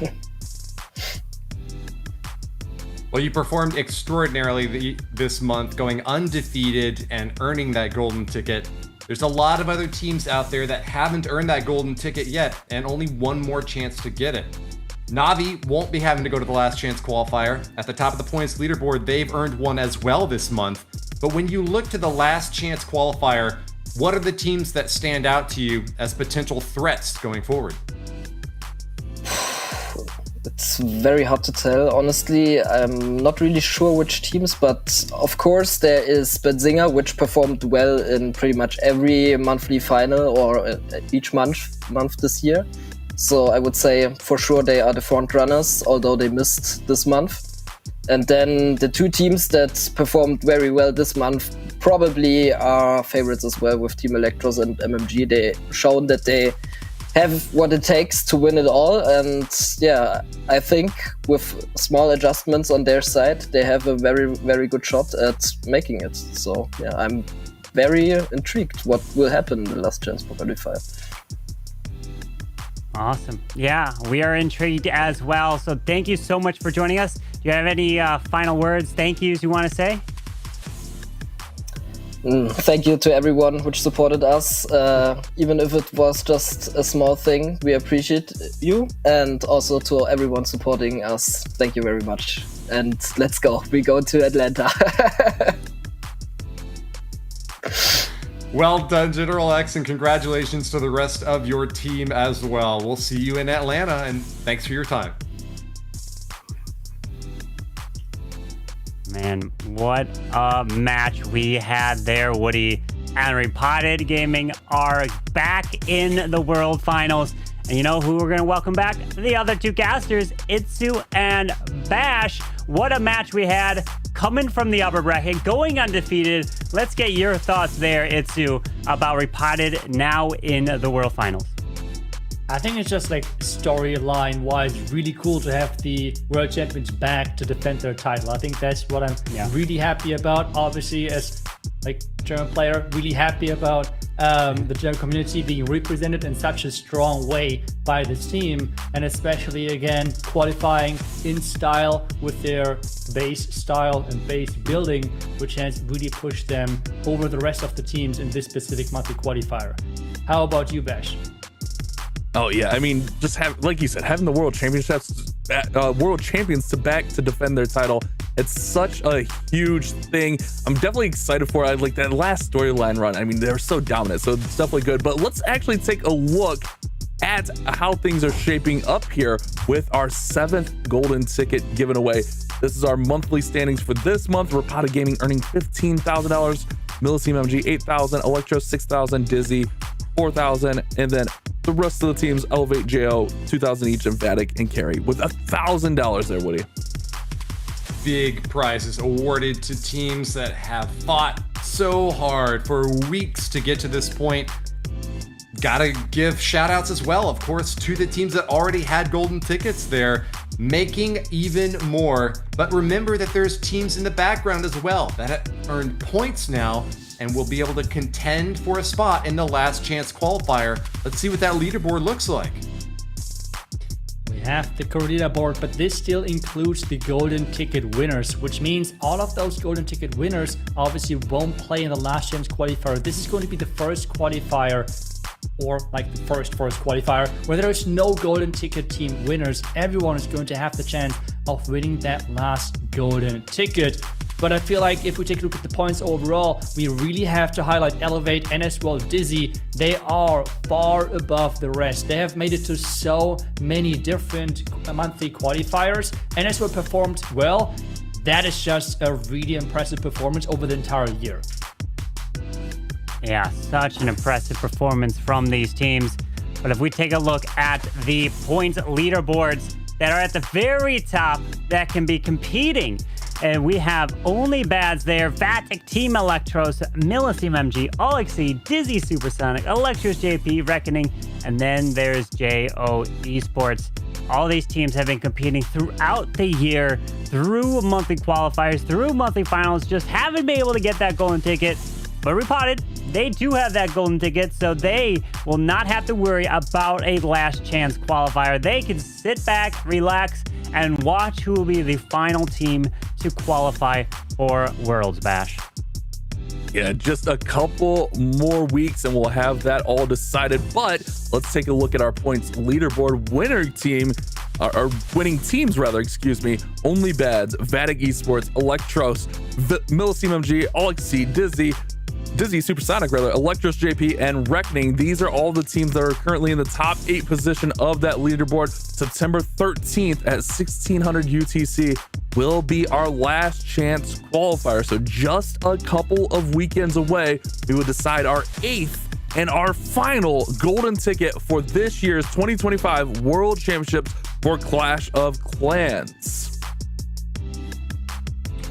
Well, you performed extraordinarily this month, going undefeated and earning that golden ticket. There's a lot of other teams out there that haven't earned that golden ticket yet, and only one more chance to get it. Na'Vi won't be having to go to the last chance qualifier. At the top of the points leaderboard, they've earned one as well this month. But when you look to the last chance qualifier, what are the teams that stand out to you as potential threats going forward? It's very hard to tell, honestly. I'm not really sure which teams, but of course there is Benzinger, which performed well in pretty much every monthly final or each month this year. So I would say for sure they are the front runners, although they missed this month. And then the two teams that performed very well this month probably are favorites as well, with Team Electros and MMG. They shown that they have what it takes to win it all, and yeah, I think with small adjustments on their side, they have a very, very good shot at making it. So yeah, I'm very intrigued what will happen in the last chance for qualifier. Awesome. Yeah, we are intrigued as well. So thank you so much for joining us. Do you have any final words, thank yous you want to say? Thank you to everyone which supported us, even if it was just a small thing. We appreciate you, and also to everyone supporting us. Thank you very much. And let's go. We go to Atlanta. Well done, General X, and congratulations to the rest of your team as well. We'll see you in Atlanta, and thanks for your time. Man, what a match we had there, Woody. And Repotted Gaming are back in the World Finals. And you know who we're going to welcome back? The other two casters, Itsu and Bash. What a match we had, coming from the upper bracket, going undefeated. Let's get your thoughts there, Itsu, about Repotted now in the World Finals. I think it's just storyline wise really cool to have the world champions back to defend their title. I think that's what I'm really happy about. Obviously, as German player, really happy about the German community being represented in such a strong way by this team, and especially again qualifying in style with their base style and base building, which has really pushed them over the rest of the teams in this specific monthly qualifier. How about you, Bash? Oh yeah, I mean, just like you said, having the world champions to back to defend their title, it's such a huge thing. I'm definitely excited for it. Like that last storyline run, I mean, they're so dominant, so it's definitely good. But let's actually take a look at how things are shaping up here with our 7th golden ticket given away. This is our monthly standings for this month. Repotted Gaming earning $15,000, Millisime MG $8,000, Electros $6,000, Dizzy $4,000, and then the rest of the teams, Elevate, JO, $2,000 each, and Vatic and Carry with $1,000 there, Woody. Big prizes awarded to teams that have fought so hard for weeks to get to this point. gotta give shout outs as well, of course, to the teams that already had golden tickets there, making even more. But remember that there's teams in the background as well that have earned points now and will be able to contend for a spot in the last chance qualifier. Let's see what that leaderboard looks like. We have the career leaderboard, but this still includes the golden ticket winners, which means all of those golden ticket winners obviously won't play in the last chance qualifier. This is going to be the first qualifier, or like the first qualifier, where there is no golden ticket team winners. Everyone is going to have the chance of winning that last golden ticket. But I feel like if we take a look at the points overall, we really have to highlight Elevate and as well Dizzy. They are far above the rest. They have made it to so many different monthly qualifiers and as well performed well. That is just a really impressive performance over the entire year. Yeah, such an impressive performance from these teams. But if we take a look at the points leaderboards that are at the very top that can be competing, and we have only bads there: Vatic, Team Electros, Millisime MG, Alexi, Dizzy Supersonic, Electros JP, Reckoning, and then there's JO Esports. All these teams have been competing throughout the year, through monthly qualifiers, through monthly finals, just haven't been able to get that golden ticket. But Repotted, they do have that golden ticket, so they will not have to worry about a last chance qualifier. They can sit back, relax, and watch who will be the final team to qualify for Worlds Bash. Yeah, just a couple more weeks and we'll have that all decided. But let's take a look at our points leaderboard. Winning teams, Only Bads, Vatic Esports, Electros, Millisime MG, Alexi, Dizzy Supersonic, Electros JP, and Reckoning. These are all the teams that are currently in the top 8 position of that leaderboard. September 13th at 1600 UTC will be our last chance qualifier. So just a couple of weekends away, we will decide our 8th and our final golden ticket for this year's 2025 World Championships for Clash of Clans.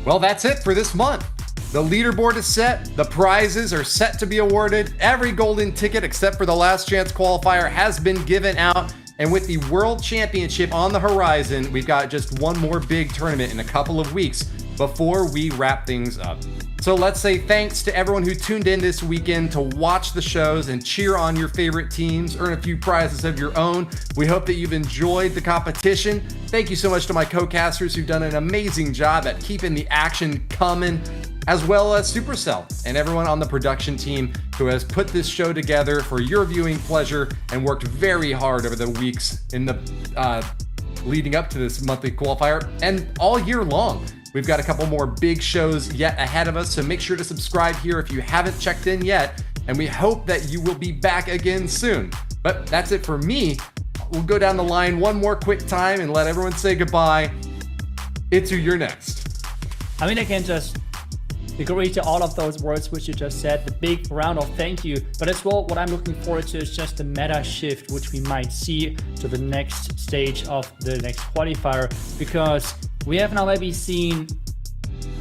Well, that's it for this month. The leaderboard is set, the prizes are set to be awarded, every golden ticket except for the last chance qualifier has been given out, and with the World Championship on the horizon, we've got just one more big tournament in a couple of weeks before we wrap things up. So let's say thanks to everyone who tuned in this weekend to watch the shows and cheer on your favorite teams, earn a few prizes of your own. We hope that you've enjoyed the competition. Thank you so much to my co-casters who've done an amazing job at keeping the action coming, as well as Supercell and everyone on the production team who has put this show together for your viewing pleasure and worked very hard over the weeks in the leading up to this monthly qualifier and all year long. We've got a couple more big shows yet ahead of us, so make sure to subscribe here if you haven't checked in yet, and we hope that you will be back again soon. But that's it for me. We'll go down the line one more quick time and let everyone say goodbye. It's who you're next. I mean, I can just agree to all of those words which you just said, the big round of thank you, but as well what I'm looking forward to is just the meta shift which we might see to the next stage of the next qualifier, because we have now maybe seen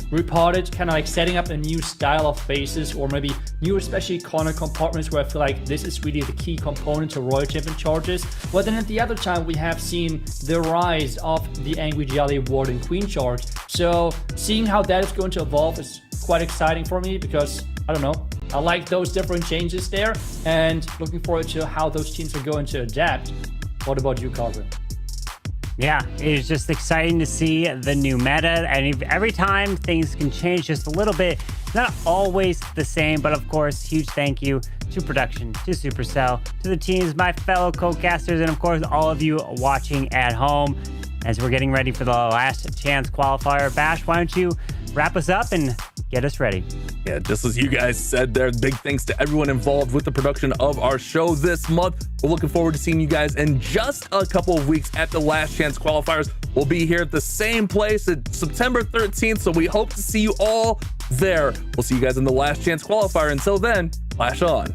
Repotted kind of like setting up a new style of bases, or maybe new especially corner compartments, where I feel like this is really the key component to Royal Champion charges. But then at the other time we have seen the rise of the Angry Jelly Warden Queen charge. So seeing how that is going to evolve is quite exciting for me, because I don't know, I like those different changes there and looking forward to how those teams are going to adapt. What about you, Carvin? Yeah, it's just exciting to see the new meta, and every time things can change just a little bit. It's not always the same, but of course, huge thank you to production, to Supercell, to the teams, my fellow co-casters, and of course, all of you watching at home. As we're getting ready for the last chance qualifier, Bash, why don't you wrap us up and get us ready? Yeah, just as you guys said there, big thanks to everyone involved with the production of our show this month. We're looking forward to seeing you guys in just a couple of weeks at the last chance qualifiers. We'll be here at the same place at September 13th, so we hope to see you all there. We'll see you guys in the last chance qualifier. Until then, clash on.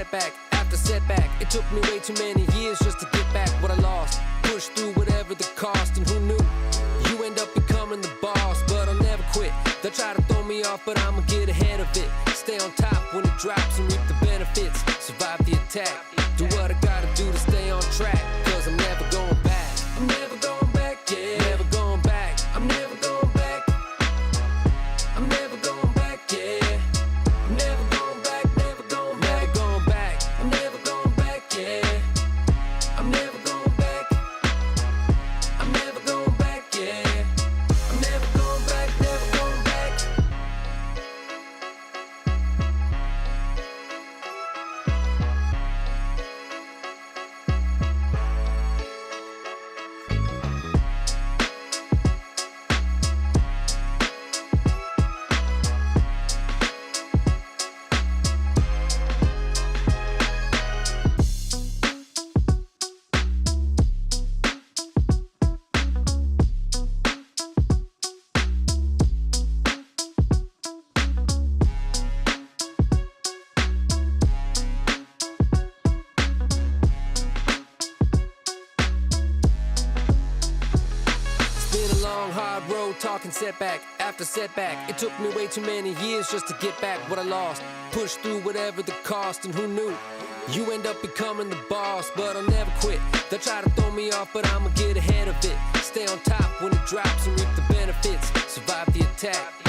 setback after setback. It took me way too many years just to get back what I lost. Push through whatever the cost, and who knew you end up becoming the boss. But I'll never quit. They'll try to throw me off, but I'ma get ahead of it. Stay on top when it drops and reap the benefits. Survive the attack. Do what I gotta do to stay on track. Cause I'm never going back. I'm never going back, yeah. Never going back. I'm never going back. I'm never going back, yeah. I'm never going back, never going back. Never going back. I'm never going back, yeah. I'm never going back. I'm never going back, yeah. I'm never going back, never going back. Hard road, talking setback after setback. It took me way too many years just to get back what I lost. Push through whatever the cost, and who knew you end up becoming the boss. But I'll never quit. They'll try to throw me off, but I'ma get ahead of it. Stay on top when it drops and reap the benefits. Survive the attack.